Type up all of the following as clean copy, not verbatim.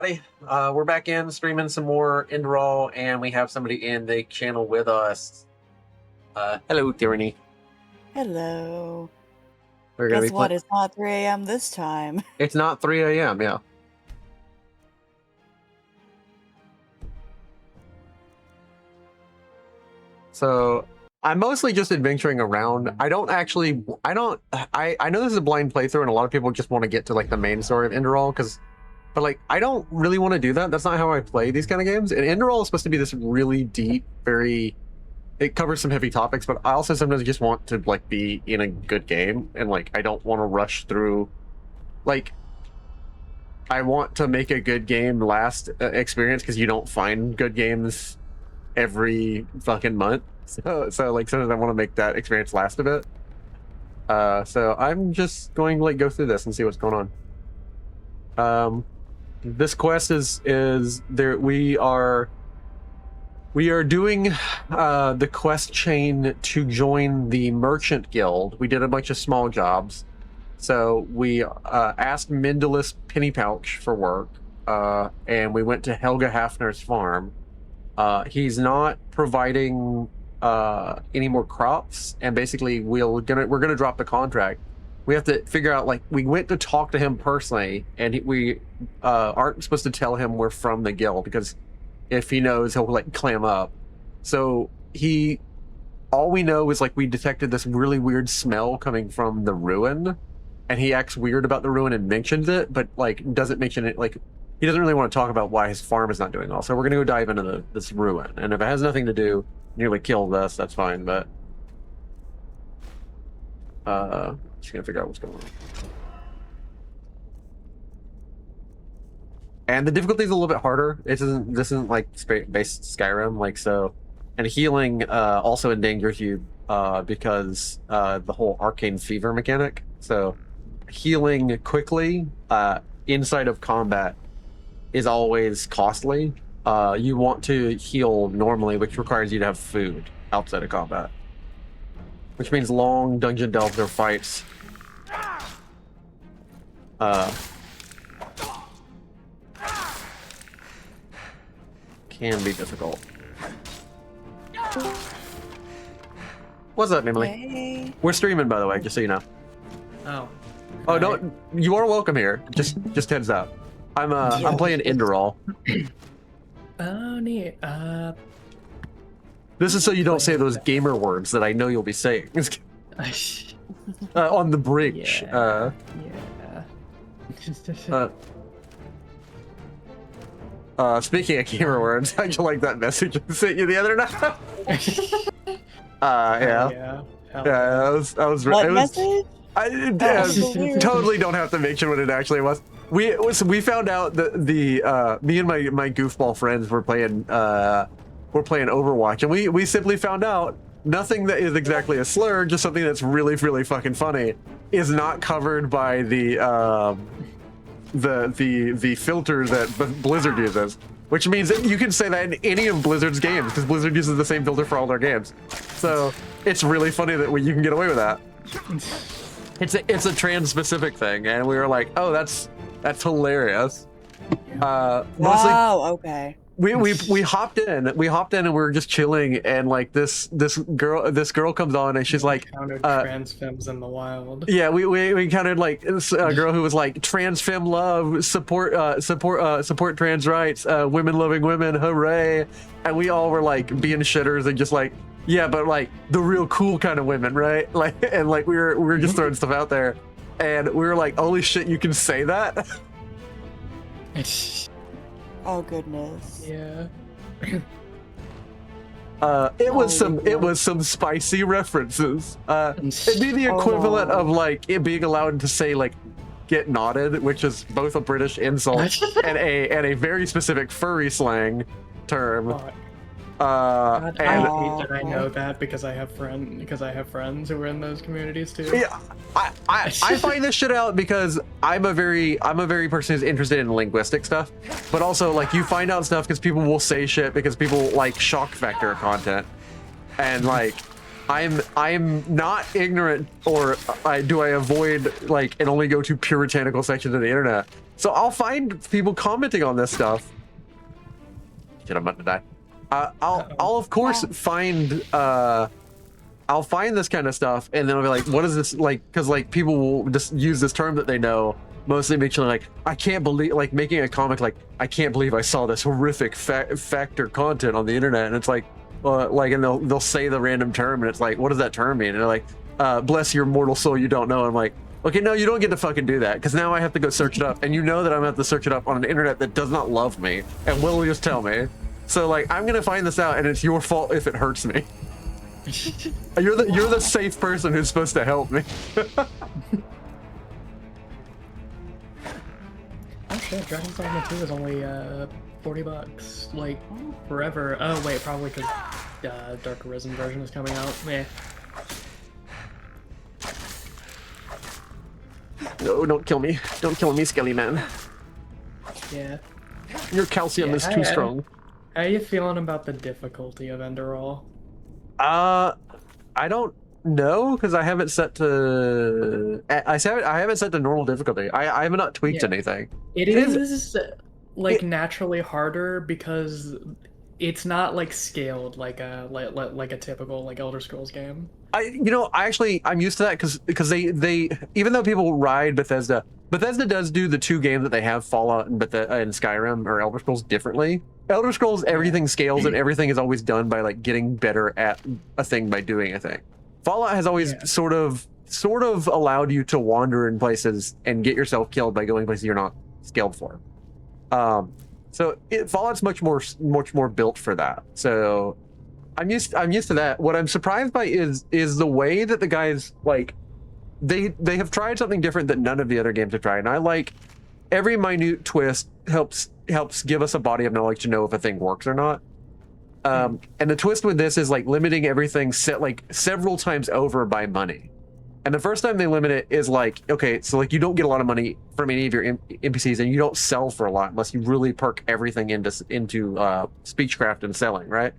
Hey, we're back in streaming some more ENDERAL, and we have somebody in the channel with us. Hello, Tyranny. Hello. We're gonna Guess what? It's not 3 a.m. this time. It's not 3 a.m. Yeah. So I'm mostly just adventuring around. I know this is a blind playthrough, and a lot of people just want to get to like the main story of ENDERAL but like I don't really want to do that. That's not how I play these kind of games. And ENDERAL is supposed to be this really deep, it covers some heavy topics, but I also sometimes just want to like be in a good game, and like I don't want to rush through. Like I want to make a good game last experience, because you don't find good games every fucking month. So like sometimes I want to make that experience last a bit. So I'm just going to like go through this and see what's going on. This quest is there. We are doing the quest chain to join the Merchant Guild. We did a bunch of small jobs. So we asked Mendelus Pennypouch for work, and we went to Helga Hafner's farm. He's not providing any more crops, and basically we're gonna drop the contract. We have to figure out, like, we went to talk to him personally, and we aren't supposed to tell him we're from the guild, because if he knows, he'll like clam up. So all we know is like we detected this really weird smell coming from the ruin, and he acts weird about the ruin and mentions it, but like doesn't mention it. Like he doesn't really want to talk about why his farm is not doing well. So we're gonna go dive into this ruin, and if it has nothing to do, nearly killed us, that's fine. But just gonna figure out what's going on. And the difficulty is a little bit harder. This isn't like based Skyrim, like so. And healing also endangers you because the whole arcane fever mechanic. So healing quickly inside of combat is always costly. You want to heal normally, which requires you to have food outside of combat, which means long dungeon delver fights can be difficult. What's up, Emily? Hey. We're streaming, by the way, just so you know. Oh. Oh, don't. You are welcome here. Just heads up. I'm playing ENDERAL. Oh, neat. This is so you don't say those gamer words that I know you'll be saying on the bridge. Yeah. Speaking of gamer words, how'd you like that message I sent you the other night? Yeah. That was What message? I so totally don't have to mention what it actually was. We found out that me and my goofball friends were playing Overwatch, and we simply found out nothing that is exactly a slur, just something that's really fucking funny, is not covered by the filter that Blizzard uses, which means that you can say that in any of Blizzard's games, because Blizzard uses the same filter for all their games. So it's really funny that you can get away with that. It's a trans-specific thing, and we were like, oh, that's hilarious. Wow. Okay. We hopped in and we were just chilling, and like this girl comes on, and she's like, trans femmes in the wild. Yeah, we encountered like a girl who was like, trans femme love, support trans rights, women loving women, hooray. And we all were like being shitters and just like, yeah, but like the real cool kind of women, right? Like, and like we were just throwing stuff out there, and we were like, holy shit, you can say that. Oh goodness. Yeah. It was some spicy references. It'd be the equivalent of like it being allowed to say like get knotted, which is both a British insult and a very specific furry slang term. God, I hate that I know that because I have friends who are in those communities too. Yeah, I find this shit out because I'm a very person who's interested in linguistic stuff, but also like you find out stuff because people will say shit because people like shock factor content, and like I'm not ignorant, or do I avoid like and only go to puritanical sections of the internet. So I'll find people commenting on this stuff. Shit, I'm about to die. I'll of course find I'll find this kind of stuff, and then I'll be like, what is this like? Because like people will just use this term that they know, mostly making like, I can't believe, like making a comic like, I can't believe I saw this horrific factor content on the internet, and it's like and they'll say the random term, and it's like, what does that term mean? And they're like, bless your mortal soul, you don't know. I'm like, okay, no, you don't get to fucking do that, because now I have to go search it up, and you know that I'm gonna have to search it up on an internet that does not love me and will just tell me. So like, I'm gonna find this out, and it's your fault if it hurts me. You're the safe person who's supposed to help me. Oh shit, Dragon's Dogma 2 is only $40, like forever. Oh wait, probably because Dark Arisen version is coming out. Meh. No, don't kill me. Don't kill me, Skelly Man. Yeah. Your calcium is too strong. How are you feeling about the difficulty of ENDERAL? I don't know, because I haven't set to. I haven't set to normal difficulty. I have not tweaked anything. It is like naturally harder because it's not like scaled like a typical like Elder Scrolls game. I'm used to that because they even though people ride Bethesda does do the two games that they have, Fallout and Skyrim or Elder Scrolls, differently. Elder Scrolls, everything scales and everything is always done by like getting better at a thing by doing a thing. Fallout has always sort of allowed you to wander in places and get yourself killed by going places you're not scaled for. So Fallout's much more built for that. So I'm used to that. What I'm surprised by is the way that the guys, like, they have tried something different that none of the other games have tried. And I like every minute twist helps give us a body of knowledge to know if a thing works or not. And the twist with this is like limiting everything set like several times over by money. And the first time they limit it is like, okay, so like you don't get a lot of money from any of your NPCs, and you don't sell for a lot unless you really perk everything into speechcraft and selling, right?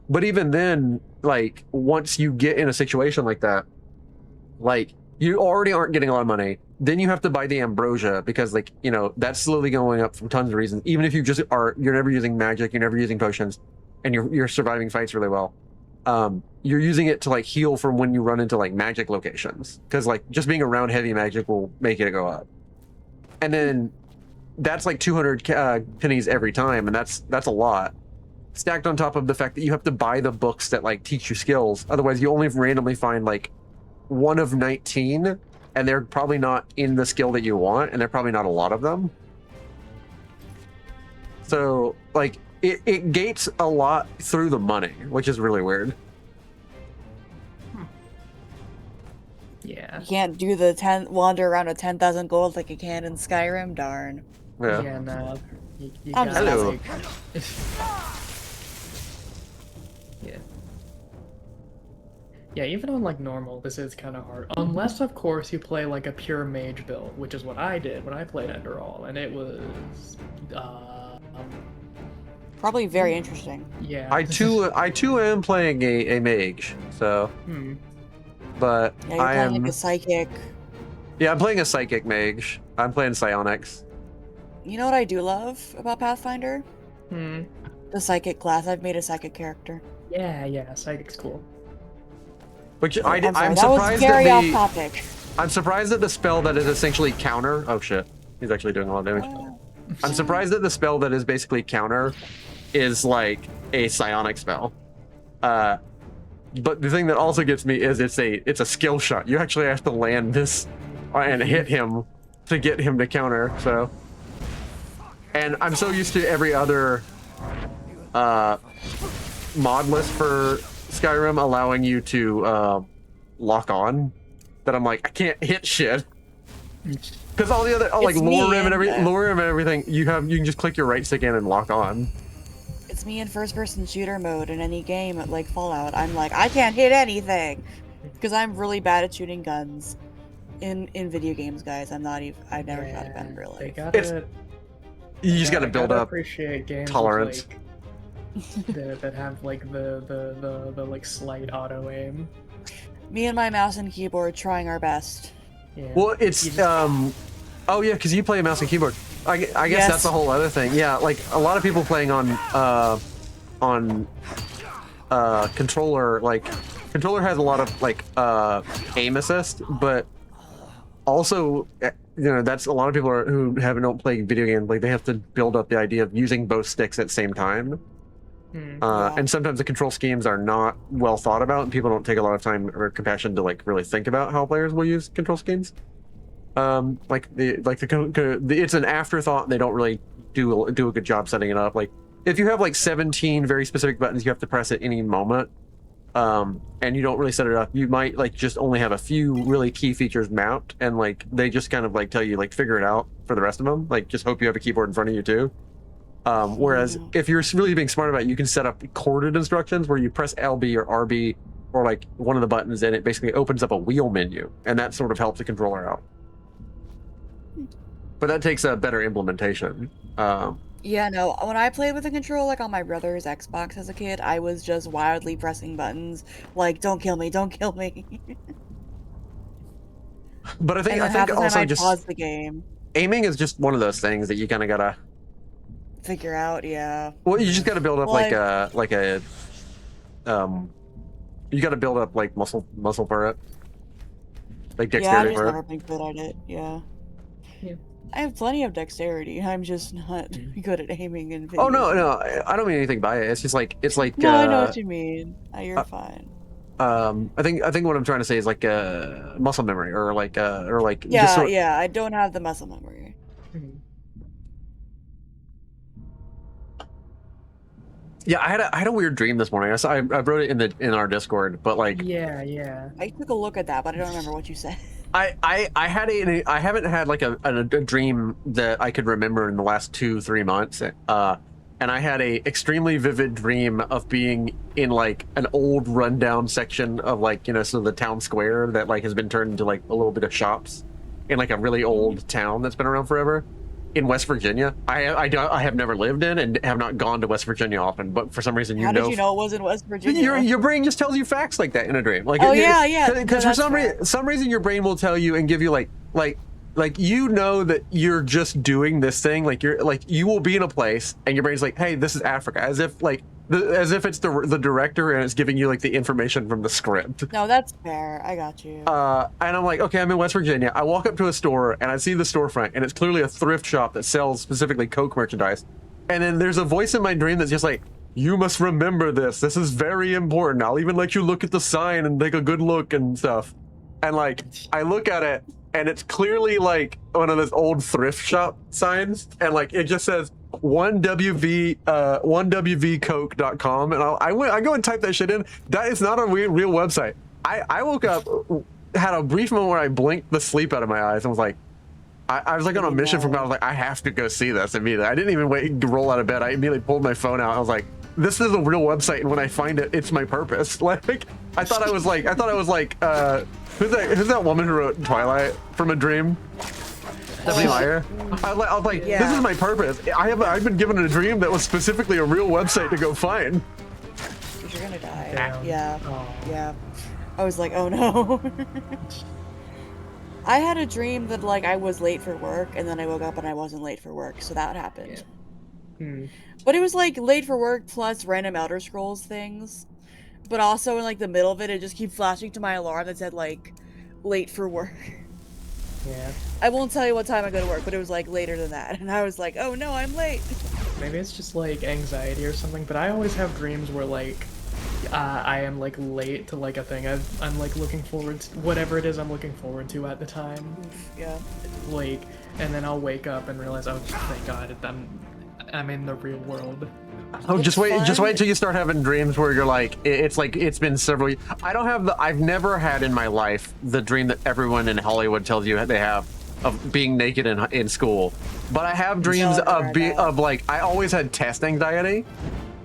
But even then, like once you get in a situation like that, like you already aren't getting a lot of money. Then you have to buy the ambrosia because, like, you know, that's slowly going up for tons of reasons. Even if you're never using magic, you're never using potions, and you're surviving fights really well. You're using it to like heal from when you run into like magic locations, because like just being around heavy magic will make it go up. And then that's like 200 pennies every time, and that's a lot. Stacked on top of the fact that you have to buy the books that like teach you skills. Otherwise, you only randomly find like one of 19, and they're probably not in the skill that you want, and they're probably not a lot of them. So like it gates a lot through the money, which is really weird. Yeah. You can't do the wander around with 10,000 gold like you can in Skyrim. Darn. Yeah. Yeah, no. You Hello. Yeah. Yeah, even on like normal, this is kind of hard. Unless, of course, you play like a pure mage build, which is what I did when I played ENDERAL, and it was Probably very interesting. yeah. I too am playing a mage, so. But Yeah, you're playing like a psychic. Yeah, I'm playing a psychic mage. I'm playing psionics. You know what I do love about Pathfinder? The psychic class. I've made a psychic character. Yeah, psychic's cool. Which I'm surprised that was very that off topic. I'm surprised that the spell that is essentially counter. Oh shit, he's actually doing a lot of damage. I'm surprised that the spell that is basically counter is like a psionic spell. But the thing that also gets me is it's a skill shot. You actually have to land this and hit him to get him to counter. So, and I'm so used to every other mod list for Skyrim allowing you to lock on that I'm like, I can't hit shit. Because all the other like Lorim and everything, you can just click your right stick in and lock on. It's me in first-person shooter mode in any game, like Fallout. I'm like, I can't hit anything because I'm really bad at shooting guns. In video games, guys, I've never shot a gun in real life. You just gotta build up appreciate games tolerance. that have like the like slight auto aim. Me and my mouse and keyboard trying our best. Yeah. Well, it's oh yeah, because you play a mouse and keyboard. I guess Yes. that's a whole other thing. Yeah, like a lot of people playing on controller. Like controller has a lot of like aim assist, but also that's a lot of people who don't play video games. Like they have to build up the idea of using both sticks at the same time. Yeah. And sometimes the control schemes are not well thought about, and people don't take a lot of time or compassion to like really think about how players will use control schemes. It's an afterthought. And they don't really do a good job setting it up. Like if you have like 17 very specific buttons you have to press at any moment, and you don't really set it up, you might like just only have a few really key features mapped, and like they just kind of like tell you like figure it out for the rest of them. Like just hope you have a keyboard in front of you too. Whereas if you're really being smart about it, you can set up corded instructions where you press LB or RB or like one of the buttons, and it basically opens up a wheel menu, and that sort of helps the controller out. But that takes a better implementation. Yeah, no, when I played with a controller, like on my brother's Xbox as a kid, I was just wildly pressing buttons, like, don't kill me, don't kill me. But I think And then half the time also I'd just pause the game, aiming is just one of those things that you kind of gotta. figure out, yeah. Well, you just gotta build up Well, you gotta build up like muscle for it, like Yeah, I've dexterity just for never it. been good at it, yeah. Yeah. I have plenty of dexterity, I'm just not good at aiming in video Oh no, games. no, I don't mean anything by it. It's just like No, I know what you mean. You're fine. I think what I'm trying to say is like muscle memory or like Yeah, just sort yeah, I don't have the muscle memory. yeah. I had a weird dream this morning. I wrote it in our Discord, but like Yeah. I took a look at that, but I don't remember what you said. I haven't had like a dream that I could remember in the last 2-3 months. And I had a extremely vivid dream of being in like an old rundown section of like so the town square that like has been turned into like a little bit of shops in like a really old town that's been around forever in West Virginia. I have never lived in and have not gone to West Virginia often, but for some reason How did you know it was in West Virginia? your brain just tells you facts like that in a dream. Like Oh, yeah. Because No, for that's some reason your brain will tell you and give you like that you're just doing this thing. Like you will be in a place and your brain's like, hey, this is Africa, as if it's the director and it's giving you like the information from the script. No, that's fair. I got you. And I'm like, okay, I'm in West Virginia. I walk up to a store and I see the storefront and it's clearly a thrift shop that sells specifically Coke merchandise. And then there's a voice in my dream that's just like, you must remember this. This is very important. I'll even let you look at the sign and take a good look and stuff. And like, I look at it and it's clearly like one of those old thrift shop signs. And like, it just says 1wvcoke.com. And I go and type that shit in. That is not a real website. I woke up, had a brief moment where I blinked the sleep out of my eyes and was like, I was like on a mission from, I was like, I have to go see this immediately. I didn't even wait to roll out of bed. I immediately pulled my phone out. I was like, this is a real website, and when I find it, it's my purpose. Like, I thought I was like, who's that woman who wrote Twilight from a dream? Stephanie Meyer. I was like, Yeah. this is my purpose. I've been given a dream that was specifically a real website to go find. You're gonna die. Damn. Yeah. Oh. Yeah. I was like, oh no. I had a dream that like I was late for work, and then I woke up and I wasn't late for work, so that happened. But it was like late for work plus random Elder Scrolls things. But also in like the middle of it, it just keeps flashing to my alarm that said like late for work. Yeah. I won't tell you what time I go to work, but it was like later than that, and I was like, oh no, I'm late. Maybe it's just like anxiety or something, but I always have dreams where like I am like late to like a thing I'm like looking forward to, whatever it is I'm looking forward to at the time. Yeah. Like, and then I'll wake up and realize, oh thank God, I'm in the real world. Oh, just wait fun. until you start having dreams where you're like, it's like it's been several. I've never had in my life the dream that everyone in Hollywood tells you they have of being naked in school. But I have dreams of like, I always had test anxiety,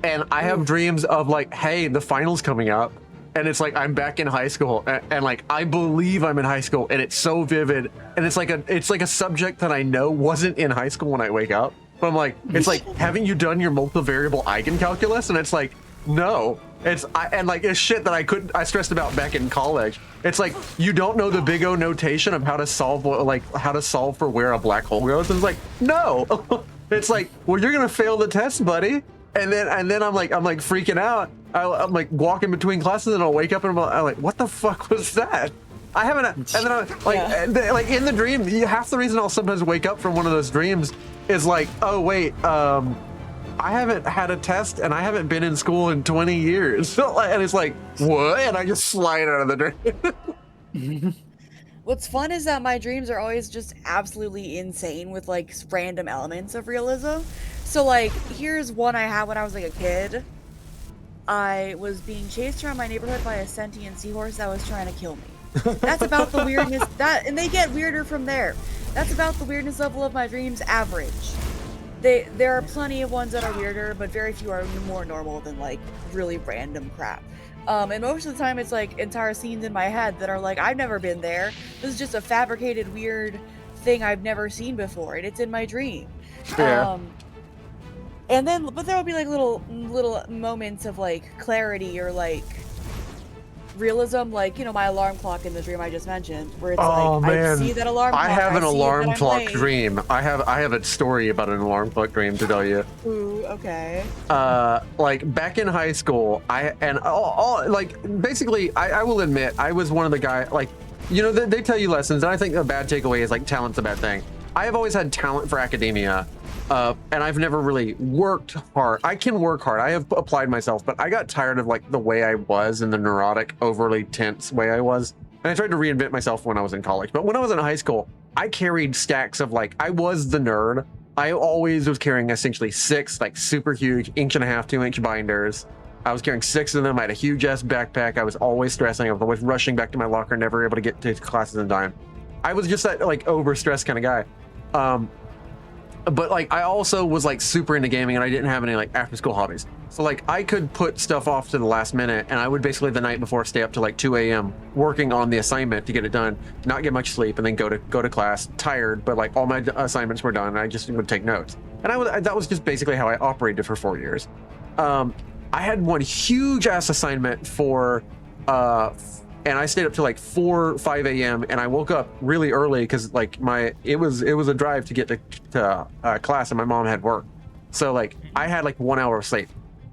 and I have dreams of like, hey, the final's coming up, and it's like I'm back in high school, and like I believe I'm in high school, and it's so vivid, and it's like a subject that I know wasn't in high school when I wake up. But I'm like, it's like, haven't you done your multivariable eigencalculus? And it's like, no. And like it's shit that I stressed about back in college. It's like you don't know the big O notation of how to solve for where a black hole goes. It's like no, it's like well you're gonna fail the test, buddy. And then I'm like freaking out. I'm like walking between classes and I'll wake up and I'm like what the fuck was that? I haven't. And then I'm like like in the dream, half the reason I'll sometimes wake up from one of those dreams is like oh wait I haven't had a test and I haven't been in school in 20 years. And it's like, what? And I just slide out of the dream. What's fun is that my dreams are always just absolutely insane with like random elements of realism. So like, here's one I had when I was like a kid. I was being chased around my neighborhood by a sentient seahorse that was trying to kill me. That's about the weirdness, and they get weirder from there. That's about the weirdness level of my dreams average. There are plenty of ones that are weirder, but very few are more normal than like really random crap. And most of the time it's like entire scenes in my head that are like, I've never been there. This is just a fabricated weird thing I've never seen before, and it's in my dream. Yeah. And then, but there will be like little moments of like clarity or like realism, like my alarm clock in the dream I just mentioned, where it's I see that alarm clock. I have an alarm clock late. dream. I have a story about an alarm clock dream to tell you. Ooh, okay. Like back in high school, basically I will admit I was one of the guys like they tell you lessons, and I think a bad takeaway is like talent's a bad thing. I have always had talent for academia. And I've never really worked hard. I can work hard. I have applied myself, but I got tired of like the way I was and the neurotic, overly tense way I was. And I tried to reinvent myself when I was in college. But when I was in high school, I carried stacks of like, I was the nerd. I always was carrying essentially 6 like super huge 1.5-inch, 2-inch binders. I was carrying 6 of them. I had a huge ass backpack. I was always stressing. I was always rushing back to my locker, never able to get to classes in time. I was just that like over stressed kind of guy. But like I also was like super into gaming, and I didn't have any like after school hobbies. So like I could put stuff off to the last minute, and I would basically the night before stay up to like 2 a.m. working on the assignment to get it done, not get much sleep, and then go to class tired, but like all my assignments were done, and I just would take notes. And that was just basically how I operated for 4 years. I had one huge ass assignment for and I stayed up to like 5 a.m. and I woke up really early because like it was a drive to get to class, and my mom had work, so like I had like 1 hour of sleep.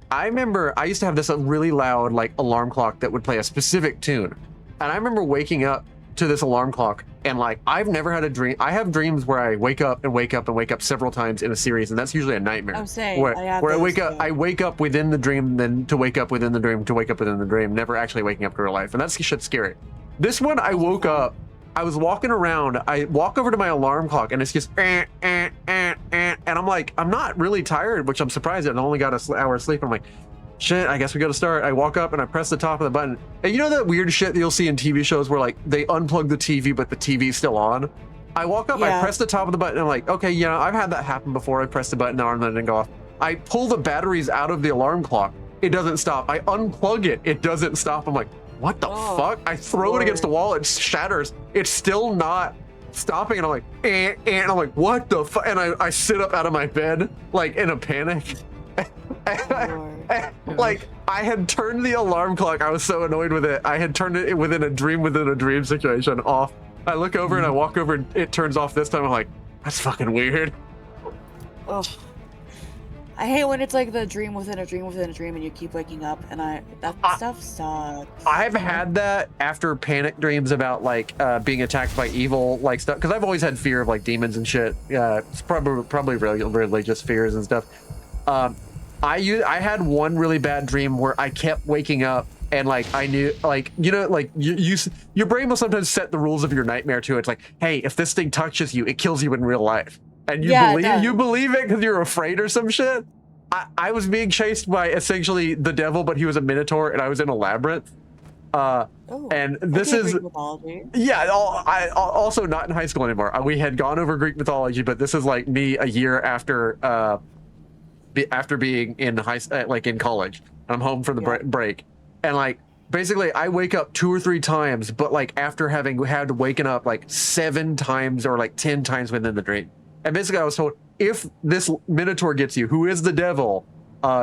I remember I used to have this really loud like alarm clock that would play a specific tune, and I remember waking up to this alarm clock, and like I've never had a dream. I have dreams where I wake up and wake up and wake up several times in a series, and that's usually a nightmare. I'm saying where I wake up within the dream, then to wake up within the dream, to wake up within the dream, never actually waking up to real life, and that's shit's scary. This one, I woke up, I was walking around, I walk over to my alarm clock, and it's just and I'm like, I'm not really tired, which I'm surprised at. I only got an hour of sleep. I'm like, shit, I guess we gotta start. I walk up and I press the top of the button. And you know that weird shit that you'll see in TV shows where like they unplug the TV, but the TV's still on? I walk up, I press the top of the button, and I'm like, okay, yeah, I've had that happen before. I press the button and then it didn't go off. I pull the batteries out of the alarm clock. It doesn't stop. I unplug it. It doesn't stop. I'm like, what the fuck? I throw it against the wall. It shatters. It's still not stopping. And I'm like, and I'm like, what the fuck? And I sit up out of my bed, like in a panic. Like I had turned the alarm clock. I was so annoyed with it. I had turned it within a dream situation off. I look over and I walk over and it turns off this time. I'm like, that's fucking weird. Ugh. I hate when it's like the dream within a dream within a dream and you keep waking up, and that stuff sucks. I've had that after panic dreams about like being attacked by evil like stuff, because I've always had fear of like demons and shit. It's probably really just fears and stuff. I had one really bad dream where I kept waking up and like I knew, like, you know, like your brain will sometimes set the rules of your nightmare to it. It's like, hey, if this thing touches you, it kills you in real life. And you believe it because you're afraid or some shit. I was being chased by essentially the devil, but he was a minotaur, and I was in a labyrinth. And this is also not in high school anymore. We had gone over Greek mythology, but this is like me a year after being in in college. I'm home from the break, and like basically I wake up 2 or 3 times, but like after having had waken up like 7 times or like 10 times within the dream. And basically I was told, if this minotaur gets you, who is the devil,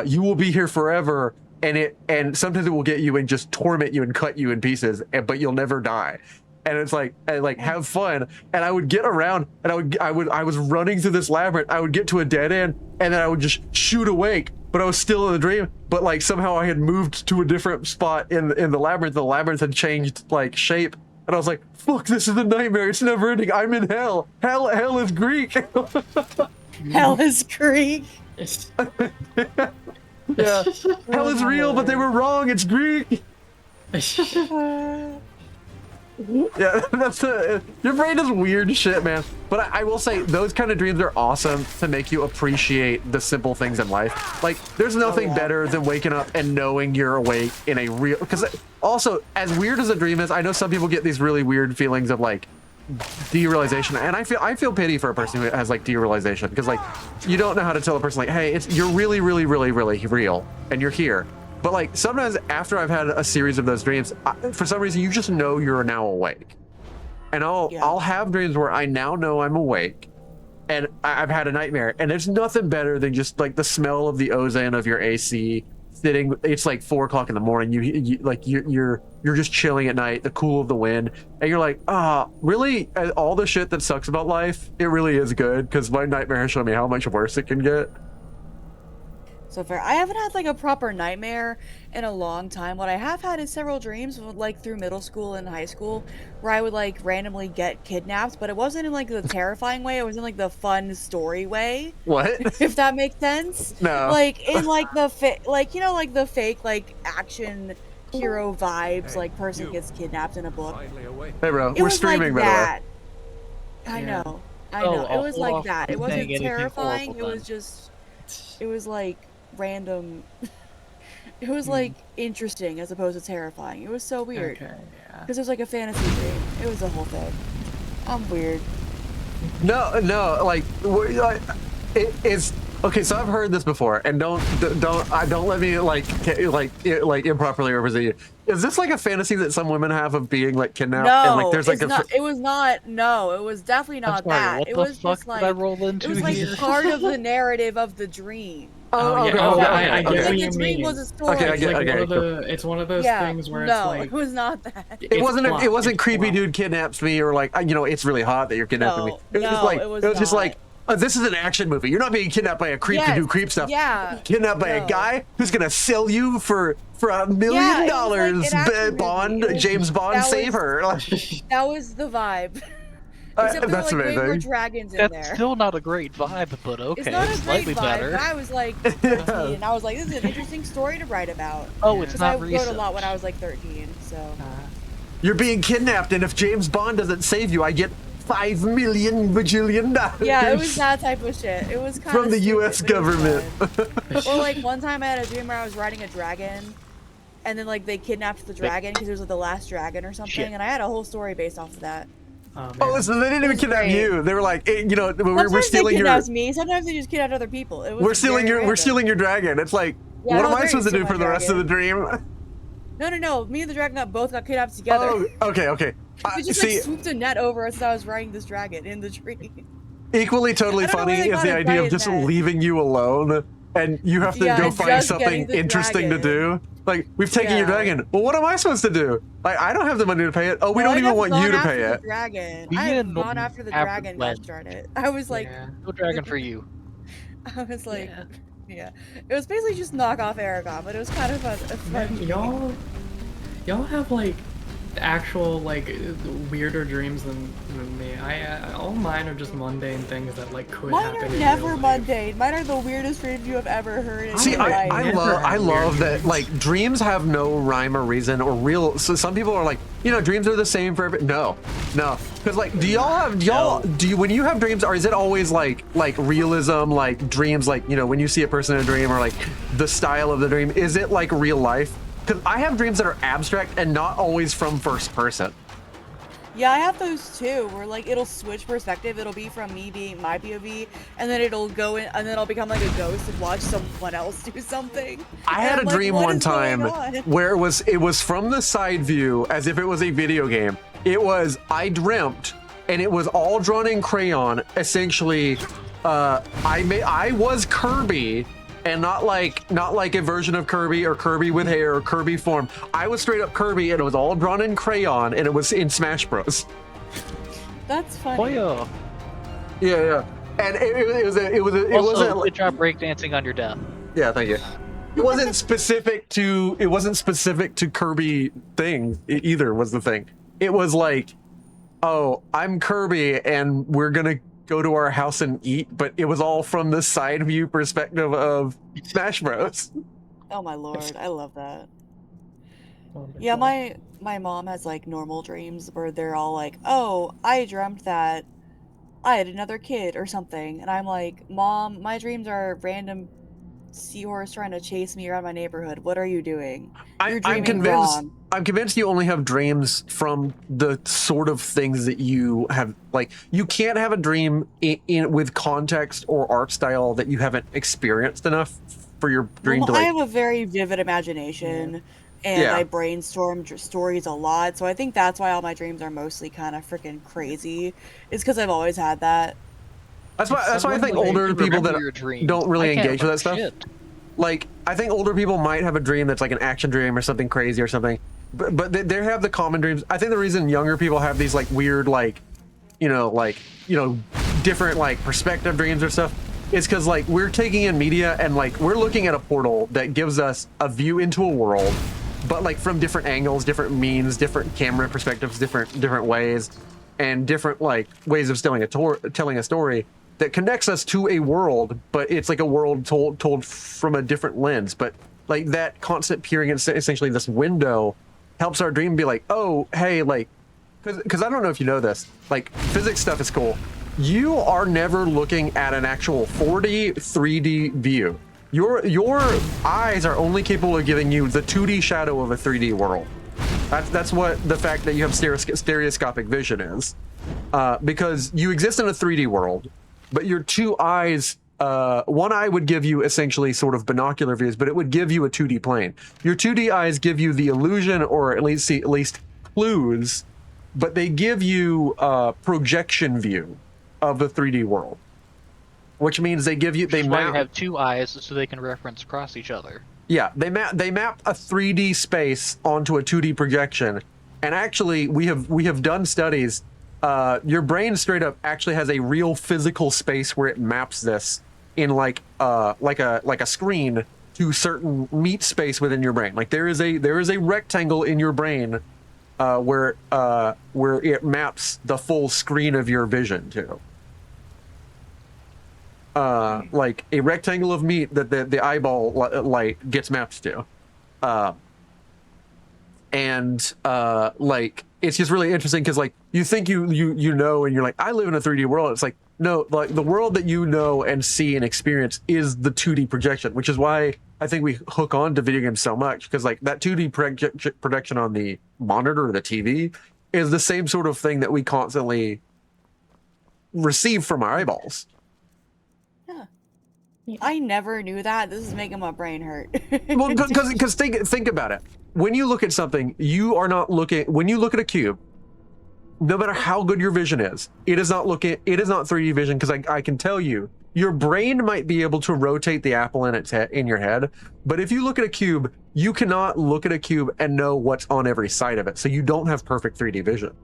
you will be here forever. and sometimes it will get you and just torment you and cut you in pieces, but you'll never die. And it's like, have fun. And I would get around, and I was running through this labyrinth. I would get to a dead end, and then I would just shoot awake, but I was still in the dream. But like somehow I had moved to a different spot in the labyrinth. The labyrinth had changed like shape, and I was like, "Fuck, this is a nightmare. It's never ending. I'm in hell. Hell is Greek." Hell is Greek. Yeah, hell is real, but they were wrong. It's Greek. Yeah, that's your brain does weird shit, man. But I will say those kind of dreams are awesome to make you appreciate the simple things in life. Like, there's nothing better than waking up and knowing you're awake in a real. Because also, as weird as a dream is, I know some people get these really weird feelings of like derealization, and I feel pity for a person who has like derealization, because like you don't know how to tell a person like, hey, you're really real, and you're here. But like sometimes after I've had a series of those dreams, for some reason you just know you're now awake, and I'll have dreams where I now know I'm awake, and I've had a nightmare, and there's nothing better than just like the smell of the ozone of your AC sitting. It's like 4 o'clock in the morning. You're just chilling at night, the cool of the wind, and you're like, really? All the shit that sucks about life, it really is good, because my nightmare has shown me how much worse it can get. So fair. I haven't had like a proper nightmare in a long time. What I have had is several dreams, like through middle school and high school, where I would like randomly get kidnapped, but it wasn't in like the terrifying way. It was in like the fun story way. What? If that makes sense. No. Like in like the like like the fake like action hero vibes. Like person gets kidnapped in a book. Hey, bro, It we're was streaming, like by the way. that. I know. I know. It was like that. It wasn't anything terrifying. It horrible was just. It was like random. It was like interesting as opposed to terrifying. It was so weird. Okay, yeah. Because it was like a fantasy dream. It was a whole thing. I'm weird. No, like it's okay. So I've heard this before, and don't let me like improperly represent you. Is this like a fantasy that some women have of being like kidnapped? No, and, like, there's like it's not. It was not. No, it was definitely not I'm sorry, that. what It the was fuck just did like I roll into it was like here? part of the narrative of the dream. Oh, yeah. okay, Oh, okay, I okay, get okay. what you The dream mean. was a story. Okay, I It's get- like okay, it's one of those Yeah, things where no, it's like it was not that. It wasn't. plot, It wasn't it's creepy plot. dude kidnaps me, or like it's really hot that you're kidnapping me. No, It was just no, like it was just not. like this is an action movie. You're not being kidnapped by a creep to Yes, do creep stuff. yeah, Kidnapped by a no. guy who's gonna sell you for $1 million. Yeah, it was like an action Bond, movie. It was- James Bond, that save was- her. That was the vibe. Except there That's were like way more amazing. dragons in That's there. still not a great vibe, but okay, It's not a great slightly vibe, better. but I was like 13, and I was like, this is an interesting story to write about. Oh, it's Because I not wrote recent. a lot when I was like 13, so. You're being kidnapped, and if James Bond doesn't save you, I get $5 million bajillion. Yeah, it was that type of shit. It was kind of from the U.S. government. Or like one time I had a dream where I was riding a dragon, and then like they kidnapped the dragon because it was like the last dragon or something, Shit. and I had a whole story based off of that. Oh, listen, they didn't even kidnap great. you. They were like, we're Sometimes stealing they your. kidnapped me. Sometimes they just kidnapped other people. It was We're stealing very your. We're random. stealing your dragon. It's like, Yeah, what am how I dare supposed to you do steal for my the rest of the dragon? dream? No. Me and the dragon both got kidnapped together. Oh, okay. We just See, like swooped a net over us as I was riding this dragon in the tree. equally totally I don't know funny where they is got the a idea of giant just net. leaving you alone, and you have to Yeah, go and find just something getting the interesting to do. Like, we've taken your Yeah. dragon. Well, what am I supposed to do? Like, I don't have the money to pay it. Oh, we No, don't I even have want gone you to after pay the it. Dragon. Be I a have gone normal after the average dragon. lad. Gosh darn it! I was like, No dragon for you. I was like, yeah. It was basically just knock off Aragon, but it was kind of a fun. Man, y'all have like actual like weirder dreams than me. All mine are just mundane things that like could Mine happen. are in never real life. mundane. Mine are the weirdest dreams you have ever heard in See, your life. I Never love had love weird that dreams. like dreams have no rhyme or reason or real. So some people are like, dreams are the same for every. No, because like, do you when you have dreams, or is it always like realism, like dreams, like when you see a person in a dream, or like the style of the dream, is it like real life? Because I have dreams that are abstract and not always from first person. Yeah, I have those too, where like it'll switch perspective. It'll be from me being my POV, and then it'll go in, and then I'll become like a ghost and watch someone else do something. I And had I'm a like, dream what one is going time on? where it was from the side view as if it was a video game. I dreamt, and it was all drawn in crayon. Essentially, I was Kirby, and not like a version of Kirby or Kirby with hair or Kirby form. I was straight up Kirby, and it was all drawn in crayon, and it was in Smash Bros. That's funny. Oh Yeah. And it yeah. Also, wasn't good job breakdancing on your death. Yeah, thank you. It wasn't specific to Kirby thing either. Was the thing? It was like, oh, I'm Kirby, and we're gonna go to our house and eat. But it was all from the side view perspective of Smash Bros. Oh my lord, I love that. Wonderful. Yeah, my mom has like normal dreams where they're all like, "Oh, I dreamt that I had another kid or something," and I'm like, "Mom, my dreams are random seahorse trying to chase me around my neighborhood. What are you doing? You're I'm dreaming convinced. wrong." I'm convinced you only have dreams from the sort of things that you have. Like, you can't have a dream in with context or art style that you haven't experienced enough for your dream Well, to like. I have a very vivid imagination, and Yeah. I brainstorm stories a lot, so I think that's why all my dreams are mostly kind of freaking crazy. It's because I've always had that. That's why I Someone think like older you people remember that your dreams. don't really I can't engage with that remember stuff. shit. Like, I think older people might have a dream that's like an action dream or something crazy or something, but they have the common dreams. I think the reason younger people have these like weird different like perspective dreams or stuff is because like we're taking in media and like we're looking at a portal that gives us a view into a world, but like from different angles, different means, different camera perspectives, different ways, and different like ways of telling a story that connects us to a world, but it's like a world told from a different lens. But like that constant peering at essentially this window helps our dream be like, oh, hey, like, because I don't know if you know this, like physics stuff is cool. You are never looking at an actual 4D, 3D view. Your eyes are only capable of giving you the 2D shadow of a 3D world. That's what the fact that you have stereoscopic vision is, because you exist in a 3D world. But your two eyes, one eye would give you essentially sort of binocular views, but it would give you a 2D plane. Your 2D eyes give you the illusion, or at least clues, but they give you a projection view of the 3D world, which means they Why you have two eyes so they can reference across each other. Yeah, they map a 3D space onto a 2D projection, and actually we have done studies. Your brain straight up actually has a real physical space where it maps this in like a screen to certain meat space within your brain. Like there is a rectangle in your brain where it maps the full screen of your vision to. Like a rectangle of meat that the eyeball light gets mapped to. Like it's just really interesting because like you think you know, and you're like, I live in a 3D world. It's like, no, like the world that you know and see and experience is the 2D projection, which is why I think we hook on to video games so much, because like that 2D projection on the monitor or the TV is the same sort of thing that we constantly receive from our eyeballs. I never knew that. This is making my brain hurt. Well, because think about it. When you look at something, you are not looking. When you look at a cube, no matter how good your vision is, it is not 3D vision. Because I can tell you, your brain might be able to rotate the apple in your head, but if you look at a cube, you cannot look at a cube and know what's on every side of it. So you don't have perfect 3D vision.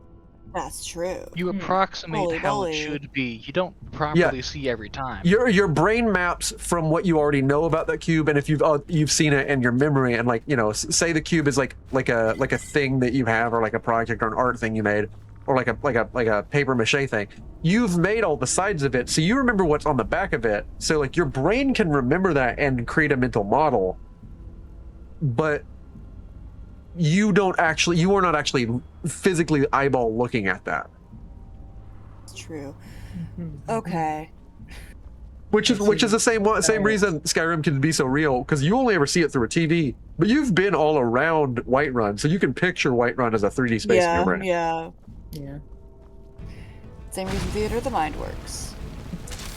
That's true. You approximate Holy how moly. it should be. You don't properly see every time. Your brain maps from what you already know about that cube, and if you've seen it in your memory, and like, you know, say the cube is like a thing that you have, or like a project or an art thing you made, or like a paper mache thing. You've made all the sides of it, so you remember what's on the back of it. So like your brain can remember that and create a mental model, but you are not actually physically eyeball looking at that. It's true. Okay. Which is the same reason Skyrim can be so real, because you only ever see it through a TV, but you've been all around Whiterun, so you can picture Whiterun as a 3D space in your brain. Yeah. Same reason theater of the mind works.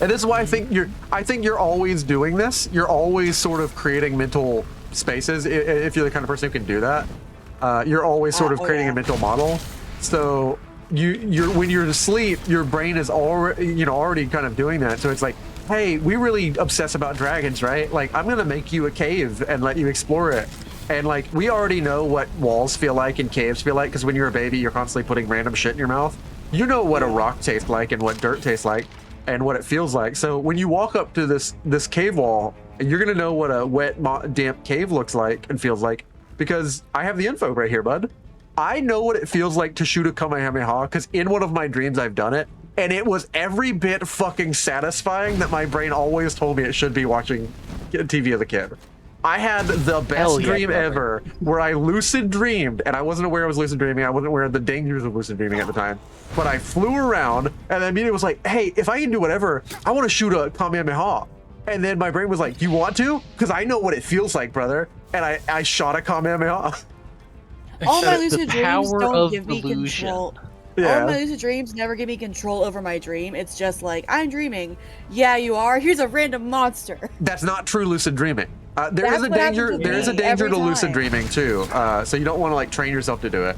And this is why I think you're always doing this. You're always sort of creating mental spaces. If you're the kind of person who can do that, you're always sort of creating a mental model. So you're when you're asleep, your brain is already kind of doing that. So it's like hey, we really obsess about dragons, right? Like, I'm gonna make you a cave and let you explore it. And like, we already know what walls feel like and caves feel like, because when you're a baby, you're constantly putting random shit in your mouth. You know what a rock tastes like and what dirt tastes like and what it feels like. So when you walk up to this cave wall, you're gonna know what a wet, damp cave looks like and feels like, because I have the info right here, bud. I know what it feels like to shoot a Kamehameha, because in one of my dreams I've done it, and it was every bit fucking satisfying that my brain always told me it should be watching TV as a kid. I had the best dream ever where I lucid dreamed, and I wasn't aware I was lucid dreaming. I wasn't aware of the dangers of lucid dreaming at the time. But I flew around, and then immediately was like, hey, if I can do whatever, I want to shoot a Kamehameha. And then my brain was like, you want to? Because I know what it feels like, brother. And I shot a Kamehameha. All my lucid dreams power don't of give me illusion. control. Yeah. All my lucid dreams never give me control over my dream. It's just like, I'm dreaming. Yeah, you are. Here's a random monster. That's not true lucid dreaming. There That's is a what danger. happens to There is a me danger every to lucid time. dreaming too. So you don't want to like train yourself to do it.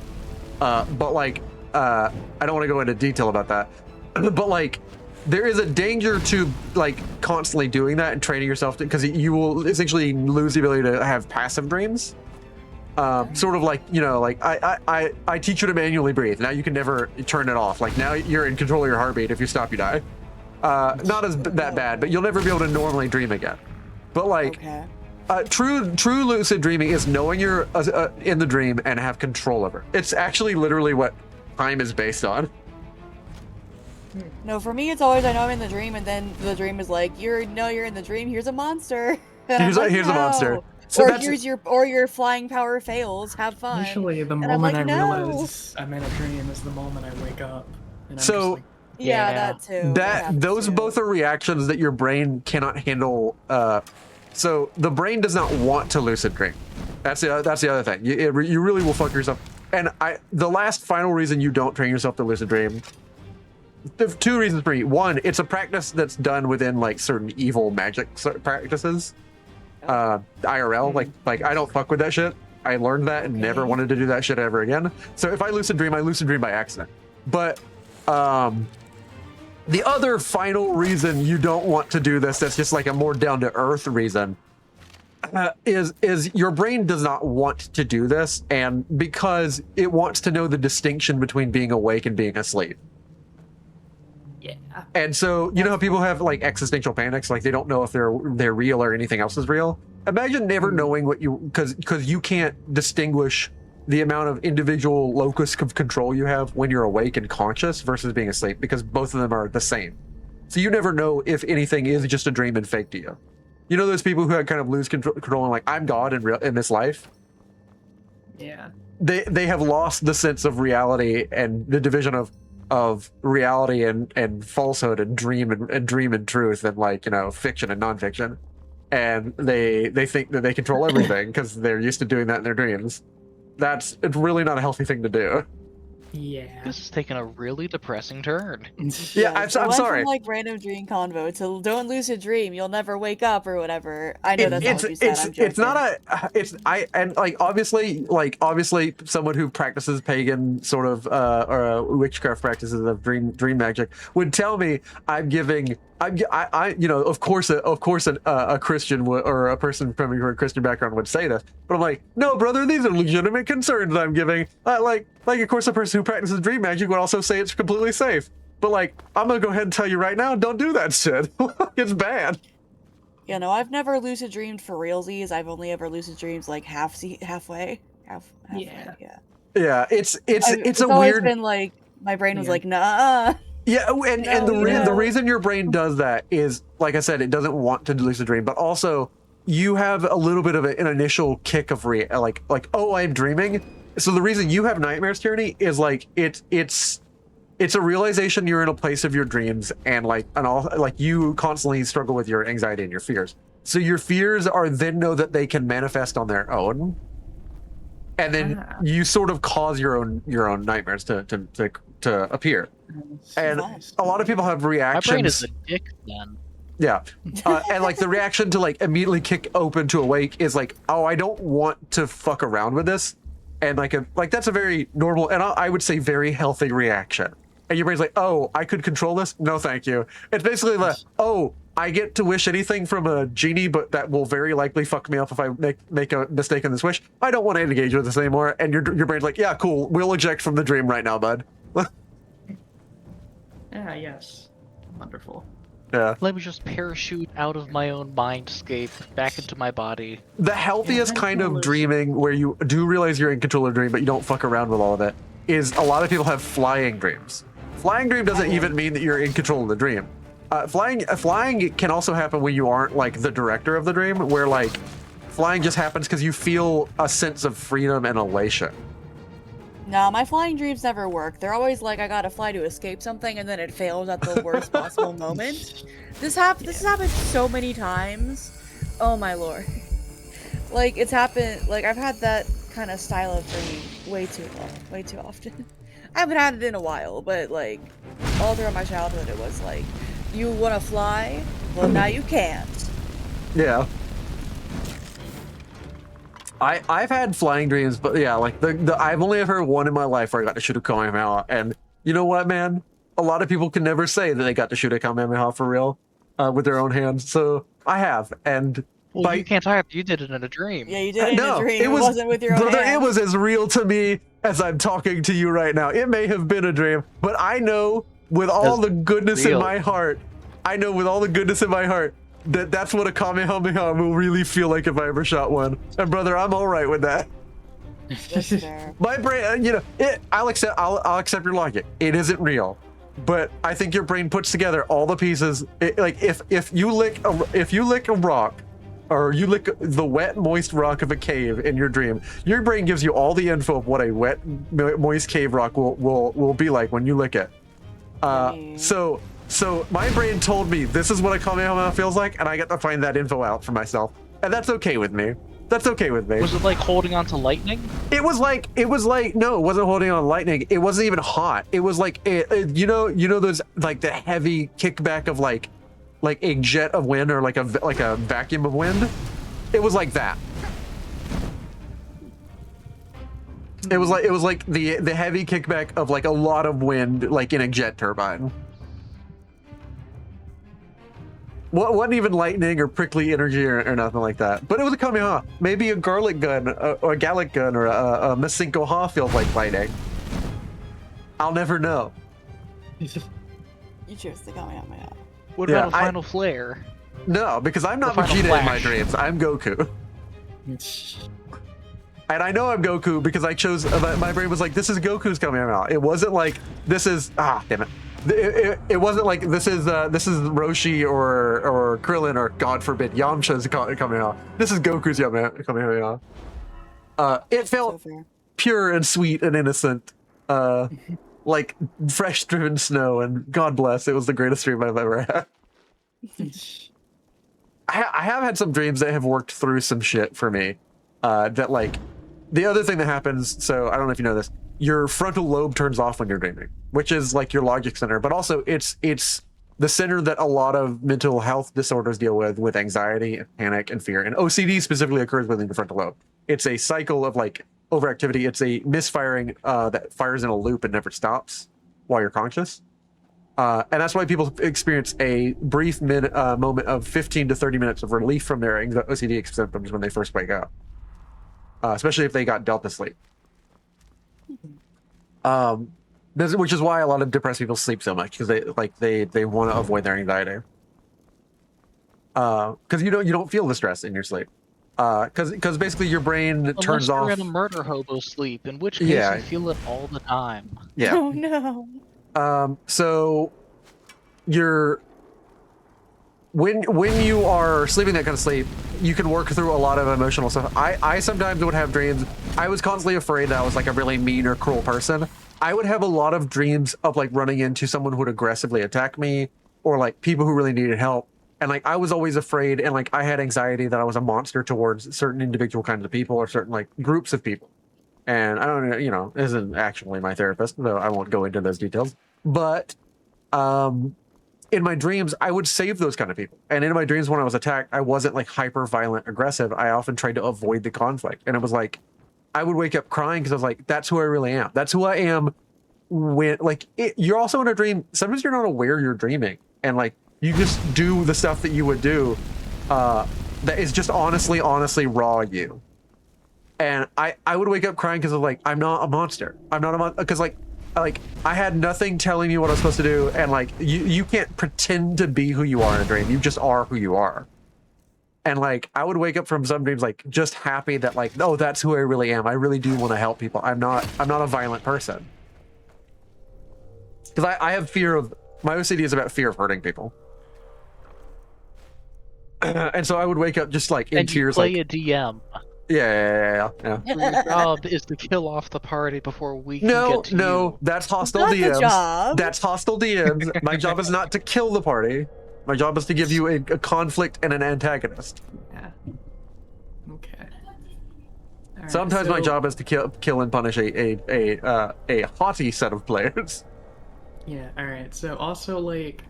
But like, I don't want to go into detail about that. But like, there is a danger to like constantly doing that and training yourself to, because you will essentially lose the ability to have passive dreams. Sort of like, you know, like I teach you to manually breathe. Now you can never turn it off. Like now you're in control of your heartbeat. If you stop, you die. Not as that bad, but you'll never be able to normally dream again. But like, true lucid dreaming is knowing you're in the dream and have control over it. It's actually literally what time is based on. No, for me, it's always I know I'm in the dream, and then the dream is like, you're in the dream. Here's a monster. And I'm like, Here's a monster. "No." So or that's your flying power fails. Have fun. Usually, the And I'm moment like, I "No." realize I'm in a dream is the moment I wake up. And I'm So- just like, Yeah, Yeah. that too. that those both are reactions that your brain cannot handle. So the brain does not want to lucid dream. That's the other thing. You really will fuck yourself. And the last final reason you don't train yourself to lucid dream. There's two reasons for me. One, it's a practice that's done within like certain evil magic practices. IRL, like I don't fuck with that shit. I learned that and never wanted to do that shit ever again. So if I lucid dream, I lucid dream by accident. But the other final reason you don't want to do this, that's just like a more down to earth reason, is your brain does not want to do this, and because it wants to know the distinction between being awake and being asleep. yeah. And so, you know how people have like existential panics, like they don't know if they're real or anything else is real. Imagine never knowing what you, because you can't distinguish the amount of individual locus of control you have when you're awake and conscious versus being asleep, because both of them are the same. So you never know if anything is just a dream and fake to you. You know those people who kind of lose control and like, I'm God in this life. Yeah. They have lost the sense of reality and the division of reality and falsehood and dream and truth and like, you know, fiction and nonfiction. And they think that they control everything because they're used to doing that in their dreams. It's really not a healthy thing to do. Yeah. This is taking a really depressing turn. Yeah, I'm so it went sorry. From, like random dream convo to don't lucid dream, you'll never wake up or whatever. I know that's not what you said. I'm joking. It's not obviously someone who practices pagan sort of or witchcraft practices of dream magic would tell me I'm you know, of course a Christian or a person from a Christian background would say this, but I'm like, no, brother, these are legitimate concerns I'm giving. Like of course a person who practices dream magic would also say it's completely safe. But like, I'm gonna go ahead and tell you right now, don't do that shit. It's bad. You know, I've never lucid dreamed for realsies. I've only ever lucid dreams like halfway. Yeah. Yeah, it's It's a always weird. been like my brain was Yeah. like, nah. Yeah, and No, the reason your brain does that is, like I said, it doesn't want to lucid dream, but also you have a little bit of an initial kick of like oh, I'm dreaming. So the reason you have nightmares, Tyranny, is like it's a realization you're in a place of your dreams, and like you constantly struggle with your anxiety and your fears. So your fears are then know that they can manifest on their own, and then you sort of cause your own nightmares to appear. And Nice. a lot of people have My reactions. brain is a dick then. Yeah. And like the reaction to like immediately kick open to awake is like, oh, I don't want to fuck around with this. And like that's a very normal and I would say very healthy reaction. and your brain's like, oh, I could control this. No, thank you. It's basically like, oh, I get to wish anything from a genie, but that will very likely fuck me up if I make a mistake in this wish. I don't want to engage with this anymore. And your brain's like, yeah, cool. We'll eject from the dream right now, bud. Ah, yes. Wonderful. Yeah. Let me just parachute out of my own mindscape back into my body. The healthiest Yeah, kind of mindfulness. dreaming, where you do realize you're in control of the dream, but you don't fuck around with all of it, is a lot of people have flying dreams. Flying dream doesn't even mean that you're in control of the dream. Flying can also happen when you aren't like the director of the dream, where like flying just happens because you feel a sense of freedom and elation. No, my flying dreams never work. They're always like I gotta fly to escape something, and then it fails at the worst possible moment. This has happened so many times. Oh my lord! Like it's happened. Like I've had that kind of style of dream way too often. I haven't had it in a while, but like all throughout my childhood, it was like, you want to fly? Well, now you can't. Yeah. I've had flying dreams, but yeah, like I've only ever had one in my life where I got to shoot a Kamehameha, and you know what, man? A lot of people can never say that they got to shoot a Kamehameha for real, with their own hands. So I have, and Well, you can't talk. You did it in a dream. Yeah, you did it in a dream. It was, wasn't with your own brother, hands. it was as real to me as I'm talking to you right now. It may have been a dream, but I know with all That's the goodness in real. my heart, that's what a Kamehameha will really feel like if I ever shot one. And brother, I'm all right with that. That's fair. My brain, I'll accept your logic. It isn't real, but I think your brain puts together all the pieces. Like if you lick a rock, or you lick the wet, moist rock of a cave in your dream, your brain gives you all the info of what a wet, moist cave rock will be like when you lick it. So my brain told me this is what a Kamehameha feels like, and I got to find that info out for myself, and that's okay with me. That's okay with me. Was it like holding on to lightning? It was like no, it wasn't holding on lightning. It wasn't even hot. It was like you know those like the heavy kickback of like a jet of wind, or like a vacuum of wind. It was like that. It was like the heavy kickback of like a lot of wind, like in a jet turbine. Wasn't even lightning or prickly energy or nothing like that. But it was a Kamehameha. Maybe a garlic gun or a Gallic gun or a Masenko Ha feels like lightning. I'll never know. You chose the Kamehameha. What Yeah, about a final flare? No, because I'm not The final Vegeta in my flash. dreams. I'm Goku. And I know I'm Goku because I chose, my brain was like, this is Goku's Kamehameha. It wasn't like, this is, damn it. It wasn't like, this is Roshi or Krillin or, God forbid, Yamcha's Kamehameha. This is Goku's Kamehameha. It felt So fair. pure and sweet and innocent. Like fresh driven snow, and God bless, it was the greatest dream I've ever had. I have had some dreams that have worked through some shit for me. That like, the other thing that happens, so I don't know if you know this, your frontal lobe turns off when you're dreaming, which is like your logic center, but also it's the center that a lot of mental health disorders deal with anxiety and panic and fear. And OCD specifically occurs within the frontal lobe. It's a cycle of like overactivity. It's a misfiring that fires in a loop and never stops while you're conscious. And that's why people experience a brief moment of 15 to 30 minutes of relief from their OCD symptoms when they first wake up. Especially if they got delta sleep. Which is why a lot of depressed people sleep so much, because they want to avoid their anxiety. Because you don't feel the stress in your sleep. Because basically your brain Unless turns you're off. in a murder hobo sleep, in which case Yeah. you feel it all the time. Yeah. Oh no. So you're when you are sleeping that kind of sleep, you can work through a lot of emotional stuff. I sometimes would have dreams. I was constantly afraid that I was like a really mean or cruel person. I would have a lot of dreams of like running into someone who would aggressively attack me, or like people who really needed help. And like I was always afraid, and like I had anxiety that I was a monster towards certain individual kinds of people or certain like groups of people. And I don't know, isn't actually my therapist, though I won't go into those details. But in my dreams, I would save those kind of people. And in my dreams, when I was attacked, I wasn't like hyper violent aggressive. I often tried to avoid the conflict. And it was like, I would wake up crying because I was like, that's who I really am. That's who I am when like you're also in a dream. Sometimes you're not aware you're dreaming, and like you just do the stuff that you would do that is just honestly raw you. And I would wake up crying because of like, I'm not a monster. I'm not a monster because like I had nothing telling me what I was supposed to do, and like you can't pretend to be who you are in a dream. You just are who you are. And like I would wake up from some dreams like just happy that like, oh, that's who I really am. I really do want to help people. I'm not a violent person. Because I have fear of, my OCD is about fear of hurting people. And so I would wake up just like in tears. And you like, play a DM. Yeah. Your job is to kill off the party before we can get to you. That's hostile Not the DMs. job. That's hostile DMs. My job is not to kill the party. My job is to give you a conflict and an antagonist. Yeah. Okay. Alright, Sometimes my so- job is to kill and punish a haughty set of players. Yeah. All right. So also like,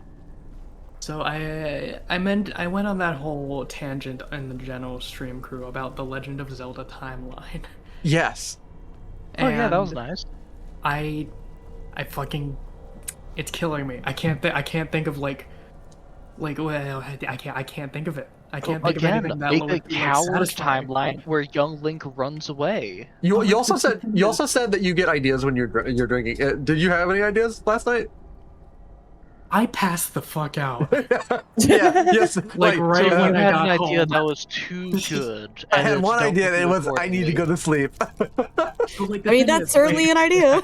so I went on that whole tangent in the general stream crew about the Legend of Zelda timeline. Yes. Oh yeah, that was And nice. I fucking, it's killing me. I can't think of well, I can't think of it. I can't think of Again, anything that make would a be, like, coward satisfying. timeline where young Link runs away. You also said that you get ideas when you're drinking. Did you have any ideas last night? I passed the fuck out. Yeah. Yes. Like, So right you when I had got an idea home. that was too good. I and had it's one don't idea, and it do was I need to go to sleep. But, like, the I mean, thing that's is, certainly like, an idea.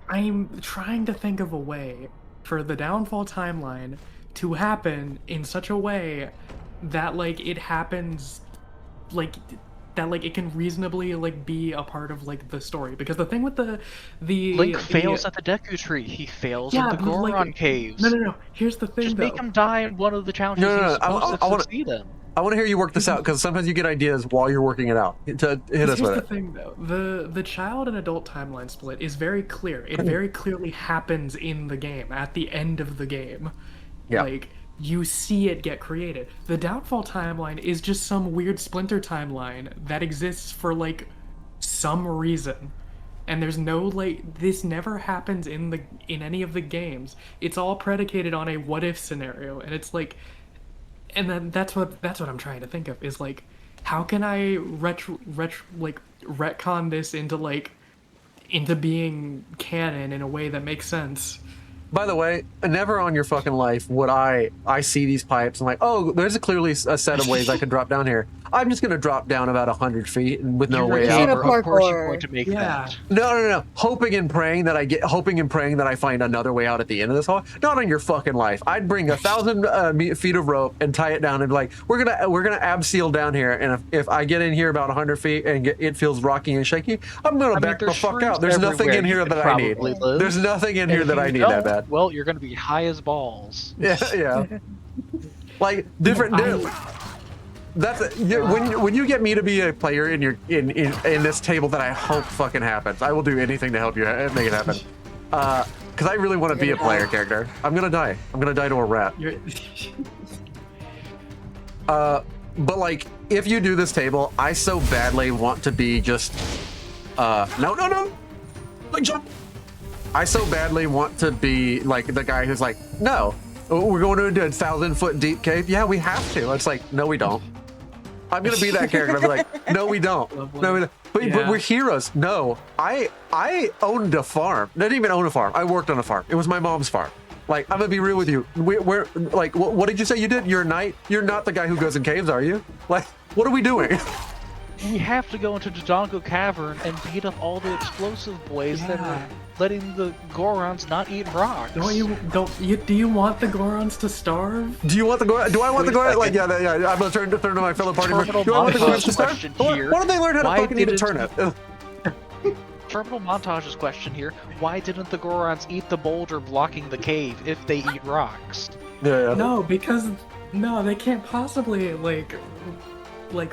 I'm trying to think of a way for the downfall timeline to happen in such a way that like it happens like that like it can reasonably like be a part of like the story, because the thing with the Link fails at the Deku Tree. He fails Yeah, at the but, like, Goron caves. no, here's the thing Just though. make him die in one of the challenges No, he's I supposed to wanna- succeed in. I want to hear you work this out, because sometimes you get ideas while you're working it out. To hit us Here's with the it. thing though, the child and adult timeline split is very clear. It very clearly happens in the game, at the end of the game. Yeah. Like, you see it get created. The downfall timeline is just some weird splinter timeline that exists for like some reason. And there's no like, this never happens in any of the games. It's all predicated on a what if scenario, and it's like, and then that's what I'm trying to think of, is like, how can I retcon this into being canon in a way that makes sense? By the way, never on your fucking life would I see these pipes and like, oh, there's clearly a set of ways I could drop down here. I'm just gonna drop down about 100 feet and with no You're a way You're out. gonna gamer, of course you're parkour. going to make Yeah. that. No. Hoping and praying that I find another way out at the end of this hall. Not on your fucking life. I'd bring 1,000 feet of rope and tie it down and be like, we're gonna abseil down here. And if I get in here about 100 feet and it feels rocky and shaky, I'm gonna back the there's fuck shrooms out. There's nothing everywhere in you here could that I need. probably live. There's nothing in And here if that you I need that don't, bad. Well, you're going to be high as balls. Yeah. Like different. That's when you get me to be a player in this table that I hope fucking happens. I will do anything to help you make it happen. Because I really want to be a player character. I'm gonna die. I'm gonna die to a rat. You're- But like, if you do this table, I so badly want to be just. No. Like jump. I so badly want to be like the guy who's like, no, we're going to a 1,000-foot deep cave. Yeah, we have to. It's like, no, we don't. I'm gonna be that character. I'll be like, no, we don't. No, we don't. But Yeah. we're heroes. No, I owned a farm. I didn't even own a farm. I worked on a farm. It was my mom's farm. Like, I'm gonna be real with you. We're like, what did you say you did? You're a knight. You're not the guy who goes in caves, are you? Like, what are we doing? We have to go into Dodongo Cavern and beat up all the explosive boys that are letting the Gorons not eat rocks. do you want the Gorons to starve? Do you want the Goron? Do I want the Wait a Goron? Like, second. yeah. I'm gonna turn to my fellow party members. Terminal Do I want the Gorons montage to start? question Why here. don't they learn how to Why fucking eat a didn't- turnip? Terminal montage's question here: why didn't the Gorons eat the boulder blocking the cave if they eat rocks? Yeah. No, because they can't possibly like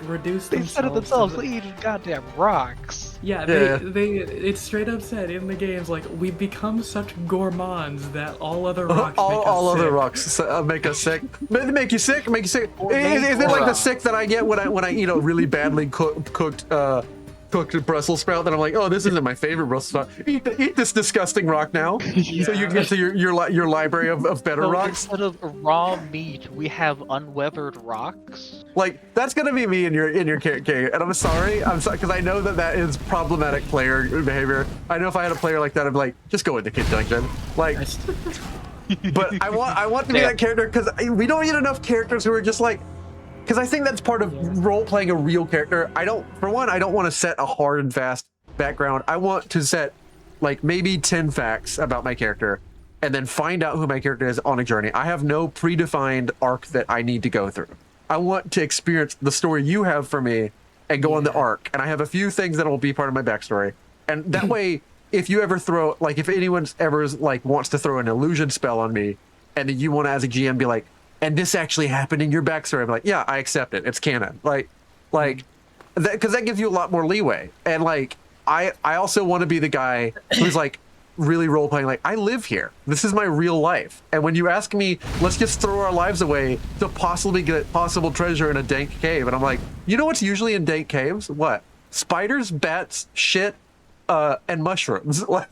reduce They said it themselves. They eat goddamn rocks. Yeah, Yeah. they it's straight up said in the games, like, we've become such gourmands that all other rocks make us all other sick. rocks make us sick. They make you sick. Make you sick. Or Is make it like the Goron. sick that I get when I eat a really badly cooked cooked Brussels sprout that I'm like, oh, this isn't my favorite Brussels sprout. Eat this disgusting rock now. Yeah. So you get to your library of better So rocks. instead of raw meat, we have unweathered rocks. Like that's gonna be me in your character, and I'm sorry because I know that is problematic player behavior. I know if I had a player like that, I'd be like, just go into Kid Dungeon, like. But I want to be that character because we don't get enough characters who are just like. Because I think that's part of role playing a real character. I don't want to set a hard and fast background. I want to set like maybe 10 facts about my character and then find out who my character is on a journey. I have no predefined arc that I need to go through. I want to experience the story you have for me and go on the arc. And I have a few things that will be part of my backstory. And that way, if you ever throw, like if anyone's ever like wants to throw an illusion spell on me and then you want to as a GM be like, and this actually happened in your backstory. I'm like, yeah, I accept it. It's canon. Like that, because that gives you a lot more leeway. And like, I also want to be the guy who's like really role playing. Like, I live here. This is my real life. And when you ask me, let's just throw our lives away to possibly get possible treasure in a dank cave. And I'm like, you know what's usually in dank caves? What? Spiders, bats, shit, and mushrooms. Like,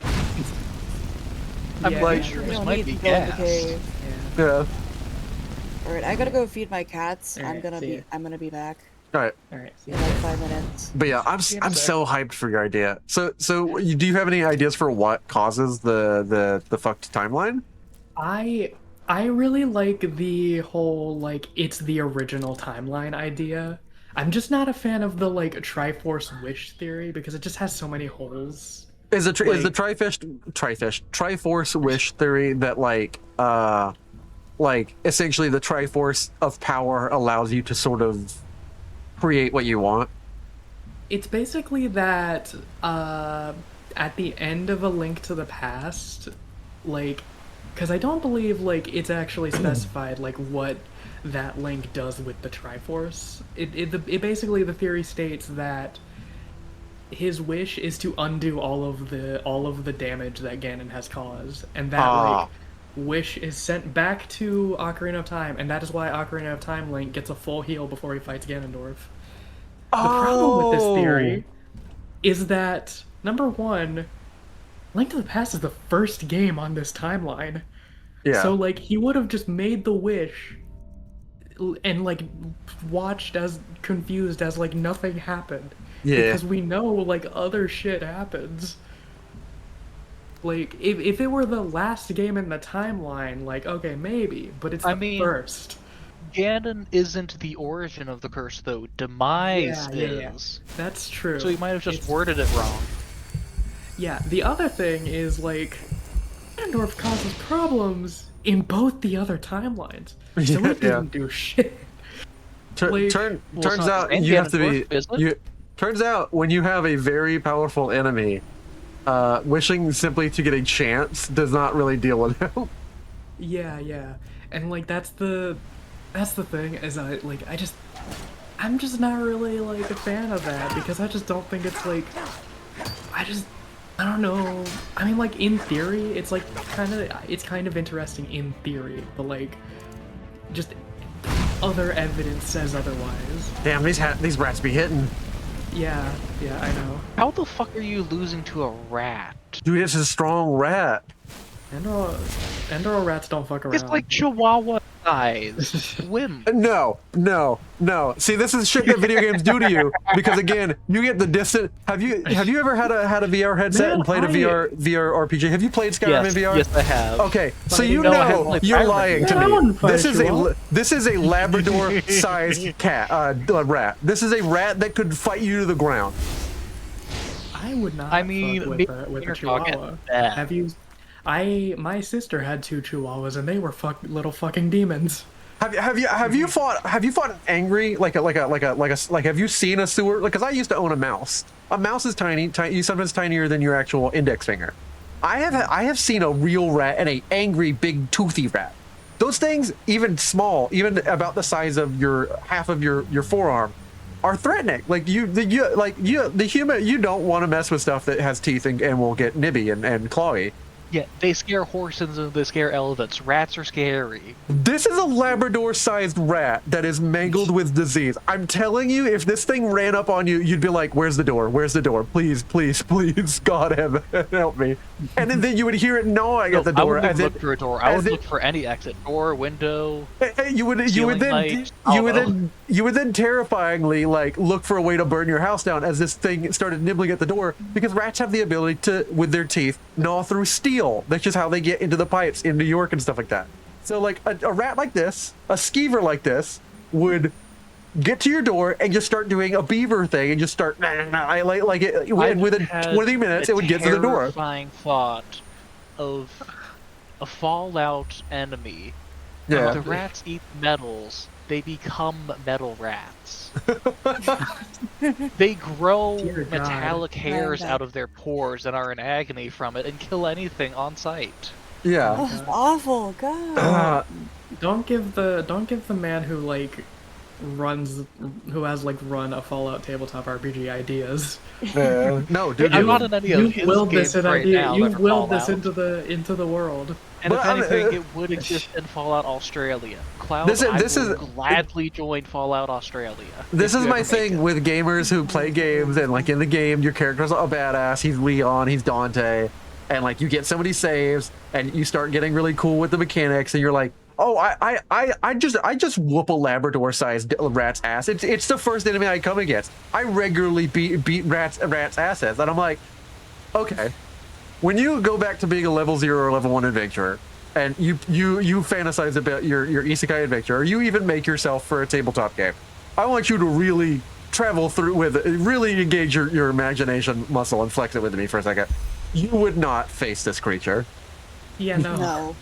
I'm Yeah, like, yeah, sure You this don't might need be to go in the gas. cave. yeah. All right, I gotta go feed my cats. All right, see ya. I'm gonna be back All right. All right. in like 5 minutes. But yeah, I'm so hyped for your idea. So do you have any ideas for what causes the fucked timeline? I really like the whole like it's the original timeline idea. I'm just not a fan of the like Triforce wish theory because it just has so many holes. Is the Triforce wish theory that like essentially the Triforce of power allows you to sort of create what you want? It's basically that at the end of A Link to the Past, like, because I don't believe like it's actually specified like what that link does with the Triforce. It basically, the theory states that his wish is to undo all of the damage that Ganon has caused, and that like wish is sent back to Ocarina of Time, and that is why Ocarina of Time Link gets a full heal before he fights Ganondorf. The problem with this theory is that, number one, Link to the Past is the first game on this timeline. Yeah. So, like, he would have just made the wish and, like, watched as confused as, like, nothing happened. Yeah. Because we know, like, other shit happens. Like, if it were the last game in the timeline, like, okay, maybe, but it's the first. Ganon isn't the origin of the curse, though. Demise Yeah. is. That's true. So he might have just worded it wrong. Yeah, the other thing is, like, Ganondorf causes problems in both the other timelines. So it didn't do shit. Turns out you have to be... Turns out when you have a very powerful enemy, wishing simply to get a chance does not really deal with him. Yeah. And, like, that's the thing, is I'm just not really, like, a fan of that, because I just don't think it's, like, I don't know. I mean, like, in theory, it's, like, it's kind of interesting in theory, but, like, just other evidence says otherwise. Damn, these rats be hitting. Yeah, I know. How the fuck are you losing to a rat? Dude, it's a strong rat. Enderal rats don't fuck around. It's like Chihuahua size. Swim. No. See, this is shit that video games do to you, because again, you get the distant. Have you ever had a VR headset and played a VR RPG? Have you played Skyrim in VR? Yes, I have. Okay, so you know you're lying to me. This is a Labrador-sized rat. This is a rat that could fight you to the ground. I would not. I mean, fuck with a Chihuahua. Have you? My sister had 2 Chihuahuas, and they were little fucking demons. Have you fought an angry have you seen a sewer? Like, because I used to own a mouse. A mouse is tiny, sometimes tinier than your actual index finger. I have seen a real rat and a angry big toothy rat. Those things, even small, even about the size of half of your forearm, are threatening. Like the human, you don't want to mess with stuff that has teeth and will get nibby and clawy. Yeah, they scare horses and they scare elephants. Rats are scary. This is a Labrador-sized rat that is mangled with disease. I'm telling you, if this thing ran up on you, you'd be like, "Where's the door? Where's the door? Please, please, please, God help me!" And then you would hear it gnawing at the door. I wouldn't look for a door. I would look for any exit, door, window. You would then terrifyingly like look for a way to burn your house down as this thing started nibbling at the door, because rats have the ability to, with their teeth, gnaw through steel. That's just how they get into the pipes in New York and stuff like that. So like a rat like this, a skeever like this, would get to your door and just start doing a beaver thing and just start like it. And within 20 minutes, it would get to the door. Terrifying thought of a Fallout enemy. Yeah. The rats eat metals. They become metal rats. They grow metallic hairs out of their pores and are in agony from it and kill anything on sight. Yeah. Oh, it's awful. God. Don't give the man who has run a Fallout tabletop RPG ideas. No, dude. I'm not in any of his games right now. You willed this into the world. And if anything, it would exist in Fallout Australia. Cloud, I would gladly join Fallout Australia. This is my thing with gamers who play games, and like in the game, your character's a badass. He's Leon, he's Dante, and like you get somebody saves, and you start getting really cool with the mechanics, and you're like, oh, I just whoop a Labrador-sized rat's ass. It's the first enemy I come against. I regularly beat rats asses, and I'm like, okay. When you go back to being a level 0 or level 1 adventurer, and you fantasize about your isekai adventure, or you even make yourself for a tabletop game, I want you to really travel through with, really engage your imagination muscle and flex it with me for a second. You would not face this creature. Yeah, no. No.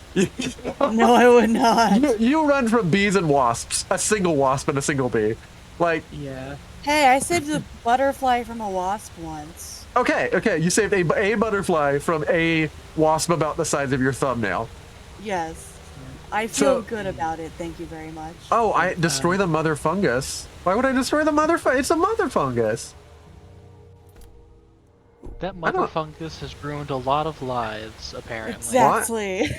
No, I would not. You run from bees and wasps, a single wasp and a single bee. Like, yeah. Hey, I saved a butterfly from a wasp once. Okay, you saved a butterfly from a wasp about the size of your thumbnail. Yes. I feel good about it, thank you very much. Oh, I destroy the mother fungus. Why would I destroy the mother fungus? It's a mother fungus. That mother fungus has ruined a lot of lives, apparently. Exactly.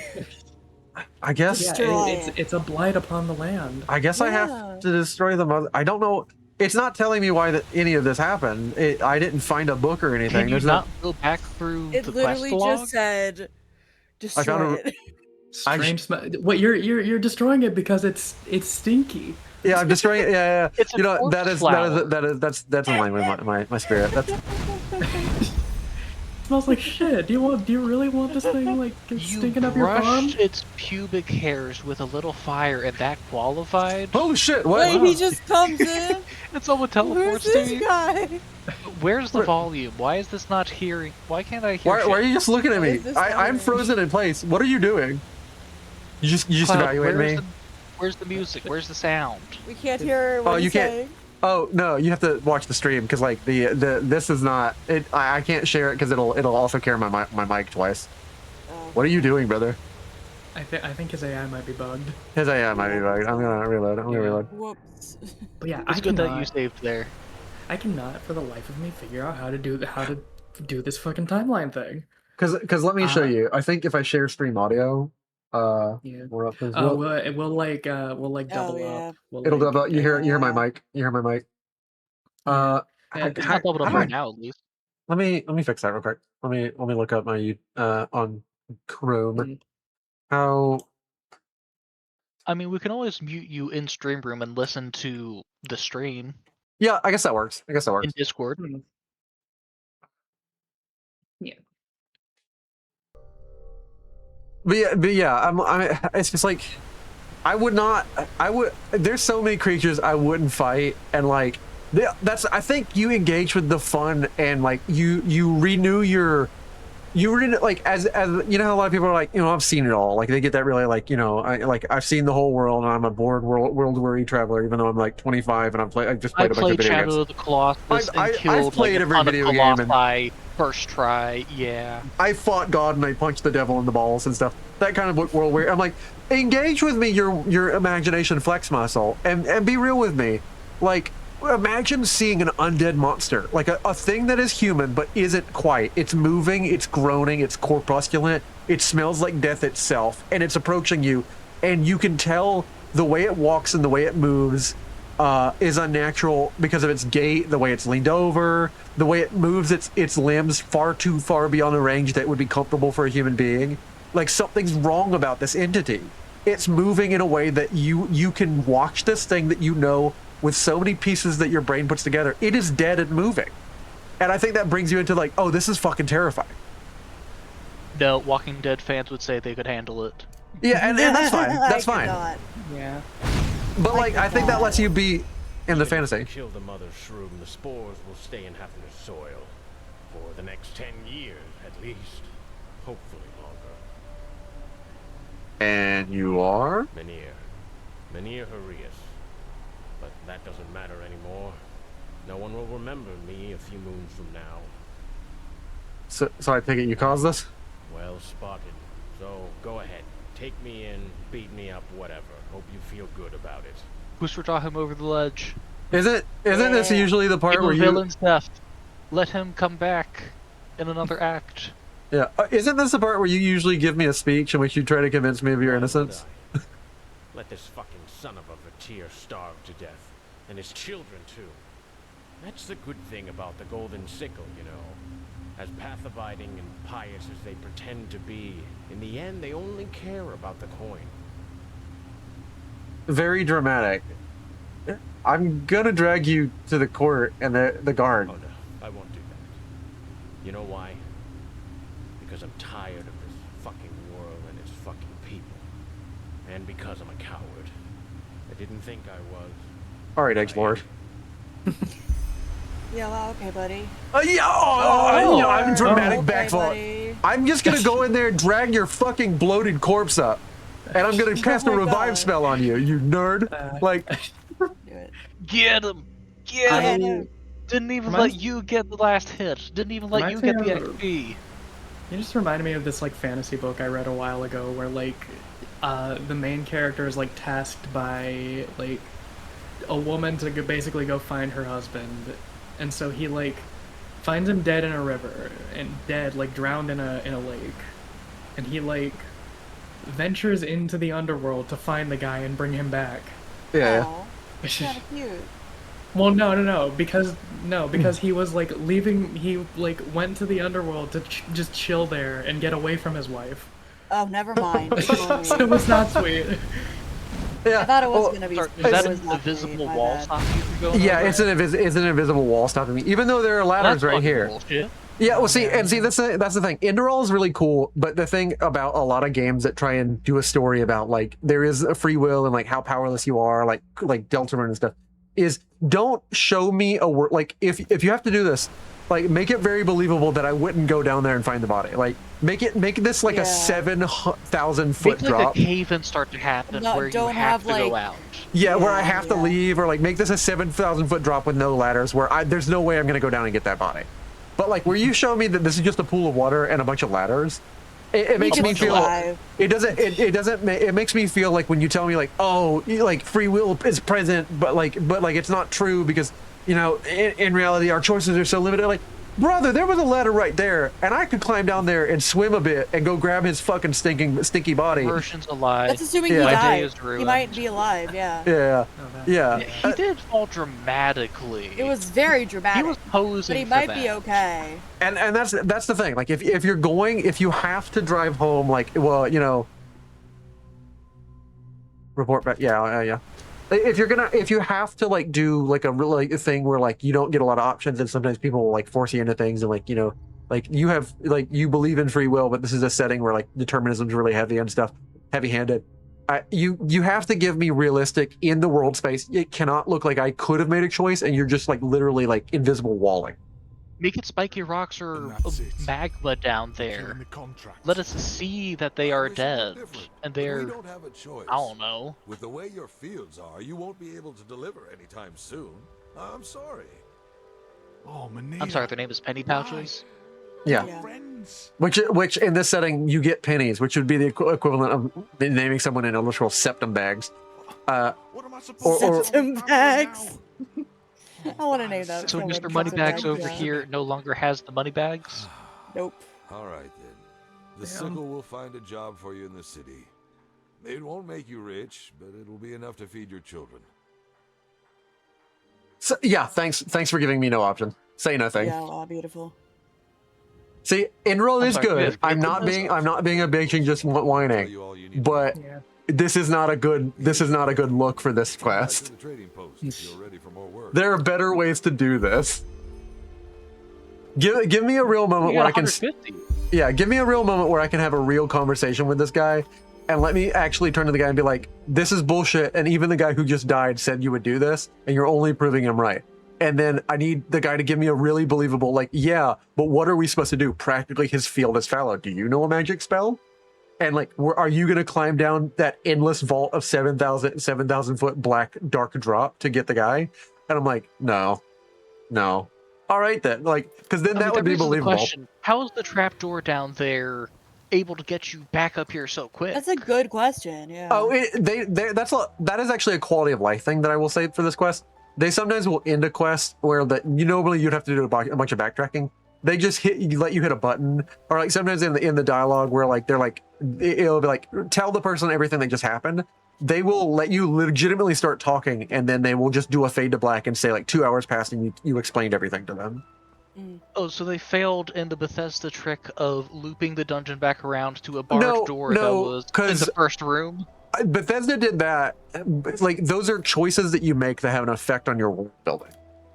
I guess it's a blight upon the land. I guess I have to destroy the mother. I don't know. It's not telling me why any of this happened. I didn't find a book or anything. Can you not go back through it the literally quest log? just said destroy it. Strange smell. What you're destroying it because it's stinky. Yeah, I'm destroying it. Yeah. It's you know that's in line with my spirit. That's smells like shit. Do you really want this thing stinking up your farm? You brushed its pubic hairs with a little fire, and that qualified. Oh shit! What? Wait, he just comes in. And someone teleports Who's to this you. guy? Where's the volume? Why is this not hearing? Why can't I hear? Why are you just looking at me? Why is this I'm frozen in place. What are you doing? You just Cloud, evaluate me. Where's the music? Where's the sound? We can't hear what he's saying. Oh no, you have to watch the stream because like this is not it. I can't share it because it'll also carry my mic twice. What are you doing, brother? I think his AI might be bugged. His AI might be bugged. I'm gonna reload. Whoops. But yeah, It's good that you saved there. I cannot for the life of me figure out how to do this fucking timeline thing. Because let me show you. I think if I share stream audio, we're up. We'll double up. It'll double up. You hear my mic. You hear my mic. It's not doubled up right now, at least. Let me fix that real quick. Let me look up my on Chrome. How? I mean, we can always mute you in Stream Room and listen to the stream. Yeah, I guess that works. In Discord. Yeah. But yeah, it's just like I would. There's so many creatures I wouldn't fight, and like I think you engage with the fun and like you renew like as you know how a lot of people are like, you know, I've seen it all. Like they get that really like, you know, I've seen the whole world and I'm a bored world-weary traveler, even though I'm like 25 and I just played a bunch of video games. Shadow of the Colossus and killed I've played like every video game and first try, yeah. I fought God and I punched the devil in the balls and stuff. That kind of world where I'm like, engage with me, your imagination flex muscle, and be real with me. Like, imagine seeing an undead monster, like a thing that is human but isn't quite. It's moving, it's groaning, it's corpusculent, It smells like death itself, and it's approaching you, and you can tell the way it walks and the way it moves is unnatural because of its gait, the way it's leaned over, the way it moves its limbs far too far beyond the range that would be comfortable for a human being. Like, something's wrong about this entity. It's moving in a way that you can watch this thing that you know with so many pieces that your brain puts together. It is dead and moving. And I think that brings you into like, oh, this is fucking terrifying. No, Walking Dead fans would say they could handle it. Yeah, and that's fine. That's I fine. cannot. Yeah. But like, I think that lets you be in the fantasy. Kill the mother shroom, the spores will stay in Hafner's soil for the next 10 years at least, hopefully longer. And you are? Menir Harius. But that doesn't matter anymore. No one will remember me a few moons from now. So I take it you caused this? Well spotted. So go ahead. Take me in, beat me up, whatever. Hope you feel good about it. Booster draw him over the ledge. Isn't this usually the part Give where the you... villain's death. Let him come back in another act. Yeah, isn't this the part where you usually give me a speech in which you try to convince me of your Why would innocence? I? Let this fucking son of a Vatir starve to death. And his children, too. That's the good thing about the Golden Sickle, you know. As path-abiding and pious as they pretend to be, in the end they only care about the coin. Very dramatic. I'm gonna drag you to the court and the guard. Oh no, I won't do that. You know why? Because I'm tired of this fucking world and its fucking people. And because I'm a coward. I didn't think I was. Alright, X-Lord. Yeah, well, okay, buddy. I'm dramatic Okay, backfall. buddy. I'm just gonna go in there, drag your fucking bloated corpse up, and I'm gonna cast a my revive God. spell on you, you nerd. Like, Do it. Get him! Get I him! know. Didn't even Reminds- let you get the last hit. Didn't even let you Reminds get me the of- XP. You just reminded me of this like fantasy book I read a while ago where like the main character is like tasked by like a woman to basically go find her husband, and so he like finds him dead in a river and dead like drowned in a lake, and he like ventures into the underworld to find the guy and bring him back. yeah. Aw, that's kinda cute. Well, no, because he was like leaving. He like went to the underworld to just chill there and get away from his wife. Oh, never mind. So it was not sweet. Yeah. I thought it was well, gonna be. Sorry, it is that was an not invisible sweet, my wall bad. stopping you from going yeah, over? it's an invisible wall stopping me. Even though there are ladders That's right fucking here. bullshit. Yeah, well, see, that's the thing. ENDERAL is really cool, but the thing about a lot of games that try and do a story about like there is a free will and like how powerless you are, like Deltarune and stuff, is don't show me a word. Like if you have to do this, like make it very believable that I wouldn't go down there and find the body. Like make this like Yeah. a 7,000 foot Make drop. like a cave-in start to happen No, where you don't have have, to go like- out. Yeah, where I Yeah, have to yeah. leave, or like make this a 7,000 foot drop with no ladders, where there's no way I'm gonna go down and get that body. But like where you show me that this is just a pool of water and a bunch of ladders, it makes can me feel. survive. It makes me feel like when you tell me like, oh, like free will is present, but like it's not true because you know in reality our choices are so limited. Like, brother, there was a ladder right there, and I could climb down there and swim a bit and go grab his fucking stinky body. Version's alive. That's assuming Yeah. he My day died. is He ruined. might be alive. Yeah. Yeah, yeah. He did fall dramatically. It was very He dramatic. was posing But he for might that. be okay. And that's the thing. Like if you have to drive home, like well, you know, report back. Yeah. If you have to like do like a really thing where like you don't get a lot of options, and sometimes people will like force you into things, and like you know, like you believe in free will, but this is a setting where like determinism's really heavy and stuff, heavy-handed. You have to give me realistic in the world space. It cannot look like I could have made a choice, and you're just like literally like invisible walling. Make it spiky rocks or And that's it. magma down there. Killing the contracts. Let us see that they are dead. And We they're, don't have a choice. I don't know. With the way your fields are, you won't be able to deliver anytime soon. I'm sorry. Oh, Manila. I'm sorry, their name is Penny Pouches. Yeah. Yeah. Friends. Which in this setting you get pennies, which would be the equivalent of naming someone in literal septum bags. What am I supposed Or- to Septum do bags. now? I want to name that. So someone Mr. septum Moneybags bags, over yeah. here no longer has the money bags? Nope. All right then. The sickle will find a job for you in the city. It won't make you rich, but it'll be enough to feed your children. So, yeah, thanks for giving me no option. Say nothing. Yeah, wow, beautiful. See, Enroll is sorry, good. yes, I'm not being a bitch and just Tell whining. you all you need to But know. this is not a good look for this Come back to quest. the trading post if you're ready for more work. There are better ways to do this. Give me a real moment You where got I can 150. give me a real moment where I can have a real conversation with this guy and let me actually turn to the guy and be like, this is bullshit, and even the guy who just died said you would do this, and you're only proving him right. And then I need the guy to give me a really believable, like, yeah, but what are we supposed to do? Practically his field is fallow. Do you know a magic spell? And like, are you going to climb down that endless vault of 7,000 foot black dark drop to get the guy? And I'm like, no. All right then, like, because then that would be believable. Question, how is the trapdoor down there able to get you back up here so quick? That's a good question. Yeah. Oh, that is actually a quality of life thing that I will say for this quest. They sometimes will end a quest where normally you'd have to do a bunch of backtracking. They just let you hit a button, or like sometimes in the dialogue where like they're like, it'll be like, tell the person everything that just happened. They will let you legitimately start talking, and then they will just do a fade to black and say like 2 hours passed and you explained everything to them. Oh, so they failed in the Bethesda trick of looping the dungeon back around to a barred door that was in the first room? Bethesda did that. Like, those are choices that you make that have an effect on your world building.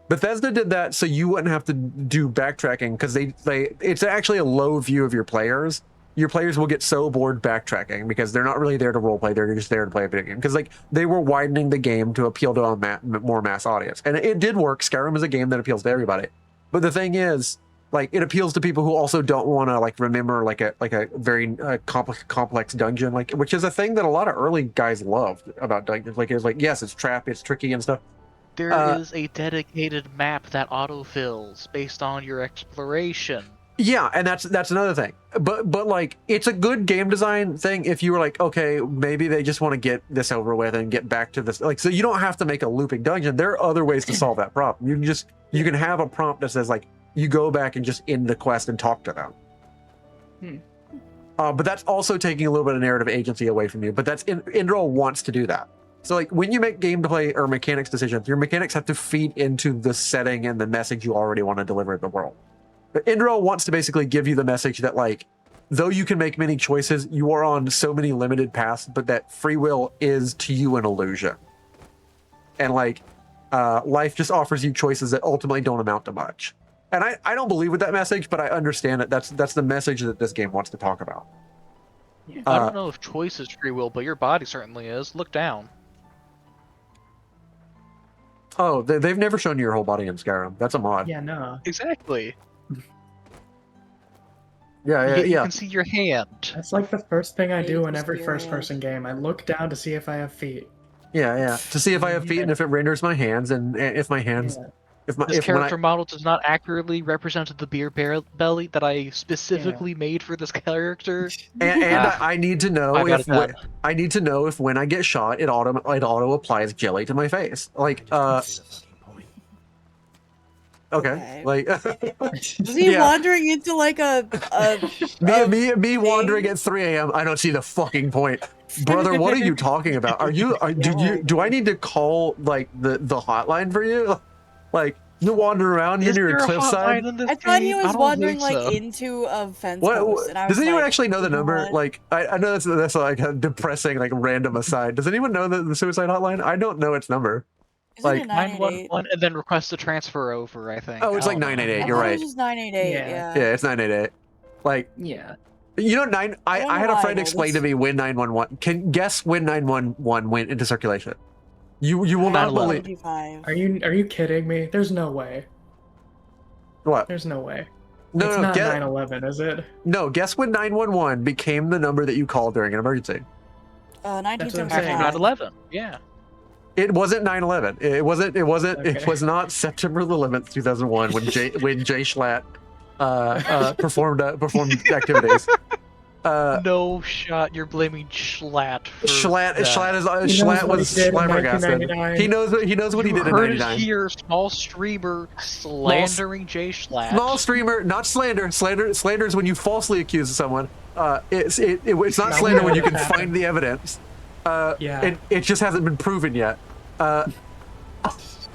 Bethesda did that so you wouldn't have to do backtracking, because it's actually a low view of your players. Your players will get so bored backtracking because they're not really there to roleplay. They're just there to play a video game. Because like they were widening the game to appeal to a more mass audience, and it did work. Skyrim is a game that appeals to everybody. But the thing is, like, it appeals to people who also don't want to like remember like a very complex dungeon, like, which is a thing that a lot of early guys loved about dungeons. Like, it's like, yes, it's trappy, it's tricky and stuff. There is a dedicated map that autofills based on your exploration. Yeah, and that's another thing. But like, it's a good game design thing if you were like, okay, maybe they just want to get this over with and get back to this. Like, so you don't have to make a looping dungeon. There are other ways to solve that problem. You can have a prompt that says like, you go back and just end the quest and talk to them. But that's also taking a little bit of narrative agency away from you. But ENDERAL wants to do that. So like, when you make gameplay or mechanics decisions, your mechanics have to feed into the setting and the message you already want to deliver to the world. But ENDERAL wants to basically give you the message that like, though you can make many choices, you are on so many limited paths, but that free will is to you an illusion. And like, life just offers you choices that ultimately don't amount to much. And I don't believe with that message, but I understand that that's the message that this game wants to talk about. I don't know if choice is free will, but your body certainly is. Look down. Oh, they've never shown you your whole body in Skyrim. That's a mod. Yeah, no. Exactly. Yeah. You can see your hand. That's like the first thing I do in Experience. every first-person game. I look down to see if I have feet. Yeah. To see if I have feet and if it renders my hands, and if my hands, Yeah. This character model does not accurately represent the beer belly that I specifically made for this character. and I need to know I've got if it done. I need to know if when I get shot, it auto applies jelly to my face. Like, okay. Like, Was he wandering into like a me wandering at 3 a.m. I don't see the fucking point, brother. What are you talking about? Do I need to call like the hotline for you? Like, you wander around Is near there a a cliffside? hotline in this I thought he game? I was don't wandering think like so. into a fence post, and I was Does anyone like, actually know the number? what? Like, I know that's like a depressing, like, random aside. Does anyone know the suicide hotline? I don't know its number. Isn't like, it 988? 911 and then request a transfer over, I think. Oh, it's I like don't know. 988. I You're thought right. It was just 988. Yeah. Yeah, it's 988. Like, Yeah. you know, I don't I know had a why I friend know explain this. to me when 911. Can guess when 911 went into circulation? You will not 9/11. believe 955. Are you kidding me? There's no way. what? There's no way. No, It's no, not guess, 9/11, is it? no. Guess when 911 became the number that you called during an emergency. That's what I'm After saying. 1975. 9/11, yeah. It wasn't 9/11. It wasn't. It Okay. was not September the 11th, 2001, when Jay Schlatt performed activities. No shot. You're blaming Schlatt for Schlatt that. Schlatt was flabbergasted. He knows what he did in heard it '99. here. Small streamer slandering Jay Schlatt. Small streamer, not slander. Slander is when you falsely accuse someone. It's not slander when you can find the evidence. It just hasn't been proven yet.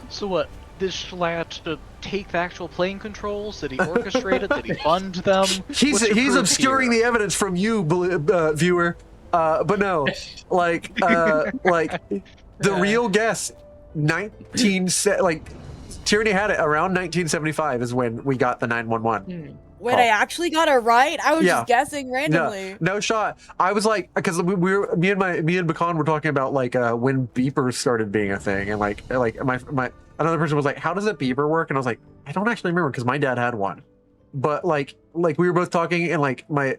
So what? Did Schlatt take the actual plane controls? Did he orchestrate it? Did he fund them? He's obscuring the evidence from you, viewer. But no, like the real guess, Tyranny had it around 1975 is when we got the 911. Wait, I actually got it right? I was just guessing randomly. No shot. I was like, because me and Bakan were talking about like when beepers started being a thing, and like my another person was like, how does a beeper work? And I was like, I don't actually remember because my dad had one. But like we were both talking, and like my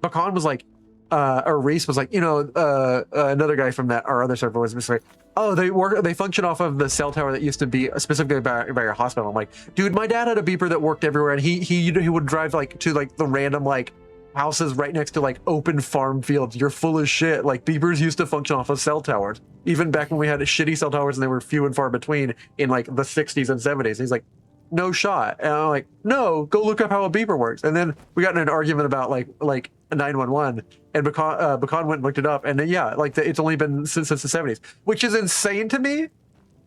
Bakan was like, or Reese was like, another guy from our other server was just like, oh, they function off of the cell tower that used to be specifically by your hospital. I'm like, dude, my dad had a beeper that worked everywhere, and he would drive like to like the random like houses right next to like open farm fields. You're full of shit. Like beepers used to function off of cell towers, even back when we had shitty cell towers and they were few and far between in like the 60s and 70s. He's like, no shot. And I'm like, no, go look up how a beeper works. And then we got in an argument about like a 911, and Bakan went and looked it up, and it's only been since the 70s, which is insane to me,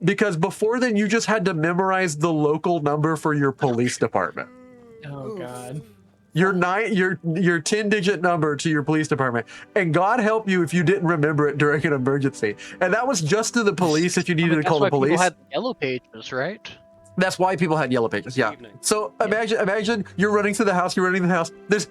because before then you just had to memorize the local number for your police department. Oh God. Your 10-digit number to your police department, and God help you if you didn't remember it during an emergency. And that was just to the police if you needed to call the police. People had yellow pages, right? That's why people had yellow pages. Yeah. So imagine you're running through the house. There's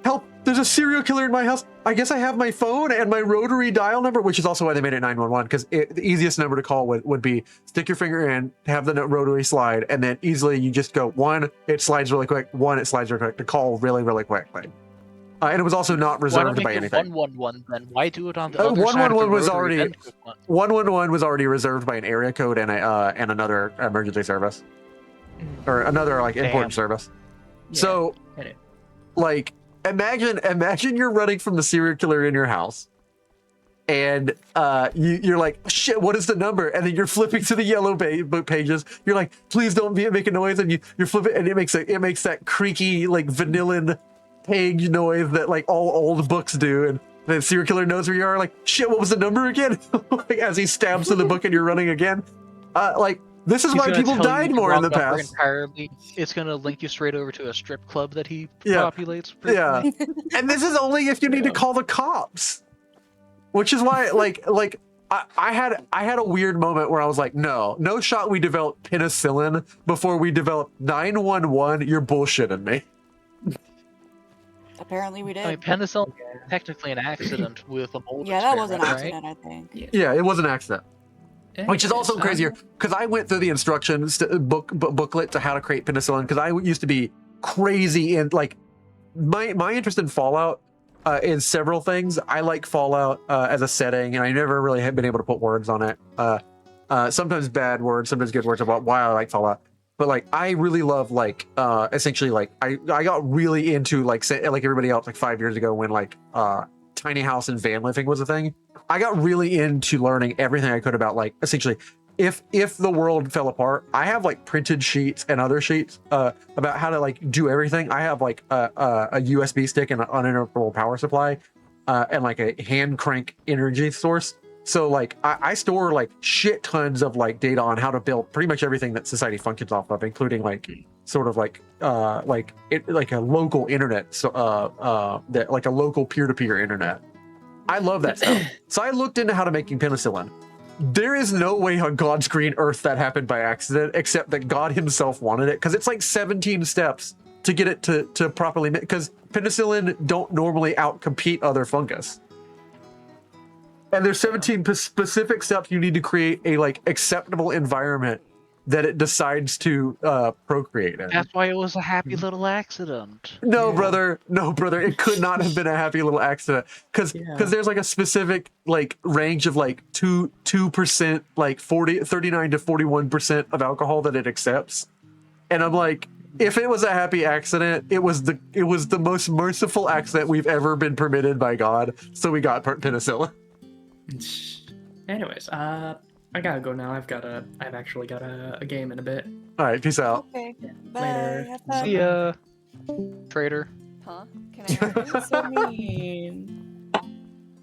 help. There's a serial killer in my house. I guess I have my phone and my rotary dial number, which is also why they made it 911, because the easiest number to call would be stick your finger in, have the rotary slide, and then easily you just go 1, it slides really quick, 1, it slides really quick, to call really, really quickly. And it was also not reserved by anything. 111 then? Why do it on the other side 111 of the was rotary already 111 was already reserved by an area code and another emergency service, or another like important service. Yeah. So, like, imagine you're running from the serial killer in your house, and you're like, shit, what is the number? And then you're flipping to the yellow pages. You're like, please don't make a noise, and you're flipping, and it makes that creaky like vanillin page noise that like all old books do, and the serial killer knows where you are. Like, shit, what was the number again? Like, as he stabs through the book and you're running again. This is why people died more in the past. Entirely. It's going to link you straight over to a strip club that he populates. Yeah. And this is only if you need to call the cops. Which is why, I had a weird moment where I was like, no shot we developed penicillin before we developed 911. You're bullshitting me. Apparently we did. I mean, penicillin is technically an accident with a mold that was an experiment, accident, I think. Yeah, it was an accident. Which is also crazier, because I went through the instructions booklet to how to create penicillin, because I used to be crazy in, like, my interest in Fallout is several things. I like Fallout as a setting, and I never really have been able to put words on it. Sometimes bad words, sometimes good words about why I like Fallout. But, like, I really love, like, essentially, like, I got really into, like everybody else, like, 5 years ago when, like, tiny house and van living was a thing. I got really into learning everything I could about, like, essentially, if the world fell apart, I have like printed sheets and other sheets about how to like do everything. I have like a USB stick and an uninterruptible power supply and like a hand crank energy source. So like I store like shit tons of like data on how to build pretty much everything that society functions off of, including like sort of like a local internet, so that like a local peer-to-peer internet. I love that stuff. So I looked into how to making penicillin. There is no way on God's green earth that happened by accident, except that God himself wanted it, because it's like 17 steps to get it to properly make, because penicillin don't normally outcompete other fungus. And there's 17 specific steps you need to create a like acceptable environment that it decides to procreate in. That's why it was a happy little accident. No, brother, it could not have been a happy little accident, because there's like a specific like range of like 2%, like 39 to 41% of alcohol that it accepts, and I'm like, if it was a happy accident, it was the most merciful accident we've ever been permitted by God. So we got penicillin. Anyways, I gotta go now. I've actually got a game in a bit. All right, peace out. Okay. Bye. Later. Have fun. See ya, traitor. Huh? Can I have this? So mean.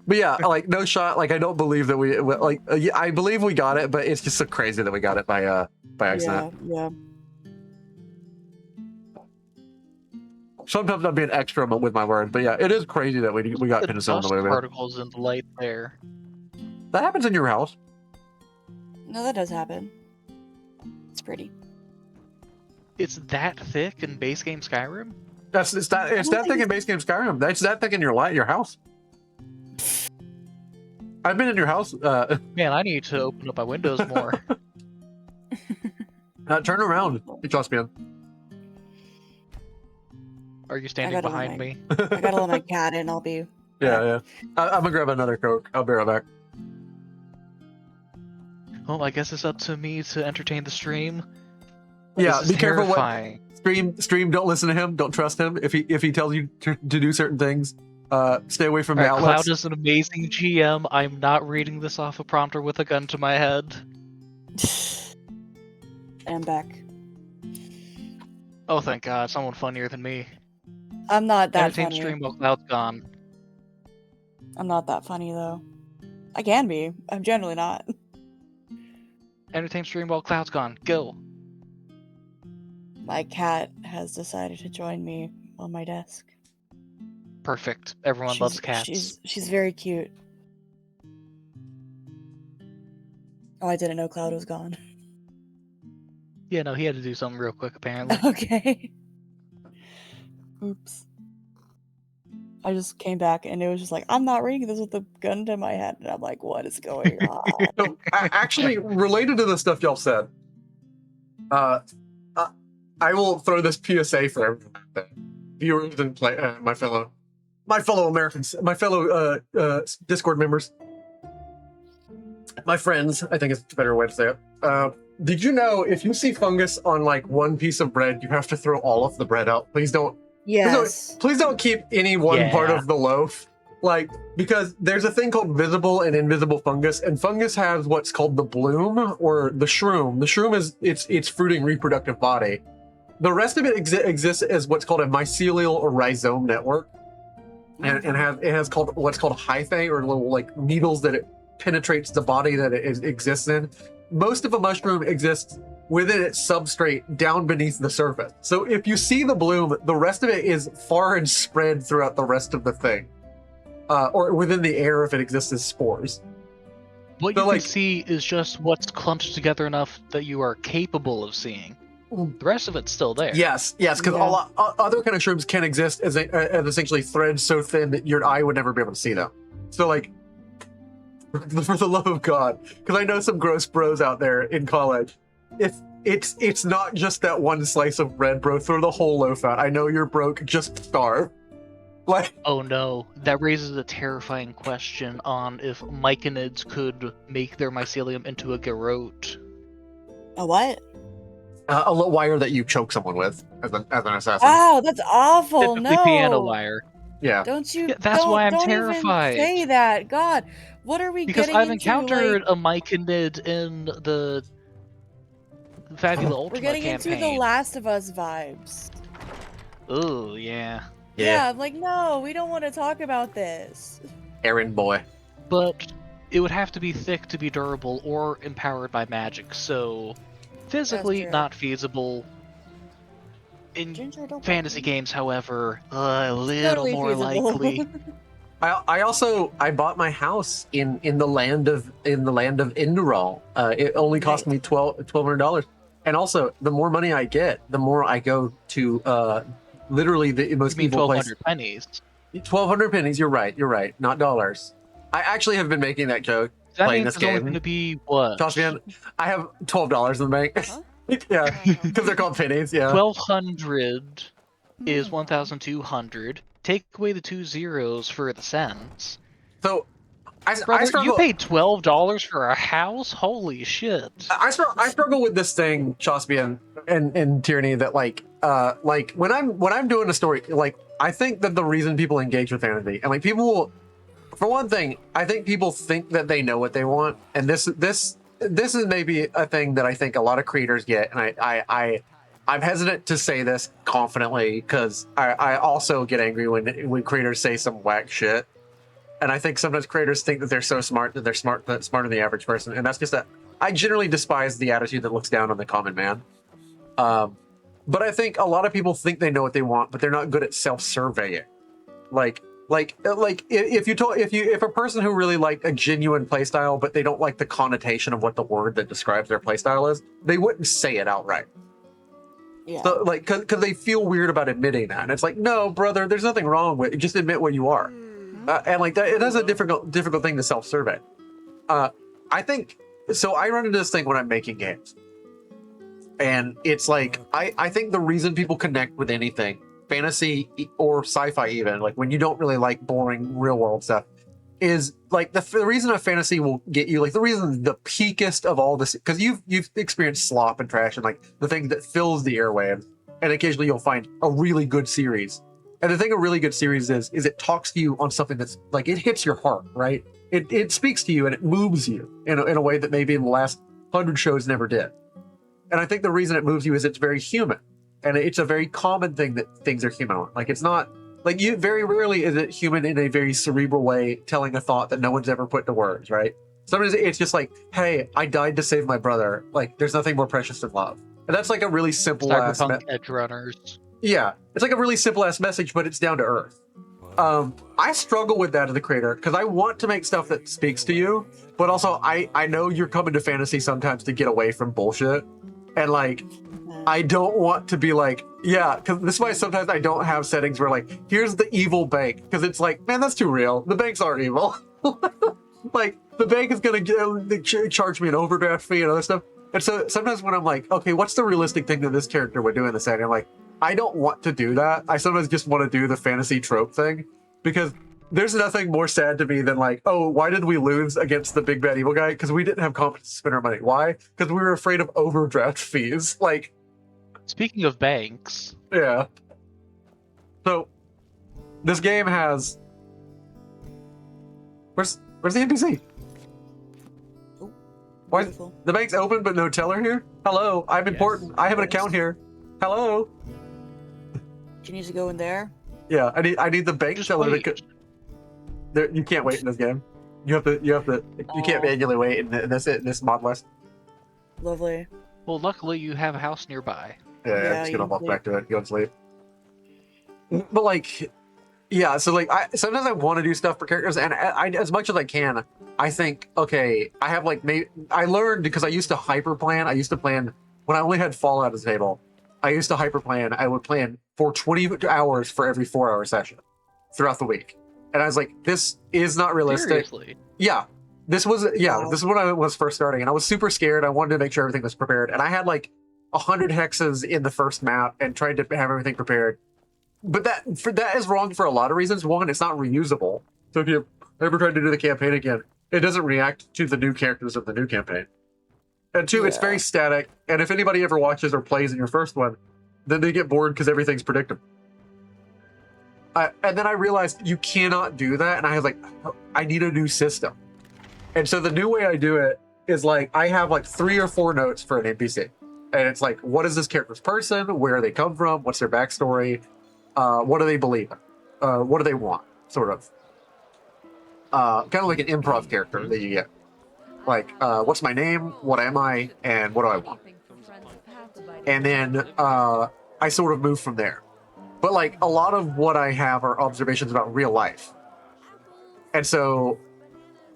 But yeah, like no shot. Like I don't believe that we like. Yeah, I believe we got it, but it's just so crazy that we got it by accident. Yeah. Sometimes I'm being extra with my words, but yeah, it is crazy that we got The penicillin the dust way we did. particles in the light there. That happens in your house. No, that does happen. It's pretty. It's that thick in base game Skyrim? It's that thing in base game Skyrim. That's that thing in your house. I've been in your house. Man, I need to open up my windows more. Turn around, Jospian. Are you standing behind me? I gotta let my cat in. I'll be. Yeah. I'm gonna grab another Coke. I'll be right back. Well, I guess it's up to me to entertain the stream. Yeah, This is be careful what terrifying. stream. Don't listen to him. Don't trust him. If he tells you to do certain things, stay away from the Alright, outlets. Cloud is an amazing GM. I'm not reading this off a prompter with a gun to my head. I'm back. Oh, thank God, someone funnier than me. I'm not that Entertain funny. stream while Cloud's gone. I'm not that funny though. I can be. I'm generally not. Entertain stream while Cloud's gone. Go. My cat has decided to join me on my desk. Perfect. Everyone loves cats. She's very cute. Oh, I didn't know Cloud was gone. Yeah, no, he had to do something real quick, apparently. Okay. Oops. I just came back and it was just like, I'm not reading this with a gun to my head. And I'm like, what is going on? So, actually, related to the stuff y'all said, I will throw this PSA for everyone out there. Viewers and my fellow Americans, my fellow Discord members, my friends. I think it's a better way to say it. Did you know if you see fungus on like one piece of bread, you have to throw all of the bread out? Please don't. Yes. Please don't keep any one part Yeah. of the loaf. Like, because there's a thing called visible and invisible fungus, and fungus has what's called the bloom or the shroom. The shroom is its fruiting reproductive body. The rest of it exists as what's called a mycelial or rhizome network, and it has called what's called hyphae or little like needles that it penetrates the body that it exists in. Most of a mushroom exists within its substrate down beneath the surface. So if you see the bloom, the rest of it is far and spread throughout the rest of the thing. Or within the air if it exists as spores. What So, you like- can see is just what's clumped together enough that you are capable of seeing. The rest of it's still there. Yes, because Yeah. other kind of shrooms can exist as essentially threads so thin that your eye would never be able to see them. So like, for the love of God, because I know some gross bros out there in college. If it's not just that one slice of bread, bro, throw the whole loaf out. I know you're broke, just starve. Like, Oh no, that raises a terrifying question on if myconids could make their mycelium into a garrote. A what? a little wire that you choke someone with as an assassin. Oh, that's awful. Typically No. piano wire. Yeah. Don't you? Yeah, that's why I'm don't terrified. Even say that. God, what are we Because getting I've into? encountered Like, a myconid in the Fabula Ultima we're getting campaign. into the Last of Us vibes. Oh, yeah. Yeah, I'm like, no, we don't want to talk about this. Errand boy. But it would have to be thick to be durable or empowered by magic, so physically true. not feasible. In Ginger, don't fantasy bite me. games, however, a little Totally more feasible. likely. I bought my house in the land of ENDERAL. It only cost me $1,200, and also the more money I get, the more I go to literally the most I mean, evil place. 1,200 pennies. 1,200 pennies. You're right, not dollars. I actually have been making that joke That playing means this it's only game. going to be what? Joshua, I have $12 in the bank. Huh? Yeah, because they're called pennies. Yeah. 1,200 is Hmm. 1,200. Take away the 2 zeros for the cents. So Brother, you struggle. paid $12 for a house? Holy shit! I struggle with this thing, Chospian and Tyranny, that like when I'm doing a story, like I think that the reason people engage with fantasy and like people will, for one thing, I think people think that they know what they want, and this is maybe a thing that I think a lot of creators get, and I'm hesitant to say this confidently because I also get angry when creators say some whack shit. And I think sometimes creators think that they're so smart that they're smarter than the average person, and that's just that. I generally despise the attitude that looks down on the common man. But I think a lot of people think they know what they want, but they're not good at self-surveying. Like if a person who really liked a genuine playstyle, but they don't like the connotation of what the word that describes their playstyle is, they wouldn't say it outright. Yeah. So like, because they feel weird about admitting that, and it's like, no, brother, there's nothing wrong with it. Just admit what you are. And like that, it is a difficult thing to self-survey. I think so. I run into this thing when I'm making games, and it's like I think the reason people connect with anything, fantasy or sci-fi, even like when you don't really like boring real world stuff, is like the reason a fantasy will get you, like the reason the peakest of all this, because you've experienced slop and trash and like the thing that fills the airwaves, and occasionally you'll find a really good series. And the thing a really good series is it talks to you on something that's like, it hits your heart, right? It speaks to you and it moves you in a way that maybe in the last 100 shows never did. And I think the reason it moves you is it's very human. And it's a very common thing that things are human on. Like it's not, like you, very rarely is it human in a very cerebral way, telling a thought that no one's ever put into words, right? Sometimes it's just like, hey, I died to save my brother. Like there's nothing more precious than love. And that's like a really simple ass Cyberpunk Edge Runners. Yeah, it's like a really simple ass message, but it's down to earth. I struggle with that as a creator because I want to make stuff that speaks to you, but also I know you're coming to fantasy sometimes to get away from bullshit, and like I don't want to be like, yeah, because this is why sometimes I don't have settings where like, here's the evil bank, because it's like, man, that's too real. The banks aren't evil. Like the bank is gonna charge me an overdraft fee and other stuff. And so sometimes when I'm like, okay, what's the realistic thing that this character would do in the setting? I'm like, I don't want to do that. I sometimes just want to do the fantasy trope thing, because there's nothing more sad to me than like, oh, why did we lose against the big bad evil guy? Because we didn't have confidence to spend our money. Why? Because we were afraid of overdraft fees. Like, Speaking of banks, yeah. So this game has, where's the NPC? Oh, Why beautiful. the bank's open but no teller here? Hello, I'm important. I have an account here. Hello. Do you need to go in there? Yeah, I need the bank just teller wait. to. There, you can't wait in this game. You can't manually wait in this mod list. Lovely. Well, luckily you have a house nearby. Yeah, I'm Yeah, just gonna you walk do. back to it, go and sleep. But like, yeah, so like, sometimes I want to do stuff for characters, and I as much as I can, I think, okay, I have like, I learned because I used to hyper plan. I used to plan when I only had Fallout as a table. I used to hyper plan. I would plan for 20 hours for every 4-hour session throughout the week, and I was like, this is not realistic. Seriously. Yeah, this was Wow. this is when I was first starting, and I was super scared. I wanted to make sure everything was prepared, and I had like 100 hexes in the first map and tried to have everything prepared. But that is wrong for a lot of reasons. One, it's not reusable. So if you ever try to do the campaign again, it doesn't react to the new characters of the new campaign. And two, it's very static. And if anybody ever watches or plays in your first one, then they get bored because everything's predictable. And then I realized you cannot do that. And I was like, oh, I need a new system. And so the new way I do it is like, I have like 3 or 4 notes for an NPC. And it's like, what is this character's person? Where do they come from? What's their backstory? What do they believe in? What do they want? Sort of. Kind of like an improv character that you get. Like, what's my name? What am I? And what do I want? And then I sort of move from there. But like, a lot of what I have are observations about real life. And so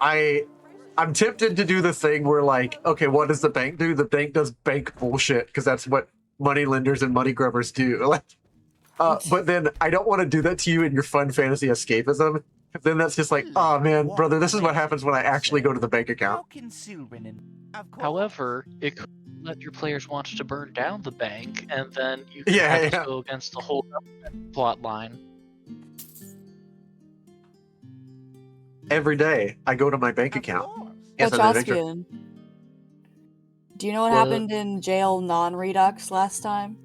I'm tempted to do the thing where like, okay, what does the bank do? The bank does bank bullshit because that's what money lenders and money grubbers do. Like, but then I don't want to do that to you in your fun fantasy escapism. Then that's just like, oh man, brother, this is what happens when I actually go to the bank account. However, it could let your players want to burn down the bank, and then you can Yeah, have to yeah. go against the whole government plot line. every day I go to my bank account. Yes, So, I'm an adventurer. Choskian, do you know what What? happened in jail non-redux last time?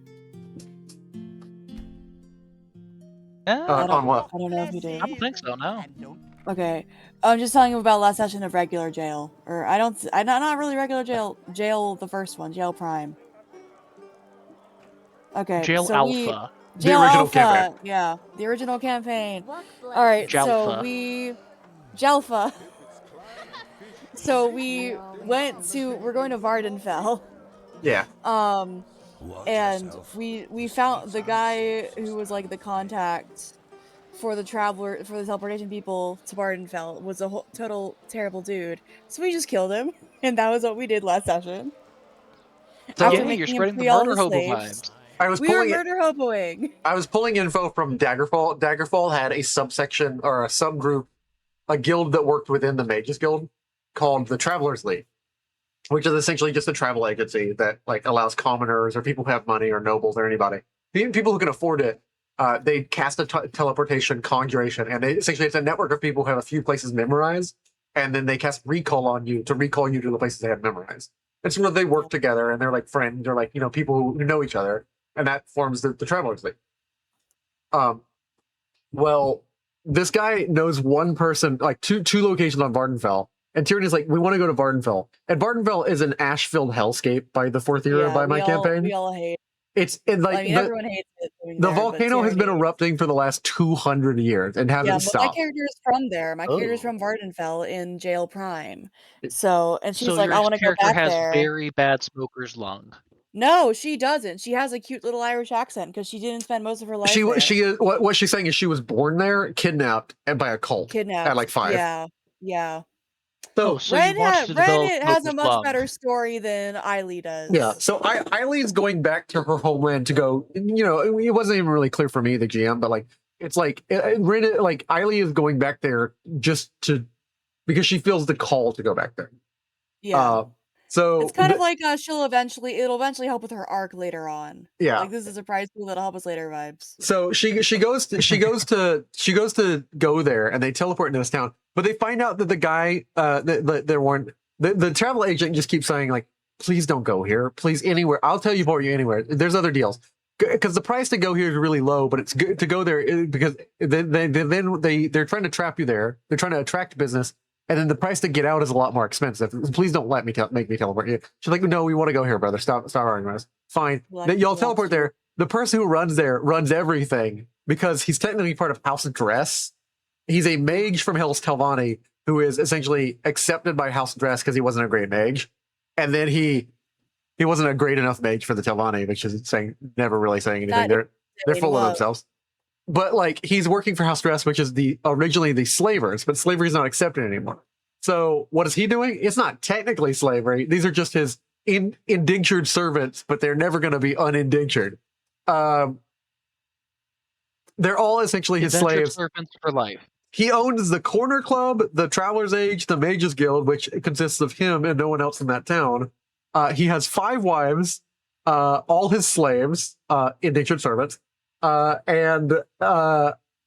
On what? I don't know if you did. I don't think so. No. Okay, I'm just telling you about last session of regular jail, or not really regular jail. Jail, the first one, Jail Prime. Okay, Jail so Alpha. Jail original Alpha, campaign. yeah, the original campaign. All right, so Jalfa. Jalfa. So we're going to Vardenfell. Yeah. Watch And yourself. we found the guy who was like the contact for the teleportation people to Vardenfell was a total terrible dude. So we just killed him, and that was what we did last session. So After Yay, you're making him spreading the free all murder his hobo slaves. vibes. I was We were pulling it. murder hoboing. I was pulling info from Daggerfall. Daggerfall had a subsection or a subgroup, a guild that worked within the Mages Guild called the Travelers League, which is essentially just a travel agency that like allows commoners or people who have money or nobles or anybody, even people who can afford it. They cast a teleportation conjuration, and essentially it's a network of people who have a few places memorized, and then they cast recall on you to recall you to the places they have memorized. It's where they work together, and they're like friends, or like people who know each other, and that forms the Travelers League. Well, this guy knows one person, like two locations on Vardenfell, and Tyrion's like, we want to go to Vardenfell, and Vardenfell is an ash-filled hellscape by the fourth era by my campaign. We all hate. It's Everyone hates it. The volcano has been erupting for the last 200 years and hasn't Yeah, but stopped. my character is from there. My character's from Vardenfell in Jail Prime. So, and she's like, your I want to go character back has there. very bad smoker's lung. No, she doesn't. She has a cute little Irish accent because she didn't spend most of her life there. What she's saying is she was born there, kidnapped, and by a cult. Kidnapped At like 5. Yeah. So Reddit has a much better story than Eiley does. Yeah, so Eileen's going back to her homeland to go. It wasn't even really clear for me, the GM, but like it's like Reddit, like Eiley is going back there just because she feels the call to go back there. Yeah. So it's kind of like it'll eventually help with her arc later on. Yeah, like this is a surprise tool that'll help us later vibes. So she goes to go there, and they teleport into this town, but they find out that the guy the travel agent just keeps saying like, please don't go here, please anywhere. I'll teleport you anywhere. There's other deals because the price to go here is really low, but it's good to go there because they're trying to trap you there. They're trying to attract business. And then the price to get out is a lot more expensive. Please don't let me make me teleport you. She's like, no, we want to go here, brother. Stop arguing with us. Fine. Y'all teleport there. The person who runs there runs everything because he's technically part of House Dress. He's a mage from Hell's Telvanni who is essentially accepted by House Dress because he wasn't a great mage. And then he wasn't a great enough mage for the Telvanni, which is never really saying anything. They're full of themselves. But like he's working for House Dress, which is originally the slavers, but slavery is not accepted anymore. So what is he doing? It's not technically slavery. These are just his indentured servants, but they're never going to be unindentured. They're all essentially his slaves. Servants for life. He owns the Corner Club, the Traveler's Age, the Mages Guild, which consists of him and no one else in that town. He has 5 wives, all his slaves, indentured servants. And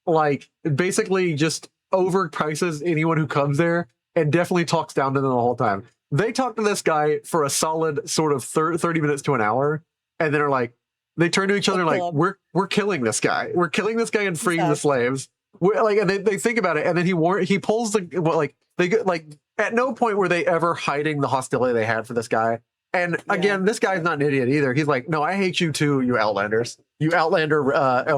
like basically just overprices anyone who comes there and definitely talks down to them the whole time. They talk to this guy for a solid sort of 30 minutes to an hour, and then are like, they turn to each other like, we're killing this guy. We're killing this guy and freeing the slaves. And they think about it, and then he pulls at no point were they ever hiding the hostility they had for this guy. And again, this guy's not an idiot either. He's like, no, I hate you too, you Outlanders. You Outlander,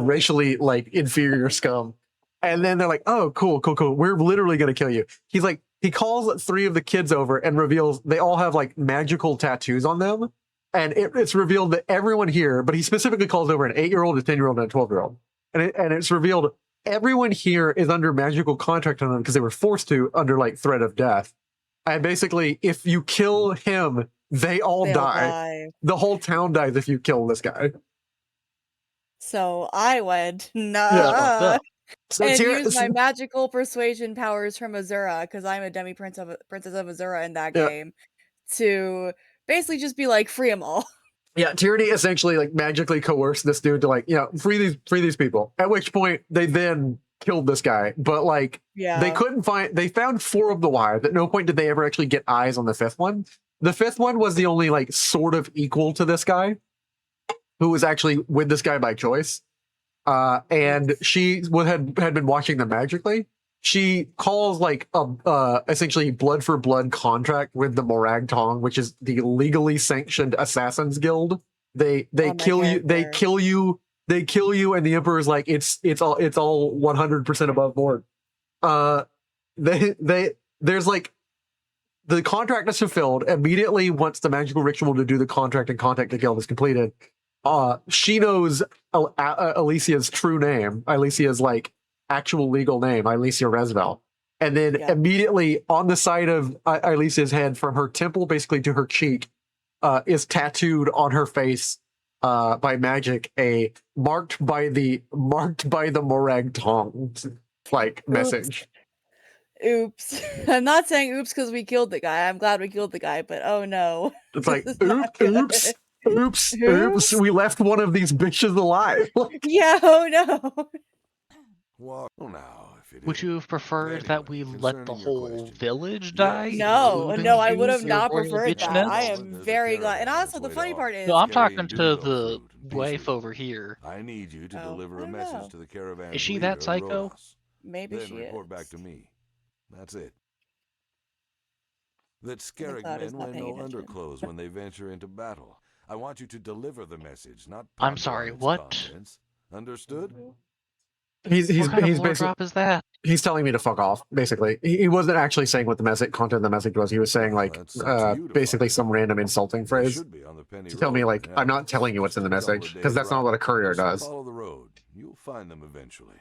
racially like inferior scum. And then they're like, oh, cool. We're literally going to kill you. He's like, he calls 3 of the kids over and reveals they all have like magical tattoos on them. And it's revealed that everyone here, but he specifically calls over an 8-year-old, a 10-year-old, and a 12-year-old. And it's revealed everyone here is under magical contract on them because they were forced to under like threat of death. And basically, if you kill him, they all die. The whole town dies if you kill this guy. So I went, and used my magical persuasion powers from Azura, because I'm a princess of Azura in that game, to basically just be like, free them all. Yeah, Tyranny essentially like magically coerced this dude to like, free these people. At which point they then killed this guy, but like Yeah. they found 4 of the wives. At no point did they ever actually get eyes on the 5th one. The 5th one was the only like sort of equal to this guy, who was actually with this guy by choice. And she had been watching them magically. She calls like a essentially blood for blood contract with the Morag Tong, which is the legally sanctioned assassins guild. They kill you. They kill you. They kill you, and the Emperor's like, it's all 100% above board. There's like the contract is fulfilled immediately once the magical ritual to do the contract and contact the guild is completed. She knows Alicia's true name, Alicia's like actual legal name, Alicia Resvel. And then immediately on the side of Alicia's head, from her temple basically to her cheek, is tattooed on her face by magic a marked by the Morag Tong like message. Oops. I'm not saying oops because we killed the guy. I'm glad we killed the guy, but oh no. It's like oops, we left one of these bitches alive. Yeah, oh no. Well, now, if it Would you have preferred that we let the whole village die? No, including no, I you, would have your not royal preferred that. bitchness? I am very glad. And also, the funny part is, No, I'm talking to the wife over here. I need you to deliver I a don't message know. to the caravan. Is she leader, that psycho? Rojas. maybe Then she report is. back to me. That's it. That The Scarrick cloud is men not wear no paying attention. underclothes when they venture into battle. I want you to deliver the message, not I'm ponder sorry, on its what? contents. Understood? He's What kind of basically blowjob is that? he's telling me to fuck off. Basically, he wasn't actually saying what the content of the message was. He was saying like That's up to you to basically find some random insulting They phrase should be on the Penny to tell me Road, like yeah. I'm not telling you what's in the Just a couple message of because days' that's not ride. what a courier Just does. Follow the road. You'll find them eventually.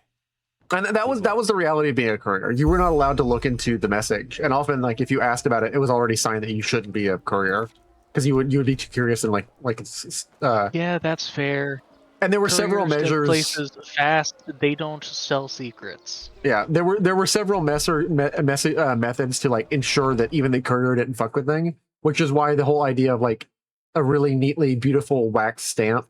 And that was the reality of being a courier. You were not allowed to look into the message, and often like if you asked about it, it was already signed that you shouldn't be a courier because you would be too curious and Yeah, that's fair. And there were several Couriers get measures. places fast. They don't sell secrets. Yeah, there were several methods to like ensure that even the courier didn't fuck with thing, which is why the whole idea of like a really neatly beautiful wax stamp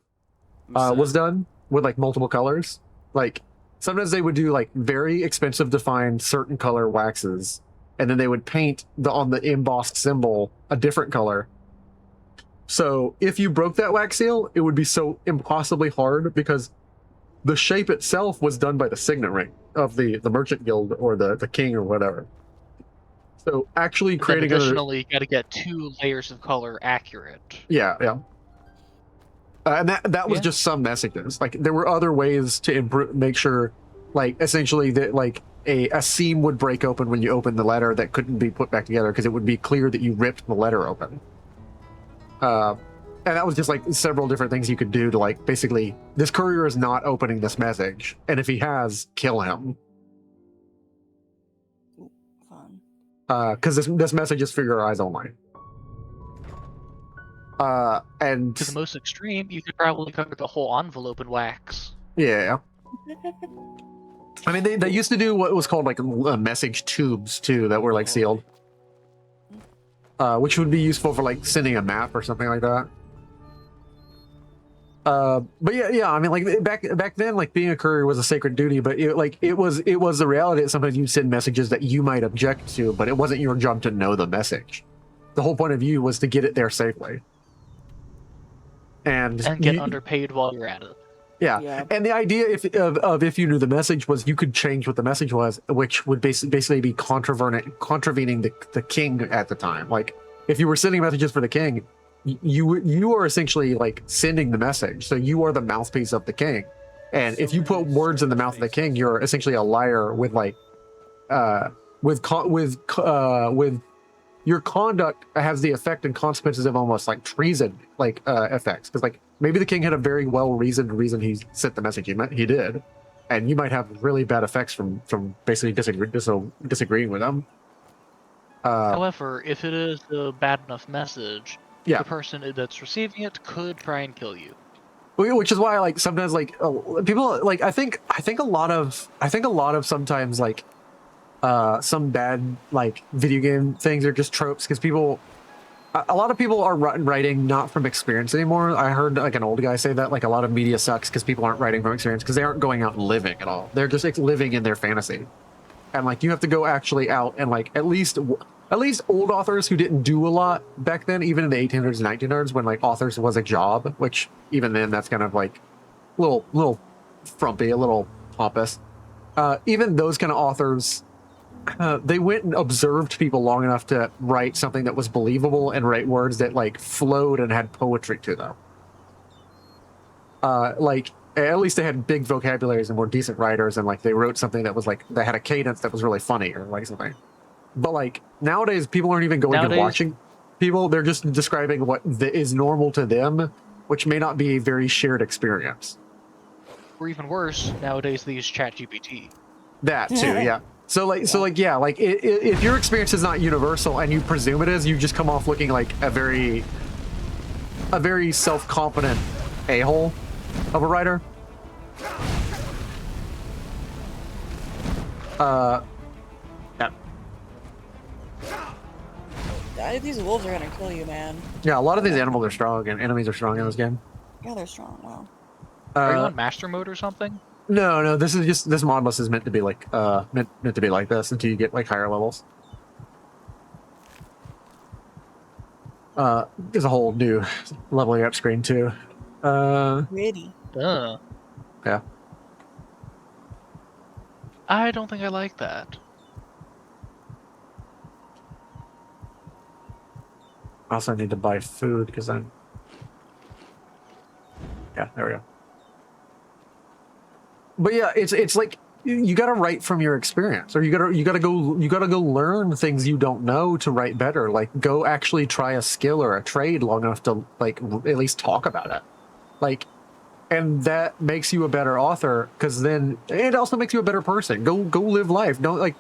was done with like multiple colors. Like sometimes they would do like very expensive to find certain color waxes, and then they would paint on the embossed symbol a different color. So if you broke that wax seal, it would be so impossibly hard because the shape itself was done by the signet ring of the merchant guild or the king or whatever. So actually But creating then additionally, you got to get 2 layers of color accurate. yeah. And that was Yeah. just some messages. Like there were other ways to improve, make sure, like essentially that like a seam would break open when you opened the letter that couldn't be put back together because it would be clear that you ripped the letter open. And that was just like several different things you could do to like basically this courier is not opening this message, and if he has, kill him. Fun. Because this message is for your eyes only. And To the most extreme, you could probably cover the whole envelope in wax. yeah. I mean, they used to do what was called like message tubes too that were like sealed, which would be useful for like sending a map or something like that. But yeah. I mean, like back then, like being a courier was a sacred duty, but it was the reality that sometimes you'd send messages that you might object to, but it wasn't your job to know the message. The whole point of you was to get it there safely, and get underpaid while you're at it. Yeah. And the idea if you knew the message was you could change what the message was, which would basically be contravening the king at the time. Like if you were sending messages for the king, you are essentially like sending the message, so you are the mouthpiece of the king. And if you put words in the mouth of the king, you're essentially a liar with like with your conduct has the effect and consequences of almost like treason like effects, because like maybe the king had a very well-reasoned reason he sent the message he did, and you might have really bad effects from basically disagreeing with them. However, if it is a bad enough message, Yeah. the person that's receiving it could try and kill you. Which is why like sometimes like people like I think a lot of sometimes like some bad like video game things are just tropes because people a lot of people are writing not from experience anymore. I heard like an old guy say that like a lot of media sucks because people aren't writing from experience because they aren't going out and living at all. They're just like, living in their fantasy, and like you have to go actually out and like at least old authors who didn't do a lot back then, even in the 1800s and 1900s when like authors was a job, which even then that's kind of like a little frumpy, a little pompous. Even those kind of authors. They went and observed people long enough to write something that was believable and write words that like flowed and had poetry to them. Like at least they had big vocabularies and were decent writers, and like they wrote something that was like they had a cadence that was really funny or like something. But like nowadays, people aren't even going and watching people; they're just describing what is normal to them, which may not be a very shared experience. Or even worse, nowadays they use ChatGPT. That too, yeah. So like, yeah, like if your experience is not universal and you presume it is, you just come off looking like a very self-confident a-hole of a writer. Yeah. These wolves are gonna kill you, man. Yeah, a lot of these animals are strong and enemies are strong in this game. Yeah, they're strong. Wow. Are you on master mode or something? No, this is just this modless is meant to be like meant to be like this until you get like higher levels. There's a whole new leveling up screen too. Pretty. Yeah. I don't think I like that. I also need to buy food because I'm. Yeah, there we go. But yeah, it's like you got to write from your experience, or you gotta go learn things you don't know to write better. Like go actually try a skill or a trade long enough to like at least talk about it. Like, and that makes you a better author because then it also makes you a better person. Go live life. Don't like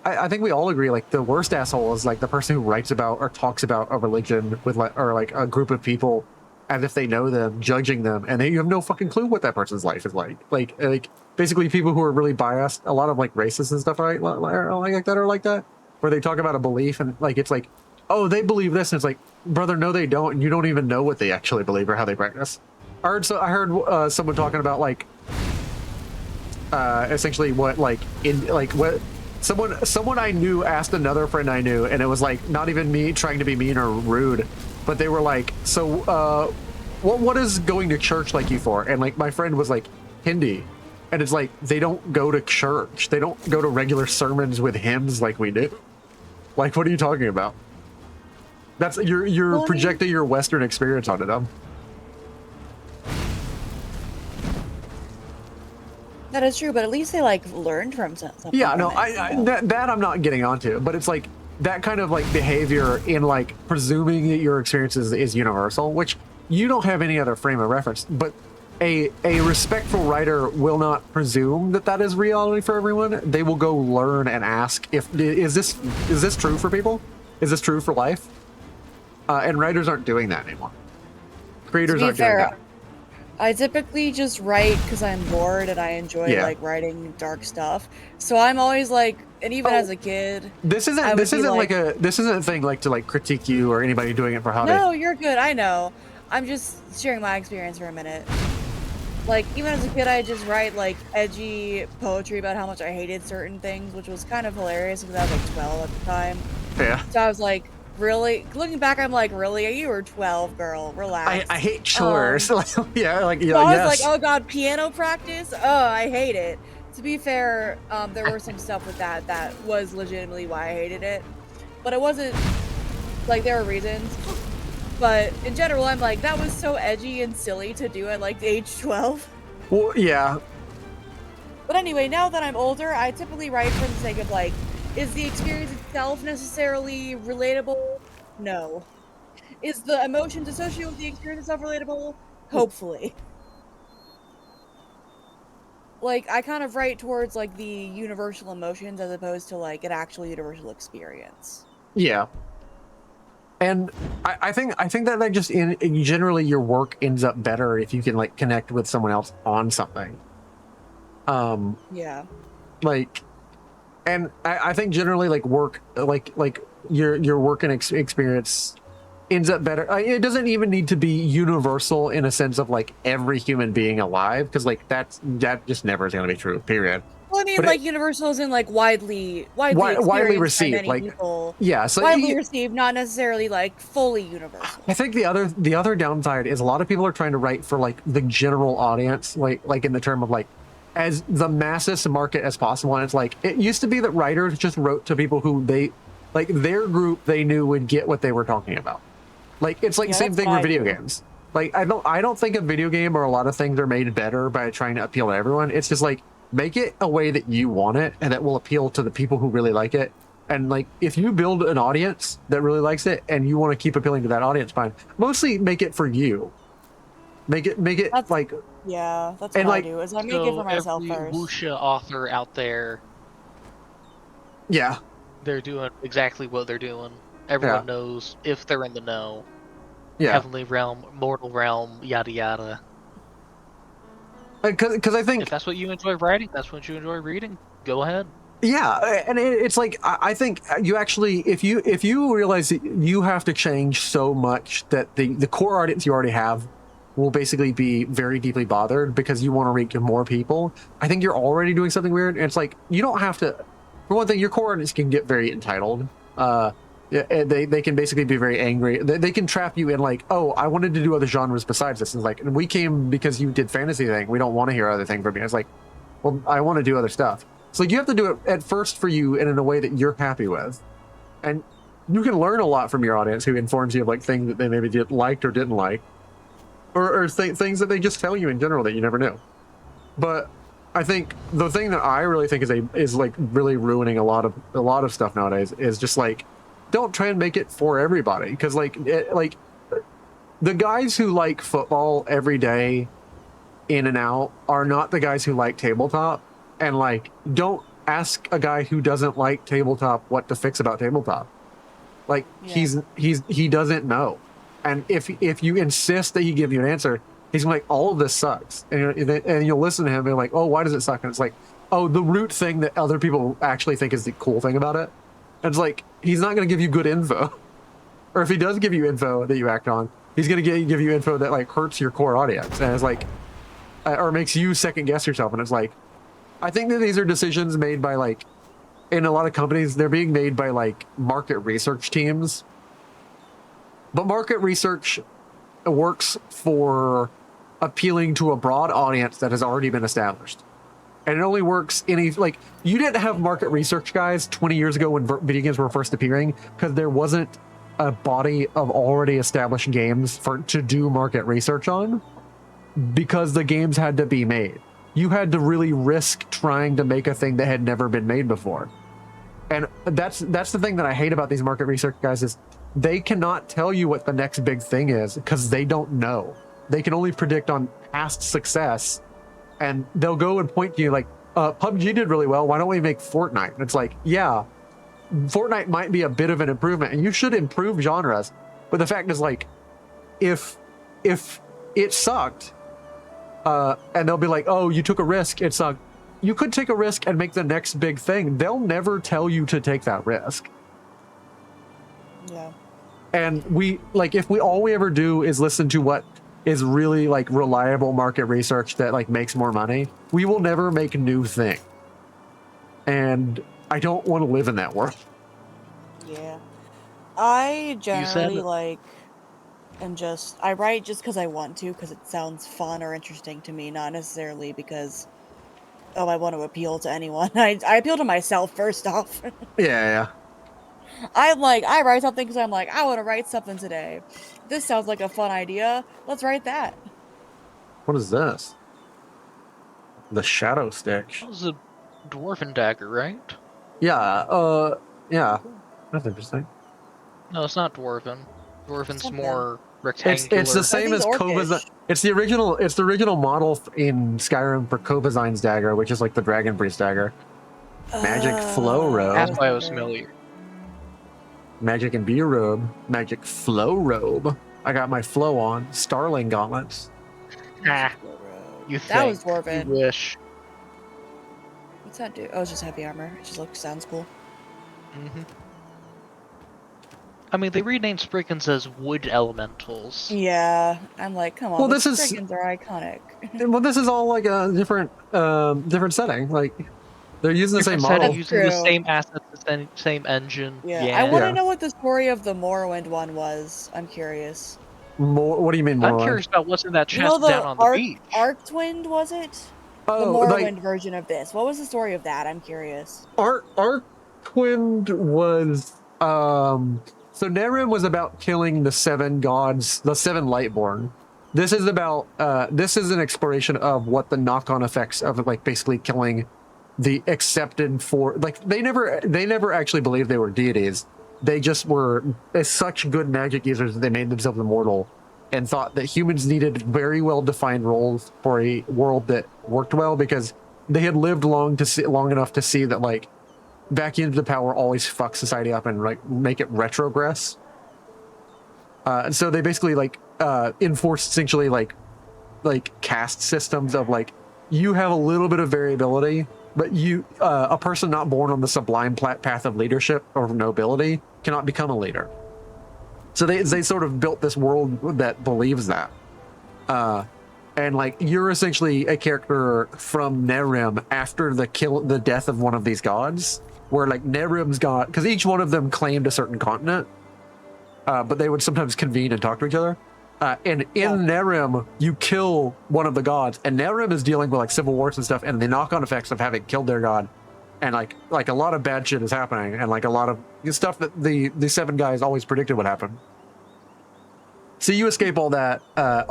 I think we all agree like the worst asshole is like the person who writes about or talks about a religion with like or like a group of people as if they know them, judging them, and you have no fucking clue what that person's life is like. Like basically people who are really biased, a lot of like racists and stuff, right? Like that, where they talk about a belief and like it's like, oh, they believe this, and it's like, brother, no, they don't, and you don't even know what they actually believe or how they practice. I heard someone talking about like, essentially what like in like what someone I knew asked another friend I knew, and it was like not even me trying to be mean or rude. But they were like, so, what is going to church like you for? And like my friend was like, Hindi, and it's like they don't go to church. They don't go to regular sermons with hymns like we do. Like, what are you talking about? That's you're projecting your Western experience onto them. That is true, but at least they like learned from something. Yeah, no, that I'm not getting onto, but it's like that kind of like behavior in like presuming that your experience is universal, which you don't have any other frame of reference. But a respectful writer will not presume that is reality for everyone. They will go learn and ask is this true for people? Is this true for life? And writers aren't doing that anymore. Creators aren't doing that. I typically just write because I'm bored and I enjoy like writing dark stuff. So I'm always like, and even as a kid, this isn't a thing like to like critique you or anybody doing it for hobby. No, you're good. I know. I'm just sharing my experience for a minute. Like even as a kid, I just write like edgy poetry about how much I hated certain things, which was kind of hilarious because I was like 12 at the time. Yeah. So I was like, really? Looking back, I'm like, really? You were 12, girl. Relax. I hate chores. Yeah, like so I was like, oh god, piano practice? Oh, I hate it. To be fair, there were some stuff with that was legitimately why I hated it. But it wasn't, like, there were reasons. But in general, I'm like, that was so edgy and silly to do at, like, age 12. Well, yeah. But anyway, now that I'm older, I typically write for the sake of, like, is the experience itself necessarily relatable? No. Is the emotions associated with the experience itself relatable? Hopefully. Like, I kind of write towards, like, the universal emotions as opposed to, like, an actual universal experience. Yeah. And I think that just in generally your work ends up better if you can, like, connect with someone else on something. Yeah. Like, and I think generally, like, work, like your work and experience ends up better. It doesn't even need to be universal in a sense of like every human being alive, because like that just never is going to be true. Period. Well, I mean, But like universal is in like widely widely experienced by received, many like people. yeah. So Widely received, not necessarily like fully universal. I think the other downside is a lot of people are trying to write for like the general audience, like in the term of like as the massest market as possible. And it's like it used to be that writers just wrote to people who they like their group they knew would get what they were talking about. Like it's like Yeah, same that's thing what with I video do. games. Like I don't think a video game or a lot of things are made better by trying to appeal to everyone. It's just like make it a way that you want it and that will appeal to the people who really like it. And like if you build an audience that really likes it and you want to keep appealing to that audience, fine. Mostly make it for you. Make it That's like yeah, that's and what I like do. Is I make it for myself every first. wuxia author out there, yeah. they're doing exactly what they're doing. Yeah. Everyone knows if they're in the know. Yeah. Heavenly realm, mortal realm, yada yada. Because I think If that's what you enjoy writing, that's what you enjoy reading, go ahead. yeah, and it's like I think you actually if you realize that you have to change so much that the core audience you already have will basically be very deeply bothered because you want to reach more people. I think you're already doing something weird, and it's like you don't have to. For one thing, your core audience can get very entitled. Yeah, and they can basically be very angry. They can trap you in like, oh, I wanted to do other genres besides this. And it's like, and we came because you did fantasy thing. We don't want to hear other thing from you. It's like, well, I want to do other stuff. So like, you have to do it at first for you and in a way that you're happy with. And you can learn a lot from your audience who informs you of like things that they maybe liked or didn't like, or things that they just tell you in general that you never knew. But I think the thing that I really think is like really ruining a lot of stuff nowadays is just like, don't try and make it for everybody, because like the guys who like football every day in and out are not the guys who like tabletop. And like don't ask a guy who doesn't like tabletop what to fix about tabletop. Like Yeah. he doesn't know. And if you insist that he give you an answer, he's like, all of this sucks, and you'll listen to him and you're like, oh, why does it suck? And it's like, oh, the root thing that other people actually think is the cool thing about it. And it's like, he's not going to give you good info. Or if he does give you info that you act on, he's going to give you info that like hurts your core audience. And it's like, or makes you second guess yourself. And it's like, I think that these are decisions made by like, in a lot of companies, they're being made by like market research teams. But market research works for appealing to a broad audience that has already been established. And it only works like you didn't have market research guys 20 years ago when video games were first appearing because there wasn't a body of already established games to do market research on, because the games had to be made. You had to really risk trying to make a thing that had never been made before. And that's the thing that I hate about these market research guys is they cannot tell you what the next big thing is because they don't know. They can only predict on past success. And they'll go and point to you like, PUBG did really well. Why don't we make Fortnite? And it's like, yeah, Fortnite might be a bit of an improvement, and you should improve genres. But the fact is, like, if it sucked, and they'll be like, oh, you took a risk, it sucked. You could take a risk and make the next big thing. They'll never tell you to take that risk. Yeah. And if all we ever do is listen to what is really like reliable market research that like makes more money, we will never make a new thing. And I don't want to live in that world. Yeah. I generally it. like I write just because I want to, because it sounds fun or interesting to me, not necessarily because I want to appeal to anyone. I appeal to myself first off. Yeah. I write something because I'm like, I want to write something today. This sounds like a fun idea. Let's write that. What is this? The Shadow Stick. That was a dwarven dagger, right? Yeah, yeah. That's interesting. No, it's not dwarven. Dwarven's Something. more rectangular. It's the same as Kovazine. It's the original model in Skyrim for Kovazine's dagger, which is like the Dragon Priest dagger. Magic Flow Robe. That's why I was familiar. Magic Imbue Robe. Magic Flow Robe. I got my flow on. Starling Gauntlets. Ah, you think. That was dwarven. You wish. What's that do? Oh, it's just heavy armor. It just sounds cool. Mm-hmm. I mean, they renamed Spriggans as wood elementals. Yeah, I'm like, come on. Well, the this is- Spriggans are iconic. Well, this is all like a different setting. Like they're using the same Different setting, model. using the True. same assets, the same engine. Yeah, Yeah. I want to Yeah. know what the story of the Morrowind one was. I'm curious. More. What do you mean more? I'm curious about what's in that You know chest down on the beach. Arctwind, was it? The Oh, Morrowind like version of this. What was the story of that? I'm curious. Arctwind was so Nehrim was about killing the 7 gods, the 7 Lightborn. This is about this is an exploration of what the knock-on effects of like basically killing the accepted for like they never actually believed they were deities. They just were such good magic users that they made themselves immortal and thought that humans needed very well defined roles for a world that worked well because they had lived long enough to see that like vacuums of power always fuck society up and like make it retrogress. And so they basically like enforce essentially like caste systems of like you have a little bit of variability, but you a person not born on the sublime path of leadership or nobility cannot become a leader. So they sort of built this world that believes that. And like you're essentially a character from Nehrim after the death of one of these gods, where like Nehrim's got because each one of them claimed a certain continent, but they would sometimes convene and talk to each other. And in Nehrim, you kill one of the gods, and Nehrim is dealing with like civil wars and stuff, and the knock-on effects of having killed their god, and like a lot of bad shit is happening, and like a lot of stuff that the 7 guys always predicted would happen. So you escape all that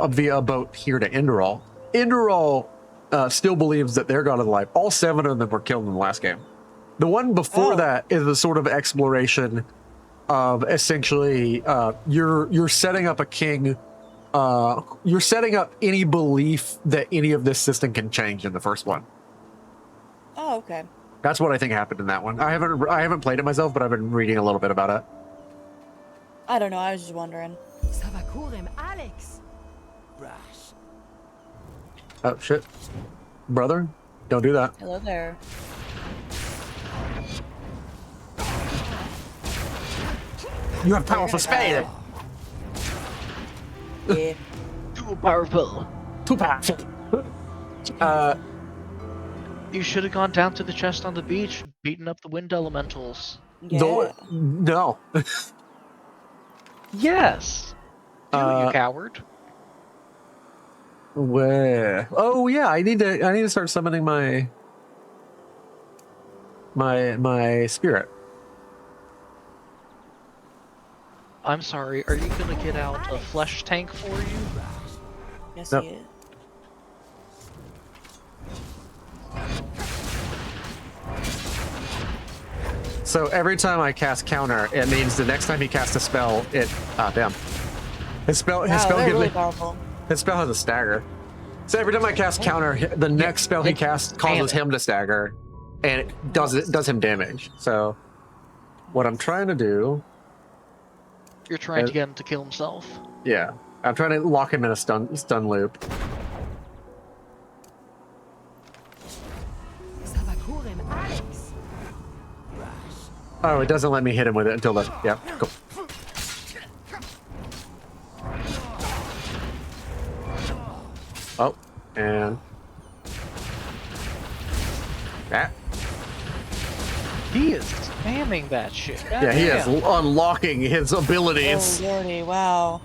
via a boat here to Enderal. Enderal still believes that their god is alive. All 7 of them were killed in the last game. The one before that is a sort of exploration of essentially you're setting up a king. You're setting up any belief that any of this system can change in the first one. Oh, okay. That's what I think happened in that one. I haven't played it myself, but I've been reading a little bit about it. I don't know. I was just wondering. Alex. Oh shit, brother, don't do that. Hello there. You have powerful spade. Yeah. Too powerful. Too powerful. You should have gone down to the chest on the beach, beaten up the wind elementals. Yeah. No. Yes. You coward. Where? Oh yeah, I need to start summoning my spirit. I'm sorry, are you gonna get out a flesh tank for you? Yes, Nope. he is. So every time I cast counter, it means the next time he casts a spell, damn. His spell Wow, gives they're really me powerful. his spell has a stagger. So every time I cast counter, the next spell he casts causes him to stagger, and it does him damage. So what I'm trying to do, You're trying to get him to kill himself. yeah, I'm trying to lock him in a stun loop. Alex. Oh, it doesn't let me hit him with it until the yeah, cool. Oh, and that. He is spamming that shit. Yeah, he is Goddamn. unlocking his abilities. Oh, lordy, wow.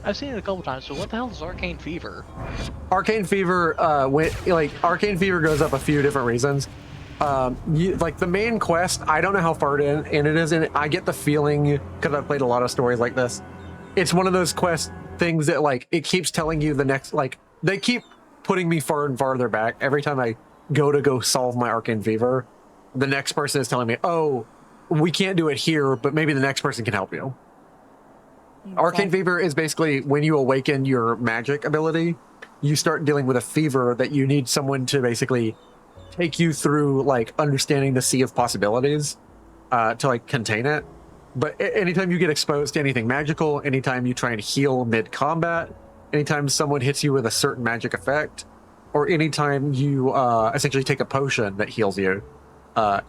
I've seen it a couple times, so what the hell is Arcane Fever? Arcane Fever, Arcane Fever goes up a few different reasons. Like the main quest, I don't know how far in it is, and I get the feeling because I've played a lot of stories like this. It's one of those quest things that like it keeps telling you the next like they keep putting me far and farther back every time I go solve my Arcane Fever. The next person is telling me, "Oh, we can't do it here, but maybe the next person can help you." Arcane Fever is basically when you awaken your magic ability, you start dealing with a fever that you need someone to basically take you through like understanding the sea of possibilities to like contain it. But anytime you get exposed to anything magical, anytime you try and heal mid-combat, anytime someone hits you with a certain magic effect, or anytime you essentially take a potion that heals you,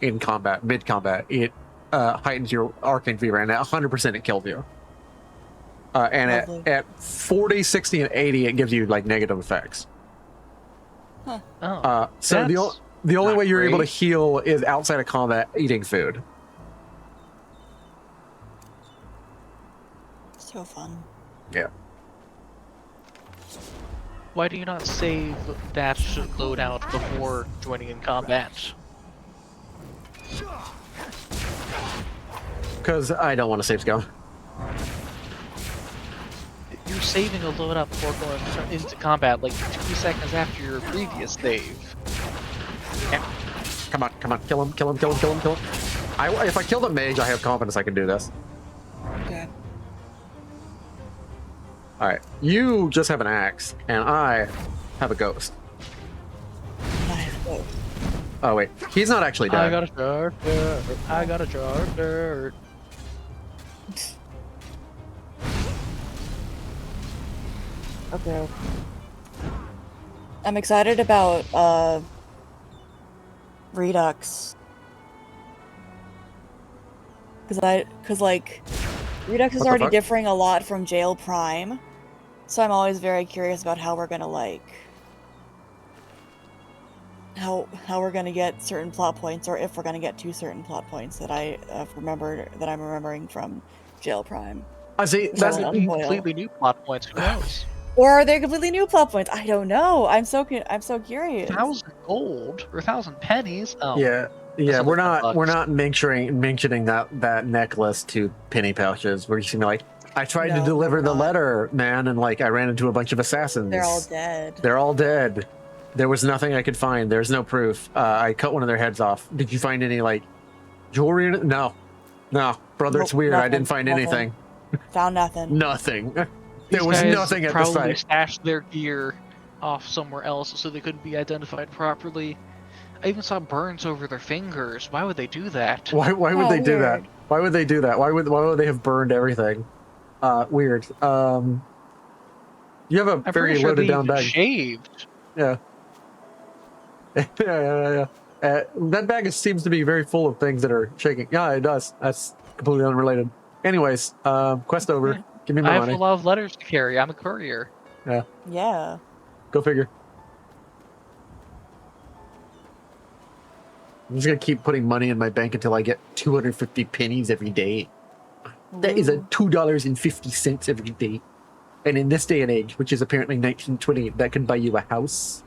in combat, mid combat, it heightens your arcane fever, and at 100% it kills you. And Lovely. at 40, 60, and 80, it gives you like negative effects. Oh, So that's the only not way you're able to great. heal is outside of combat, eating food. So fun. Yeah. Why do you not save that loadout before joining in combat? Because I don't want to save scum. You're saving a loadout before going into combat like 2 seconds after your previous save. Yeah. Come on, come on, kill him, kill him, kill him, kill him, kill him. If I kill the mage, I have confidence I can do this. Okay. All right, you just have an axe, and I have a ghost. Oh wait, he's not actually dead. I got a jar of dirt. I got a jar of dirt. Okay. I'm excited about Redux. Cause like Redux is What the already fuck? differing a lot from Jail Prime. So I'm always very curious about how we're gonna like how we're gonna get certain plot points, or if we're gonna get to certain plot points that I'm remembering from Jail Prime. I see. That's- That's Well, Be unboil. completely new plot points. Who knows? Or are they completely new plot points? I don't know. I'm so curious. 1,000 gold or 1,000 pennies? Oh, yeah. Yeah, That's we're only not $10. mentioning that necklace to penny pouches. We're just gonna be like, I tried to No, deliver we're the not. letter, man, and like I ran into a bunch of assassins. They're all dead. They're all dead. There was nothing I could find. There's no proof. I cut one of their heads off. Did you find any like jewelry in it? No, brother, it's Nope, weird. I nothing, didn't find nothing. anything. Found nothing. Nothing. There These was guys nothing at the probably site. stashed their gear off somewhere else so they couldn't be identified properly. I even saw burns over their fingers. Why would they do that? Why would Oh, they do that? weird. Why would they do that? Why would they have burned everything? Weird. You have a I'm very pretty sure loaded they down even bag. shaved. Yeah. Yeah. That bag seems to be very full of things that are shaking. Yeah, it does. That's completely unrelated. Anyways, quest over. Yeah. Give me I my have money. a lot of letters to carry. I'm a courier. Yeah. Go figure. I'm just gonna keep putting money in my bank until I get 250 pennies every day. That is a Ooh. $2.50 every day. And in this day and age, which is apparently 1920, that can buy you a house.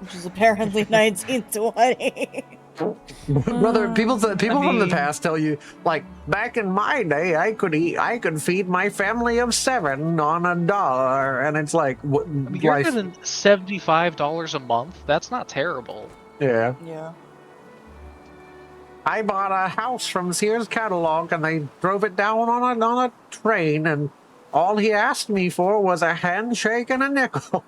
Which is apparently 1920. Brother, people from the mean- past tell you, like, back in my day, I could feed my family of 7 on $1, and it's like, what I mean, you're life? getting $75 a month. That's not terrible. Yeah, Yeah. I bought a house from Sears catalog, and they drove it down on a train, and all he asked me for was a handshake and a nickel.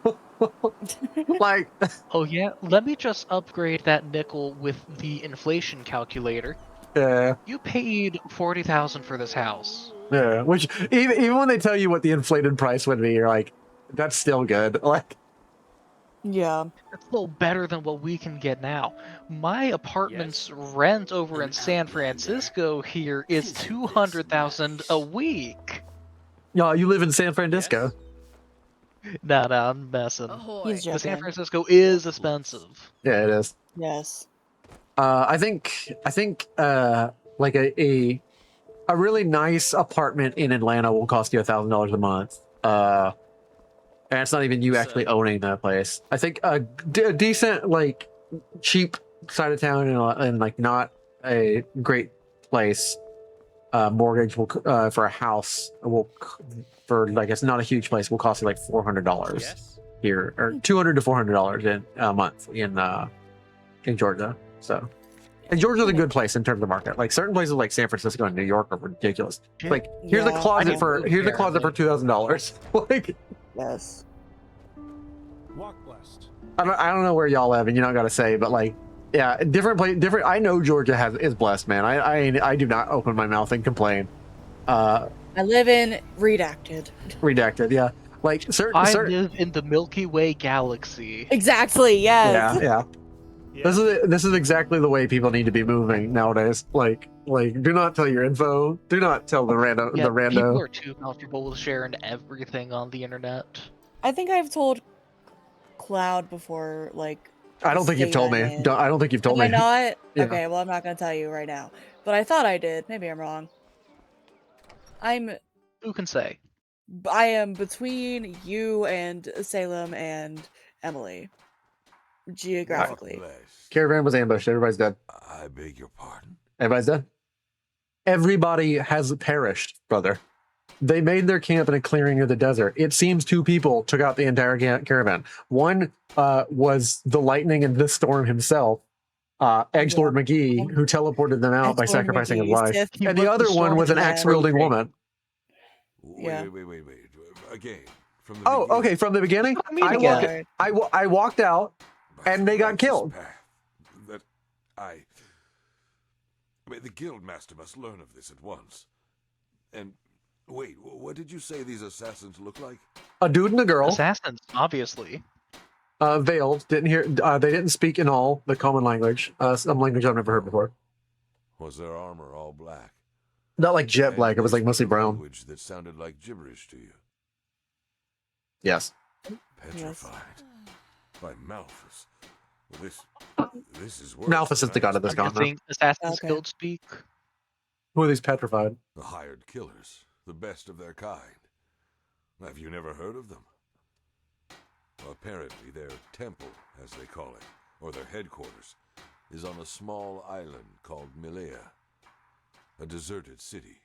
Like, Oh yeah, let me just upgrade that nickel with the inflation calculator. yeah. You paid $40,000 for this house. Yeah, which even when they tell you what the inflated price would be, you're like, that's still good. Like, Yeah. It's a little better than what we can get now. My apartment's rent over in San Francisco here is $200,000 a week. no, you live in San Francisco. No, I'm messing. He's But San joking. Francisco is expensive. Yeah, it is. Yes. I think like a really nice apartment in Atlanta will cost you $1,000 a month. And it's not even you actually owning that place. I think a decent, like, cheap side of town and like not a great place mortgage will for a house will for like it's not a huge place will cost you like $400 here, or $200 to $400 in a month in Georgia. So, and Georgia's a good place in terms of market. Like certain places like San Francisco and New York are ridiculous. Like here's a Yeah. closet I for didn't here's a move closet for there, $2,000. Like Yes. Walk blessed. I don't know where y'all live, and you don't gotta say, but like yeah, different. I know Georgia is blessed, man. I do not open my mouth and complain. I live in Redacted. Redacted, yeah. Like certain I live in the Milky Way galaxy. Exactly. Yes. yeah. This is exactly the way people need to be moving nowadays. Like do not tell your info. Do not tell the Yeah, people rando. are too comfortable with sharing everything on the internet. I think I've told Cloud before, like. I don't think you've told me. I don't think you've told me. Am I not? Yeah. Okay, well, I'm not gonna tell you right now. But I thought I did. Maybe I'm wrong. Who can say? I am between you and Salem and Emily. Geographically. Caravan was ambushed. Everybody's dead. I beg your pardon? Everybody's dead. Everybody has perished, brother. They made their camp in a clearing near the desert. It seems 2 people took out the entire caravan. One was the lightning and this storm himself, Edgelord McGee, who teleported them out by sacrificing his life. And the other one was an axe-wielding woman. Yeah. Wait. Again, from the beginning. Okay, from the beginning? I walked out, and they got killed. The Guildmaster must learn of this at once. And wait, what did you say these assassins look like? A dude and a girl. Assassins, obviously. Veiled. Didn't hear. They didn't speak in all the common language. Some language I've never heard before. Was their armor all black? Not like jet black. It was like mostly brown. Language that sounded like gibberish to you. Yes. Petrified by Malphus. Well, this is worse. Malphus is the god of this continent. Assassins Guild speak. Who are these petrified? The hired killers, the best of their kind. Have you never heard of them? Apparently, their temple, as they call it, or their headquarters, is on a small island called Milea, a deserted city.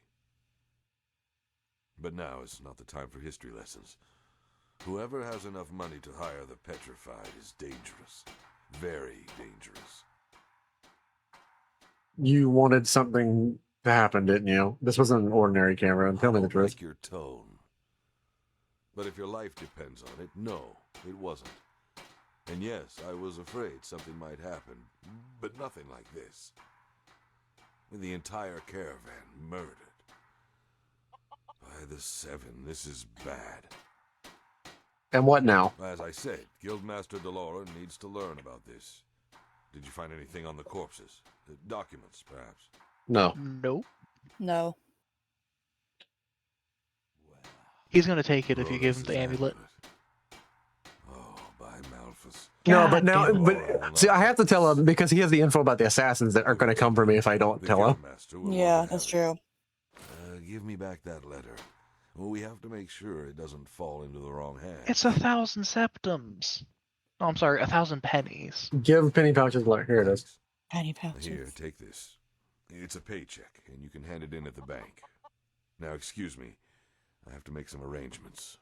But now is not the time for history lessons. Whoever has enough money to hire the petrified is dangerous. Very dangerous. You wanted something to happen, didn't you? This wasn't an ordinary camera. Tell me the truth. Like your tone. But if your life depends on it, no, it wasn't. And yes, I was afraid something might happen, but nothing like this. The entire caravan murdered. By the 7, this is bad. And what now? As I said, Guildmaster Delora needs to learn about this. Did you find anything on the corpses? Documents, perhaps? No. Nope. No. He's gonna take it if you give him the amulet. Oh, by Malphus. No, but now, see, I have to tell him because he has the info about the assassins that are going to come for me if I don't tell him. Yeah, that's true. Give me back that letter. Well, we have to make sure it doesn't fall into the wrong hands. It's 1,000 septums. Oh, I'm sorry, 1,000 pennies. Give Penny Pouch's letter. Here it is. Penny Pouches. Here, take this. It's a paycheck, and you can hand it in at the bank. Now, excuse me. I have to make some arrangements.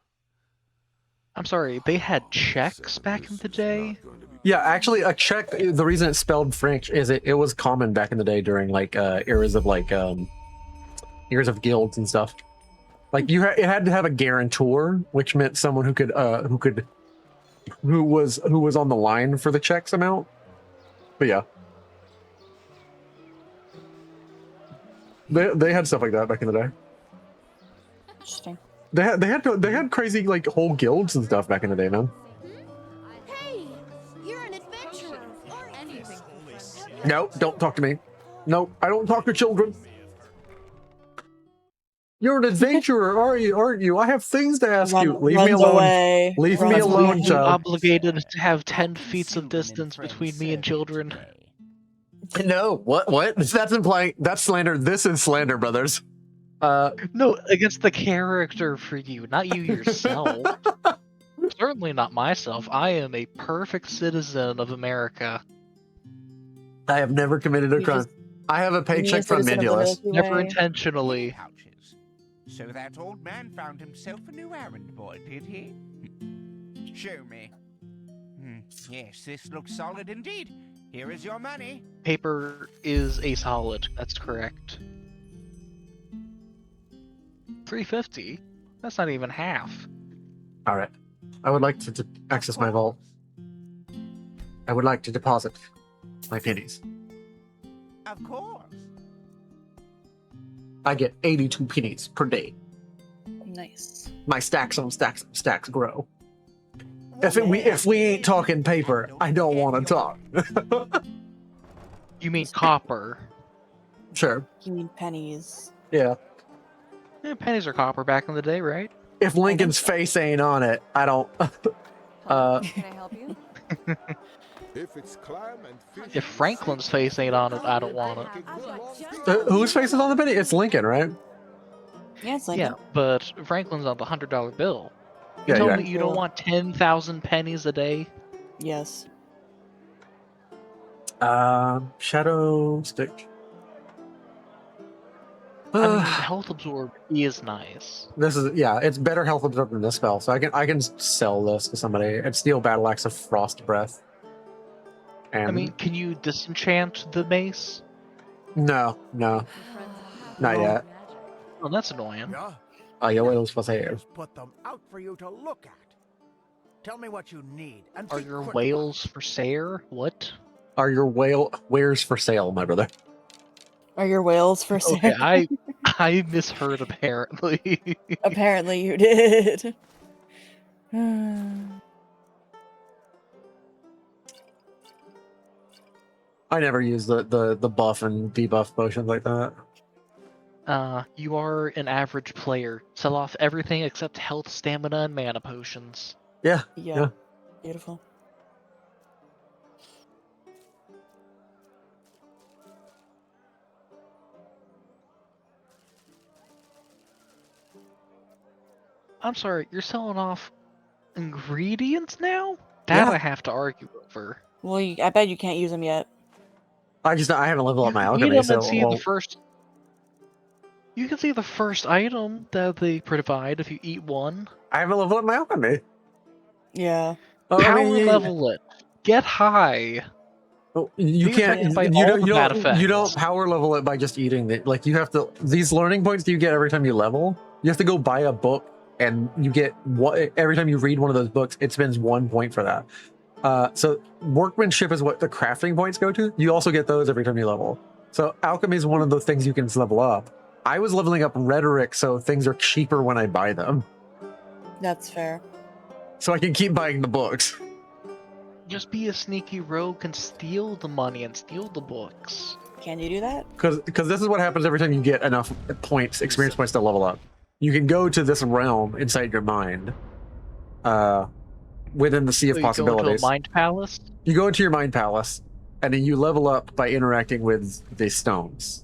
I'm sorry, they had checks back in the day? Yeah, actually, a check. The reason it's spelled French is it was common back in the day during like eras of like eras of guilds and stuff. Like it had to have a guarantor, which meant someone who was on the line for the checks amount. But yeah, they had stuff like that back in the day. Interesting. They had crazy like whole guilds and stuff back in the day, man. Hey, you're an adventurer. Anything. No, don't talk to me. No, I don't talk to children. You're an adventurer, aren't you? I have things to ask you. Leave me alone. Away. Leave me alone, I'm child. obligated to have 10 feet of distance between me and children. No, what? That's implying that's slander. This is slander, brothers. No, against the character for you, not you yourself. Certainly not myself. I am a perfect citizen of America. I have never committed a crime. I have a paycheck from Mindulus. Never intentionally. Pouches. So that old man found himself a new errand boy, did he? Show me. Yes, this looks solid indeed. Here is your money. Paper is a solid. That's correct. 350? That's not even half. All right. I would like to access my vault. I would like to deposit my pennies. Of course. I get 82 pennies per day. Nice. My stacks on stacks on stacks grow. If we ain't talking paper, I don't want to talk. You mean copper? Sure. You mean pennies? Yeah. Yeah, pennies are copper back in the day, right? If Lincoln's face ain't on it, I don't. Can I help you? If it's clam and fish. If Franklin's face ain't on it, I don't want it. Whose face is on the penny? It's Lincoln, right? Yeah, it's like Yeah, but Franklin's on the $100 bill. You Yeah, tell yeah. me you don't want 10,000 pennies a day? yes. Shadow stick. I mean, health absorb is nice. This is it's better health absorb than this spell, so I can sell this to somebody and steal Battle Axe of Frost Breath. And I mean, can you disenchant the mace? no, not yet. Oh, that's annoying. Yeah, Oh, yeah, what else was I here? just put them out for you to look at. Tell me what you need. And Are be your quick whales for sale? What? Are your wares for sale, my brother? Are your whales for sale? Okay, I misheard apparently. Apparently you did. I never use the buff and debuff potions like that. You are an average player. Sell off everything except health, stamina, and mana potions. Yeah. Yeah. Beautiful. I'm sorry, you're selling off ingredients now? That Yeah. I have to argue over. Well, I bet you can't use them yet. I haven't leveled up my You alchemy, can so see the first. You can see the first item that they provide if you eat one. I haven't leveled up my alchemy. Yeah. Oh, I Power mean, level it. Get high. you These can't. are by You all don't. the You bad don't. You don't effects. power level it by just eating it. Like you have to. These learning points you get every time you level. You have to go buy a book, and you get what every time you read one of those books. It spends 1 point for that. So workmanship is what the crafting points go to. You also get those every time you level. So alchemy is one of those things you can level up. I was leveling up rhetoric, so things are cheaper when I buy them. That's fair. So I can keep buying the books. Just be a sneaky rogue and steal the money and steal the books. Can you do that? Because this is what happens every time you get enough points, experience points to level up. You can go to this realm inside your mind, within the sea of So you go possibilities. into a mind palace? You go into your mind palace, and then you level up by interacting with the stones.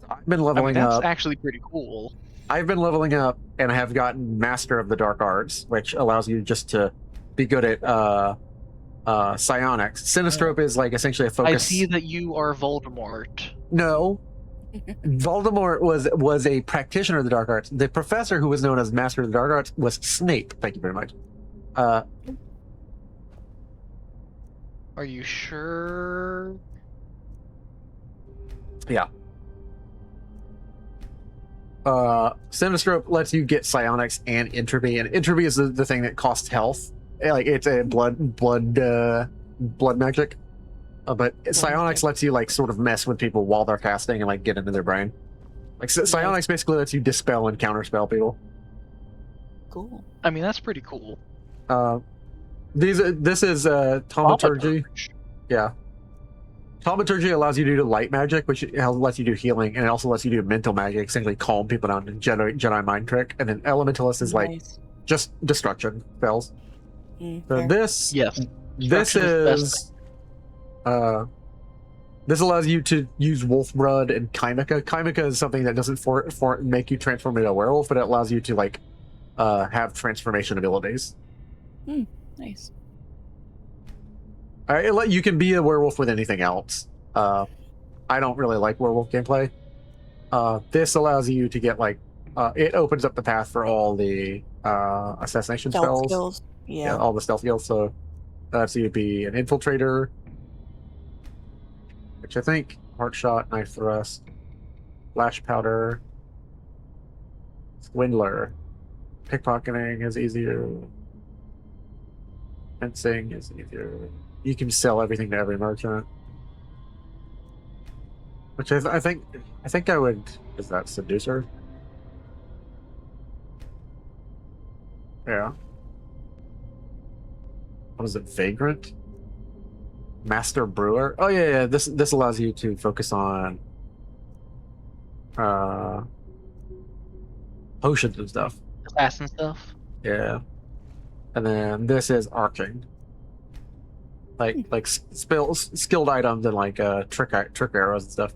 I've been I mean, leveling that's up. actually pretty cool. I've been leveling up, and I have gotten Master of the Dark Arts, which allows you just to be good at psionics. Sinistrope is like essentially a focus. I see that you are Voldemort. No. Voldemort was a practitioner of the dark arts. The professor who was known as Master of the Dark Arts was Snape. Thank you very much. Are you sure? Yeah. Sinistrope lets you get psionics and entropy, and entropy is the thing that costs health. Like it's a blood magic. But psionics lets you like sort of mess with people while they're casting and like get into their brain. Like psionics basically lets you dispel and counterspell people. Cool. I mean, that's pretty cool. This is thaumaturgy. Yeah. Thaumaturgy allows you to do light magic, which lets you do healing, and it also lets you do mental magic, essentially calm people down, and Jedi mind trick. And then elementalist is like Nice. just destruction spells. So Fair. this Yes. this Destruction is the best is this allows you to use wolf blood and Chimica. Chimica is something that doesn't make you transform into a werewolf, but it allows you to like have transformation abilities. Nice. You can be a werewolf with anything else. I don't really like werewolf gameplay. This allows you to get like it opens up the path for all the assassination Stealth spells. skills. Yeah. All the stealth skills. So that's you to be an infiltrator, which I think heart shot, knife thrust, flash powder, swindler, pickpocketing is easier. Fencing is easier. You can sell everything to every merchant. Which I think I would. Is that seducer? Yeah. what is it? Vagrant? Master Brewer? Oh yeah. This allows you to focus on potions and stuff. Assassin stuff. Yeah. And then this is arching. Like skilled items and like trick arrows and stuff.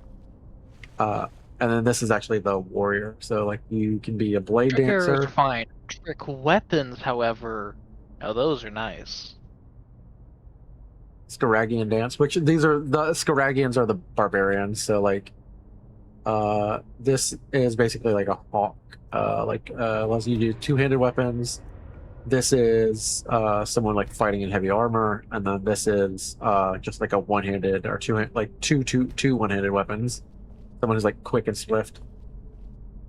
And then this is actually the warrior. So like you can be a blade Trick arrows dancer. are fine. Trick weapons, however, now those are nice. Scaragian dance, which these are the Scaragians are the barbarians. So like, this is basically like a hawk. Allows you to do two-handed weapons. This is someone like fighting in heavy armor, and then this is just like a one-handed or two one-handed weapons. Someone who's like quick and swift.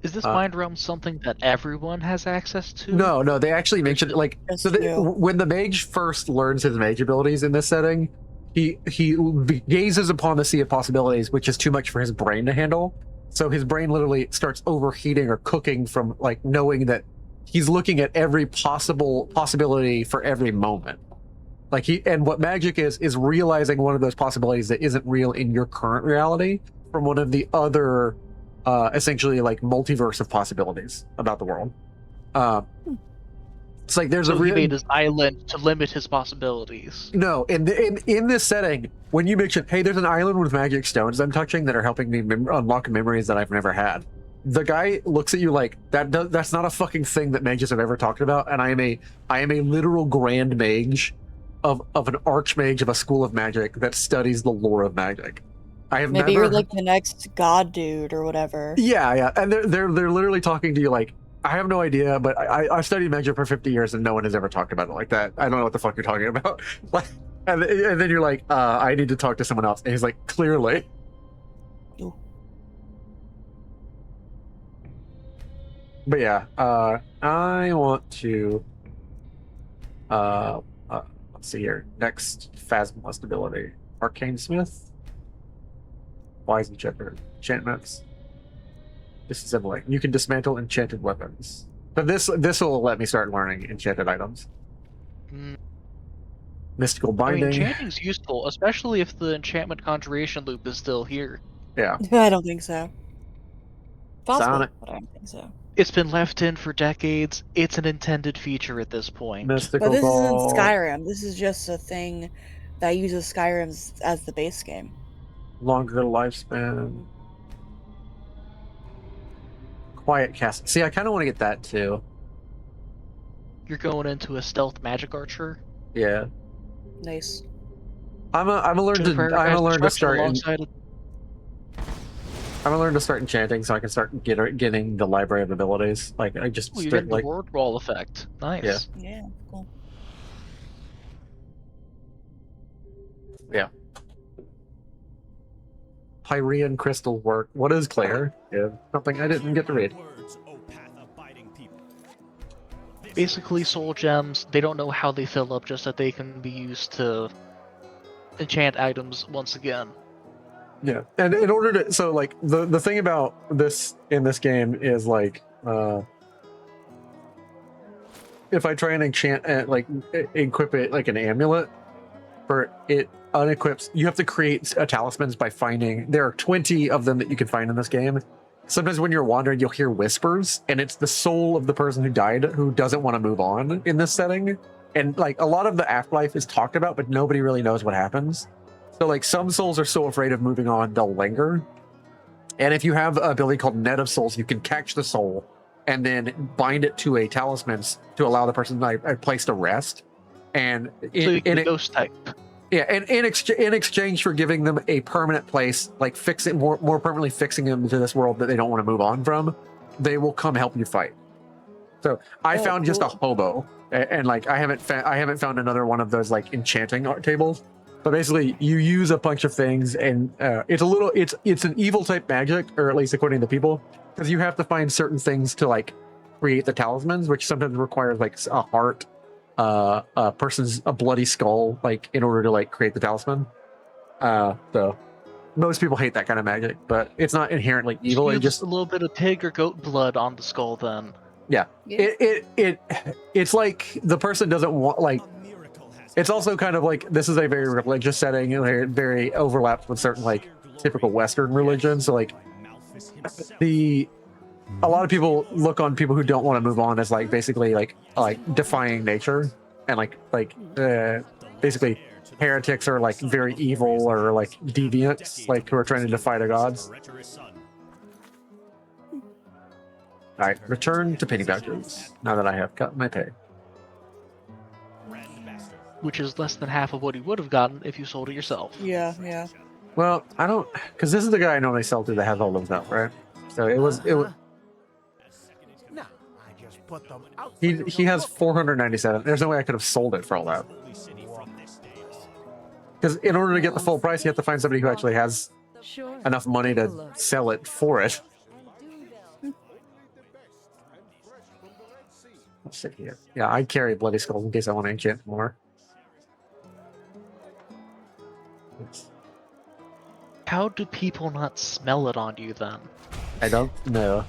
Is this Mind Realm something that everyone has access to? No, they actually mentioned like when the mage first learns his mage abilities in this setting, he gazes upon the sea of possibilities, which is too much for his brain to handle. So his brain literally starts overheating or cooking from like knowing that he's looking at every possibility for every moment. Like and what magic is realizing one of those possibilities that isn't real in your current reality from one of the other essentially like multiverse of possibilities about the world. It's like there's he made his island to limit his possibilities. No, in this setting, when you mention, hey, there's an island with magic stones I'm touching that are helping me unlock memories that I've never had, the guy looks at you like that's not a fucking thing that mages have ever talked about, and I am a literal grand mage of an archmage of a school of magic that studies the lore of magic. Maybe you're like the next god dude or whatever. Yeah, and they're literally talking to you like, I have no idea, but I've studied magic for 50 years and no one has ever talked about it like that. I don't know what the fuck you're talking about. and then you're like, I need to talk to someone else. And he's like, clearly. Ooh. But yeah, I want to let's see here. Next Phasmalist ability. Arcane Smith. Wise enchantments. Disassembling. You can dismantle enchanted weapons. But this will let me start learning enchanted items. Mystical binding. I mean, enchanting's useful, especially if the enchantment conjuration loop is still here. Yeah. I don't think so. Possible, Sonic. but I don't think so. It's been left in for decades. It's an intended feature at this point. Mystical But this ball. isn't Skyrim. This is just a thing that uses Skyrim as the base game. Longer lifespan. Quiet cast. See, I kind of want to get that too. You're going into a stealth magic archer. Yeah. Nice. I'm gonna learn to start enchanting so I can start getting the library of abilities. Like I just you get the word roll effect. Nice. Yeah, cool. Yeah. Pyrean crystal work. What is Claire? Yeah, something I didn't get to read. Basically, soul gems, they don't know how they fill up, just that they can be used to enchant items once again. Yeah, and in order to, so like the thing about this in this game is like, if I try and enchant like equip it like an amulet, for it unequips, you have to create talismans by finding. There are 20 of them that you can find in this game. Sometimes when you're wandering, you'll hear whispers, and it's the soul of the person who died who doesn't want to move on in this setting. And like a lot of the afterlife is talked about, but nobody really knows what happens. So like some souls are so afraid of moving on, they'll linger. And if you have an ability called Net of Souls, you can catch the soul and then bind it to a talisman to allow the person a place to rest. And ghost type. Yeah, and in exchange for giving them a permanent place, like more permanently fixing them to this world that they don't want to move on from, they will come help you fight. So I found just a hobo, and like I haven't found another one of those like enchanting tables. But basically, you use a bunch of things, and it's an evil type magic, or at least according to people, because you have to find certain things to like create the talismans, which sometimes requires like a heart. A bloody skull, like in order to like create the talisman. So most people hate that kind of magic, but it's not inherently evil. It's just a little bit of pig or goat blood on the skull. Then yeah. It's like the person doesn't want, like it's also kind of like this is a very religious setting and very overlapped with certain like typical Western religion. So like a lot of people look on people who don't want to move on as like basically like defying nature and basically heretics are like very evil or like deviants like who are trying to defy the gods. All right, return to penny factories now that I have got my pay. Which is less than half of what you would have gotten if you sold it yourself. Yeah, yeah. Well, I don't, because this is the guy I normally sell to that has all of them, right? So it was. No, I just put them out. He has 497. There's no way I could have sold it for all that. Because in order to get the full price, you have to find somebody who actually has enough money to sell it for it. Let's sit here. Yeah, I carry Bloody Skull in case I want to enchant more. How do people not smell it on you then? I don't know.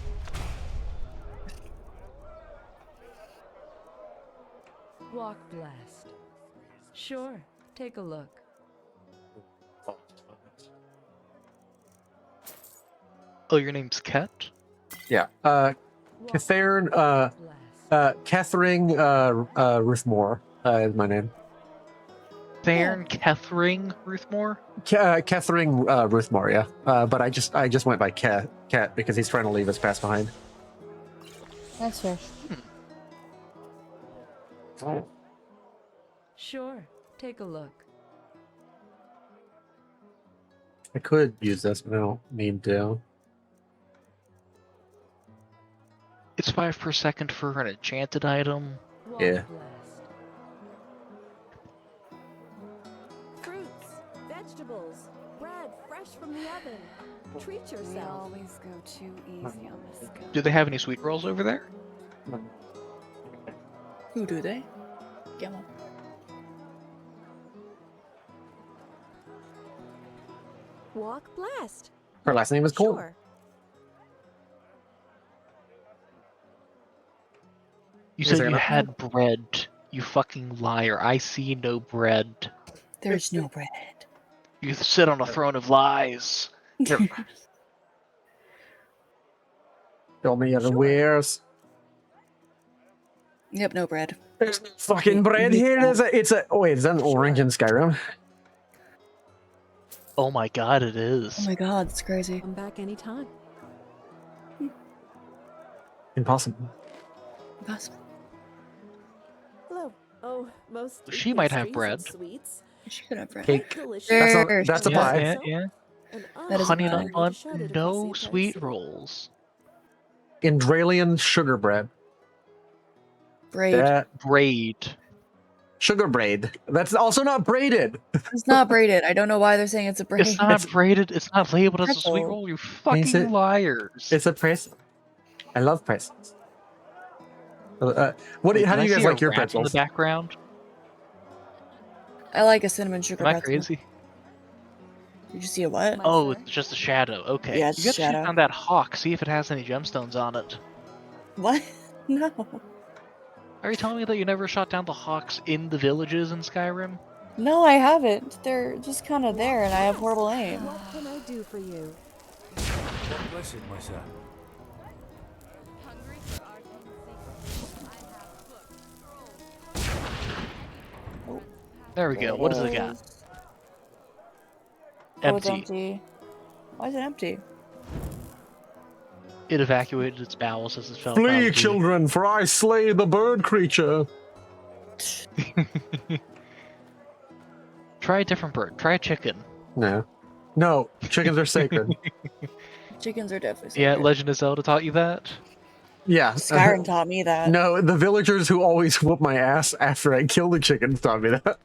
Walk blessed. Sure, take a look. Oh, your name's Ket? Yeah. Catherine, Catherine, Ruthmore, is my name. Theron Kethring Ruthmore? Catherine, Ruthmore, yeah. But I just went by Cat because he's trying to leave his past behind. That's fair. Oh. Sure, take a look. I could use this, but I don't need to. It's 5 per second for an enchanted item. Walk Yeah. blessed. Fruits, vegetables, bread fresh from the oven. Treat We yourself. always go too easy on this guy. Do they have any sweet rolls over there? Who do they? Get one. Walk blessed. Her last name is Cole. Sure. You Is said there you enough? had bread. You fucking liar. I see no bread. There's no bread. You sit on a throne of lies. Tell me other wares. Yep, no bread. There's no fucking bread here. It's a. Oh wait, is that an orange in Skyrim? Oh my god, it Oh is. my god, that's crazy. Come back anytime. Impossible. Impossible. Hello. Oh, most She might have pastries bread. and Sweets. She could have bread. Cake. Delicious. That's a Yeah, pie. Yeah. And That is Honey a nut pie. bun, Shredded if no you say sweet so. rolls. Indralian sugar bread. Braid. That Braid. sugar braid. That's also not braided. It's not braided. I don't know why they're saying it's a braid. It's not braided. It's not labeled as a sweet Pretzel. roll. You Is fucking it? liars. It's a pretzel. I love pretzels. What? Wait, How do can you I guys see a like your rat in pretzels? the background? I like a cinnamon sugar Am I pretzel. crazy? Did you see a what? My Oh, sir. it's just a shadow. Okay. Yeah, it's You gotta shoot shadow. down that hawk. See if it has any gemstones on it. What? No. Are you telling me that you never shot down the hawks in the villages in Skyrim? No, I haven't. They're just kind of there, and I have horrible aim. What can I do for you? God bless it, my son. There we go. What does it got? Oh, it's Empty. empty. Why is it empty? It evacuated its bowels as it fell. Flee, children, for I slay the bird creature. Try a different bird. Try a chicken. No. No, chickens are sacred. Chickens are definitely Yeah, sacred. Legend of Zelda taught you that? Yeah. Skyrim taught me that. No, the villagers who always whoop my ass after I kill the chickens taught me that.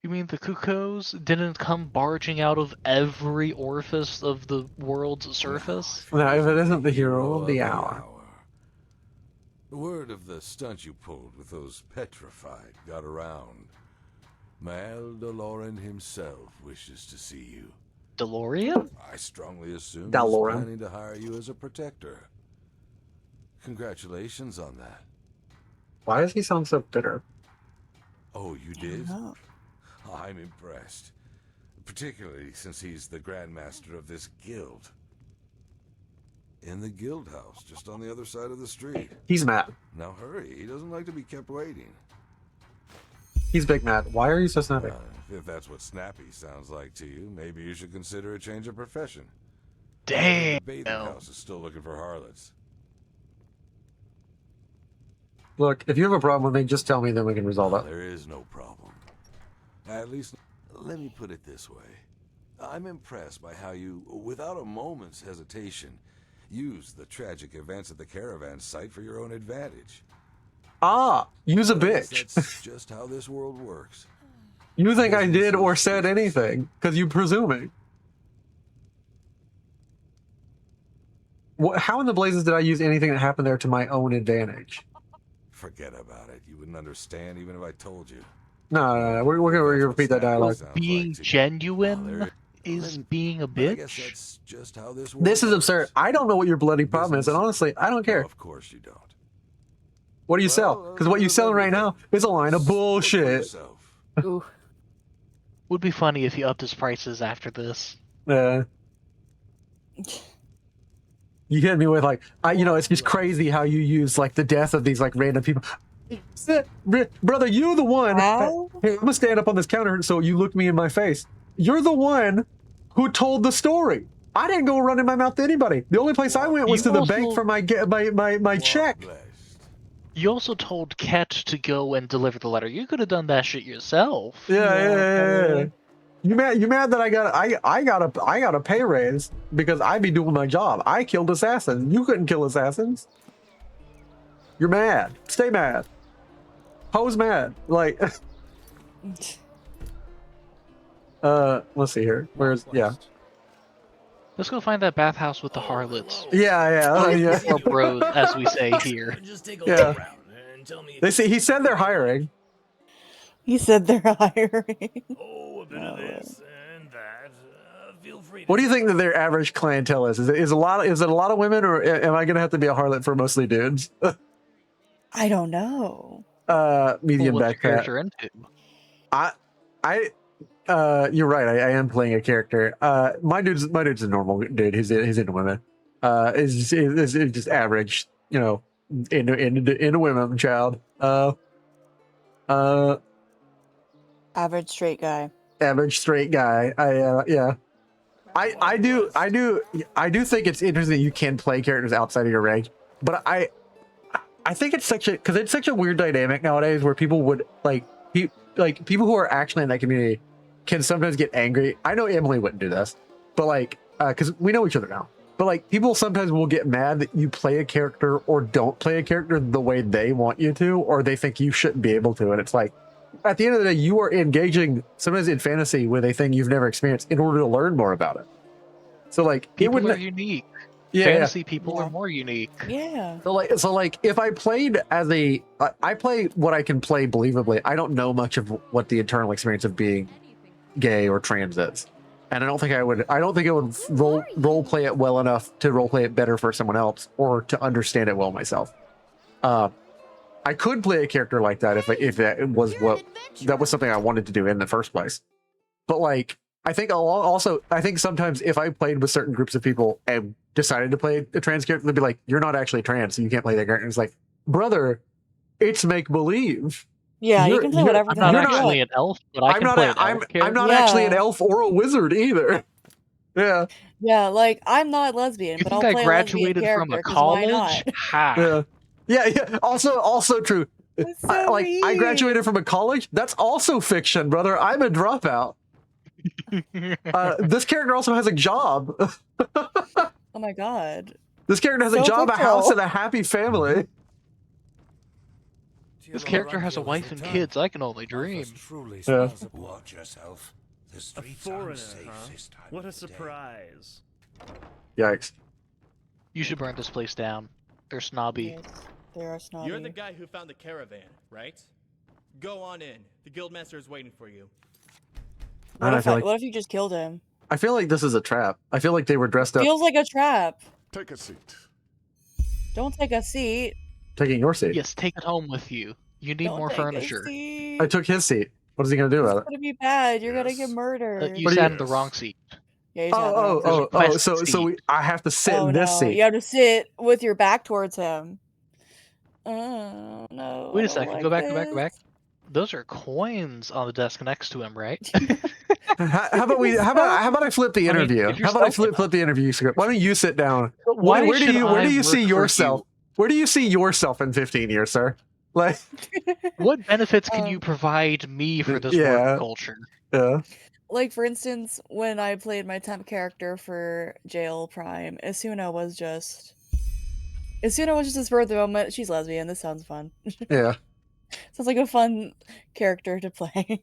You mean the cuckoos didn't come barging out of every orifice of the world's surface? Now, if it isn't the hero of the hour. The word of the stunt you pulled with those petrified got around. Mal Daloran himself wishes to see you. DeLorean? I strongly assume Daloran. he's planning to hire you as a protector. Congratulations on that. Why does he sound so bitter? Oh, you did? Oh. I'm impressed. Particularly since he's the Grand Master of this guild. In the guild house, just on the other side of the street. He's mad. Now hurry, he doesn't like to be kept waiting. He's big mad. Why are you so snappy? If that's what snappy sounds like to you, maybe you should consider a change of profession. Damn. The bathing house is still looking for harlots. Look, if you have a problem with me, just tell me, then we can resolve it. There is no problem. At least, let me put it this way. I'm impressed by how you, without a moment's hesitation, used the tragic events at the caravan site for your own advantage. Ah, use a bitch. That's just how this world works. You think I did or said anything, because you presuming. How in the blazes did I use anything that happened there to my own advantage? Forget about it. You wouldn't understand even if I told you. No. We're going to repeat that dialogue. Being genuine is being a bitch. I guess that's just how this works. This is absurd. I don't know what your bloody problem is, and honestly, I don't care. No, of course you don't. What do you sell? Because what you're selling right now is a line of bullshit. Ooh. Would be funny if he upped his prices after this. You hit me with like, it's just crazy how you use like the death of these like random people. Brother, you're the one. How? Hey, I'm gonna stand up on this counter so you look me in my face. You're the one who told the story. I didn't go running my mouth to anybody. The only place I went was to the bank for my check. You also told Ket to go and deliver the letter. You could have done that shit yourself. Yeah. You mad that I got a pay raise because I be doing my job. I killed assassins. You couldn't kill assassins. You're mad. Stay mad. Ho's mad. Like let's see here. Let's go find that bathhouse with the harlots. Yeah. Or bros, as we say here. Yeah. He said they're hiring. He said they're hiring. Oh, a bit of this and that. Feel free to... What do you think that their average clientele is? Is it a lot of women, or am I gonna have to be a harlot for mostly dudes? I don't know. Medium what's your backpack. character into? You're right. I am playing a character. My dude's a normal dude. He's into women. Is just average. Into women, child. Average straight guy. Average straight guy. I do think it's interesting that you can play characters outside of your rank, but I think it's such a weird dynamic nowadays where people would people who are actually in that community can sometimes get angry. I know Emily wouldn't do this, but because we know each other now. But people sometimes will get mad that you play a character or don't play a character the way they want you to, or they think you shouldn't be able to. And it's like, at the end of the day, you are engaging sometimes in fantasy with a thing you've never experienced in order to learn more about it. So people are unique. Fantasy people are more unique. Yeah. So if I played as I play what I can play believably. I don't know much of what the internal experience of being gay or trans is. And I don't think I would role play it well enough to role play it better for someone else or to understand it well myself. I could play a character like that if that was something I wanted to do in the first place. But I think sometimes if I played with certain groups of people and decided to play a trans character, they'd be like, "You're not actually trans, so you can't play that character." And it's like, brother, it's make believe. Yeah, you can play whatever. I'm not actually an elf, but I can play an elf character. I'm not actually an elf or a wizard either. Yeah. Yeah, I'm not lesbian, but I'll play I graduated a lesbian from a character, 'cause why college? not? Ha. Yeah. Also true. I graduated from a college. That's also fiction, brother. I'm a dropout. This character also has a job. Oh my god. This character has a job, a house, and a happy family. This character has a wife and kids. I can only dream. Yeah. Watch yourself. The A streets foreigner, aren't safe huh? this time What a of the day. surprise. Yikes. You should burn this place down. They're snobby. Yes, they are snobby. You're the guy who found the caravan, right? Go on in. The guildmaster is waiting for you. What if you just killed him? I feel like this is a trap. I feel like they were dressed up. Feels like a trap. Take a seat. Don't take a seat. Taking your seat. Yes, take it home with you. You need Don't more take his furniture. seat. I took his seat. What is he gonna do It's about it? gonna be bad. You're gonna get Yes. murdered. You What do sat you- in the wrong seat. Yeah, you sat in the wrong There's seat. a best So seat. I have to sit Oh in this no, seat. you have to sit with your back towards him. Oh no. Wait I a don't second. like Go back. this. Those are coins on the desk next to him, right? How about I flip the I mean, interview? if you're How about I stealthy flip the interview script? Why don't you sit down? But why where do should you I see work for yourself? you? Where do you see yourself in 15 years, sir? Like, What benefits can you provide me for this yeah. work culture? Yeah. Like, for instance, when I played my temp character for Jail Prime, Asuna was just a spur of the moment. She's lesbian. This sounds fun. Yeah. Sounds like a fun character to play.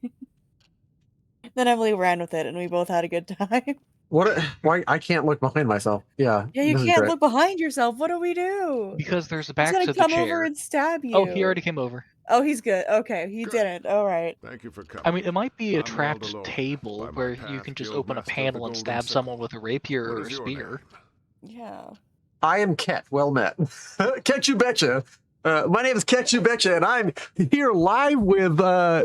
Then Emily ran with it, and we both had a good time. Why I can't look behind myself? Yeah. Yeah, you this is can't great. look behind yourself. What do we do? Because there's a He's back gonna to the come over chair. and stab you. Oh, he already came over. Oh, he's good. Okay, he didn't. All right. Thank you for coming. I mean, it might be a I'm trapped Aldalore, table by my where you path, can just Guild open a Master of the panel and Golden stab Sickle. someone with a rapier What or a is your spear. Yeah. I am Ket. Well met. Ket you betcha. My name is Ket you betcha, and I'm here live with the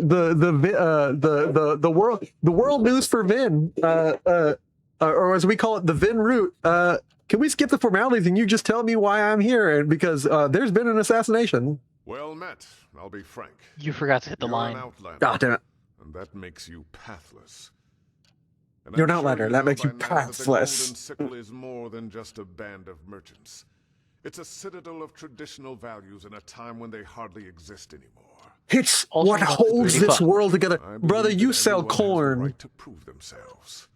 world news for Vin, or as we call it, the Vin route. Can we skip the formalities and you just tell me why I'm here? And because there's been an assassination. Well met. I'll be frank. You forgot to hit the You're line. An outlander, God damn it. and that makes you pathless. And You're an I'm sure outlander, you that know makes you by now that the pathless. Golden Sickle is more than just a band of merchants. It's a citadel of traditional values in a time when they hardly exist anymore. It's Also what not holds really this fun. world together. I Brother, believe you that sell everyone has the corn. right to prove themselves.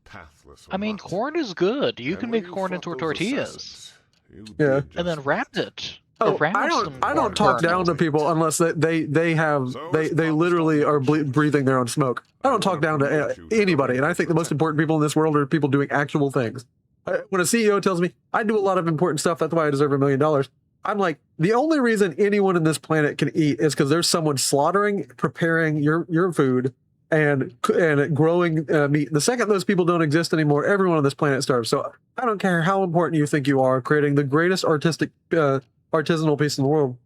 Pathless or I mean, not. corn is good. You And can when make you corn fought into those tortillas. assassins, you Yeah. did And then just wrap that. it. Oh, Or wrap I some don't corn talk kernels. down to people unless they have So they as they promised, literally I'll are make a choice. breathing their own smoke. I don't talk down to promote you to the anybody, and I rank think of the most important people in this world are people doing actual things. When a CEO tells me I do a lot of important stuff, that's why I deserve $1 million. I'm like, the only reason anyone in this planet can eat is because there's someone slaughtering, preparing your food, and growing meat. The second those people don't exist anymore, everyone on this planet starves. So I don't care how important you think you are, creating the greatest artisanal piece in the world.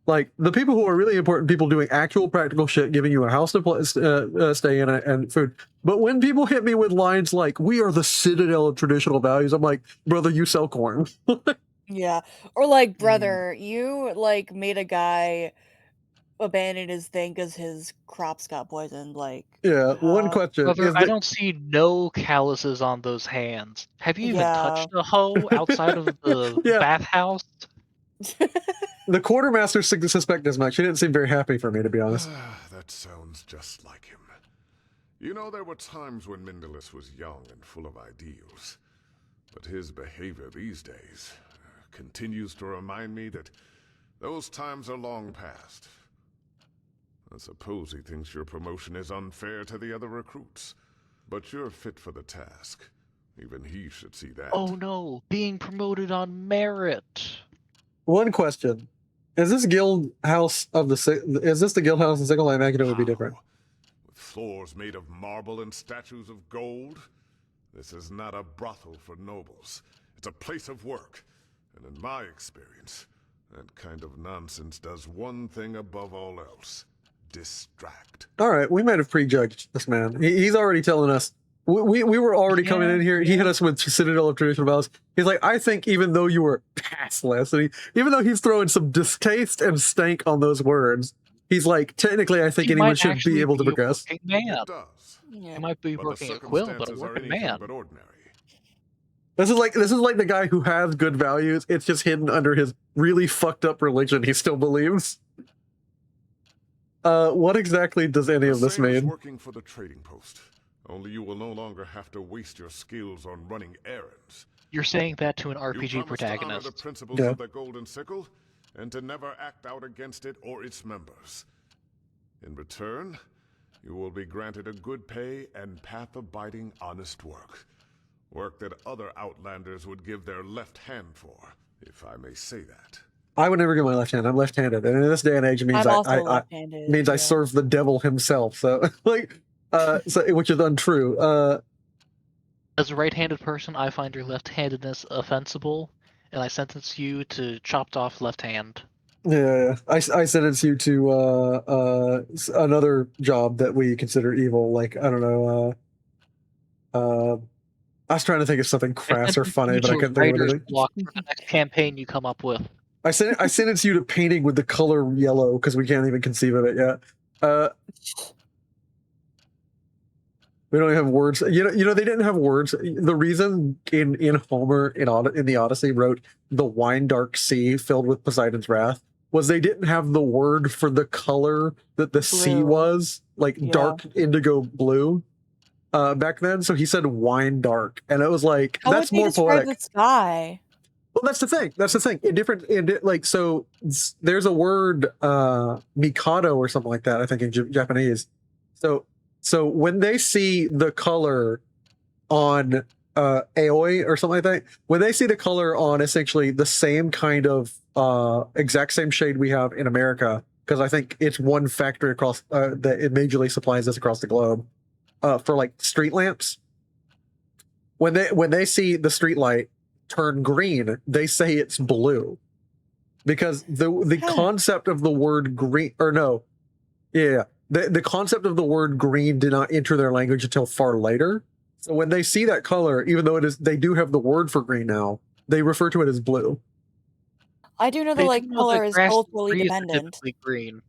Like, the people who are really important, people doing actual practical shit, giving you a house to stay in and food. But when people hit me with lines like, we are the citadel of traditional values, I'm like, brother, you sell corn. Yeah. Or like, brother, you like made a guy abandon his thing because his crops got poisoned. Like, Yeah, one question. Brother, Is I that, don't see no calluses on those hands. Have you even Yeah. touched a hoe outside of the Yeah. bathhouse? the quartermaster suspect as much. He didn't seem very happy for me, to be honest. That sounds just like him. You know, there were times when Mindalus was young and full of ideals. But his behavior these days continues to remind me that those times are long past. I suppose he thinks your promotion is unfair to the other recruits. But you're fit for the task. Even he should see that. Oh no, being promoted on merit. One question. Is this guild house of is this the guild house of Sickle? I imagine it would be different. With floors made of marble and statues of gold? This is not a brothel for nobles. It's a place of work. And in my experience, that kind of nonsense does one thing above all else. Distract. All right, we might have prejudged this man. He's already telling us. We were already coming in here. He hit us with Citadel of Traditional Values. He's like, I think even though you were passless, and even though he's throwing some distaste and stank on those words, he's like, technically, I think He anyone might should actually be able to be a progress. working man. It does. Yeah. He might be But the working a quill, but a circumstances are working anything man. but ordinary. This is like the guy who has good values. It's just hidden under his really fucked up religion he still believes. What exactly does any of this Same as mean? working for the trading post. Only you will no longer have to waste your skills on running errands. You're saying that to an You RPG promise to honor protagonist. the principles Yeah. of the Golden Sickle, and to never act out against it or its members. In return, you will be granted a good pay and path-abiding honest work. Work that other Outlanders would give their left hand for, if I may say that. I would never get my left hand. I'm left-handed, and in this day and age, it means I'm also I left-handed. means I yeah. serve the devil himself. So like, which is untrue. As a right-handed person, I find your left-handedness offensible, and I sentence you to chopped off left hand. Yeah, I sentenced you to another job that we consider evil. Like, I don't know. I was trying to think of something I crass or sentence funny, you but I to couldn't think of writer's anything. block for the next campaign you come up with. I sentenced you to painting with the color yellow because we can't even conceive of it yet. We don't have words. You know, they didn't have words. The reason in Homer in the Odyssey wrote the wine dark sea filled with Poseidon's wrath was they didn't have the word for the color that the sea Blue. was, like dark indigo blue, back then. So he said wine dark, and it was like How that's would they more describe poetic. the sky? Well, that's the thing. That's the thing. There's a word, Mikado or something like that. I think in Japanese. So when they see the color on Aoi or something like that, when they see the color on essentially the same kind of exact same shade we have in America, because I think it's one factory across that it majorly supplies this across the globe for like street lamps. When they see the street light turn green, they say it's blue, because the concept of the word green, or no, yeah, the concept of the word green did not enter their language until far later. So when they see that color, even though they do have the word for green now, they refer to it as blue. I do know They the do know color that is grass and culturally trees are dependent. typically green.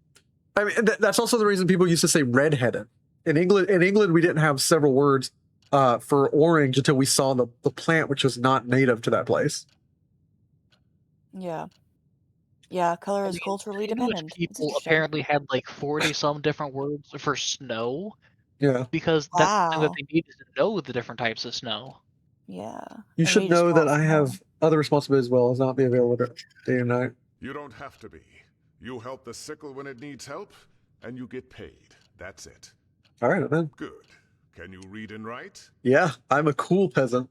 I mean, that's also the reason people used to say redheaded. In England, we didn't have several words for orange until we saw the plant, which was not native to that place. Yeah. Yeah, color is culturally English dependent. It's people interesting. apparently had like 40 some different words for snow. Yeah. Because that's the thing that Wow. they need is to know the different types of snow. Yeah. You And should we just know call that it I snow. have other responsibilities as well as not be available day and night. You don't have to be. You help the sickle when it needs help, and you get paid. That's it. All right, then. Good. Can you read and write? Yeah, I'm a cool peasant.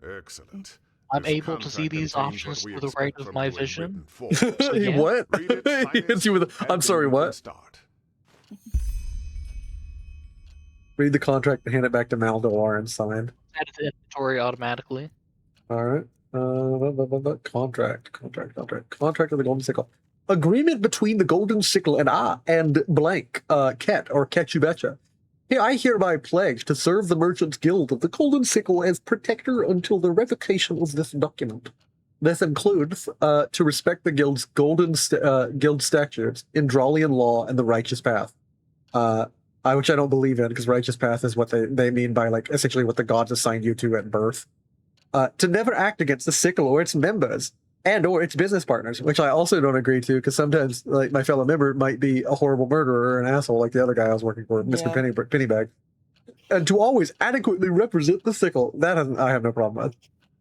Excellent. I'm This able to see contract these contains options what we through the right expect of from my you in vision. written form. So He yeah. what? Read it, sign He hits you with and I'm sorry, then you can what? start. Read the contract and hand it back to Maldor and sign. Add it to inventory automatically. All right. Contract of the Golden Sickle. Agreement between the Golden Sickle and blank, Ket, or Ket You Betcha. Here, I hereby pledge to serve the Merchants Guild of the Golden Sickle as protector until the revocation of this document. This includes to respect the Guild's Guild statutes, Indralian law, and the righteous path. Which I don't believe in, because righteous path is what they mean by like essentially what the gods assigned you to at birth. To never act against the sickle or its members and or its business partners, which I also don't agree to, because sometimes like my fellow member might be a horrible murderer or an asshole like the other guy I was working for, Mr. Pennybag. And to always adequately represent the sickle, I have no problem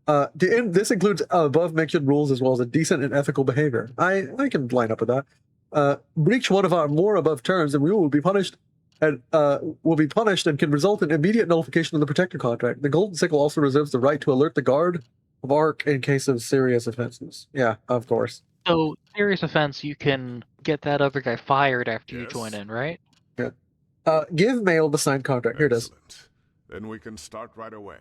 with. This includes above mentioned rules as well as a decent and ethical behavior. I can line up with that. Breach one of our more above terms and we will be punished and can result in immediate nullification of the protector contract. The Golden Sickle also reserves the right to alert the guard of Ark in case of serious offenses. Yeah, of course. So, serious offense, you can get that other guy fired after you join in, right? Yeah. Give Mail the signed contract. Here it is. Then we can start right away.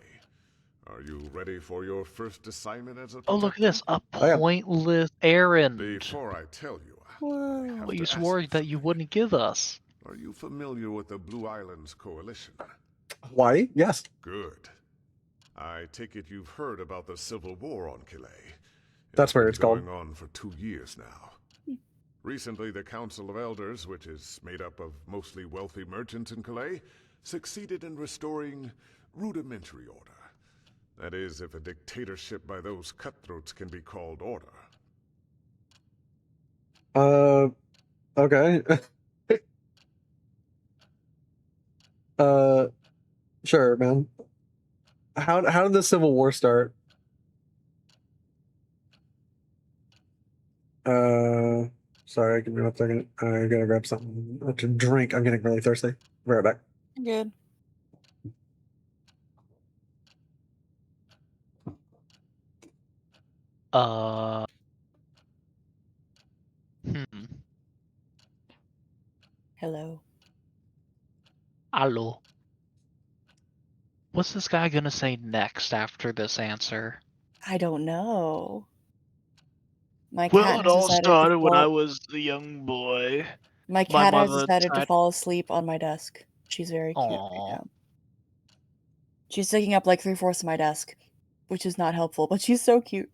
Are you ready for your first assignment as a protector? Oh, look at this. A pointless errand. Before I tell you, What you swore that you wouldn't give us. Are you familiar with the Blue Islands Coalition? Why? Yes. Good. I take it you've heard about the civil war on Calais. That's where it's going called. on for 2 years now. Recently, the Council of Elders, which is made up of mostly wealthy merchants in Calais, succeeded in restoring rudimentary order. That is, if a dictatorship by those cutthroats can be called order. Okay. Sure, man. How did the Civil War start? Sorry, give me 1 second. I gotta grab something to drink. I'm getting really thirsty. Be right back. Good. Hello. Hello. What's this guy gonna say next after this answer? I don't know. My Well, cat it has all decided to started when I fall. was a young boy. My My cat has mother decided to decided. fall asleep on my desk. She's very cute right Aww. now. She's taking up like 3/4 of my desk, which is not helpful, but she's so cute.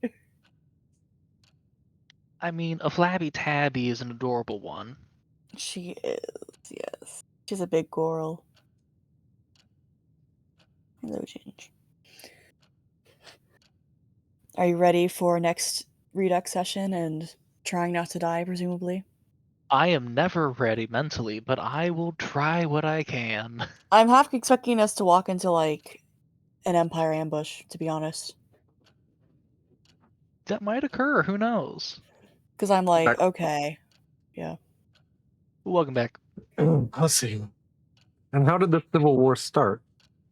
I mean, a flabby tabby is an adorable one. She is, yes. She's a big girl. Hello, Ginge. Are you ready for next Redux session and trying not to die, presumably? I am never ready mentally, but I will try what I can. I'm half expecting us to walk into, like, an Empire ambush, to be honest. That might occur, who knows? Because I'm like, Back- okay. Yeah. Welcome back. Let's see. And how did the Civil War start?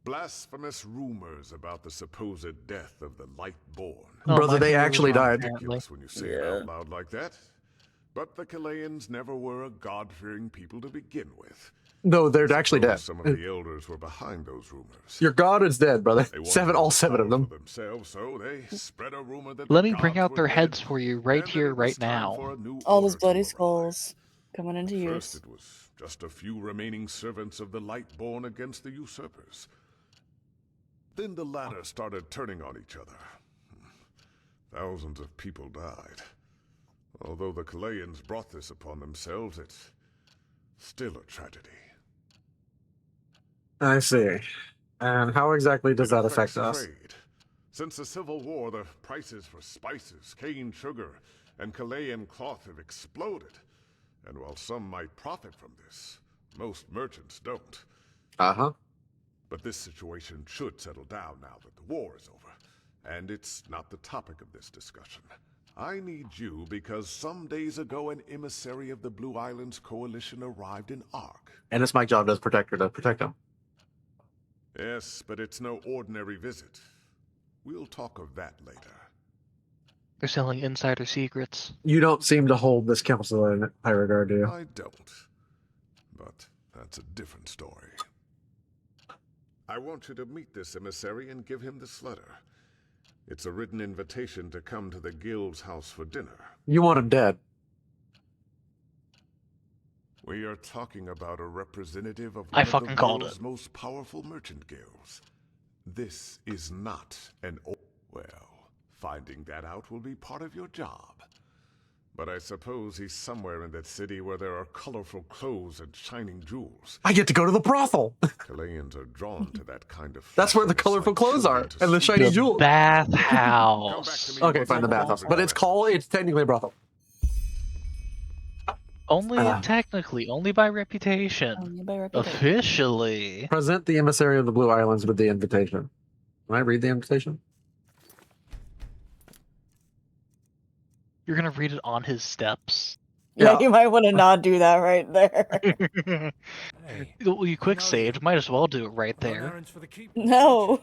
Blasphemous rumors about the supposed death of the Lightborn. Oh, Brother, my they theory was actually wrong, died. apparently. Ridiculous when you say it out loud like that. But the Chileans never were a God-fearing people to begin with. No, they're I actually suppose dead. Some of the elders were behind those rumors. Your god is dead, brother. They wanted All more 7 of power them. for themselves, so they spread a rumor that Let the me bring gods out were their dead, heads for you right and that here, it was right time now. for a new All those order to bloody arise. skulls coming into At use. first it was just a few remaining servants of the Lightborn against the usurpers. Then the latter started turning on each other. Thousands of people died. Although the Chileans brought this upon themselves, it's still a tragedy. I see. And how exactly does It that affects affect us? trade. Since the Civil War, the prices for spices, cane sugar, and Chilean cloth have exploded. And while some might profit from this, most merchants don't. Uh-huh. But this situation should settle down now that the war is over. And it's not the topic of this discussion. I need you because some days ago an emissary of the Blue Islands Coalition arrived in Ark. And it's my job as protector to protect them. Yes, but it's no ordinary visit. We'll talk of that later. They're selling insider secrets. You don't seem to hold this council in high regard, do you? I don't. But that's a different story. I want you to meet this emissary and give him this letter. It's a written invitation to come to the guild's house for dinner. You want him dead. We are talking about a representative of I one of fucking the called world's it. most powerful merchant guilds. This is not an well, finding that out will be part of your job. But I suppose he's somewhere in that city where there are colorful clothes and shining jewels. I get to go to the brothel. Chileans are drawn to that kind of That's where the fashion. It's colorful like clothes are. children to And the see. shiny The jewels. bathhouse. Okay, fine, the bathhouse. But it's technically a brothel. Only technically, only by reputation. Only by reputation. Officially. Present the emissary of the Blue Islands with the invitation. Can I read the invitation? You're gonna read it on his steps. Yeah, you might want to not do that right there. Well, you quick saved. Might as well do it right there. No.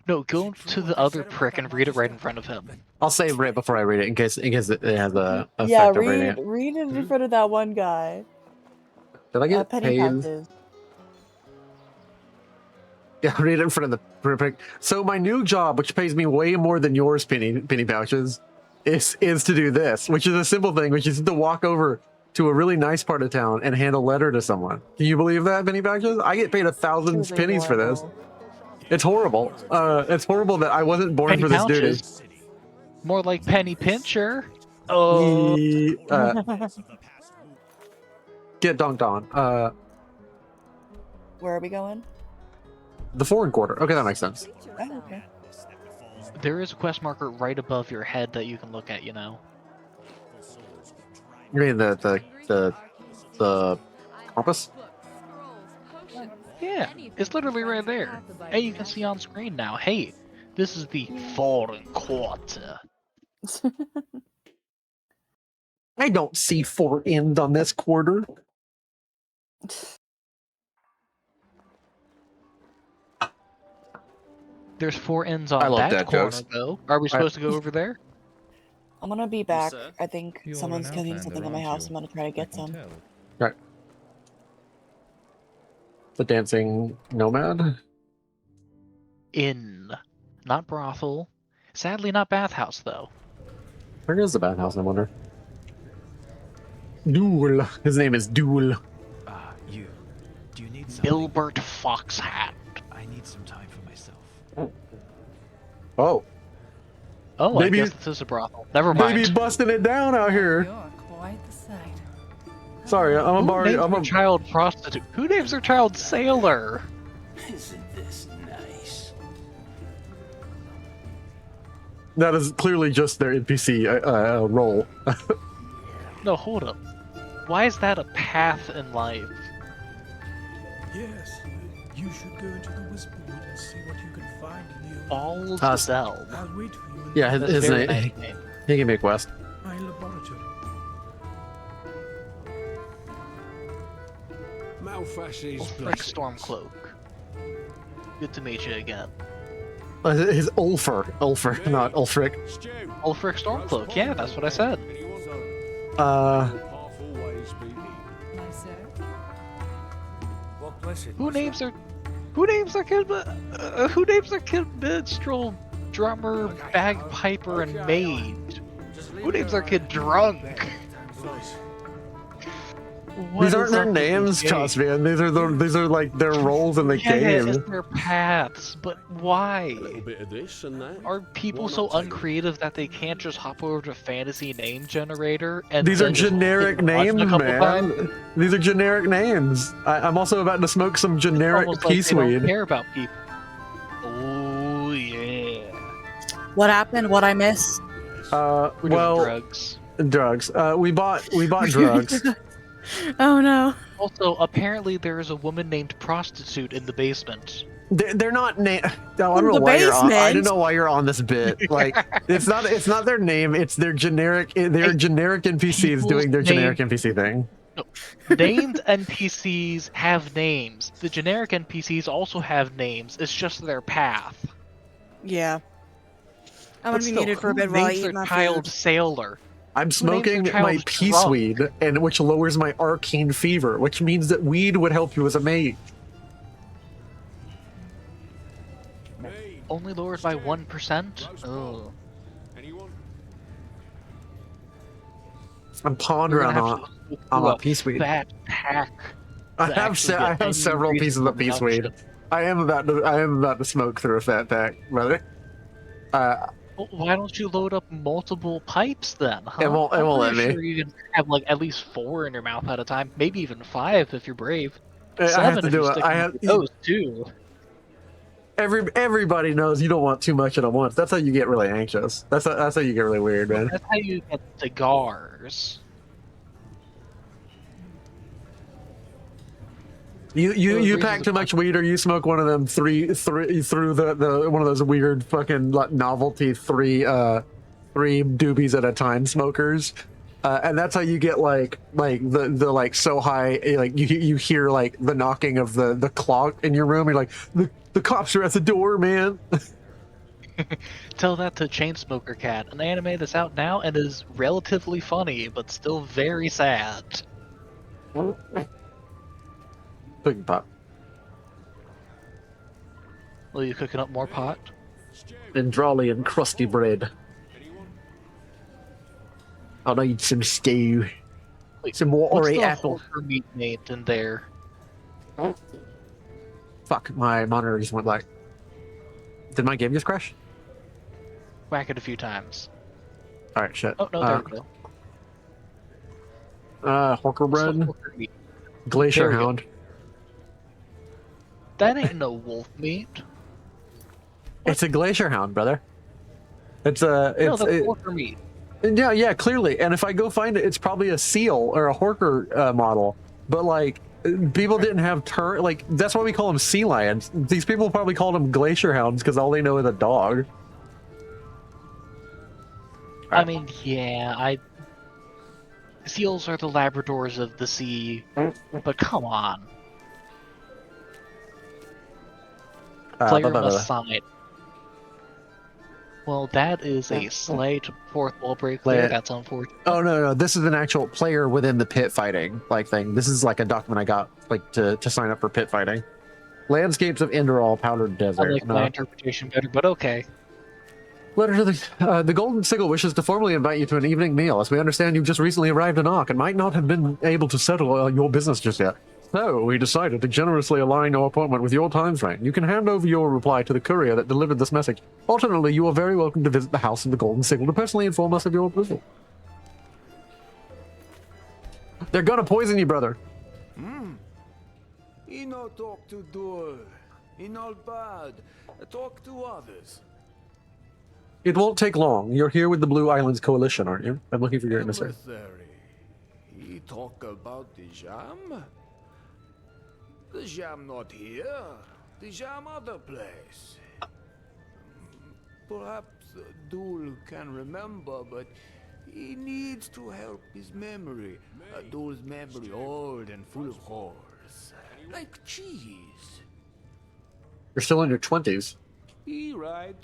No, go to the other prick and read it right in front of him. I'll save it before I read it in case it has the effect Yeah, of reading it. read it in front of that one guy. Did I get Penny paid? Patches. Yeah, read it in front of the perfect. So my new job, which pays me way more than yours, penny pouches, is to do this, which is a simple thing, which is to walk over to a really nice part of town and hand a letter to someone. Can you believe that, penny pouches? I get paid 1,000 pennies for this. It's horrible. It's horrible that I wasn't born Penny for this pouches. duty. More like penny pincher. Oh. Get dunked on. Where are we going? The foreign quarter. Okay, that makes sense. Oh, okay. There is a quest marker right above your head that you can look at, you know. You mean the compass? Yeah, it's literally right there. And you can see on screen now, hey, this is the foreign quarter. I don't see 4 ends on this quarter. There's 4 ends I on love that dad corner, jokes. though. Are we supposed to go over there? I'm gonna be back. sir? I think You're someone's an cooking outlander, something on my aren't house. you? I'm gonna try to I get can some. tell. Right. The dancing nomad? Inn. Not brothel. Sadly, not bathhouse, though. Where is the bathhouse, I wonder? Duel. His name is Duel. You. Do you need something? Gilbert Foxhat. I need some time for myself. Oh. Oh, Maybe- I guess this is a brothel. Never mind. Baby busting it down out here. You're quite the sight. Sorry, I'm a Who bar. names I'm their a. child prostitute? Who names their child sailor? Isn't this nice? That is clearly just their NPC role. No, hold up. Why is that a path in life? Yes. You should go into the Whisperwood and see what you can find in the Balls Uh, Zell. I'll wait for you in Yeah, That's his very name. nice name. He can make quest. my laboratory. Malfash's Ulfric Stormcloak. Good to meet you again. His Ulfer, not Ulfric. Ulfric Stormcloak, yeah, that's what I said. Half always be me. My sir. What blessed Who names their kid who names their kid minstrel, drummer, bagpiper, and maid? Who names their kid drunk? What These aren't is their up with these names, games? Joss, man. These are like their roles in the Yeah, game. it's their paths, but why? A little bit of this and that. Are people Why so not take uncreative that they can't just hop over to Fantasy Name Generator and These are then just generic hit the button names, a couple times? man. These are generic names. I'm also about to smoke some generic Almost like peace they don't weed. care about people. Oh yeah. What happened? What I miss? We're doing Well, drugs. drugs. We bought drugs. Oh no. Also, apparently there is a woman named Prostitute in the basement. They're not name. No, I In don't know the why you're on. I basement? don't know why you're on this bit. Like, it's not their name. It's their generic. They're generic NPCs people's doing their generic name- NPC thing. Named NPCs have names. The generic NPCs also have names. It's just their path. Yeah. I'm But gonna be still, muted for a who bit while I names eat their my child food. Sailor? I'm Who names their smoking child my peace drunk? weed, and which lowers my arcane fever, which means that weed would help you as a mage. Only lowered by 1%? Oh. Anyone? I'm We're pondering gonna have on to go on through a a peace weed. fat pack. I to have actually I get any have several pieces reasonable of peace weed. deduction. I am about to smoke through a fat pack, brother. Well, why don't you load up multiple pipes then? Huh? It won't I'm let pretty me. sure you can have like at least 4 in your mouth at a time, maybe even 5 if you're brave. I 7 have to if do you it. stick I with have those too. everybody knows you don't want too much at once. That's how you get really anxious. That's how you get really weird, man. That's how you get cigars. You pack too much weed, or you smoke one of them three through the one of those weird fucking like, novelty three doobies at a time smokers, and that's how you get like the like so high like you hear like the knocking of the clock in your room. You're like the cops are at the door, man. Tell that to Chainsmoker Cat, an anime that's out now and is relatively funny, but still very sad. Cooking pot. Are you cooking up more pot? And drawly and crusty bread. I'll need some stew. Wait, Some what's watery the apple. Hulker meat made in there? Fuck, my monitor just went black. Did my game just crash? Whack it a few times. Alright, shit. Oh no, there we go. Horker bread. Hulker meat. Glacier There we go. Hound. That ain't no wolf meat. It's a Glacier Hound, brother. It's No, it's that's Hulker meat. yeah, clearly. And if I go find it, it's probably a seal or a Horker model. But like, people didn't have like that's why we call them sea lions. These people probably called them Glacier Hounds because all they know is a dog. I mean, yeah, seals are the Labradors of the sea, but come on. Player must sign. Well, that is a slight fourth wall break there. That's unfortunate. Oh no, this is an actual player within the pit fighting like thing. This is like a document I got like to sign up for pit fighting. Landscapes of Enderal, Powdered I Desert. like my interpretation better, but okay. Letter to the Golden Sickle wishes to formally invite you to an evening meal, as we understand you've just recently arrived in Ark and might not have been able to settle your business just yet. So, we decided to generously align your appointment with your time frame. You can hand over your reply to the courier that delivered this message. Alternately, you are very welcome to visit the House of the Golden Sickle to personally inform us of your approval. They're gonna poison you, brother. He no talk to Dur. He not bad. Talk to others. It won't take long. You're here with the Blue Islands Coalition, aren't you? I'm looking for your emissary. He talk about the jam? The jam not here. The jam other place. Perhaps Dul can remember, but he needs to help his memory. Dul's memory old and full of holes. Like cheese. You're still in your 20s. He right.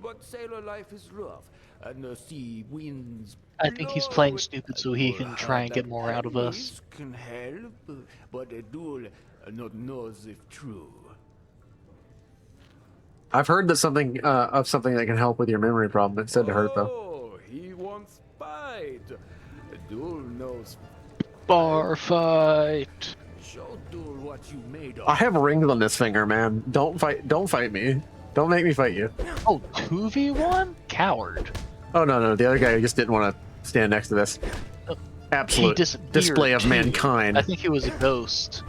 But sailor life is rough, and the sea winds. I think he's playing stupid so he can try and get more out of us. Can help, but a duel not knows if true. I've heard that something that can help with your memory problem. It's said to hurt though. Oh, he wants fight. Duel knows. Bar fight. Show Duel what you made of. I have rings on this finger, man. Don't fight me. Don't make me fight you. Oh, 2v1? Coward. Oh, no. The other guy just didn't want to stand next to this. Absolute display of mankind. I think he was a ghost.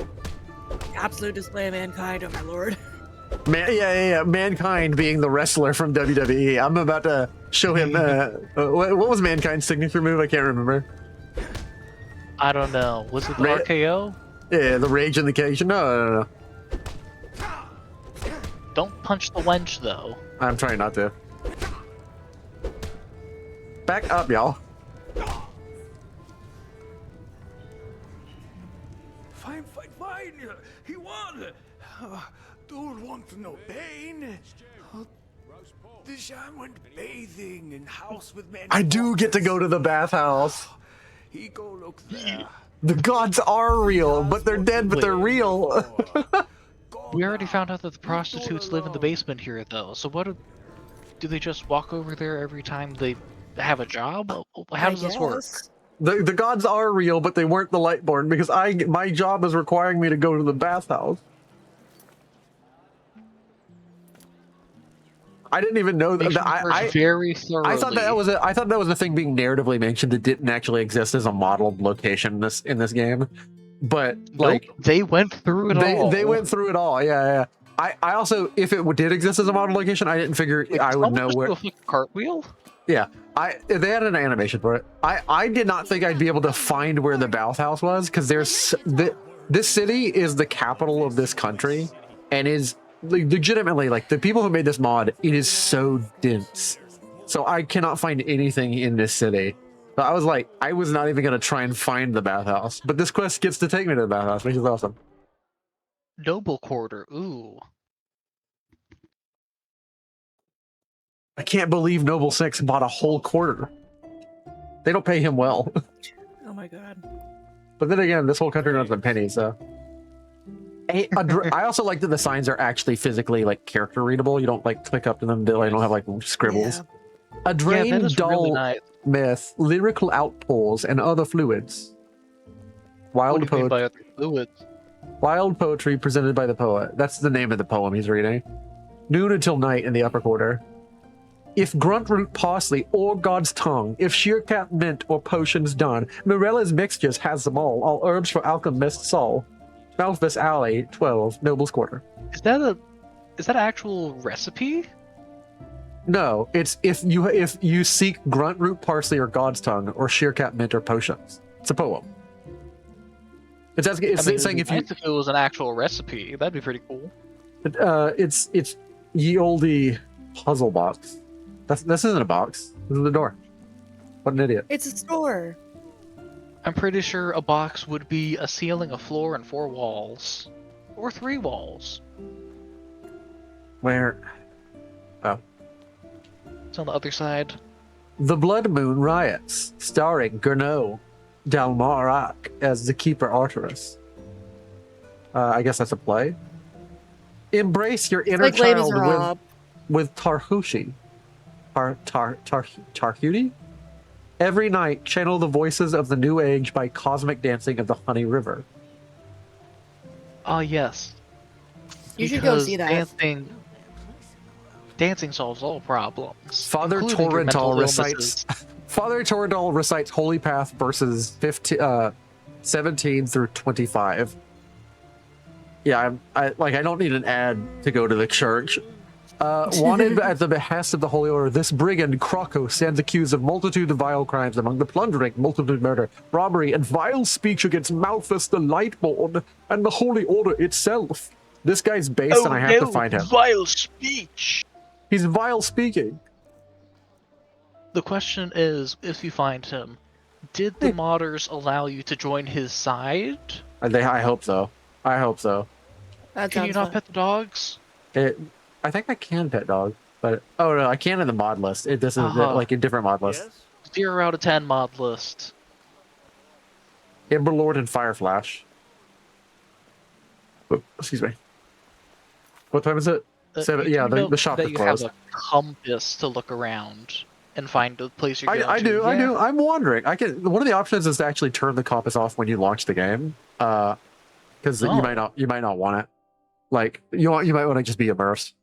Absolute display of mankind, oh my lord. Yeah. Mankind being the wrestler from WWE. I'm about to show him. What was Mankind's signature move? I can't remember. I don't know. Was it the RKO? Yeah, the Rage in the Cage. No. Don't punch the wench, though. I'm trying not to. Back up, y'all. Fine. He won. Duel wants no pain. The Jam went bathing in house with men. I do get to go to the bathhouse. He go look there. The gods are real, but they're dead, but they're real. We already found out that the prostitutes live in the basement here, though. So what do they just walk over there every time they have a job? How does this work? The gods are real, but they weren't the Lightborn because my job is requiring me to go to the bathhouse. I didn't even know that. I very thoroughly. I thought that was a thing being narratively mentioned that didn't actually exist as a modeled location in this game. But like they went through it all. They went through it all. Yeah. I also, if it did exist as a model location, I didn't figure I would know where. Do a cartwheel? Yeah, they had an animation for it. I did not think I'd be able to find where the bathhouse was because this city is the capital of this country, and is legitimately like the people who made this mod. It is so dense, so I cannot find anything in this city. So I was like, I was not even gonna try and find the bathhouse, but this quest gets to take me to the bathhouse, which is awesome. Noble Quarter, ooh. I can't believe Noble 6 bought a whole quarter. They don't pay him well. Oh my god. But then again, this whole country runs on pennies, so. I also like that the signs are actually physically like character readable. You don't like click up to them, they don't have like scribbles. Yeah. A drain, dull really nice. myth, lyrical outpours, and other fluids. What do you mean by other fluids? Wild poetry presented by the poet. That's the name of the poem he's reading. Noon until night in the upper quarter. If gruntroot parsley or God's tongue, if sheercat mint or potions done, Morella's mixtures has them all herbs for alchemist soul. Malthus Alley, 12, Noble's Quarter. Is that an actual recipe? No, it's if you seek gruntroot parsley or God's tongue or sheercat mint or potions. It's a poem. It's asking. It's saying if it was an actual recipe, that'd be pretty cool. It's ye olde puzzle box. This isn't a box. This is the door. What an idiot. It's a store. I'm pretty sure a box would be a ceiling, a floor, and 4 walls. Or 3 walls. Where? Oh. It's on the other side. The Blood Moon Riots, starring Gernot Dalmarak as the Keeper Arturus. I guess that's a play. Embrace your inner child with Tarhushi. Tarhuti? Every night, channel the voices of the new age by cosmic dancing of the Honey River. Oh yes. You should go see that. Dancing solves all problems, Father including your mental Torrental illnesses. recites Holy Path verses 17 through 25. Yeah, I don't need an ad to go to the church. Wanted at the behest of the Holy Order, this brigand, Kroko, stands accused of multitude of vile crimes, among the plundering, multitude murder, robbery, and vile speech against Malthus the Lightborn, and the Holy Order itself. This guy's based, and I have to find him. Vile speech! He's vile speaking. The question is, if you find him, did the modders allow you to join his side? I hope so. I hope so. Can you not pet the dogs? I think I can pet dog, but oh no, I can in the mod list. This is like a different mod list. 0 out of 10 mod list. Emberlord and Fireflash. Oh, excuse me. What time is it? 7. Yeah, the shop is closed. You have a compass to look around and find the place you're going I to. do. I'm wondering. One of the options is to actually turn the compass off when you launch the game, because you might not want it. Like you might want to just be immersed.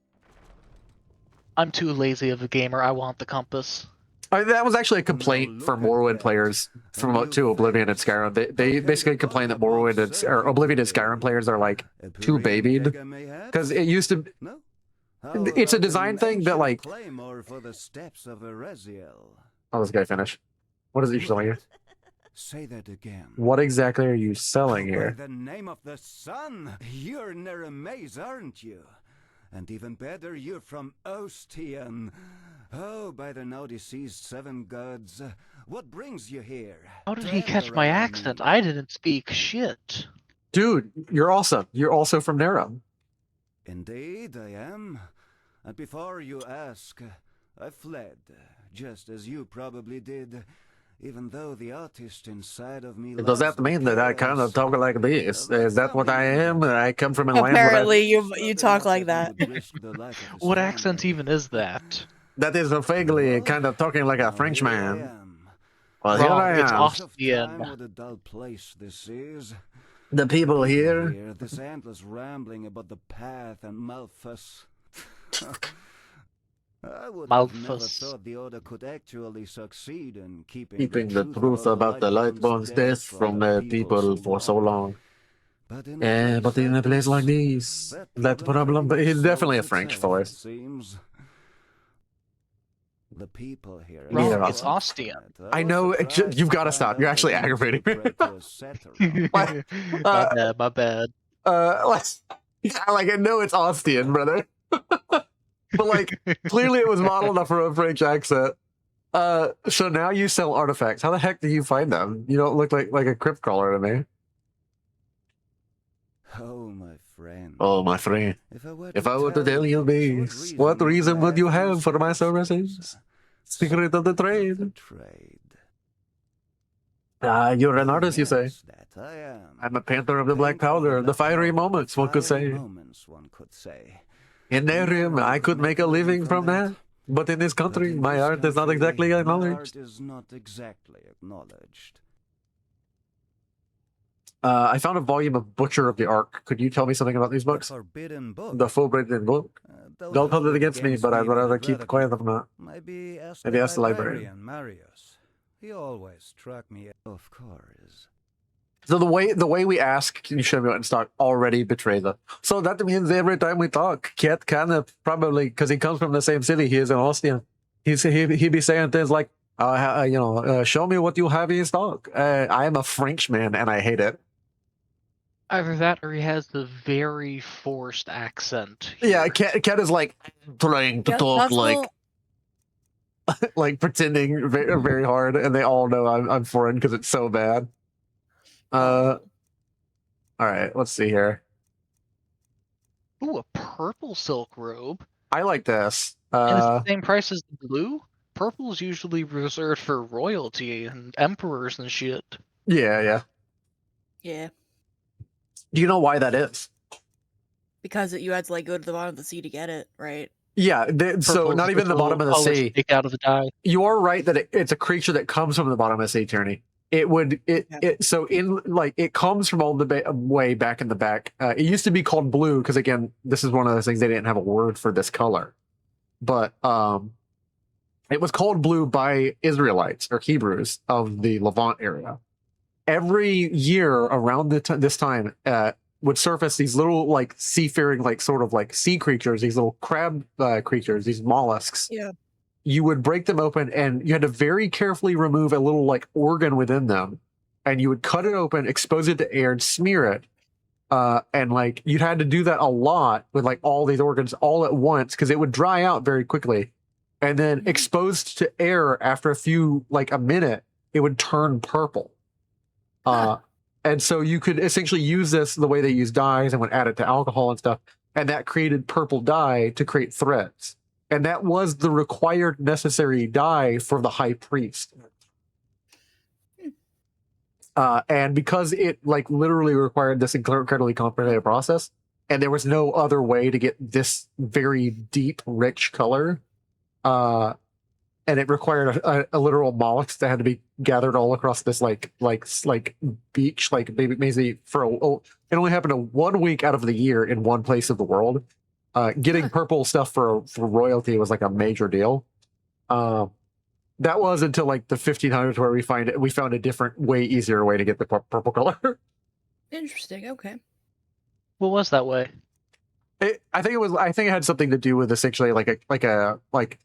I'm too lazy of a gamer. I want the compass. That was actually a complaint for Morrowind players from to Oblivion and Skyrim. They basically complain that Morrowind or Oblivion and Skyrim players are like too babied, because it used to. It's a design thing that like. I'll this guy finish. What is he selling here? Say that again. What exactly are you selling here? By the name of the sun, you're near a maze, aren't you? And even better, you're from Ostian. Oh, by the now deceased 7 gods, what brings you here? How did he catch my accent? I didn't speak shit. Dude, you're awesome. You're also from Nero. Indeed, I am. And before you ask, I fled, just as you probably did. Even though the artist inside of me. Does that mean that I kind of talk like this? Is that what I am? I come from a land. Apparently, you talk like that. What accent even is that? That is a vaguely kind of talking like a Frenchman. Well, here Wrong, I it's am. Austrian. What a dull place this is. The people here. This endless rambling about the path and Malthus. I would have never thought the Order could actually succeed in keeping the truth about the Lightborn's death from the people for so long. But in a place like this, that problem, he's definitely a French voice. The people here. Wrong, it's Austrian. I know, you've got to stop. You're actually aggravating me. My bad. Like, I know it's Austrian, brother. But like, clearly it was modeled after a French accent. So now you sell artifacts. How the heck do you find them? You don't look like a crypt crawler to me. Oh, my friend. Oh, my friend. If I were to tell you this, what reason would you have for my services? Secret of the trade. You're an artist, you say? I'm a painter of the black powder, the fiery moments, one could say. In Nerium, I could make a living from that, but in this country, my art is not exactly acknowledged. I found a volume of Butcher of the Ark. Could you tell me something about these books? The forbidden book. Don't hold it against me, but I'd rather keep quiet than not. Maybe ask the librarian. Marius. He always struck me, of course. So the way we ask, can you show me what in stock, already betray them. So that means every time we talk, Ket kind of probably, because he comes from the same city, he is an Austrian. He'd be saying things like, show me what you have in stock. I am a Frenchman and I hate it. Either that or he has the very forced accent. Here. Yeah, Ket is like trying to talk like like pretending very, very hard, and they all know I'm foreign because it's so bad. All right, let's see here. Ooh, a purple silk robe. I like this. And it's the same price as the blue? Purple is usually reserved for royalty and emperors and shit. Yeah. Yeah. Do you know why that is? Because you had to like go to the bottom of the sea to get it, right? Yeah, so Purple is not even the little bottom of the colors sea. stick out of the dye. You are right that it's a creature that comes from the bottom of the sea, Tierney. So in like it comes from all the way back in the back. It used to be called blue because again, this is one of those things they didn't have a word for this color, but it was called blue by Israelites or Hebrews of the Levant area. Every year around this time, would surface these little like seafaring, like sort of like sea creatures, these little crab creatures, these mollusks. Yeah. You would break them open and you had to very carefully remove a little like organ within them. And you would cut it open, expose it to air, and smear it. And like you'd had to do that a lot with like all these organs all at once because it would dry out very quickly. And then exposed to air after a minute, it would turn purple. And so you could essentially use this the way they use dyes and would add it to alcohol and stuff. And that created purple dye to create threads. And that was the required necessary dye for the high priest. And because it like literally required this incredibly complicated process, and there was no other way to get this very deep, rich color, and it required a literal mollusk that had to be gathered all across this like beach, like maybe for it only happened to 1 week out of the year in one place of the world. Getting purple stuff for royalty was like a major deal. That was until like the 1500s where we found a different, way easier way to get the purple color. Interesting. Okay. What was that way? I think it had something to do with essentially like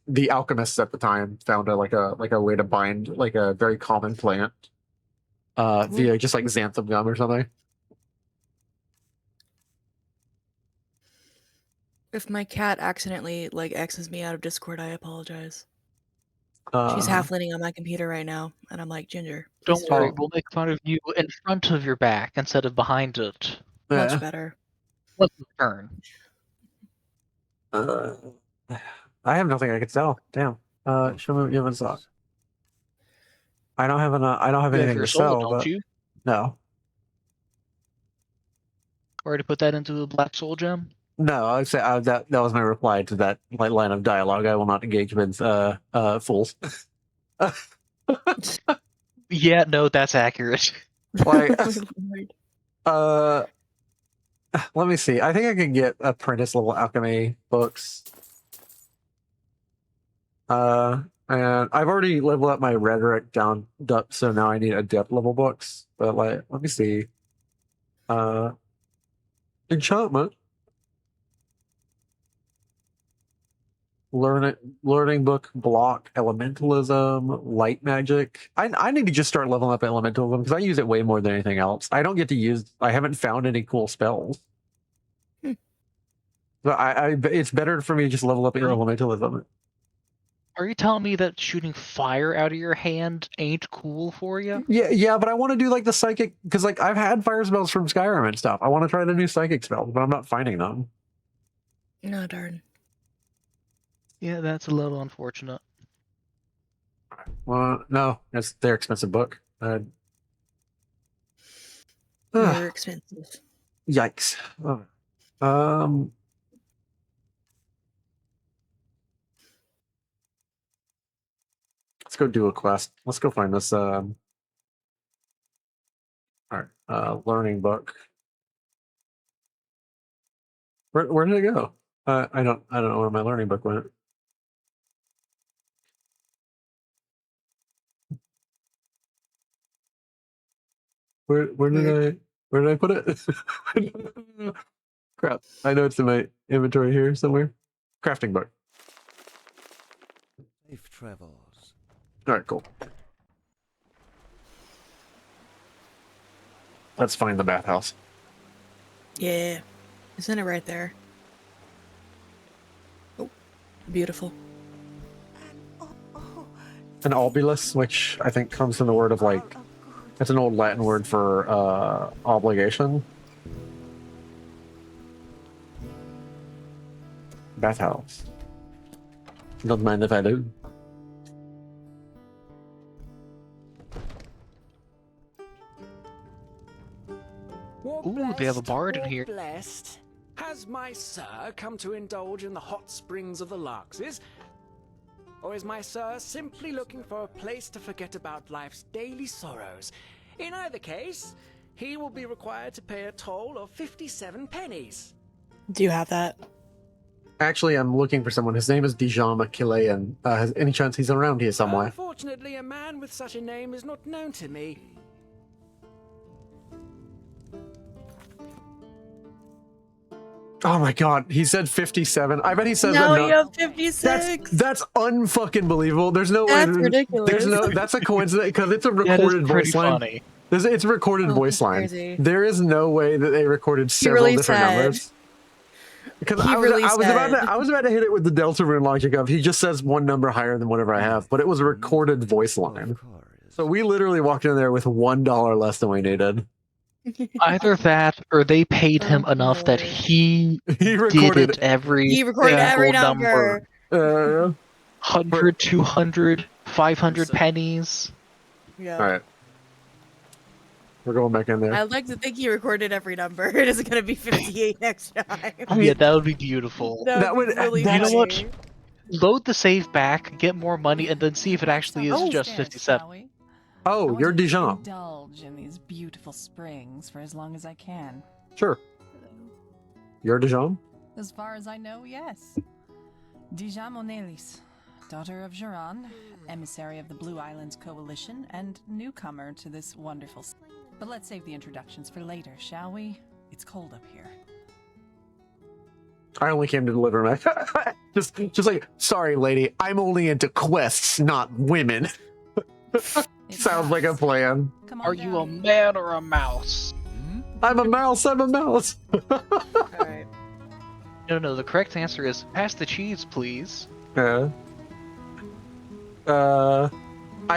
the alchemists at the time found a way to bind like a very common plant via just like xanthan gum or something. If my cat accidentally like X's me out of Discord, I apologize. She's Uh, half leaning on my computer right now, and I'm like, Ginger, Don't please worry, stop." we'll make fun of you in front of your back instead of behind it. Much better. What's the turn? I have nothing I can sell. Damn. Show me what you have in stock. I don't have You have anything your to soul, sell, don't but you? no. Or to put that into a black soul gem? No, I would say that was my reply to that line of dialogue. I will not engage with fools. Yeah, no, that's accurate. Like, let me see. I think I can get apprentice level alchemy books. And I've already leveled up my rhetoric down, so now I need adept level books. But like, let me see. Enchantment. Learning book, block, elementalism, light magic. I need to just start leveling up elementalism because I use it way more than anything else. I haven't found any cool spells. So it's better for me to just level up elementalism. Are you telling me that shooting fire out of your hand ain't cool for you? Yeah, but I want to do like the psychic because like I've had fire spells from Skyrim and stuff. I want to try the new psychic spells, but I'm not finding them. No, darn. Yeah, that's a little unfortunate. Well, no, that's their expensive book. They're expensive. Yikes. Let's go do a quest. Let's go find this. All right, learning book. Where did it go? I don't know where my learning book went. Where did I put it? Crap. I know it's in my inventory here somewhere. Crafting book. Safe travels. All right, cool. Let's find the bathhouse. Yeah. Isn't it right there? Oh, beautiful. An obulus, which I think comes from the word of like, it's an old Latin word for obligation. Bathhouse. Don't mind if I do. Ooh, they have a bard in here. Blessed. has my sir come to indulge in the hot springs of the Larkses? Or is my sir simply looking for a place to forget about life's daily sorrows? In either case, he will be required to pay a toll of 57 pennies. Do you have that? Actually, I'm looking for someone. His name is Dijon Makilean. Has any chance he's around here somewhere? Unfortunately, a man with such a name is not known to me. Oh my god, he said 57. I bet he says No, that. you have 56. That's unfucking believable. There's no That's way. ridiculous. There's no. That's a coincidence because it's a That is recorded pretty voice line. funny. It's a recorded voice that's line. crazy. There is no way that they recorded several really different said. numbers. Because He really I was said. about to hit it with the Delta Rune logic of he just says one number higher than whatever I have, but it was a recorded voice line. So we literally walked in there with $1 less than we needed. Either that, or they paid him enough that he recorded did it every He recorded every single number. 100, 200, 500 pennies. Yeah. All right. We're going back in there. I'd like to think he recorded every number. It is going to be 58 next time. Yeah, that would be beautiful. That would be really You know funny. what? Load the save back, get more money, and then see if it actually is just 57. Oh, you're Dijon. Indulge in these beautiful springs for as long as I can. Sure. You're Dijon? As far as I know, yes. Dijon Monelis, daughter of Geron, emissary of the Blue Islands Coalition, and newcomer to this wonderful. But let's save the introductions for later, shall we? It's cold up here. I only came to deliver my just like, sorry lady, I'm only into quests, not women. Sounds like a plan. Are you a man or a mouse? I'm a mouse, I'm a mouse. Alright. No, the correct answer is pass the cheese, please. I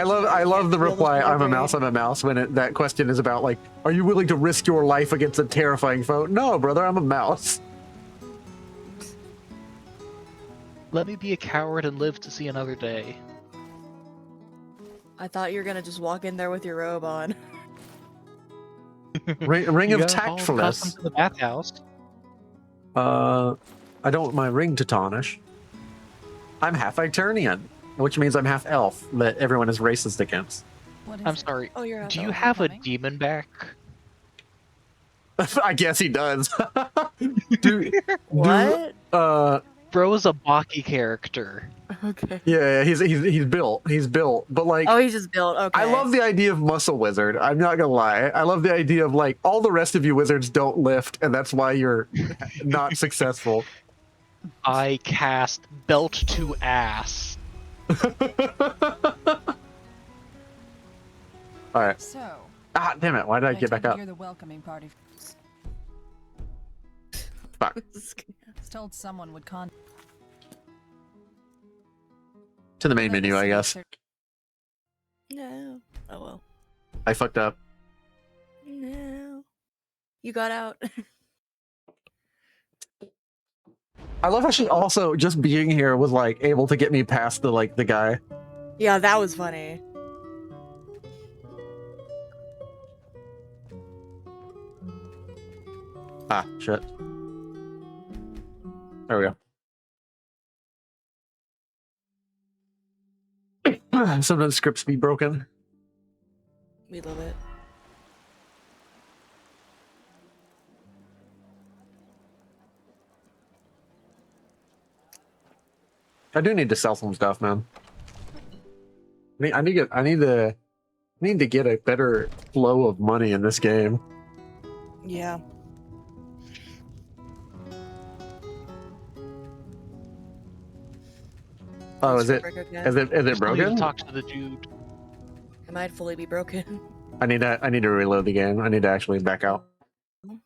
love the reply, I'm a mouse, when that question is about, like, are you willing to risk your life against a terrifying foe? No, brother, I'm a mouse. Let me be a coward and live to see another day. I thought you were going to just walk in there with your robe on. Ring You of gotta follow tactfulness. custom to the bathhouse. I don't want my ring to tarnish. I'm half Eternian, which means I'm half elf that everyone is racist against. I'm sorry. Oh, you're Do you have a demon back? I guess he does. What? Bro is a Baki character. Okay. Yeah, he's built. He's built. But like, Oh, he's just built. Okay. I love the idea of muscle wizard. I'm not gonna lie. I love the idea of like all the rest of you wizards don't lift, and that's why you're not successful. I cast belt to ass. All right. So. Ah, damn it! Why did I get back up? You're the welcoming party. Fuck. Was told someone would To the main menu, I guess. No. Oh, well. I fucked up. No. You got out. I love how she also just being here was like able to get me past the guy. Yeah, that was funny. Ah, shit. There we go. Sometimes scripts be broken. We love it. I do need to sell some stuff, man. I need to get a better flow of money in this game. Yeah. Oh, is it broken? Talk to the dude. It might fully be broken. I need to reload the game. I need to actually back out.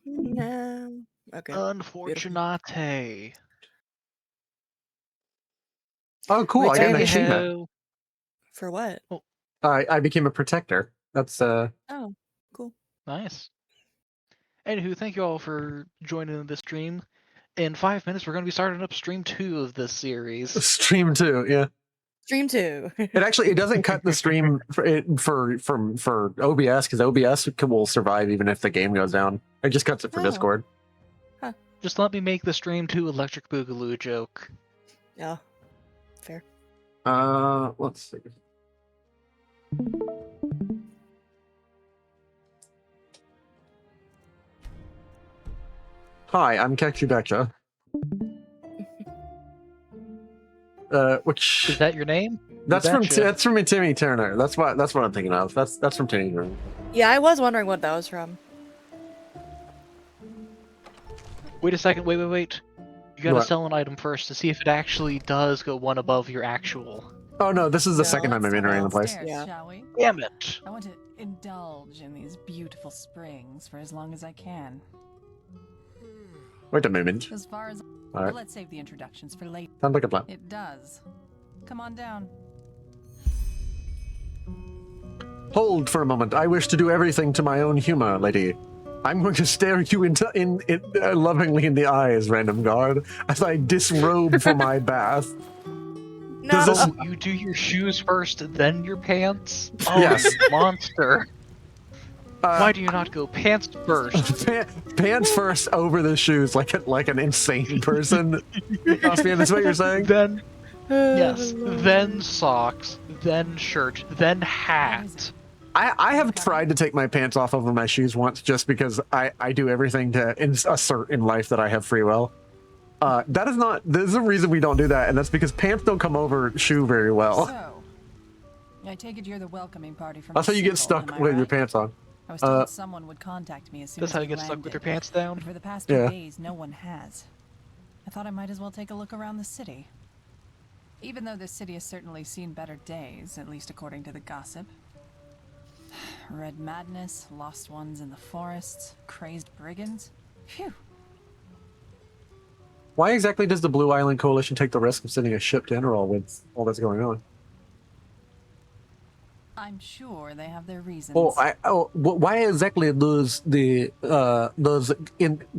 No. Okay. Unfortunate. Oh, cool! I got an Return achievement. For what? I became a protector. That's Oh, cool. Nice. Anywho, thank you all for joining this stream. In 5 minutes, we're going to be starting up stream 2 of this series. Stream 2, yeah. Stream 2. It doesn't cut the stream for OBS because OBS will survive even if the game goes down. It just cuts it for Discord. Huh. Just let me make the stream 2 Electric Boogaloo joke. Yeah. Fair. Let's see. Hi, I'm Ketchubecha. Which Is that your name? that's from Betcha. Timmy Turner. That's what I'm thinking of. That's from Timmy Turner. Yeah, I was wondering what that was from. Wait a second, wait. You gotta What? sell an item first to see if it actually does go one above your actual. Oh no, this is the No, second time I'm entering the place. Downstairs, Yeah. shall we? Damn it! I want to indulge in these beautiful springs for as long as I can. Wait a moment. As far as All right. but let's save the introductions for later. Sounds like a plan. It does. Come on down. Hold for a moment. I wish to do everything to my own humor, lady. I'm going to stare you lovingly in the eyes, random guard, as I disrobe for my bath. No. Does Oh, you do your shoes first, then your pants? Oh, Yes. you monster. Why do you not go pants first? Pants first over the shoes, like an insane person. Osmian, that's what you're saying? Then, yes, then socks, then shirt, then hat. I have tried to take my pants off over my shoes once just because I do everything to assert in life that I have free will. There's a reason we don't do that, and that's because pants don't come over shoe very well. So, I take it you're the welcoming party from That's how you get Seattle, stuck am I with your right? pants on. I was told someone would contact me as soon That's as how we you get stuck with your landed, pants down? but for the past 2 Yeah. days, no one has. I thought I might as well take a look around the city. Even though this city has certainly seen better days, at least according to the gossip. Red madness, lost ones in the forests, crazed brigands. Phew. Why exactly does the Blue Island Coalition take the risk of sending a ship to ENDERAL with all that's going on? I'm sure they have their reasons. Why exactly does in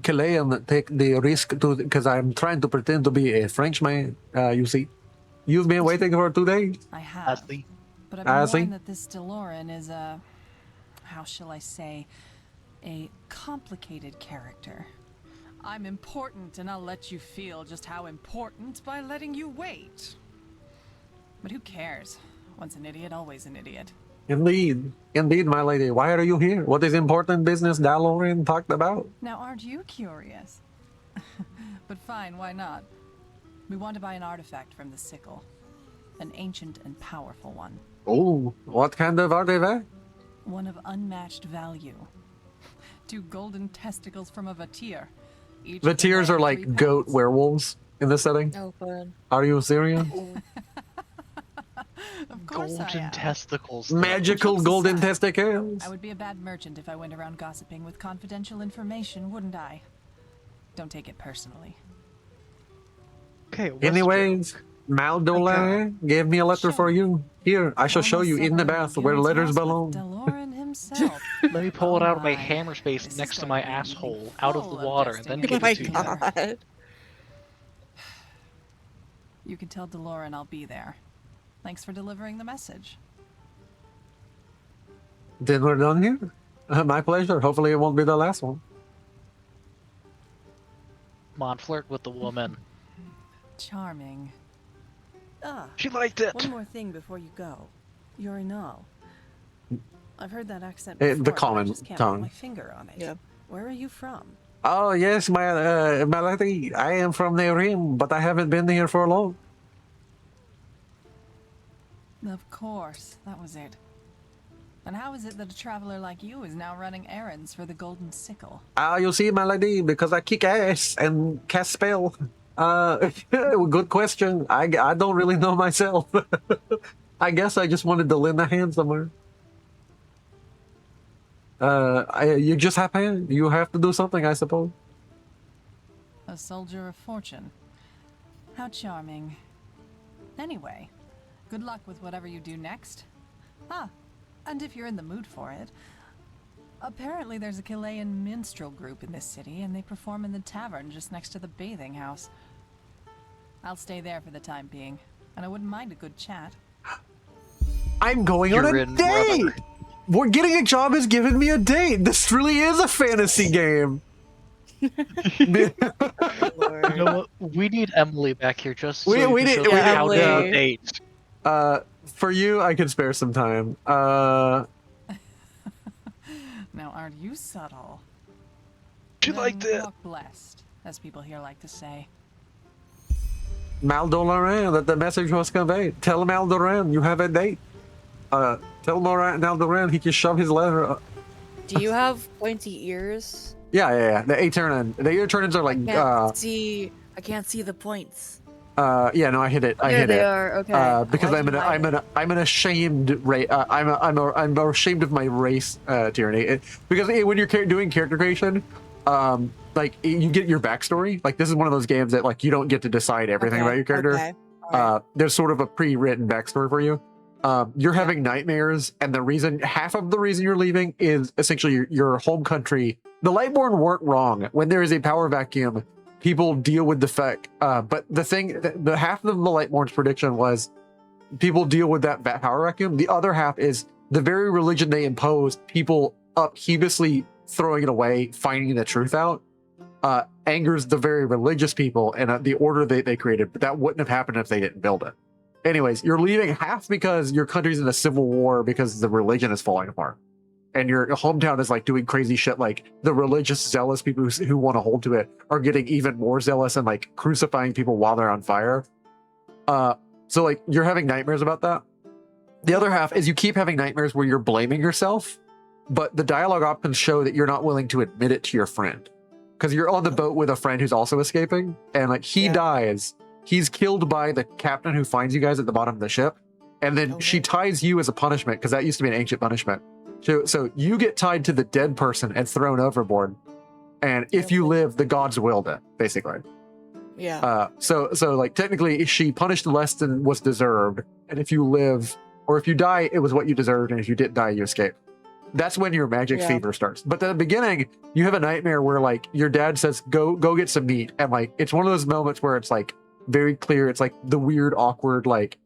Chilean take the risk to? Because I'm trying to pretend to be a Frenchman. You see, you've been waiting for 2 days. I have. Ashley. But I've been Ashley? warned that this DeLorean is a, how shall I say, a complicated character. I'm important, and I'll let you feel just how important by letting you wait. But who cares? Once an idiot, always an idiot. Indeed, my lady. Why are you here? What is important business DeLorean talked about? Now, aren't you curious? But fine, why not? We want to buy an artifact from the sickle. An ancient and powerful one. Oh, what kind of artifact? One of unmatched value. 2 golden testicles from a Vatir. Each The tears can are weigh like 3 goat pounds. werewolves in this setting. Oh, fun. Are you serious? Of course I Golden am. testicles. Magical Jokes golden aside, testicles. I would be a bad merchant if I went around gossiping with confidential information, wouldn't I? Don't take it personally. Okay, Anyways, Maldolare gave me a letter for you. Here, I shall show you in the bath where letters belong. DeLorean himself. Let me pull it out of my my. hammer space This next is to going my to be an evening asshole, out of the full of water, and then jesting give Oh my it to you. god. You can tell DeLorean I'll be there. Thanks for delivering the message. Then we're done here. My pleasure. Hopefully it won't be the last one. Come on, flirt with the woman. Charming. Ah, She liked it. one more thing before you go. Urinal. I've heard that accent The before, but I common just can't tongue. put my finger on it. Yeah. Where are you from? Oh yes, my lady. I am from the Rim, but I haven't been here for long. Of course, that was it. And how is it that a traveler like you is now running errands for the Golden Sickle? You see, my lady, because I kick ass and cast spell. Good question. I don't really know myself. I guess I just wanted to lend a hand somewhere. You just happen. You have to do something, I suppose. A soldier of fortune. How charming. Anyway, good luck with whatever you do next. Ah, and if you're in the mood for it, apparently there's a Chilean minstrel group in this city, and they perform in the tavern just next to the bathing house. I'll stay there for the time being, and I wouldn't mind a good chat. I'm going on You're a in, date! brother. We're getting a job has given me a date! This really is a fantasy game! You know what? We need Emily back here just so We you can need- show we them need- how to Emily. date. For you, I can spare some time. Now, aren't you subtle? You like that? Walk blessed, as people here like to say. Maldoran, that the message was conveyed. Tell Maldoran you have a date. Tell Maldoran he can shove his letter. Do you have pointy ears? Yeah. The Aeternan. The Aeternans are like. I can't see the points. Yeah, no, I hit it. I There hit they it. are, okay. Because Why'd you hide I'm an ashamed race. I'm ashamed of my race tyranny. Because when you're doing character creation, like you get your backstory. Like this is one of those games that like you don't get to decide everything about your character. Okay. Alright. There's sort of a pre-written backstory for you. You're having nightmares, and half of the reason you're leaving is essentially your home country. The Lightborn weren't wrong. When there is a power vacuum, people deal with the fact. But the half of the Lightborn's prediction was people deal with that power vacuum. The other half is the very religion they imposed, people heedlessly throwing it away, finding the truth out, angers the very religious people and the order they created. But that wouldn't have happened if they didn't build it. Anyways, you're leaving half because your country's in a civil war because the religion is falling apart. And your hometown is like doing crazy shit. Like the religious, zealous people who want to hold to it are getting even more zealous and like crucifying people while they're on fire. So like you're having nightmares about that. The other half is you keep having nightmares where you're blaming yourself, but the dialogue options show that you're not willing to admit it to your friend. Because you're on the boat with a friend who's also escaping, and like he dies. He's killed by the captain who finds you guys at the bottom of the ship. And then she ties you as a punishment, because that used to be an ancient punishment. So you get tied to the dead person and thrown overboard. And if you live, the gods willed it, basically. Yeah. So like technically she punished less than was deserved. And if you live, or if you die, it was what you deserved. And if you didn't die, you escape. That's when your magic fever starts. But at the beginning, you have a nightmare where like your dad says, go get some meat. And like, it's one of those moments where it's like very clear. It's like the weird, awkward, like,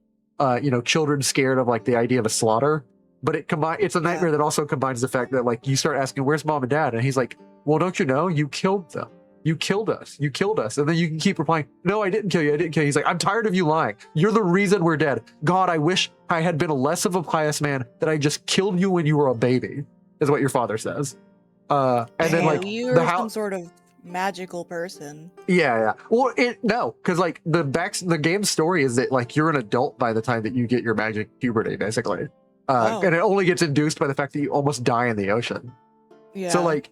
children scared of like the idea of a slaughter. But it's a nightmare that also combines the fact that like you start asking, where's mom and dad? And he's like, well, don't you know? You killed them. You killed us. You killed us. And then you can keep replying, no, I didn't kill you. I didn't kill you. He's like, I'm tired of you lying. You're the reason we're dead. God, I wish I had been less of a pious man, that I just killed you when you were a baby, is what your father says. And then like you're some sort of magical person. Yeah. Well, no, because like the game's story is that like you're an adult by the time that you get your magic puberty, basically. And it only gets induced by the fact that you almost die in the ocean. Yeah. So like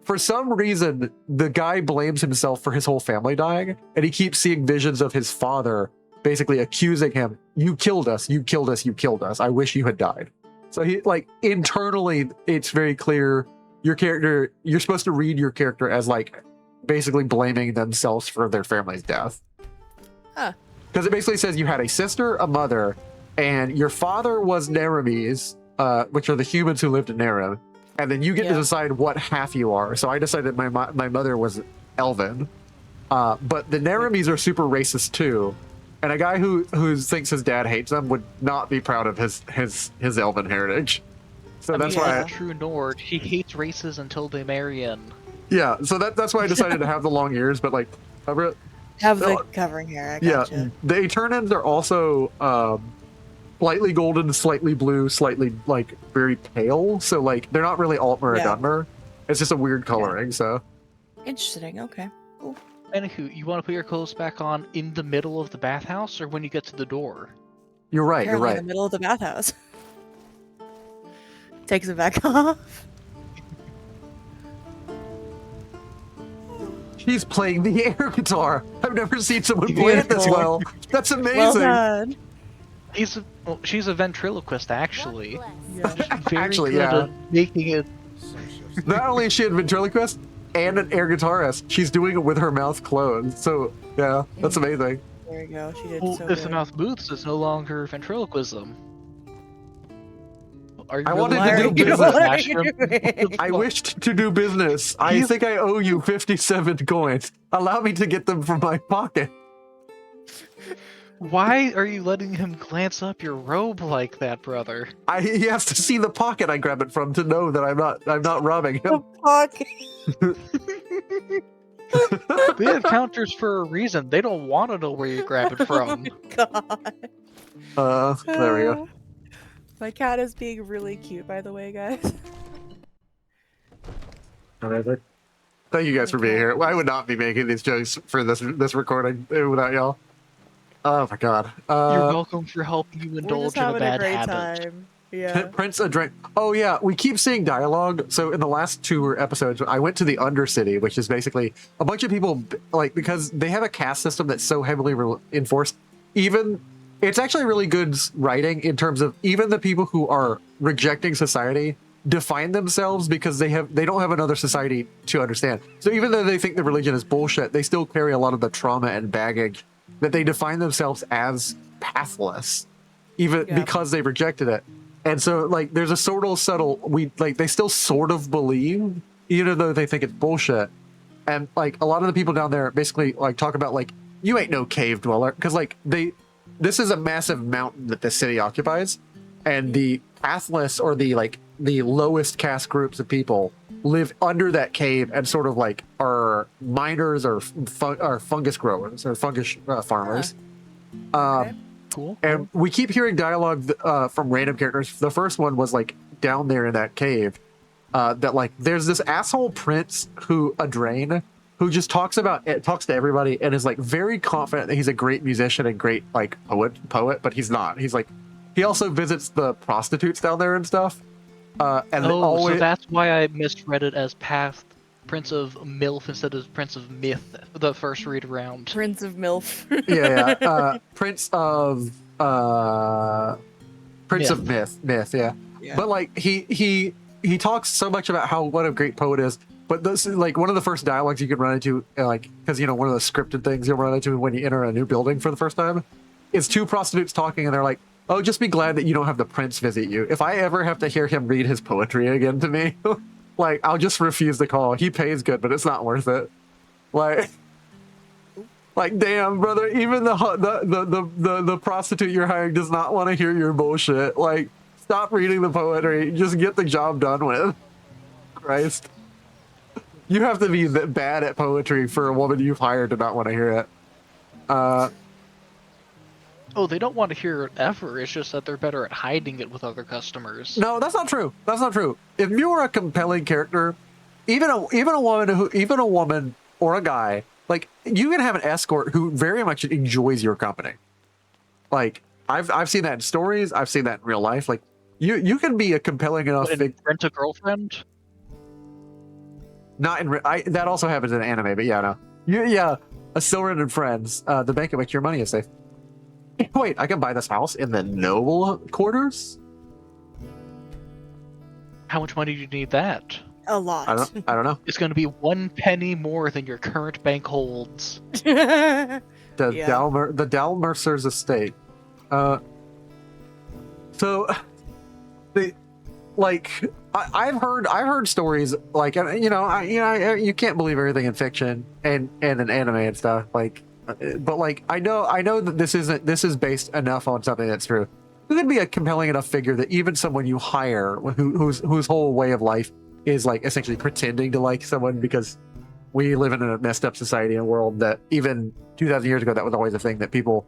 for some reason the guy blames himself for his whole family dying, and he keeps seeing visions of his father basically accusing him, you killed us, you killed us, you killed us. I wish you had died. So he like internally it's very clear your character, you're supposed to read your character as like basically blaming themselves for their family's death. Huh. Because it basically says you had a sister, a mother, and your father was Nerames, which are the humans who lived in Nerem, and then you get to decide what half you are. So I decided my mother was Elven, but the Nerames are super racist too, and a guy who thinks his dad hates them would not be proud of his Elven heritage. So that's why true Nord, he hates races until they marry him. Yeah, so that's why I decided to have the long ears, but like have the covering hair. I gotcha. The Eternans are also slightly golden, slightly blue, slightly like very pale. So like they're not really Altmer or Dunmer. It's just a weird coloring. So interesting. Okay. Cool. Anywho, you want to put your clothes back on in the middle of the bathhouse or when you get to the door? You're right. Apparently in the middle of the bathhouse. Takes it back off. She's playing the air guitar. I've never seen someone play it this well. That's amazing. Well done. She's a ventriloquist, actually. Actually, good at making it. Not only is she a ventriloquist and an air guitarist, she's doing it with her mouth closed. So yeah, that's amazing. There you go. She did Well, so if good. the mouth moves, it's no longer ventriloquism. I wanted to do business. I wished to do business. I think I owe you 57 coins. Allow me to get them from my pocket. Why are you letting him glance up your robe like that, brother? He has to see the pocket I grab it from to know that I'm not robbing him. The pocket. They have counters for a reason. They don't want to know where you grab it from. God. There we go. My cat is being really cute, by the way, guys. Alright, thank you guys for being here. I would not be making these jokes for this recording without y'all. Oh my god. You're welcome for helping you We're just indulge in a having a bad great habit. time. Yeah. Prince Adrenaline. Oh yeah, we keep seeing dialogue. So in the last 2 episodes, I went to the Undercity, which is basically a bunch of people, like, because they have a caste system that's so heavily enforced. Even it's actually really good writing in terms of even the people who are rejecting society define themselves because they don't have another society to understand. So even though they think the religion is bullshit, they still carry a lot of the trauma and baggage that they define themselves as pathless, even because they rejected it. And so, like, there's a sort of subtle, they still sort of believe, even though they think it's bullshit. And, like, a lot of the people down there basically, like, talk about, like, you ain't no cave dweller. Because, like, this is a massive mountain that the city occupies. And the pathless, or the lowest caste groups of people live under that cave and sort of, like, are miners or fungus growers or fungus farmers. Cool. And we keep hearing dialogue from random characters. The first one was like down there in that cave. That like there's this asshole prince a drain who just talks to everybody and is like very confident that he's a great musician and great like poet, but he's not. He's like he also visits the prostitutes down there and stuff. So that's why I misread it as Prince of MILF instead of Prince of Myth the first read around. Prince of MILF. Prince of Myth, yeah. But like he talks so much about what a great poet is. But this is like one of the first dialogues you can run into, like, because one of the scripted things you'll run into when you enter a new building for the first time is 2 prostitutes talking, and they're like, "Oh, just be glad that you don't have the prince visit you. If I ever have to hear him read his poetry again to me." Like, I'll just refuse the call. He pays good, but it's not worth it. Like, damn, brother. Even the prostitute you're hiring does not want to hear your bullshit. Like, stop reading the poetry. Just get the job done with. Christ, you have to be bad at poetry for a woman you've hired to not want to hear it. Oh, they don't want to hear it ever. It's just that they're better at hiding it with other customers. No, that's not true. That's not true. If you are a compelling character, even a woman or a guy, like, you can have an escort who very much enjoys your company. Like, I've seen that in stories. I've seen that in real life. Like, you can be a compelling enough. Rent a girlfriend. Not in that also happens in anime, but yeah, no. A Silvered and Friends, the bank at which your money is safe. Wait, I can buy this house in the noble quarters? How much money do you need that? A lot. I don't know. It's going to be 1 penny more than your current bank holds. The Dalmercer's estate. So the I've heard stories like you can't believe everything in fiction and in anime and stuff but like I know that this is based enough on something that's true. Who could be a compelling enough figure that even someone you hire whose whole way of life is like essentially pretending to like someone, because we live in a messed up society and world that even 2,000 years ago that was always a thing, that people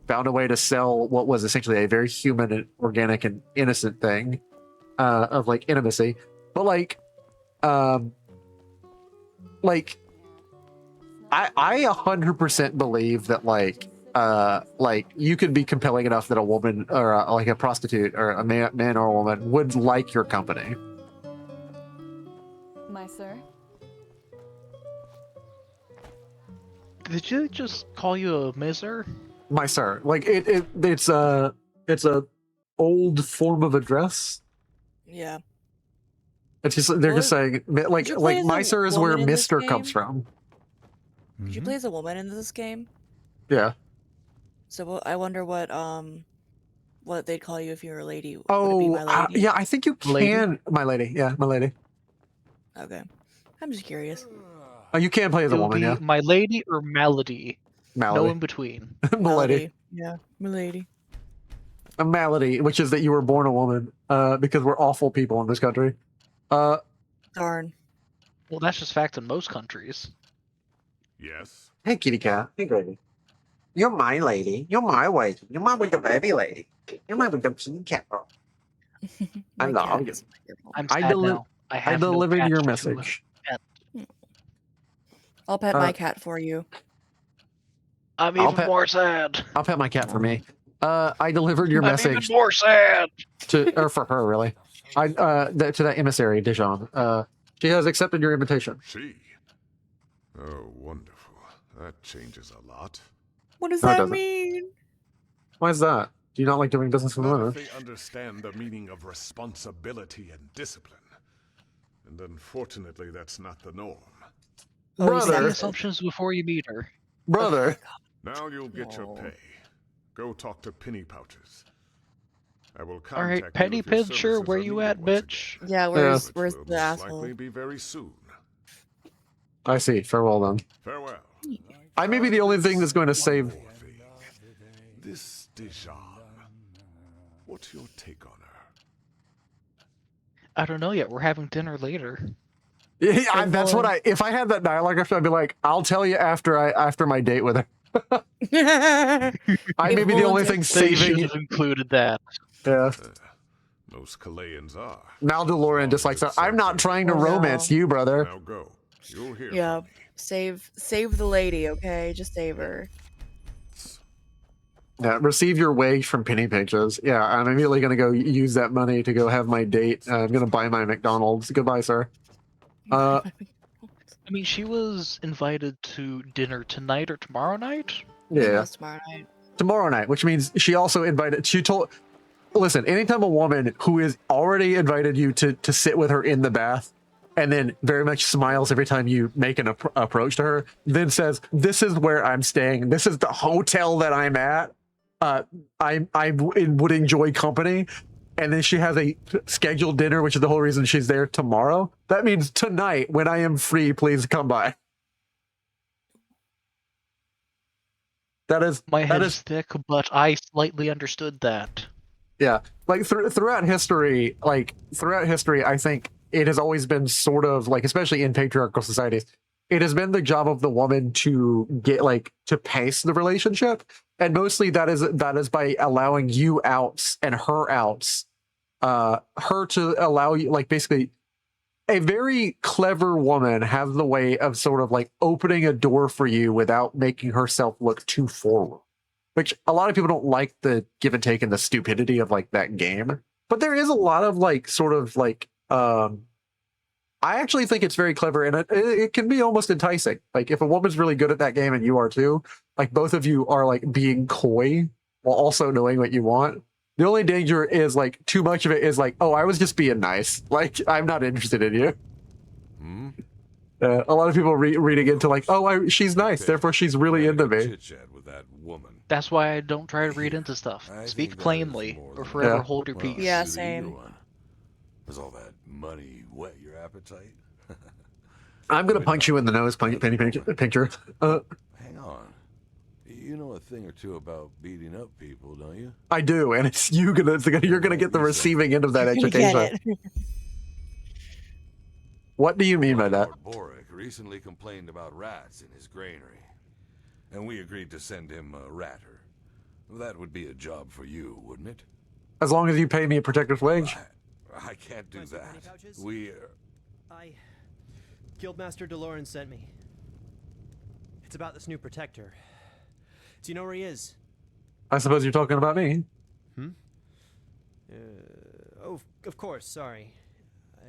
found a way to sell what was essentially a very human and organic and innocent thing of like intimacy. But I 100% believe that like you could be compelling enough that a woman or like a prostitute or a man or a woman would like your company. My sir? Did you just call you a miser? My sir, like it's a old form of address. Yeah. It's just they're just saying like my sir is where Mister comes from. Did you play as a woman in this game? Yeah. So I wonder what they'd call you if you were a lady. Would it be Oh, my lady? yeah, I think you can, my lady. Yeah, my lady. Okay, I'm just curious. Oh, you can play as a woman, yeah. My lady or Malady. Malady. No in between. Malady. Yeah, Milady. A malady, which is that you were born a woman, because we're awful people in this country. Darn. Well, that's just fact in most countries. Yes? Hey, kitty cat. Hey, baby. You're my lady. You're my lady. You're my with the baby lady. You're my with the kitty cat. I My love cat you. is my I'm I sad deli- now. I I have no delivered cat your to message. pet. I'll pet my cat for you. I'm I'll even pet- more sad. I'll pet my cat for me. I delivered your I'm even message more sad. or for her, really. To that emissary, Dijon. She has accepted your invitation. She? Oh, wonderful. That changes a lot. What does No, it that doesn't. mean? Why is that? Do you not like doing business with Not women? if they understand the meaning of responsibility and discipline. And unfortunately, that's not the norm. Brother. Make assumptions before you meet her. Brother. Now you'll get your pay. Go talk to Penny Pouches. I will contact Alright, you Penny if your Pincher, services where are you needed at, once bitch? again. Yeah, where's Which where's will the most asshole? likely be very soon. I see. Farewell, then. Farewell. I may be the only thing that's going to save. This Dijon. What's your take on her? I don't know yet. We're having dinner later. Yeah, that's what I. If I had that dialogue after, I'd be like, "I'll tell you after my date with her." I may be the only thing They saving. should have included that. Yeah. Most Calayans are. Mal DeLorean just likes that. I'm not trying to Oh, no. romance you, brother. Now go. You'll hear Yeah, save the lady, okay? Just save her. Yeah, receive your wage from Penny Pinches. Yeah, I'm immediately going to go use that money to go have my date. I'm going to buy my McDonald's. Goodbye, sir. I mean, she was invited to dinner tonight or tomorrow night? Yeah. Tomorrow night. Tomorrow night, which means she also invited. She told. Listen, anytime a woman who is already invited you to sit with her in the bath, and then very much smiles every time you make an approach to her, then says, "This is where I'm staying. This is the hotel that I'm at. I would enjoy company." And then she has a scheduled dinner, which is the whole reason she's there tomorrow. That means tonight, when I am free, please come by. That is My head is thick, but I slightly understood that. Yeah, like throughout history, I think it has always been sort of like, especially in patriarchal societies, it has been the job of the woman to get to pace the relationship, and mostly that is by allowing you outs and her outs, her to allow you, basically a very clever woman has the way of sort of opening a door for you without making herself look too forward. Which a lot of people don't like the give and take and the stupidity of that game. But there is a lot of I actually think it's very clever, and it can be almost enticing. If a woman's really good at that game and you are too, both of you are being coy while also knowing what you want. The only danger is too much of it is oh, I was just being nice. I'm not interested in you. A lot of people reading into oh, she's nice, therefore she's really into me. That's why I don't try to read into stuff. Speak plainly, or forever hold your peace. Yeah, same. Does all that money whet your appetite? I'm gonna punch you in the nose, Penny Pincher. Hang on. You know a thing or two about beating up people, don't you? I do, and it's you're gonna get the receiving end of that education. What do you mean by that? Lord Boric recently complained about rats in his granary, and we agreed to send him a ratter. That would be a job for you, wouldn't it? As long as you pay me a protector's wage. I can't do that. Guildmaster DeLorean sent me. It's about this new protector. Do you know where he is? I suppose you're talking about me. Oh, of course, sorry.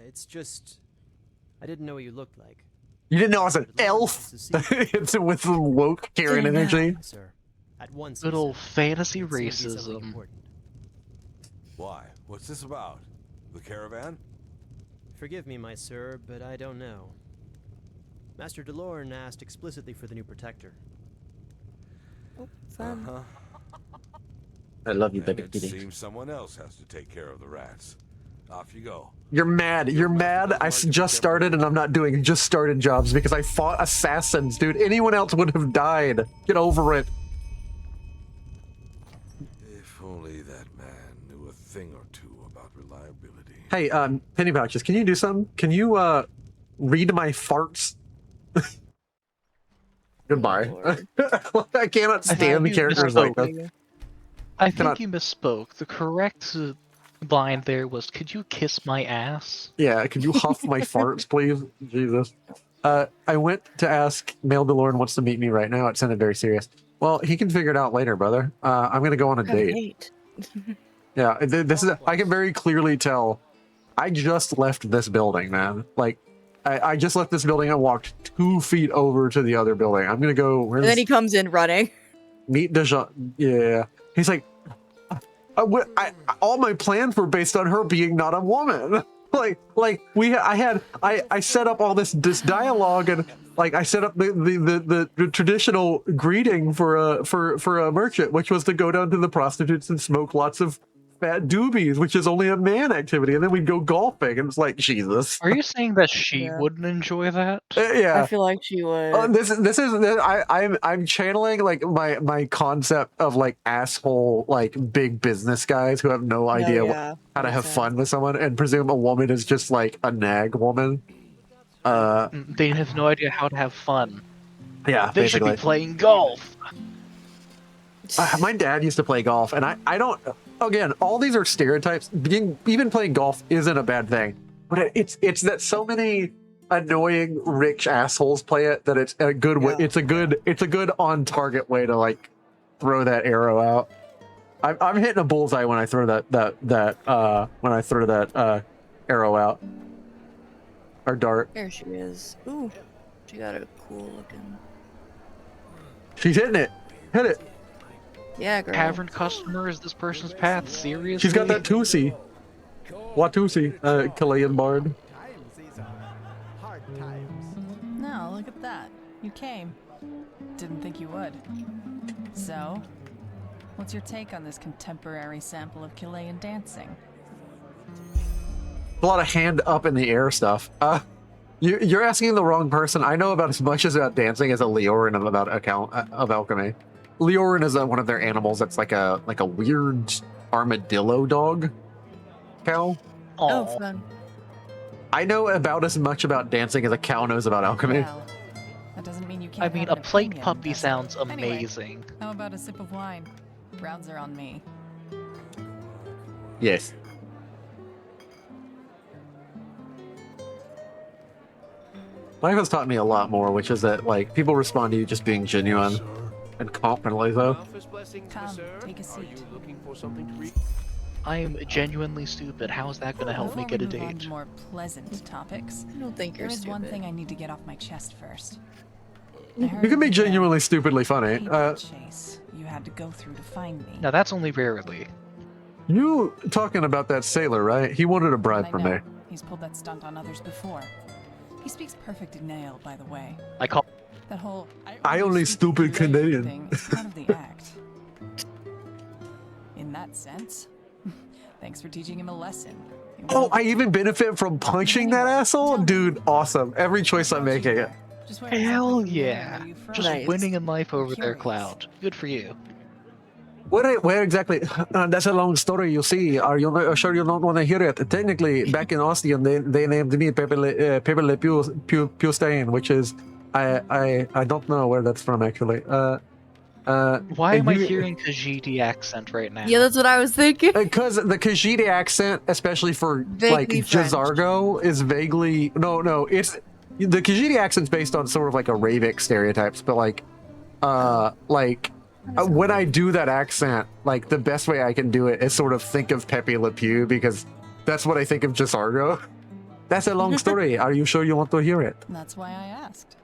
It's just... I didn't know what you looked like. You didn't know I was an elf? It's with some woke Karen energy. Sir, at once. Good old fantasy racism. Why? What's this about? The caravan? Forgive me, my sir, but I don't know. Master DeLorean asked explicitly for the new protector. I love you, baby. It seems someone else has to take care of the rats. Off you go. You're mad. You're mad. I just started and I'm not doing just started jobs because I fought assassins, dude. Anyone else would have died. Get over it. If only that man knew a thing or two about reliability. Hey, Penny Pouches, can you do something? Can you read my farts? Goodbye. I cannot stand the characters like that. I think you misspoke. The correct line there was, "Could you kiss my ass?" Yeah, could you huff my farts, please? Jesus. I went to ask Mail DeLorean wants to meet me right now. It sounded very serious. Well, he can figure it out later, brother. I'm gonna go on a date. Yeah, this is. I can very clearly tell. I just left this building, man. Like, I just left this building and walked 2 feet over to the other building. I'm gonna go. And then he comes in running. Meet Deja. Yeah, he's like, all my plans were based on her being not a woman. I set up all this dialogue, and like I set up the traditional greeting for a merchant, which was to go down to the prostitutes and smoke lots of fat doobies, which is only a man activity, and then we'd go golfing, and it's like, Jesus. Are you saying that she wouldn't enjoy that? Yeah, I feel like she would. I'm channeling like my concept of like asshole like big business guys who have no idea how to have fun with someone and presume a woman is just like a nag woman. They have no idea how to have fun. Yeah, they basically. should be playing golf. My dad used to play golf, and I don't. Again, all these are stereotypes. Even playing golf isn't a bad thing, but it's that so many annoying rich assholes play it that it's a good way. It's a good on target way to like throw that arrow out. I'm hitting a bullseye when I throw that arrow out or dart. There she is. Ooh, she got a cool looking. She's hitting it. Hit it. Yeah, girl. Tavern customer is this person's path? Seriously? She's got that Tusi. Watusi, Chilean bard. No, look at that. You came. Didn't think you would. So, what's your take on this contemporary sample of Chilean dancing? A lot of hand up in the air stuff. You're asking the wrong person. I know about as much as about dancing as a Leorin about of alchemy. Leorin is one of their animals that's like a weird armadillo dog cow. Oh, fun. I know about as much about dancing as a cow knows about alchemy. Well, that doesn't mean you can't. I mean, have a an plate opinion, puppy does it? sounds Anyway, amazing. how about a sip of wine? Rounds are on me. Yes. Life has taught me a lot more, which is that like people respond to you just being genuine and confidently though. Come, take a seat. I am genuinely stupid. How is that going to help me get a Before we move on date? to more pleasant topics, I don't think you're there is stupid. one thing I need to get off my chest first. You can be genuinely stupidly funny. Chase you had to go through to find me. Now that's only rarely. You talking about that sailor, right? He wanted a bribe from me. He's pulled that stunt on others before. He speaks perfect Ignail, by the way. I call that whole I only stupid Canadian thing is part of the act. In that sense, thanks for teaching him a lesson. Oh, I even benefit from punching that asshole? Dude, awesome. Every choice I'm making. Hell yeah. Just winning in life over there, Cloud. Good for you. Where exactly? That's a long story, you see. Are you sure you don't want to hear it? Technically, back in Austin, they named me Pepe Le Pew Stain, which is... I don't know where that's from, actually. Why am I hearing Khajiit accent right now? Yeah, that's what I was thinking. Because the Khajiit accent, especially for Vaguely like Jazargo, is vaguely it's the Khajiit accent's based on sort of like Arabic stereotypes, but when I do that accent, like the best way I can do it is sort of think of Pepe Le Pew because that's what I think of Jazargo. That's a long story. Are you sure you want to hear it? That's why I asked.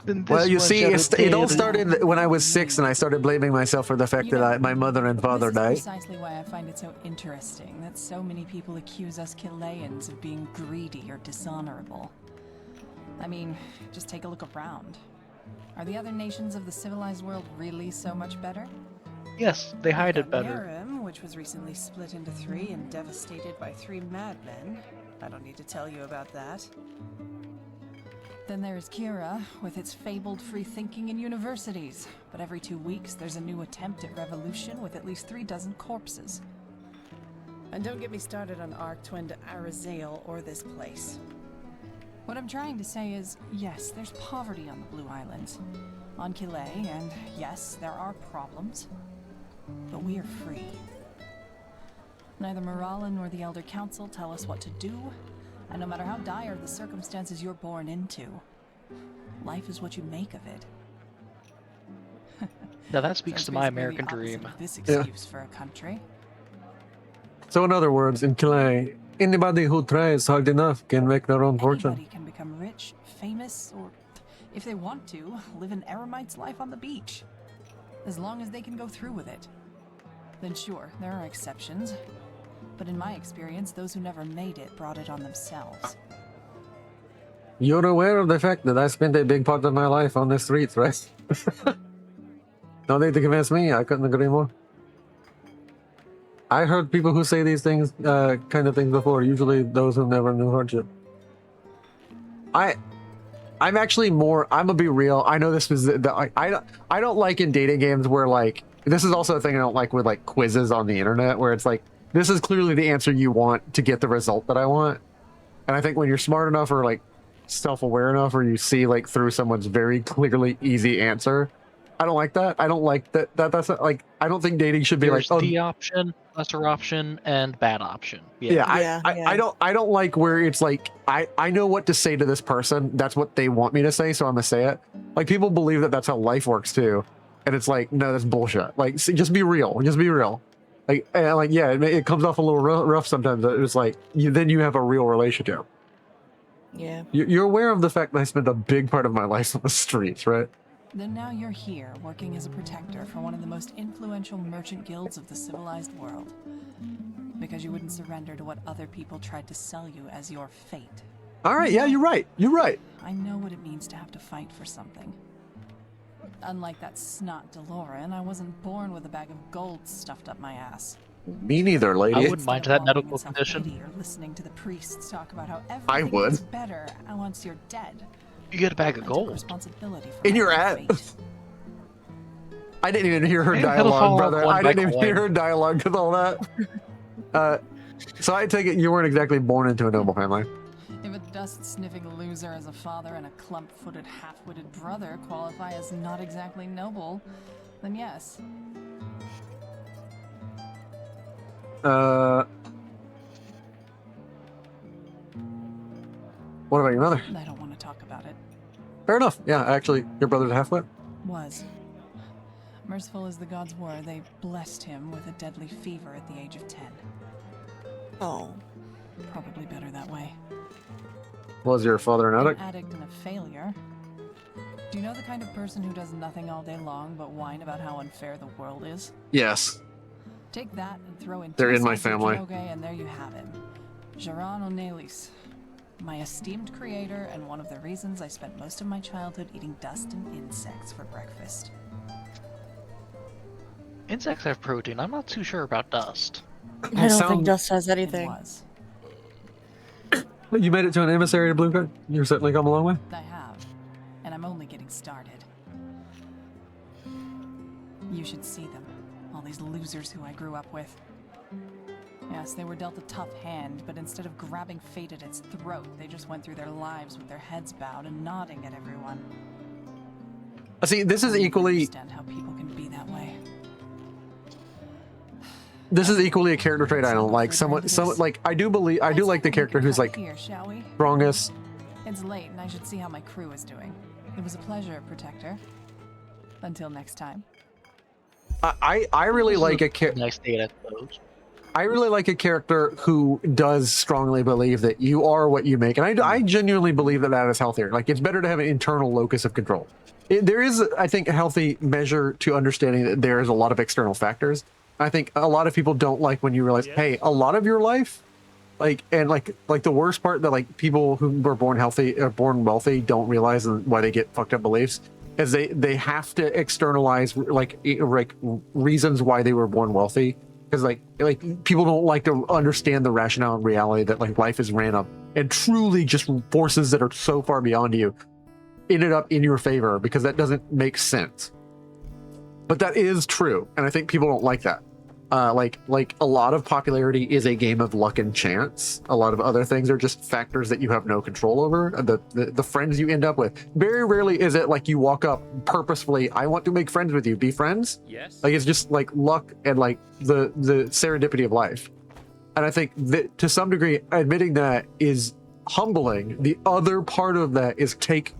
Well, you see, it all started when I was 6 and I started blaming myself for the fact that my mother and father died. This is precisely why I find it so interesting that so many people accuse us Chileans of being greedy or dishonorable. I mean, just take a look around. Are the other nations of the civilized world really so much better? Yes, they hide it better. Narum, which was recently split into 3 and devastated by 3 madmen. I don't need to tell you about that. Then there's Kira, with its fabled free thinking in universities. But every 2 weeks, there's a new attempt at revolution with at least 3 dozen corpses. And don't get me started on Arc Twin to Arizale or this place. What I'm trying to say is, yes, there's poverty on the Blue Islands, on Killet, and yes, there are problems, but we are free. Neither Morala nor the Elder Council tell us what to do, and no matter how dire the circumstances you're born into, life is what you make of it. Now that speaks to my American dream. This excuse for a country. So in other words, in Calais, anybody who tries hard enough can make their own fortune. Anybody can become rich, famous, or, if they want to, live an eremite's life on the beach. As long as they can go through with it. Then sure, there are exceptions. But in my experience, those who never made it brought it on themselves. You're aware of the fact that I spent a big part of my life on the streets, right? No need to convince me, I couldn't agree more. I heard people who say these things, kind of things before, usually those who never knew hardship. I'm actually more, I'm gonna be real, I know this was, I don't like in dating games where like, this is also a thing I don't like with like quizzes on the internet, where it's like, this is clearly the answer you want to get the result that I want. And I think when you're smart enough or like self-aware enough, or you see like through someone's very clearly easy answer, I don't like that. I don't like that. That's not, like, I don't think dating should be There's like, oh, the option, lesser option, and bad option. I don't like where it's like, I know what to say to this person. That's what they want me to say, so I'm gonna say it. Like, people believe that that's how life works too, and it's like, no, that's bullshit. Like, just be real. Just be real. Like, and like, yeah, it comes off a little rough sometimes. It's like, then you have a real relationship. Yeah. You're aware of the fact that I spent a big part of my life on the streets, right? Then now you're here, working as a protector for one of the most influential merchant guilds of the civilized world. Because you wouldn't surrender to what other people tried to sell you as your fate. Alright, yeah, you're right. You're right. I know what it means to have to fight for something. Unlike that snot DeLorean, I wasn't born with a bag of gold stuffed up my ass. Me neither, lady. I wouldn't mind that medical condition. Or listening to the priests talk about how I everything would. is better once you're dead. You get a bag of gold. Responsibility for In your my ass. fate. I didn't even hear her Hey, dialogue, brother. one I by didn't even hear her dialogue with all that. So I take it you weren't exactly born into a noble family. If a dust-sniffing loser as a father and a clump-footed, half-witted brother qualify as not exactly noble, then yes. What about your mother? I don't want to talk about it. Fair enough. Yeah, actually, your brother's a half-wit. Was. Merciful as the gods were, they blessed him with a deadly fever at the age of 10. Oh. Probably better that way. Was your father an addict? An addict and a failure. Do you know the kind of person who does nothing all day long but whine about how unfair the world is? Yes. Take that and throw in They're two in my sides of family. Droge, and there you have him. Jaran O'Neillis. My esteemed creator, and one of the reasons I spent most of my childhood eating dust and insects for breakfast. Insects have protein. I'm not too sure about dust. I don't think dust has anything. Was. You made it to an emissary to Blue Card. You've certainly come a long way. I have, and I'm only getting started. You should see them, all these losers who I grew up with. Yes, they were dealt a tough hand, but instead of grabbing fate at its throat, they just went through their lives with their heads bowed and nodding at everyone. See, this is I don't equally. understand how people can be that way. This is equally a character trait I don't like. Somewhat like I do like the character who's like Here, shall we? strongest. It's late, and I should see how my crew is doing. It was a pleasure, Protector. Until next time. I really like a character. Nice date, I suppose. I really like a character who does strongly believe that you are what you make, and I genuinely believe that that is healthier. Like, it's better to have an internal locus of control. There is, I think, a healthy measure to understanding that there is a lot of external factors. I think a lot of people don't like when you realize, hey, a lot of your life, like the worst part that like people who were born healthy or born wealthy don't realize, and why they get fucked up beliefs, is they have to externalize like reasons why they were born wealthy. Because like people don't like to understand the rationale and reality that like life is random and truly just forces that are so far beyond you ended up in your favor, because that doesn't make sense. But that is true, and I think people don't like that. like a lot of popularity is a game of luck and chance. A lot of other things are just factors that you have no control over. The friends you end up with. Very rarely is it like you walk up purposefully, I want to make friends with you, be friends. Yes. Like it's just like luck and like the serendipity of life. And I think that to some degree, admitting that is humbling. The other part of that is take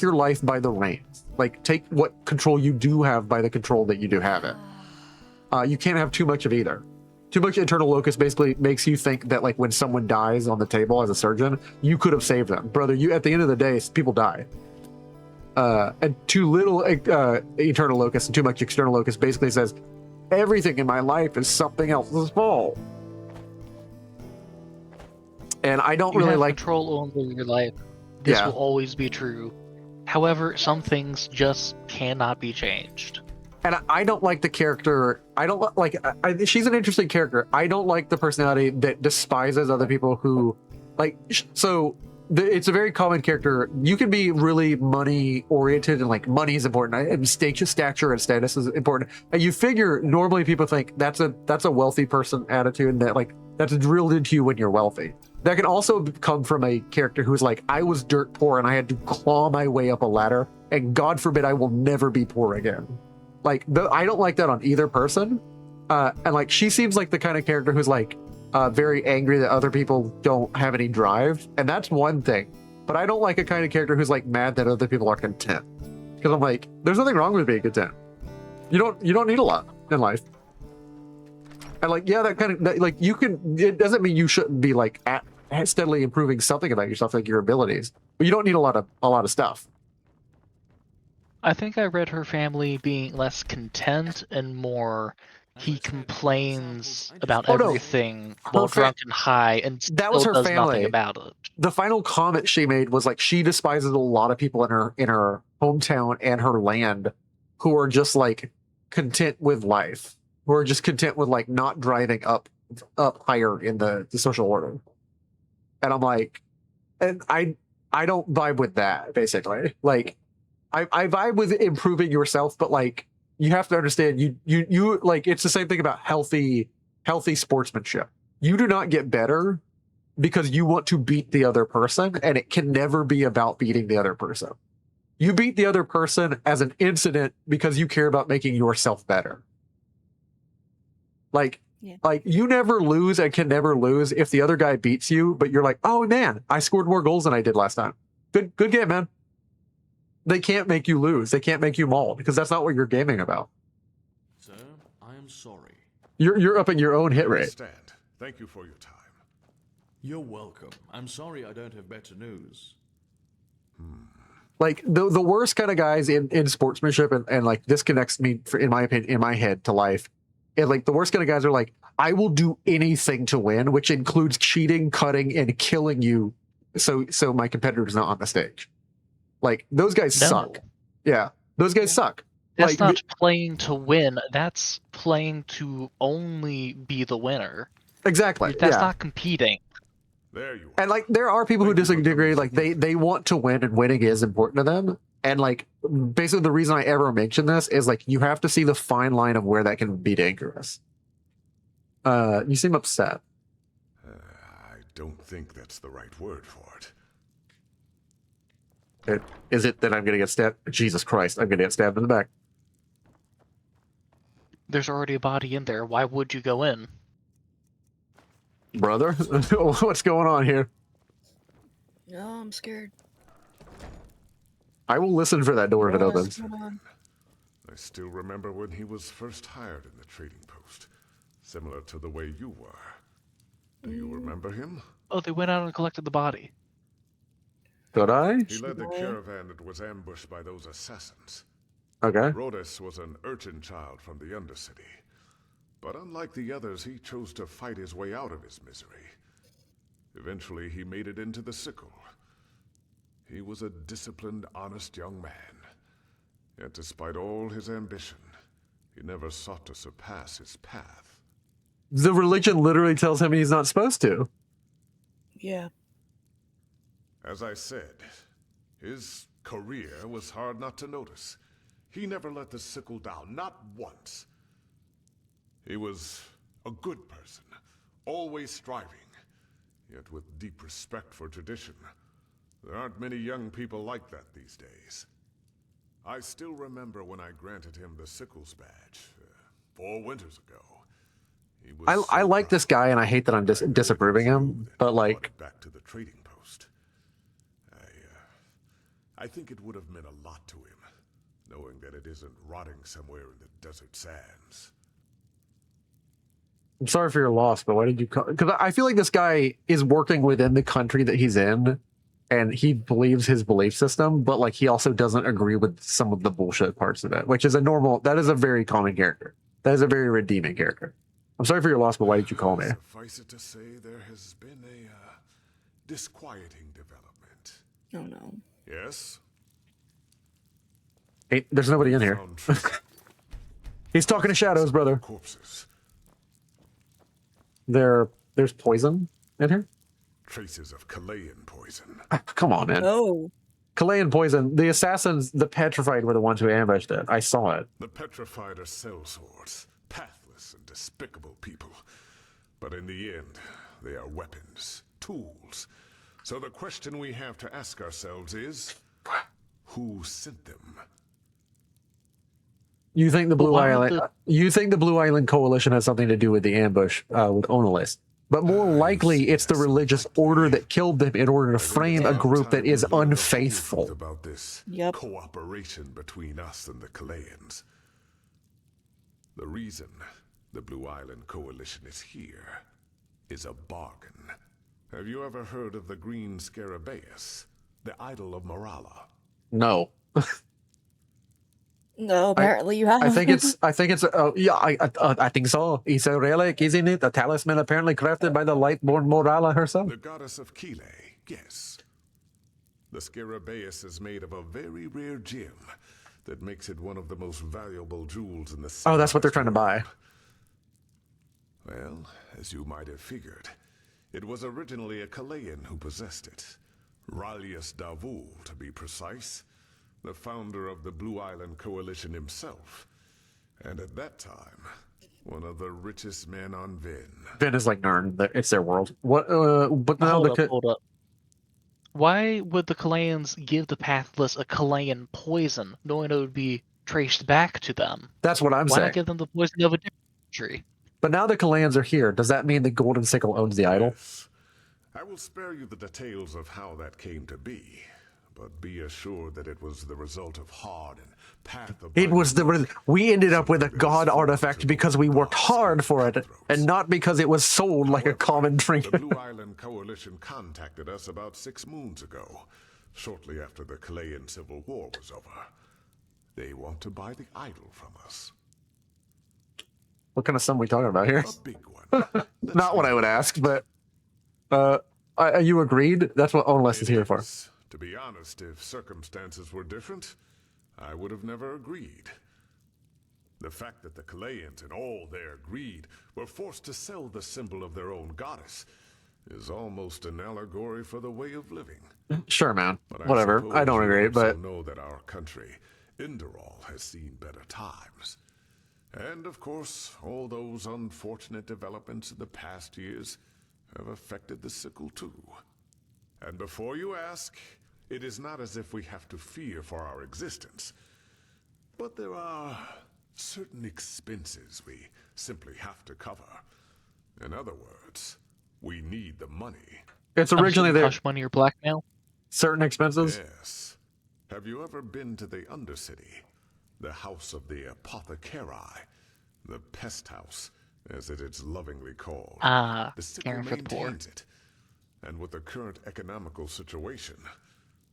your life by the reins. Like take what control you do have by the control that you do have it. You can't have too much of either. Too much internal locus basically makes you think that like when someone dies on the table as a surgeon, you could have saved them. Brother, you at the end of the day, people die. And too little internal locus and too much external locus basically says, everything in my life is something else's fault. And I don't really like control over your life. This will always be true. However, some things just cannot be changed. And I don't like the character. I don't like. She's an interesting character. I don't like the personality that despises other people who, like. So it's a very common character. You can be really money oriented and like money is important, and stature and status is important. And you figure normally people think that's a wealthy person attitude, and that like that's drilled into you when you're wealthy. That can also come from a character who's like, I was dirt poor and I had to claw my way up a ladder, and God forbid I will never be poor again. Like, I don't like that on either person. And like, she seems like the kind of character who's like very angry that other people don't have any drive. And that's one thing. But I don't like a kind of character who's like mad that other people are content. Because I'm like, there's nothing wrong with being content. You don't need a lot in life. And like, yeah, that kind of, like, you can, it doesn't mean you shouldn't be like steadily improving something about yourself, like your abilities. But you don't need a lot of stuff. I think I read her family being less content and more he complains about everything while drunk and high and that was her does family. nothing about it. The final comment she made was like she despises a lot of people in her hometown and her land who are just like content with life, who are just content with like not driving up higher in the social order. And I'm like, and I don't vibe with that, basically. Like I vibe with improving yourself, but like you have to understand you like it's the same thing about healthy sportsmanship. You do not get better because you want to beat the other person, and it can never be about beating the other person. You beat the other person as an incident because you care about making yourself better. Like you never lose and can never lose if the other guy beats you, but you're like, oh man, I scored more goals than I did last time. Good game, man. They can't make you lose. They can't make you maul because that's not what you're gaming about. Sir, I am sorry. You're up in your own hit rate. Understand. Thank you for your time. You're welcome. I'm sorry I don't have better news. Like the worst kind of guys in sportsmanship and like this connects me in my opinion in my head to life. And like the worst kind of guys are like, I will do anything to win, which includes cheating, cutting, and killing you so my competitor's not on the stage. Like those guys suck. Yeah, those guys suck. That's like, not playing to win. That's playing to only be the winner. Exactly. That's not competing. There you are. And like there are people who disagree. Like they want to win, and winning is important to them. And like basically the reason I ever mention this is like you have to see the fine line of where that can be dangerous. You seem upset. I don't think that's the right word for it. Is it that I'm going to get stabbed? Jesus Christ, I'm going to get stabbed in the back. There's already a body in there. Why would you go in? Brother, what's going on here? No, I'm scared. I will listen for that door if it opens. I still remember when he was first hired in the trading post. Similar to the way you were. Do you remember him? Oh, they went out and collected the body. Did I? He led the caravan that was ambushed by those assassins. Okay. Rhodes was an urchin child from the Undercity. But unlike the others, he chose to fight his way out of his misery. Eventually, he made it into the sickle. He was a disciplined, honest young man. Yet despite all his ambition, he never sought to surpass his path. The religion literally tells him he's not supposed to. Yeah. As I said, his career was hard not to notice. He never let the sickle down, not once. He was a good person, always striving, yet with deep respect for tradition. There aren't many young people like that these days. I still remember when I granted him the Sickles badge 4 winters ago. He was I like this guy, and I hate that I'm disapproving him. But like, back to the trading post. I think it would have meant a lot to him, knowing that it isn't rotting somewhere in the desert sands. I'm sorry for your loss, but why did you call? Because I feel like this guy is working within the country that he's in, and he believes his belief system, but like he also doesn't agree with some of the bullshit parts of it, which is that is a very common character. That is a very redeeming character. I'm sorry for your loss, but why did you call me? Suffice it to say, there has been a disquieting development. Oh no. Yes? Hey, there's nobody in here. He's talking to shadows, brother. Corpses. There's poison in here? Traces of Chilean poison. Come on, man. Oh. Chilean poison. The assassins, the petrified, were the ones who ambushed it. I saw it. The petrified are sellswords, pathless and despicable people. But in the end, they are weapons, tools. So the question we have to ask ourselves is, who sent them? You think the Blue Island? You think the Blue Island Coalition has something to do with the ambush with Onalis? But more likely, it's the religious order that killed them in order to frame a group that is unfaithful. About this cooperation between us and the Chileans. The reason the Blue Island Coalition is here is a bargain. Have you ever heard of the Green Scarabaeus, the idol of Morala? No. No, apparently you have. I think it's. Yeah, I think so. It's a relic, isn't it? A talisman apparently crafted by the Lightborn Morala herself. The goddess of Kile, yes. The Scarabaeus is made of a very rare gem that makes it one of the most valuable jewels in the sea. Oh, that's what they're trying to buy. Well, as you might have figured, it was originally a Chilean who possessed it. Ralius Davul, to be precise. The founder of the Blue Island Coalition himself. And at that time, one of the richest men on Vin. Vin is like Narn. It's their world. What? But now Hold up. Why would the Chileans give the Pathless a Chilean poison, knowing it would be traced back to them? That's what I'm Why saying. not give them the poison of a different country? But now the Chileans are here. Does that mean the Golden Sickle owns the idol? Yes. I will spare you the details of how that came to be. But be assured that it was the result of hard and It was we ended up with a god artifact because we worked hard for it, and not because it was sold like a common trinket. The Blue Island Coalition contacted us about 6 moons ago, shortly after the Chilean Civil War was over. They want to buy the idol from us. What kind of sum are we talking about here? A big one. Not what I would ask, but you agreed? That's what Onless is here for. To be honest, if circumstances were different, I would have never agreed. The fact that the Chileans, in all their greed, were forced to sell the symbol of their own goddess is almost an allegory for the way of living. Sure, man. But Whatever. I don't agree, you but know that our country, ENDERAL, has seen better times. And of course, all those unfortunate developments in the past years have affected the sickle too. And before you ask, it is not as if we have to fear for our existence. But there are certain expenses we simply have to cover. In other words, we need the money. It's originally there. Hush money or blackmail? Certain expenses? Yes. Have you ever been to the Undercity? The house of the Apothecari? The pest house, as it is lovingly called. Ah, the sickle caring for the poor. maintains it. And with the current economical situation,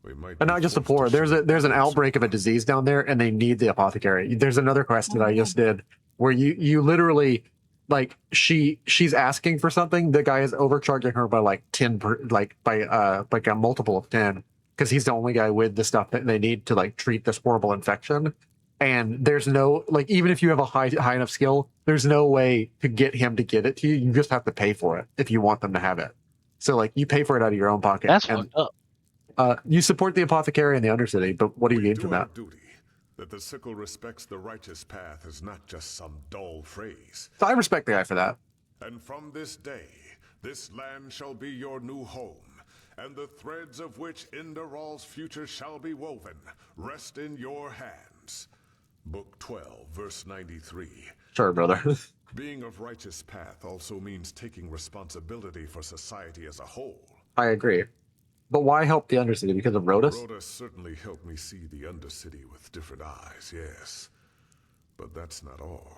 we might. And not just the poor. There's an outbreak of a disease down there, and they need the apothecary. There's another quest that I just did where you literally, like, she's asking for something. The guy is overcharging her by like 10 by a multiple of 10 because he's the only guy with the stuff that they need to like treat this horrible infection. And there's no, like, even if you have a high enough skill, there's no way to get him to give it to you. You just have to pay for it if you want them to have it. So, like, you pay for it out of your own pocket. That's fucked up. You support the apothecary in the Undercity, but what do you gain from that? Duty, That the sickle respects the righteous path is not just some dull phrase. So I respect the guy for that. And from this day, this land shall be your new home, and the threads of which ENDERAL's future shall be woven rest in your hands. Book 12, verse 93. Sure, brother. Being of righteous path also means taking responsibility for society as a whole. I agree. But why help the Undercity? Because of Rhodas? Rhodas certainly helped me see the Undercity with different eyes, yes. But that's not all.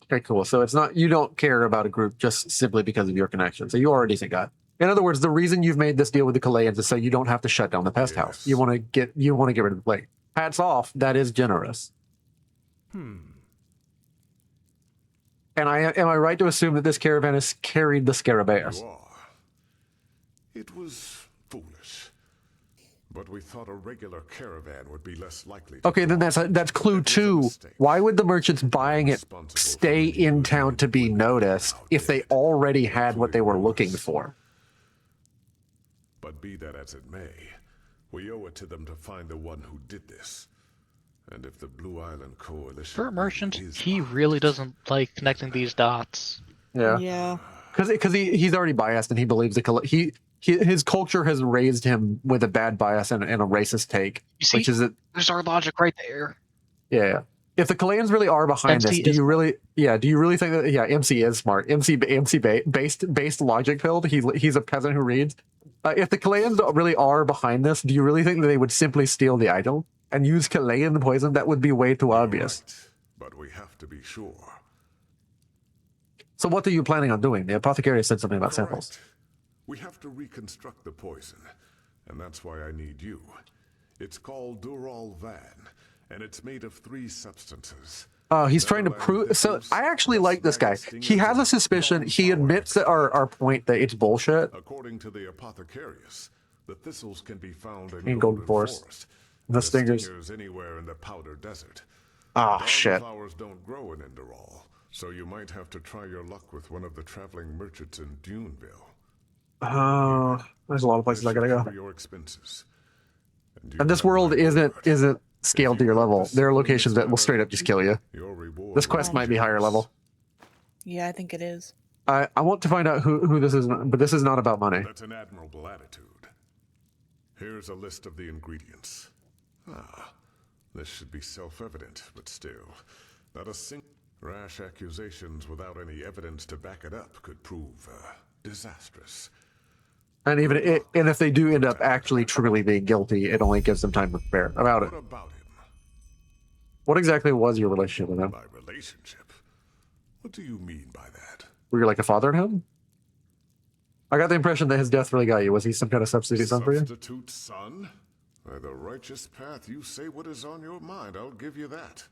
Okay, cool. So it's not, you don't care about a group just simply because of your connection. So you are a decent guy. In other words, the reason you've made this deal with the Kalayans is so you don't have to shut down the pest house. You want to get rid of the plague. Hats off. That is generous. And am I right to assume that this caravan has carried the Scarabaeus? You are. It was foolish. But we thought a regular caravan would be less likely to... Okay, then that's clue 2. Why would the merchants buying it stay in town to be noticed if they already had what they were looking for? But be that as it may, we owe it to them to find the one who did this. And if the Blue Island Coalition... For a merchant, he really doesn't like connecting these dots. Yeah. Yeah. Because he's already biased and he believes his culture has raised him with a bad bias and a racist take. You see, which is there's our logic right there. Yeah. If the Kalayans really are behind MC this, do you really think that MC is smart? MC based logic build. He's a peasant who reads. If the Kalayans really are behind this, do you really think that they would simply steal the idol and use Kalayan poison? That would be way too obvious. Right. But we have to be sure. So what are you planning on doing? The apothecary said something about samples. We have to reconstruct the poison, and that's why I need you. It's called Dural Van, and it's made of 3 substances. He's trying to prove... So I actually like this guy. He has a suspicion. He admits that our point that it's bullshit. According to the apothecarius, the thistles can be found In Golden Forest. The stingers anywhere in the Powder Desert. Ah, shit. Flowers don't grow in ENDERAL, so you might have to try your luck with one of the traveling merchants in Duneville. There's a lot of places I gotta go. For your expenses. And this world isn't scaled to your level. There are locations that will straight up just kill you. This quest might be higher level. Yeah, I think it is. I want to find out who this is, but this is not about money. That's an admirable attitude. Here's a list of the ingredients. This should be self-evident, but still, not a single... Rash accusations without any evidence to back it up could prove disastrous. And and if they do end up actually truly being guilty, it only gives them time to prepare about it. What about him? What exactly was your relationship with him? My relationship? What do you mean by that? Were you like a father to him? I got the impression that his death really got you. Was he some kind of substitute son for you? Substitute son? By the righteous path, you say what is on your mind. I'll give you that.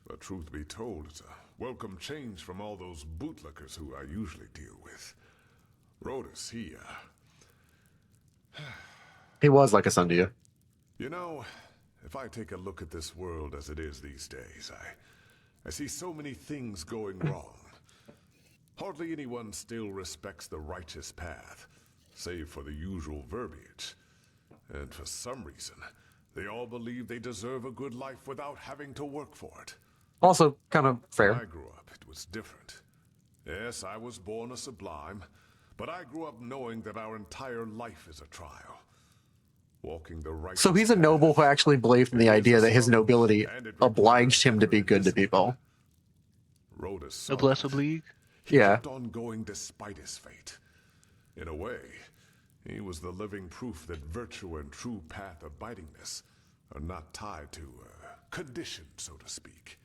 But truth be told, it's a welcome change from all those bootlickers who I usually deal with. Rhodas, he was like a son to you. You know, if I take a look at this world as it is these days, I see so many things going wrong. Hardly anyone still respects the righteous path, save for the usual verbiage. And for some reason, they all believe they deserve a good life without having to work for it. Also, kind of fair. When I grew up, it was different. Yes, I was born a sublime, but I grew up knowing that our entire life is a trial. Walking the right. So he's a noble who actually believed in the idea that his nobility obliged him to be good to people. Noblesse oblige? Yeah. Kept on going despite his fate. In a way, he was the living proof that virtue and true path abidingness are not tied to condition, so to speak.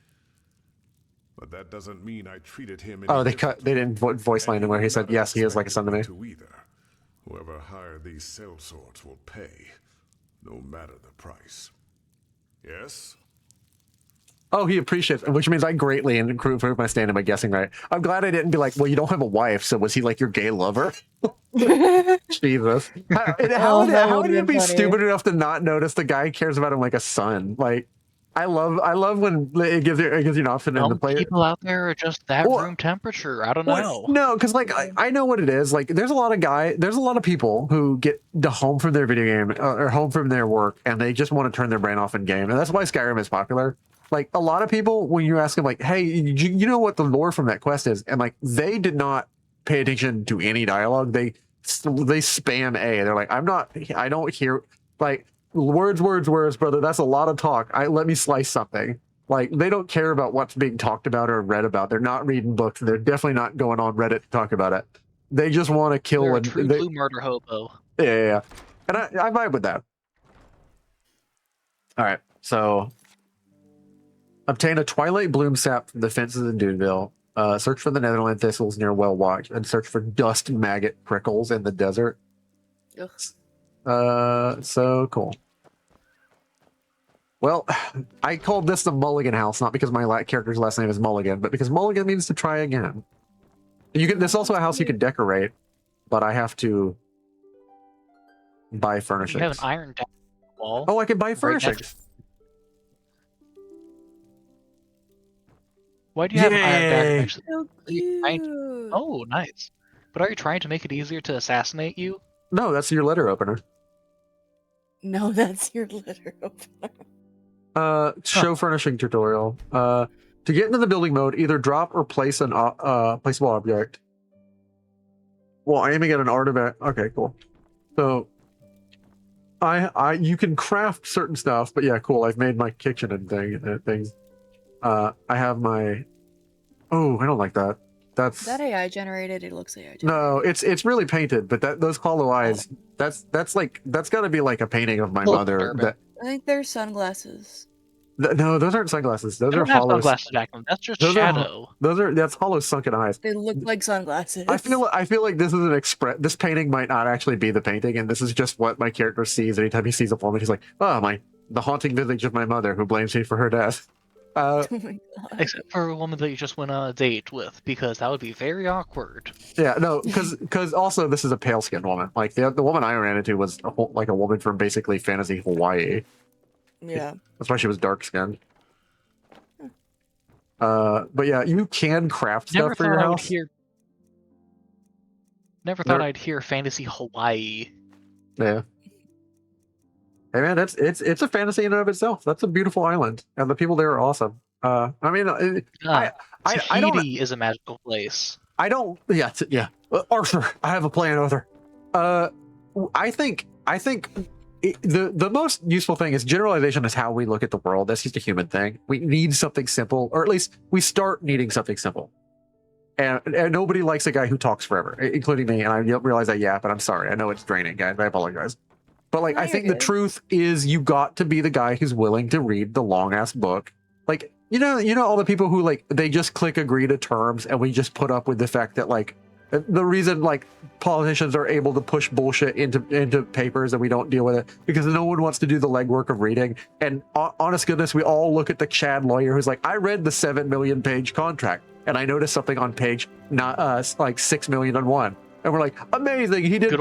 But that doesn't mean I treated him. They didn't voice line him where he said, yes, he is like a son to me. Whoever hired these sellswords will pay, no matter the price. Yes? Oh, he appreciates it, which means I greatly improved my stand by guessing right. I'm glad I didn't be like, well, you don't have a wife, so was he like your gay lover? Jesus. How would you be stupid enough to not notice the guy cares about him like a son? Like, I love when it gives you an option in the player. People out there are just that room temperature. I don't know. No, because like I know what it is. Like there's a lot of people who get home from their video game or home from their work, and they just want to turn their brain off in game, and that's why Skyrim is popular. Like a lot of people, when you ask them, like, "Hey, you know what the lore from that quest is?" and like they did not pay attention to any dialogue. They spam A. They're like, I don't hear like words, brother. That's a lot of talk. Let me slice something. Like they don't care about what's being talked about or read about. They're not reading books. They're definitely not going on Reddit to talk about it. They just want to kill. They're a true blue murder hobo. Yeah. And I vibe with that. All right, so obtain a twilight bloom sap from the fences in Duneville. Search for the Netherland thistles near Well Watch, and search for dust maggot prickles in the desert. Ugh. So cool. Well, I called this the Mulligan House, not because my character's last name is Mulligan, but because Mulligan means to try again. There's also a house you can decorate, but I have to buy furnishings. You have an iron wall. Oh, I can buy furnishings. Why do you have an iron dagger? So cute. Oh, nice. But are you trying to make it easier to assassinate you? No, that's your letter opener. No, that's your letter opener. Show furnishing tutorial. To get into the building mode, either drop or place an placeable object while aiming at an artifact. Okay, cool. So you can craft certain stuff, but yeah, cool. I've made my kitchen and things. I have my. Oh, I don't like that. That's that AI generated. It looks AI generated. No, it's really painted, but those hollow eyes. That's got to be like a painting of my mother. I think they're sunglasses. No, those aren't sunglasses. Those are hollow. Sunglasses back on. That's just shadow. That's hollow sunken eyes. They look like sunglasses. I feel like this is an this painting might not actually be the painting, and this is just what my character sees anytime he sees a woman. He's like, oh, the haunting visage of my mother who blames me for her death. Oh my God. Except for a woman that you just went on a date with, because that would be very awkward. Yeah, no, because also this is a pale skinned woman. Like the woman I ran into was like a woman from basically fantasy Hawaii. Yeah, that's why she was dark skinned. But yeah, you can craft stuff for your house. Never thought I'd hear fantasy Hawaii. Yeah. Hey man, it's a fantasy in and of itself. That's a beautiful island, and the people there are awesome. I mean, Tahiti is a magical place. I don't. Yeah. Arthur, I have a plan, Arthur. I think the most useful thing is generalization is how we look at the world. That's just a human thing. We need something simple, or at least we start needing something simple. And nobody likes a guy who talks forever, including me. And I realize that, but I'm sorry. I know it's draining, guys. I apologize. But like, I think the truth is you got to be the guy who's willing to read the long ass book. Like, you know, all the people who like, they just click agree to terms and we just put up with the fact that like, the reason like politicians are able to push bullshit into papers and we don't deal with it because no one wants to do the legwork of reading. And honest goodness, we all look at the Chad lawyer who's like, I read the 7 million page contract and I noticed something on page like 6 million on one. And we're like, amazing. He did.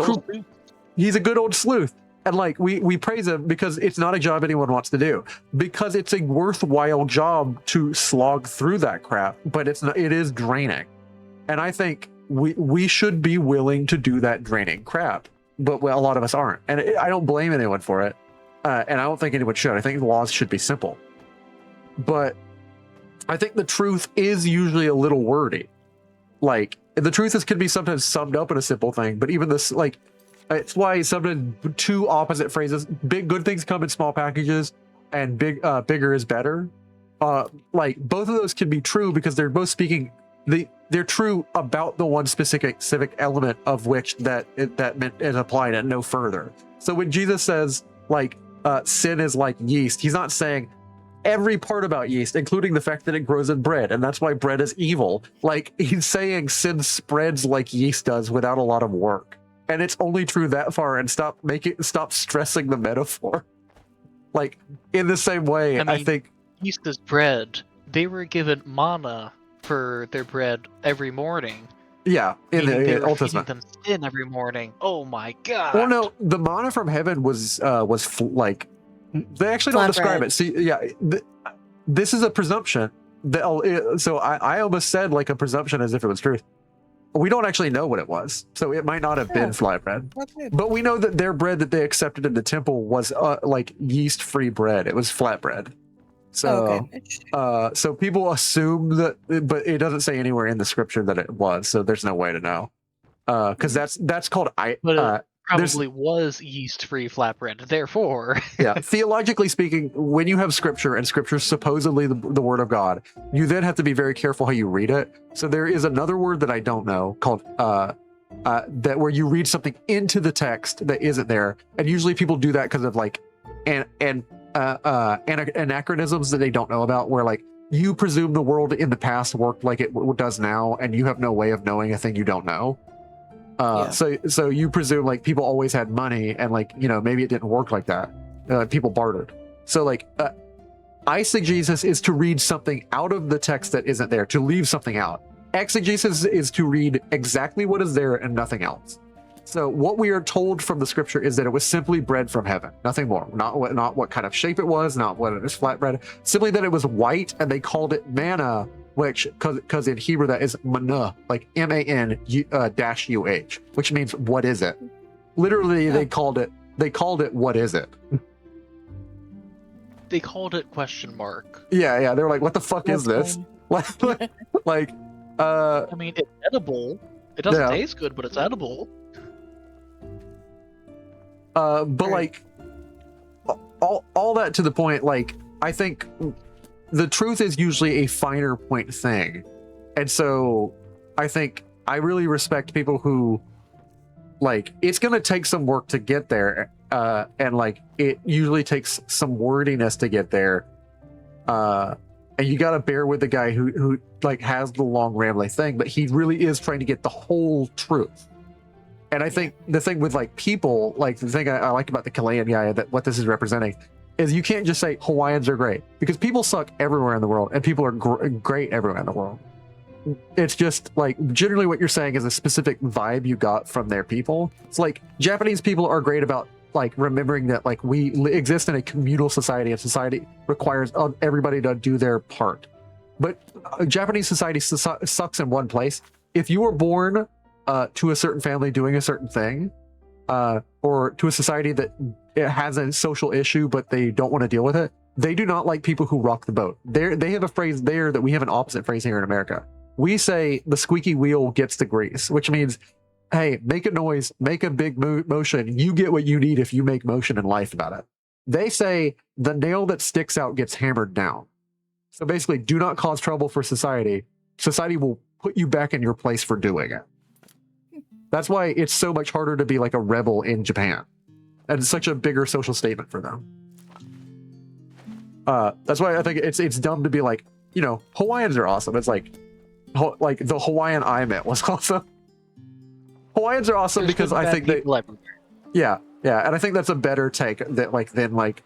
He's a good old sleuth. And like we praise him because it's not a job anyone wants to do, because it's a worthwhile job to slog through that crap, but it is draining. And I think we should be willing to do that draining crap, but a lot of us aren't. And I don't blame anyone for it. And I don't think anyone should. I think the laws should be simple. But I think the truth is usually a little wordy. Like the truth can be sometimes summed up in a simple thing, but even this, like, it's why sometimes two opposite phrases, good things come in small packages and bigger is better. Like both of those can be true because they're both speaking, they're true about the one specific element of which that is applied and no further. So when Jesus says like sin is like yeast, he's not saying every part about yeast, including the fact that it grows in bread, and that's why bread is evil. Like he's saying sin spreads like yeast does without a lot of work. And it's only true that far, and stop stressing the metaphor. Like in the same way, I think yeast is bread. They were given manna for their bread every morning. Yeah, in the Old Testament, them sin every morning. Oh my God! Well, no, the manna from heaven was like they actually don't describe it. See, yeah, this is a presumption. So I almost said like a presumption as if it was truth. We don't actually know what it was, so it might not have been flatbread. Okay. But we know that their bread that they accepted in the temple was like yeast-free bread. It was flatbread. So, so people assume that, but it doesn't say anywhere in the scripture that it was. So there's no way to know. Because that's called But probably was yeast-free flatbread. Therefore, yeah, theologically speaking, when you have scripture and scripture is supposedly the word of God, you then have to be very careful how you read it. So there is another word that I don't know called that where you read something into the text that isn't there, and usually people do that because of like anachronisms that they don't know about, where like you presume the world in the past worked like it does now, and you have no way of knowing a thing you don't know. So you presume like people always had money, and like, you know, maybe it didn't work like that. People bartered. So like eisegesis is to read something out of the text that isn't there, to leave something out. Exegesis is to read exactly what is there and nothing else. So what we are told from the scripture is that it was simply bread from heaven, nothing more. Not what kind of shape it was, not what it was flatbread, simply that it was white, and they called it manna, which, because in Hebrew that is manna, like MAN-UH, which means what is it? Literally, they called it what is it? they called it question mark. Yeah, they were like, what the fuck is this? like, I mean, it's edible. It doesn't taste good, but it's edible. But like, all that to the point, like, I think the truth is usually a finer point thing. And so I think I really respect people who, like, it's going to take some work to get there. And like, it usually takes some wordiness to get there. And you got to bear with the guy who like has the long rambling thing, but he really is trying to get the whole truth. And I think the thing with like people, like the thing I like about the Chilean guy, that what this is representing, is you can't just say Hawaiians are great, because people suck everywhere in the world and people are great everywhere in the world. It's just like generally what you're saying is a specific vibe you got from their people. It's like Japanese people are great about like remembering that like we exist in a communal society, and society requires everybody to do their part. But Japanese society sucks in one place. If you were born to a certain family doing a certain thing, or to a society that it has a social issue but they don't want to deal with it, they do not like people who rock the boat. They have a phrase there that we have an opposite phrase here in America. We say the squeaky wheel gets the grease, which means, hey, make a noise, make a big motion. You get what you need if you make motion in life about it. They say the nail that sticks out gets hammered down. So basically, do not cause trouble for society. Society will put you back in your place for doing it. That's why it's so much harder to be like a rebel in Japan. And it's such a bigger social statement for them. That's why I think it's dumb to be like, you know, Hawaiians are awesome. It's like the Hawaiian I met was awesome. Hawaiians are awesome because I think they, yeah, and I think that's a better take that like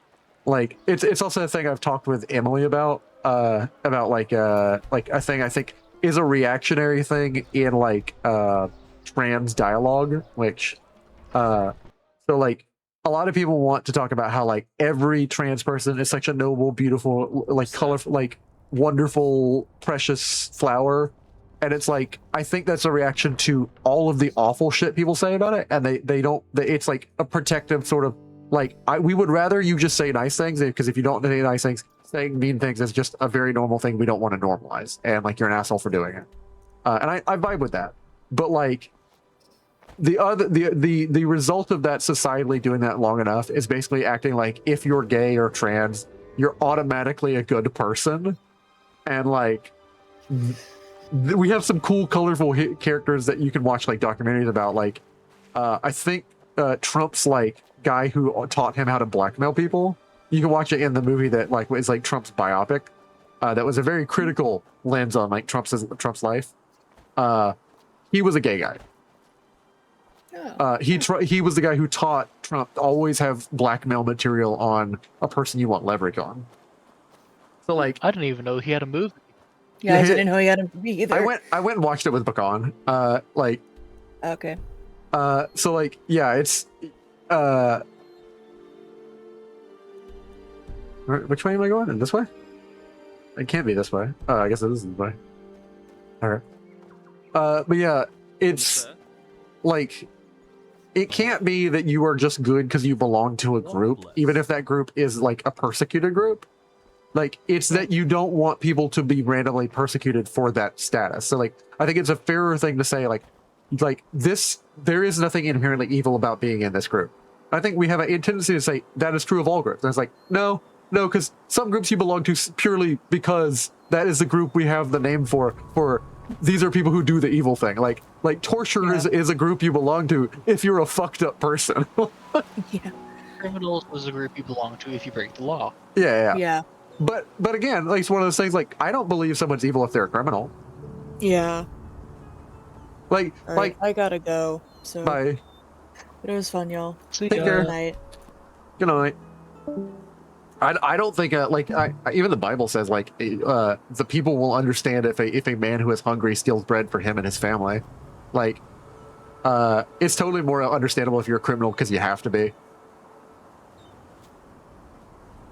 it's also a thing I've talked with Emily about like a thing I think is a reactionary thing in like trans dialogue, which so like a lot of people want to talk about how like every trans person is such a noble, beautiful, like colorful, like wonderful, precious flower. And it's like, I think that's a reaction to all of the awful shit people say about it. And they don't, it's like a protective sort of like, we would rather you just say nice things, because if you don't say nice things, saying mean things is just a very normal thing we don't want to normalize. And like, you're an asshole for doing it. And I vibe with that. But like, the result of that societally doing that long enough is basically acting like if you're gay or trans, you're automatically a good person. And like, we have some cool, colorful characters that you can watch like documentaries about. Like, I think Trump's like guy who taught him how to blackmail people. You can watch it in the movie that like is like Trump's biopic. That was a very critical lens on like Trump's life. He was a gay guy. He was the guy who taught Trump to always have blackmail material on a person you want leverage on. So like, I didn't even know he had a movie. Yeah, I didn't know he had a movie either. I went and watched it with Bakan. Like, okay. So like, yeah, it's which way am I going? In this way? It can't be this way. Oh, I guess it is this way. All right. But yeah, it's like, it can't be that you are just good because you belong to a group, even if that group is like a persecuted group. Like, it's that you don't want people to be randomly persecuted for that status. So, like, I think it's a fairer thing to say, like this, there is nothing inherently evil about being in this group. I think we have a tendency to say that is true of all groups. And it's like, no, because some groups you belong to purely because that is the group we have the name for these are people who do the evil thing. Like torture is a group you belong to if you're a fucked up person. Yeah. Criminals is a group you belong to if you break the law. Yeah. But again, like, it's one of those things, like, I don't believe someone's evil if they're a criminal. Yeah. Like, all right, I gotta go. So bye. But it was fun, y'all. Take care. Good night. Good night. I don't think even the Bible says, like, the people will understand if a man who is hungry steals bread for him and his family. Like, it's totally more understandable if you're a criminal because you have to be.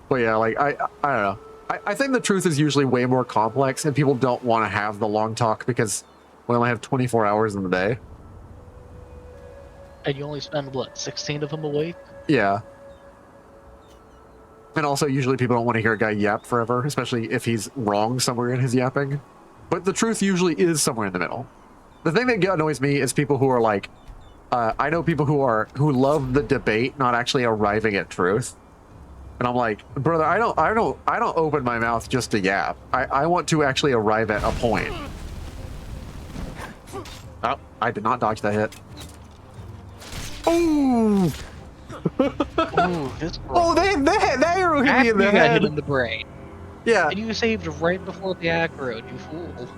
But yeah, like, I don't know. I think the truth is usually way more complex, and people don't want to have the long talk because we only have 24 hours in the day. And you only spend, what, 16 of them awake? Yeah. And also, usually people don't want to hear a guy yap forever, especially if he's wrong somewhere in his yapping. But the truth usually is somewhere in the middle. The thing that annoys me is people who are like, I know people who love the debate, not actually arriving at truth. And I'm like, brother, I don't open my mouth just to yap. I want to actually arrive at a point. Oh, I did not dodge that hit. Ooh! Oh, they arrow hit me in the head. Hit in the brain. Yeah. And you saved right before the aggro, you fool.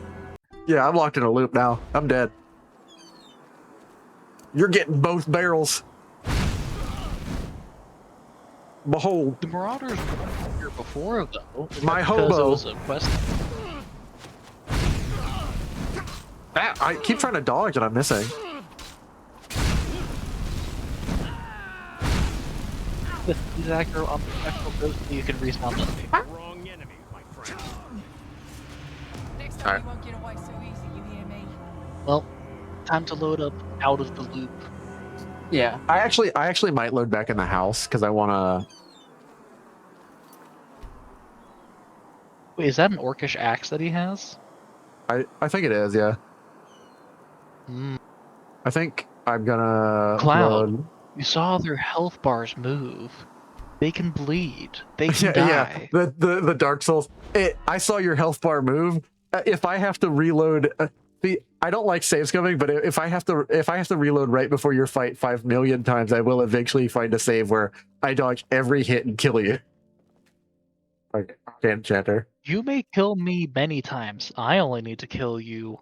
Yeah, I'm locked in a loop now. I'm dead. You're getting both barrels. Behold. The Marauders were here before, though. My because hobo. It was a quest. I keep trying to dodge and I'm missing. With these aggro you can respawn them. Wrong enemy, my friend. Next time you won't get away so easy, you hear me? Well, time to load up out of the loop. Yeah. I actually might load back in the house because I want to. Wait, is that an orcish axe that he has? I think it is, yeah. I think I'm gonna Cloud, load. you saw their health bars move. They can bleed. They can die. Yeah. The Dark Souls. I saw your health bar move. If I have to reload, I don't like save scumming, but if I have to reload right before your fight 5 million times, I will eventually find a save where I dodge every hit and kill you. Like Enchanter. You may kill me many times. I only need to kill you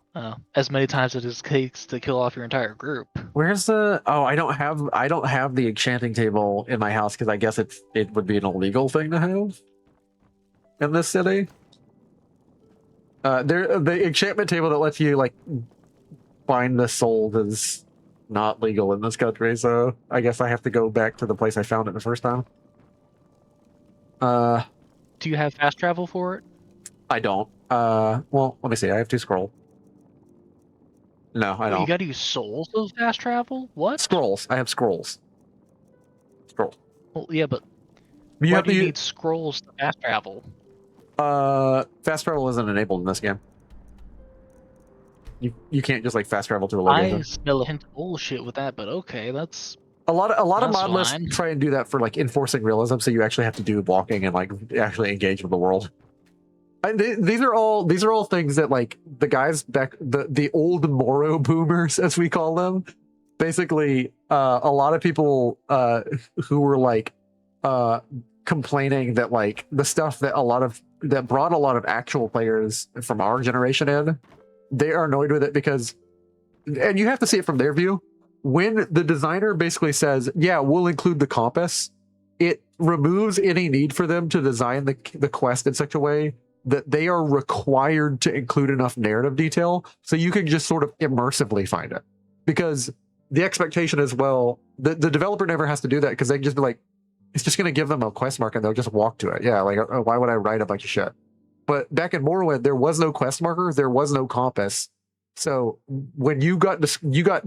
as many times as it takes to kill off your entire group. Where's the? Oh, I don't have the enchanting table in my house because I guess it would be an illegal thing to have in this city. The enchantment table that lets you like find the soul is not legal in this country, so I guess I have to go back to the place I found it the first time. Do you have fast travel for it? I don't. Well, let me see. I have 2 scrolls. No, I don't. You gotta use souls to fast travel? What? Scrolls. I have scrolls. Scrolls. Well, yeah, but you why do you need scrolls to fast travel? Fast travel isn't enabled in this game. You can't just like fast travel to a location. I smell a hint of bullshit with that, but okay, that's a lot of mod fine. lists try and do that for like enforcing realism, so you actually have to do walking and like actually engage with the world. And these are all things that like the guys back the old Moro boomers, as we call them, basically a lot of people who were like complaining that like the stuff that brought a lot of actual players from our generation in, they are annoyed with it because, and you have to see it from their view, when the designer basically says, yeah, we'll include the compass, it removes any need for them to design the quest in such a way that they are required to include enough narrative detail so you can just sort of immersively find it. Because the expectation is, well, the developer never has to do that because they can just be like, it's just going to give them a quest mark and they'll just walk to it. Yeah, like, why would I write a bunch of shit? But back in Morrowind, there was no quest marker, there was no compass. So when you got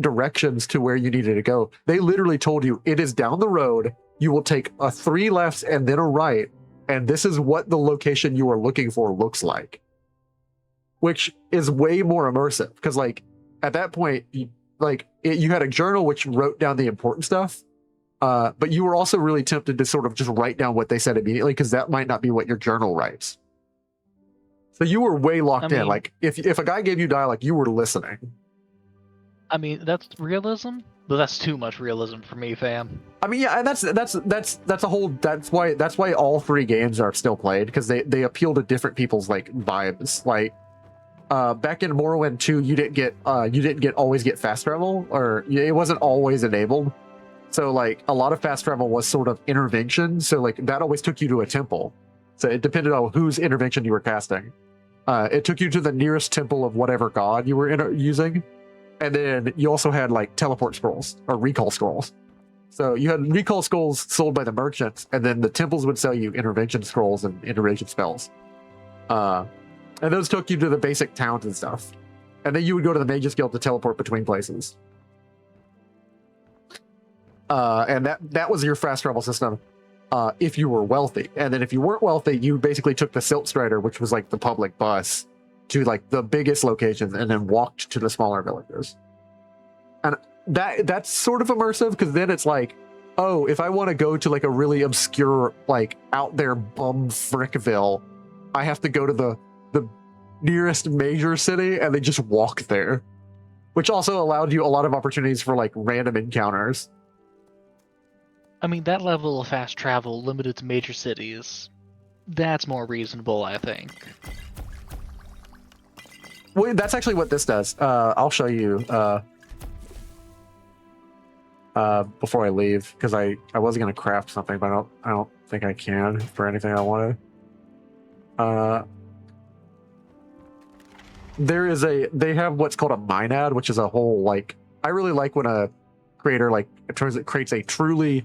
directions to where you needed to go, they literally told you it is down the road. You will take a 3 lefts and then a right, and this is what the location you are looking for looks like, which is way more immersive because like at that point you had a journal which wrote down the important stuff, but you were also really tempted to sort of just write down what they said immediately because that might not be what your journal writes. So you were way locked in. Like if a guy gave you dialogue, you were listening. I mean, that's realism, but that's too much realism for me, fam. I mean, yeah, and that's why all three games are still played because they appeal to different people's like vibes. Like back in Morrowind 2, you didn't always get fast travel, or it wasn't always enabled. So like a lot of fast travel was sort of intervention. So like that always took you to a temple. So it depended on whose intervention you were casting. It took you to the nearest temple of whatever god you were using. And then you also had like teleport scrolls or recall scrolls. So you had recall scrolls sold by the merchants, and then the temples would sell you intervention scrolls and intervention spells. And those took you to the basic towns and stuff. And then you would go to the Mages Guild to teleport between places. And that was your fast travel system if you were wealthy. And then if you weren't wealthy, you basically took the Silt Strider, which was like the public bus, to like the biggest locations and then walked to the smaller villages. And that's sort of immersive because then it's like, oh, if I want to go to like a really obscure, like out there bum Frickville, I have to go to the nearest major city and then just walk there, which also allowed you a lot of opportunities for like random encounters. I mean, that level of fast travel limited to major cities, that's more reasonable, I think. Well, that's actually what this does. I'll show you before I leave because I was gonna craft something, but I don't think I can for anything I wanted. They have what's called a Minad, which is a whole like I really like when a creator like creates a truly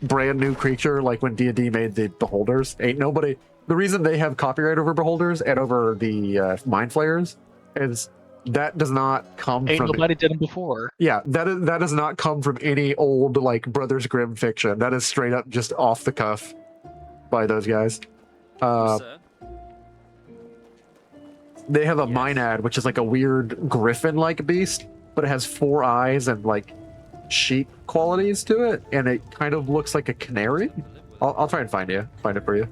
brand new creature, like when D&D made the Beholders. The reason they have copyright over Beholders and over the Mind Flayers is that does not come from nobody did them before. Yeah, that does not come from any old like Brothers Grimm fiction. That is straight up just off the cuff by those guys. They have a Minad, which is like a weird griffin-like beast, but it has 4 eyes and like sheep qualities to it, and it kind of looks like a canary. I'll try and find it for you.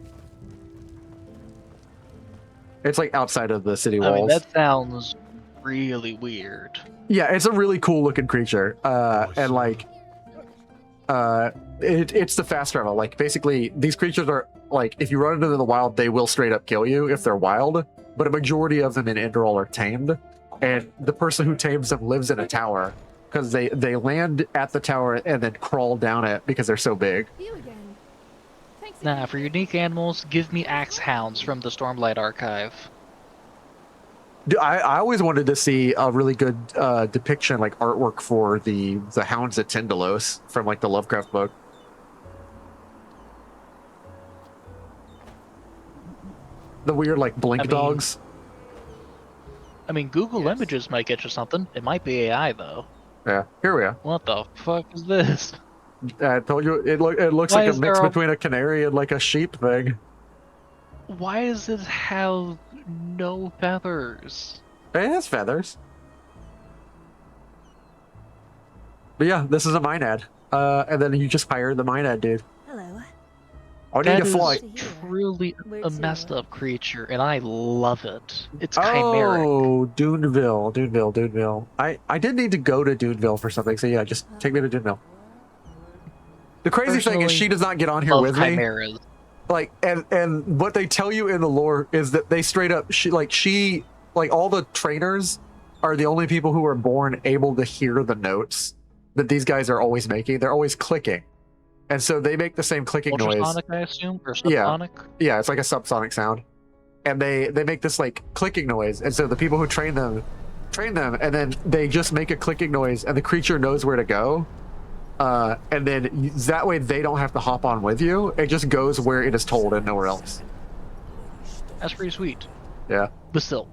It's like outside of the city walls. I mean, that sounds really weird. Yeah, it's a really cool looking creature. And like, it's the fast travel. Like basically these creatures are like, if you run into them in the wild, they will straight up kill you if they're wild, but a majority of them in ENDERAL are tamed. And the person who tames them lives in a tower because they land at the tower and then crawl down it because they're so big. Nah, for unique animals, give me axe hounds from the Stormlight Archive. Dude, I always wanted to see a really good depiction, like artwork for the Hounds at Tindalos from like the Lovecraft book. The weird like blink dogs. I mean, Google Images might get you something. It might be AI though. Yeah, here we are. What the fuck is this? I told you it looks like a mix between a canary and like a sheep thing. Why does it have no feathers? It has feathers. But yeah, this is a Minad. And then you just hire the Minad dude. Hello. I need to fly. That is truly a messed up creature, and I love it. It's chimeric. Oh, Duneville. I did need to go to Duneville for something, so yeah, just take me to Duneville. The crazy thing is she does not get on here with chimeras. me. Like, and what they tell you in the lore is that they straight up, she all the trainers are the only people who are born able to hear the notes that these guys are always making. They're always clicking. And so they make the same clicking noise. Ultrasonic, I assume? Or subsonic? Yeah, it's like a subsonic sound. And they make this like clicking noise. And so the people who train them, and then they just make a clicking noise and the creature knows where to go. And then that way they don't have to hop on with you. It just goes where it is told and nowhere else. That's pretty sweet. Yeah. But still,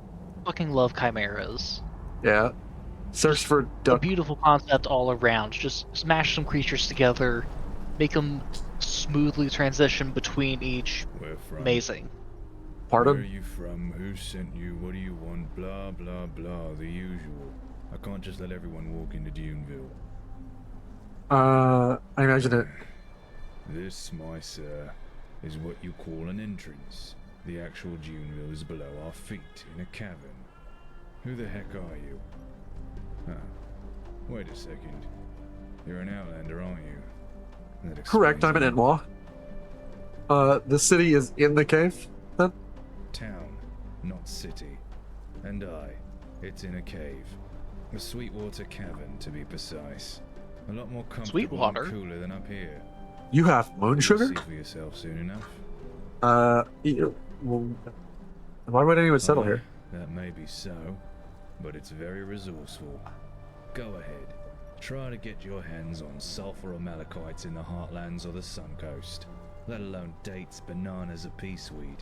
fucking love chimeras. Yeah. Search for a beautiful concept all around. Just smash some creatures together, make them smoothly transition between each. Where from? Amazing. Pardon? Where are you from? Who sent you? What do you want? Blah, blah, blah. The usual. I can't just let everyone walk into Duneville. I imagine it. This, my sir, is what you call an entrance. The actual Duneville is below our feet, in a cavern. Who the heck are you? Huh. Wait a second. You're an outlander, aren't you? That Correct, I'm an explains Inwa. The city is in the cave, then? Town, not city. And it's in a cave. A Sweetwater cavern, to be precise. A lot more comfortable Sweetwater? and cooler than up here. You have moon You'll sugar? see for yourself soon enough. Well, why would anyone settle here? That may be so, but it's very resourceful. Go ahead. Try to get your hands on sulfur or malachites in the heartlands or the Suncoast. Let alone dates, bananas, or peaceweed.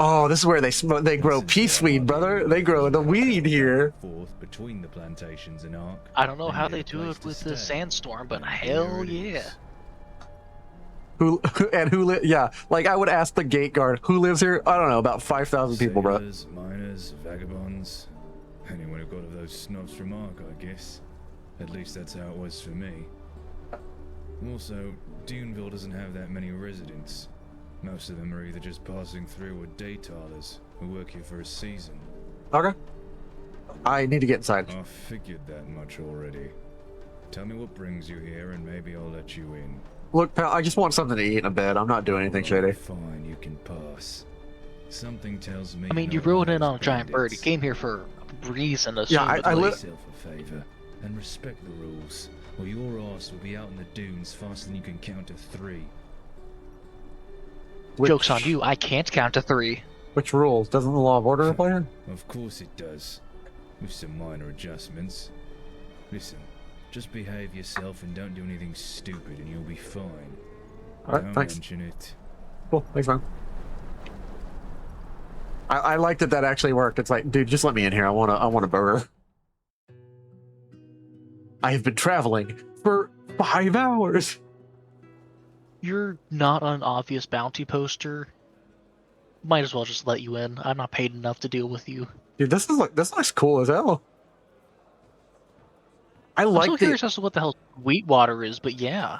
Oh, this is where they grow peaceweed, brother. They grow the weed here. Forth between the plantations and Ark. I don't know how they do it with the sandstorm, but hell yeah. Who yeah, like I would ask the gate guard, who lives here? I don't know, about 5,000 people, bro. Sailors, miners, vagabonds. Anyone who got of those snobs from Ark, I guess. At least that's how it was for me. Also, Duneville doesn't have that many residents. Most of them are either just passing through or day-toilers who work here for a season. Okay. I need to get inside. I figured that much already. Tell me what brings you here and maybe I'll let you in. Look, pal, I just want something to eat in a bed. I'm not doing anything shady. Fine, you can pass. Something tells me. I mean, you rode in on a giant bird. You came here for a reason. Yeah, I do yourself a favor and respect the rules, or your ass will be out in the dunes faster than you can count to 3. Joke's on you. I can't count to 3. Which rules? Doesn't the law of order apply here? Of course it does, with some minor adjustments. Listen, just behave yourself and don't do anything stupid, and you'll be fine. Alright, Don't thanks. mention it. Cool, thanks, man. I like that actually worked. It's like, dude, just let me in here. I want a burger. I have been traveling for 5 hours. You're not an obvious bounty poster. Might as well just let you in. I'm not paid enough to deal with you. Dude, this looks cool as hell. I'm so curious as to what the hell Sweetwater is, but yeah.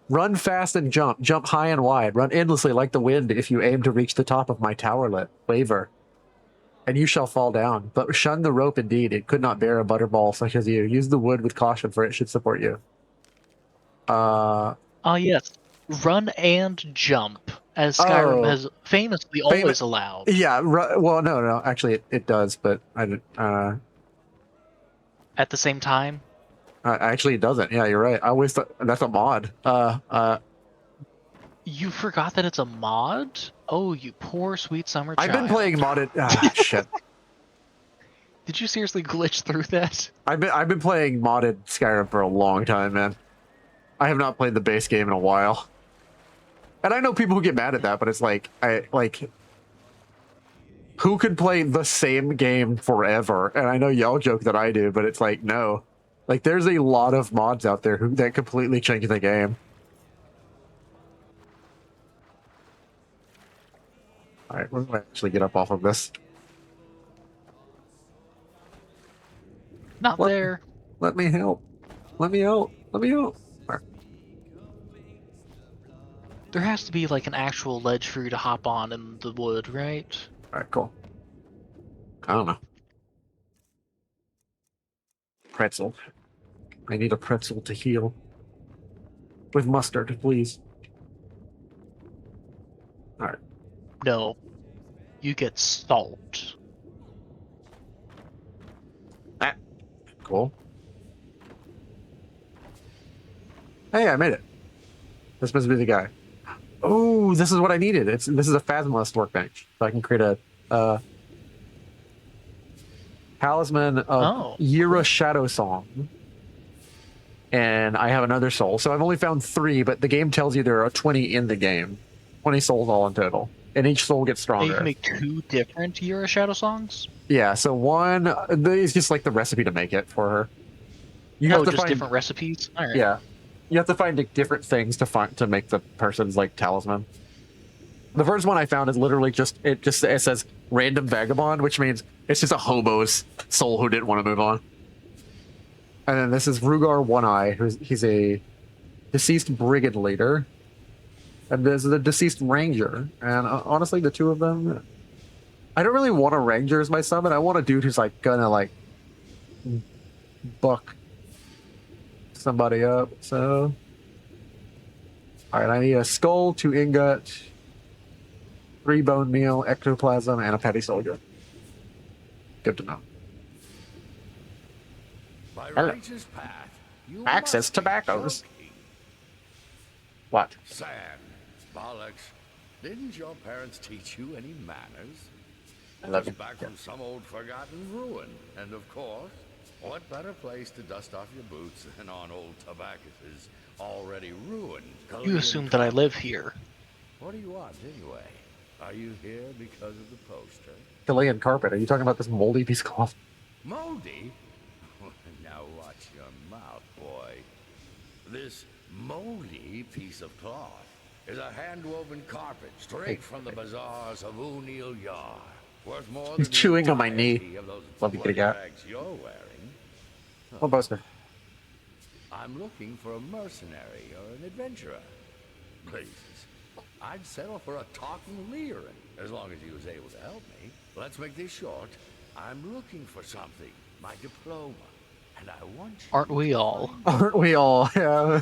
Run fast and jump. Jump high and wide. Run endlessly like the wind if you aim to reach the top of my towerlet. Waver. And you shall fall down. But shun the rope indeed. It could not bear a butterball such as you. Use the wood with caution, for it should support you. Yes. Run and jump, as Skyrim has famously always allowed. Yeah, well, no, actually it does, but I didn't, At the same time? Actually it doesn't. Yeah, you're right. I always thought that's a mod. You forgot that it's a mod? Oh, you poor sweet summer child. I've been playing modded. Shit. Did you seriously glitch through that? I've been playing modded Skyrim for a long time, man. I have not played the base game in a while. And I know people who get mad at that, but it's like, who could play the same game forever? And I know y'all joke that I do, but it's like, no. Like, there's a lot of mods out there that completely change the game. Alright, we're gonna actually get up off of this. Not there. Let me help. Let me out. Let me out. Right. There has to be like an actual ledge for you to hop on in the wood, right? Alright, cool. I don't know. Pretzel. I need a pretzel to heal. With mustard, please. Alright. No. You get salt. Cool. Hey, I made it. This must be the guy. Oh, this is what I needed. This is a Phasmalist workbench. So I can create a talisman of Yira Shadow Song. And I have another soul. So I've only found 3, but the game tells you there are 20 in the game. 20 souls all in total. And each soul gets stronger. You can make 2 different Yura Shadow songs? Yeah, so one is just like the recipe to make it for her. You have to just find different recipes? All right. Yeah. You have to find like, different things to make the person's like talisman. The first one I found is literally it says random vagabond, which means it's just a hobo's soul who didn't want to move on. And then this is Rugar One Eye, he's a deceased brigand leader. And there's the deceased ranger. And honestly, the two of them, I don't really want a ranger as my summon. I want a dude who's like gonna like buck somebody up. So, all right, I need a skull, 2 ingot, 3 bone meal, ectoplasm, and a petty soldier. Good to know. By Hello. righteous path, you Access must be tobaccos. joking. What? Sam, bollocks, didn't your parents teach you any manners? Just back from some old forgotten ruin. And of course, what better place to dust off your boots than on old Tobacchus's already ruined? You assume that I live here. What do you want anyway? Are you here because of the poster? Chilean carpet. Are you talking about this moldy piece of cloth? Moldy? Now watch your mouth, boy. This moldy piece of cloth is a hand-woven carpet straight from the bazaars of O'Neill Yar. Worth more than He's chewing on my knee. of those Love you, kitty cat. rags you're wearing. What poster? I'm looking for a mercenary or an adventurer. Please, I'd settle for a talking Lyran, as long as he was able to help me. Let's make this short. I'm looking for something. My diploma. And I want you. Aren't we all? Aren't we all? Yeah.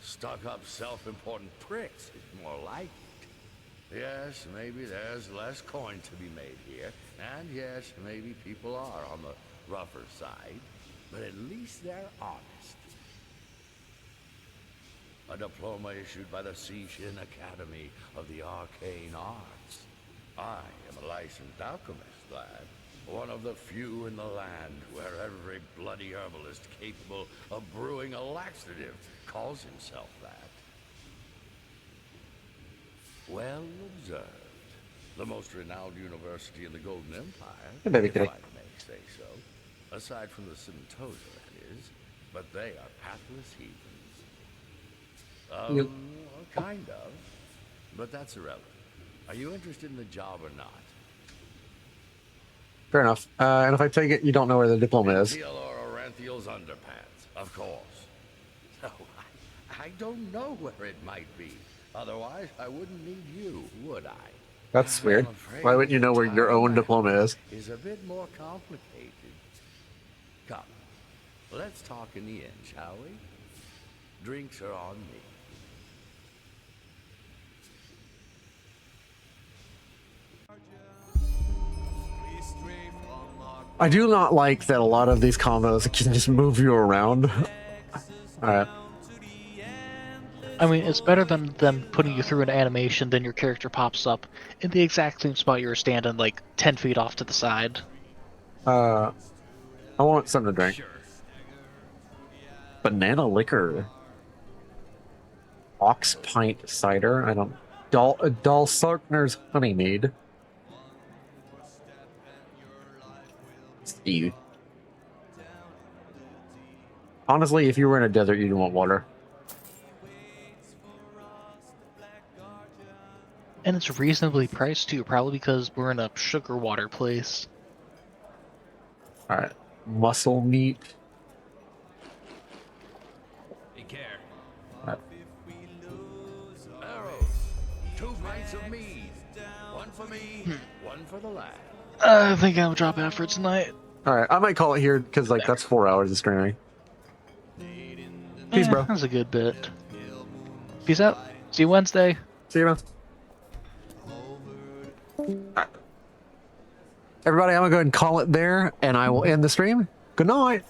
Stuck-up, self-important pricks is more like it. Yes, maybe there's less coin to be made here. And yes, maybe people are on the rougher side. But at least they're honest. A diploma issued by the Sishin Academy of the Arcane Arts. I am a licensed alchemist, lad. One of the few in the land where every bloody herbalist capable of brewing a laxative calls himself that. Well observed. The most renowned university in the Golden Empire, Hey, baby if kitty. I may say so. Aside from the Simtosa, that is. But they are pathless heathens. Kind of. But that's irrelevant. Are you interested in the job or not? Fair enough. And if I take it, you don't know where the diploma is. Teal or Oranthiel's underpants, of course. No, I don't know where it might be. Otherwise, I wouldn't need you, would I? That's weird. I'm afraid Why wouldn't you know where your own diploma is? Is a bit more complicated. Come, let's talk in the end, shall we? Drinks are on me. I do not like that a lot of these combos can just move you around. Alright. I mean, it's better than them putting you through an animation, then your character pops up in the exact same spot you were standing, like 10 feet off to the side. I want something to drink. Banana liquor. Ox pint cider. I don't. Dalsarkner's honey mead. Steve. Honestly, if you were in a desert, you'd want water. And it's reasonably priced too, probably because we're in a sugar water place. Alright. Muscle meat. Take care. Alright. Arrows. 2 pints of mead. One for me, one for the lad. I think I'll drop out for tonight. Alright, I might call it here because like that's 4 hours of streaming. Peace, bro. That's a good bit. Peace out. See you Wednesday. See you, man. Alright. Everybody, I'm gonna go ahead and call it there, and I will end the stream. Good night.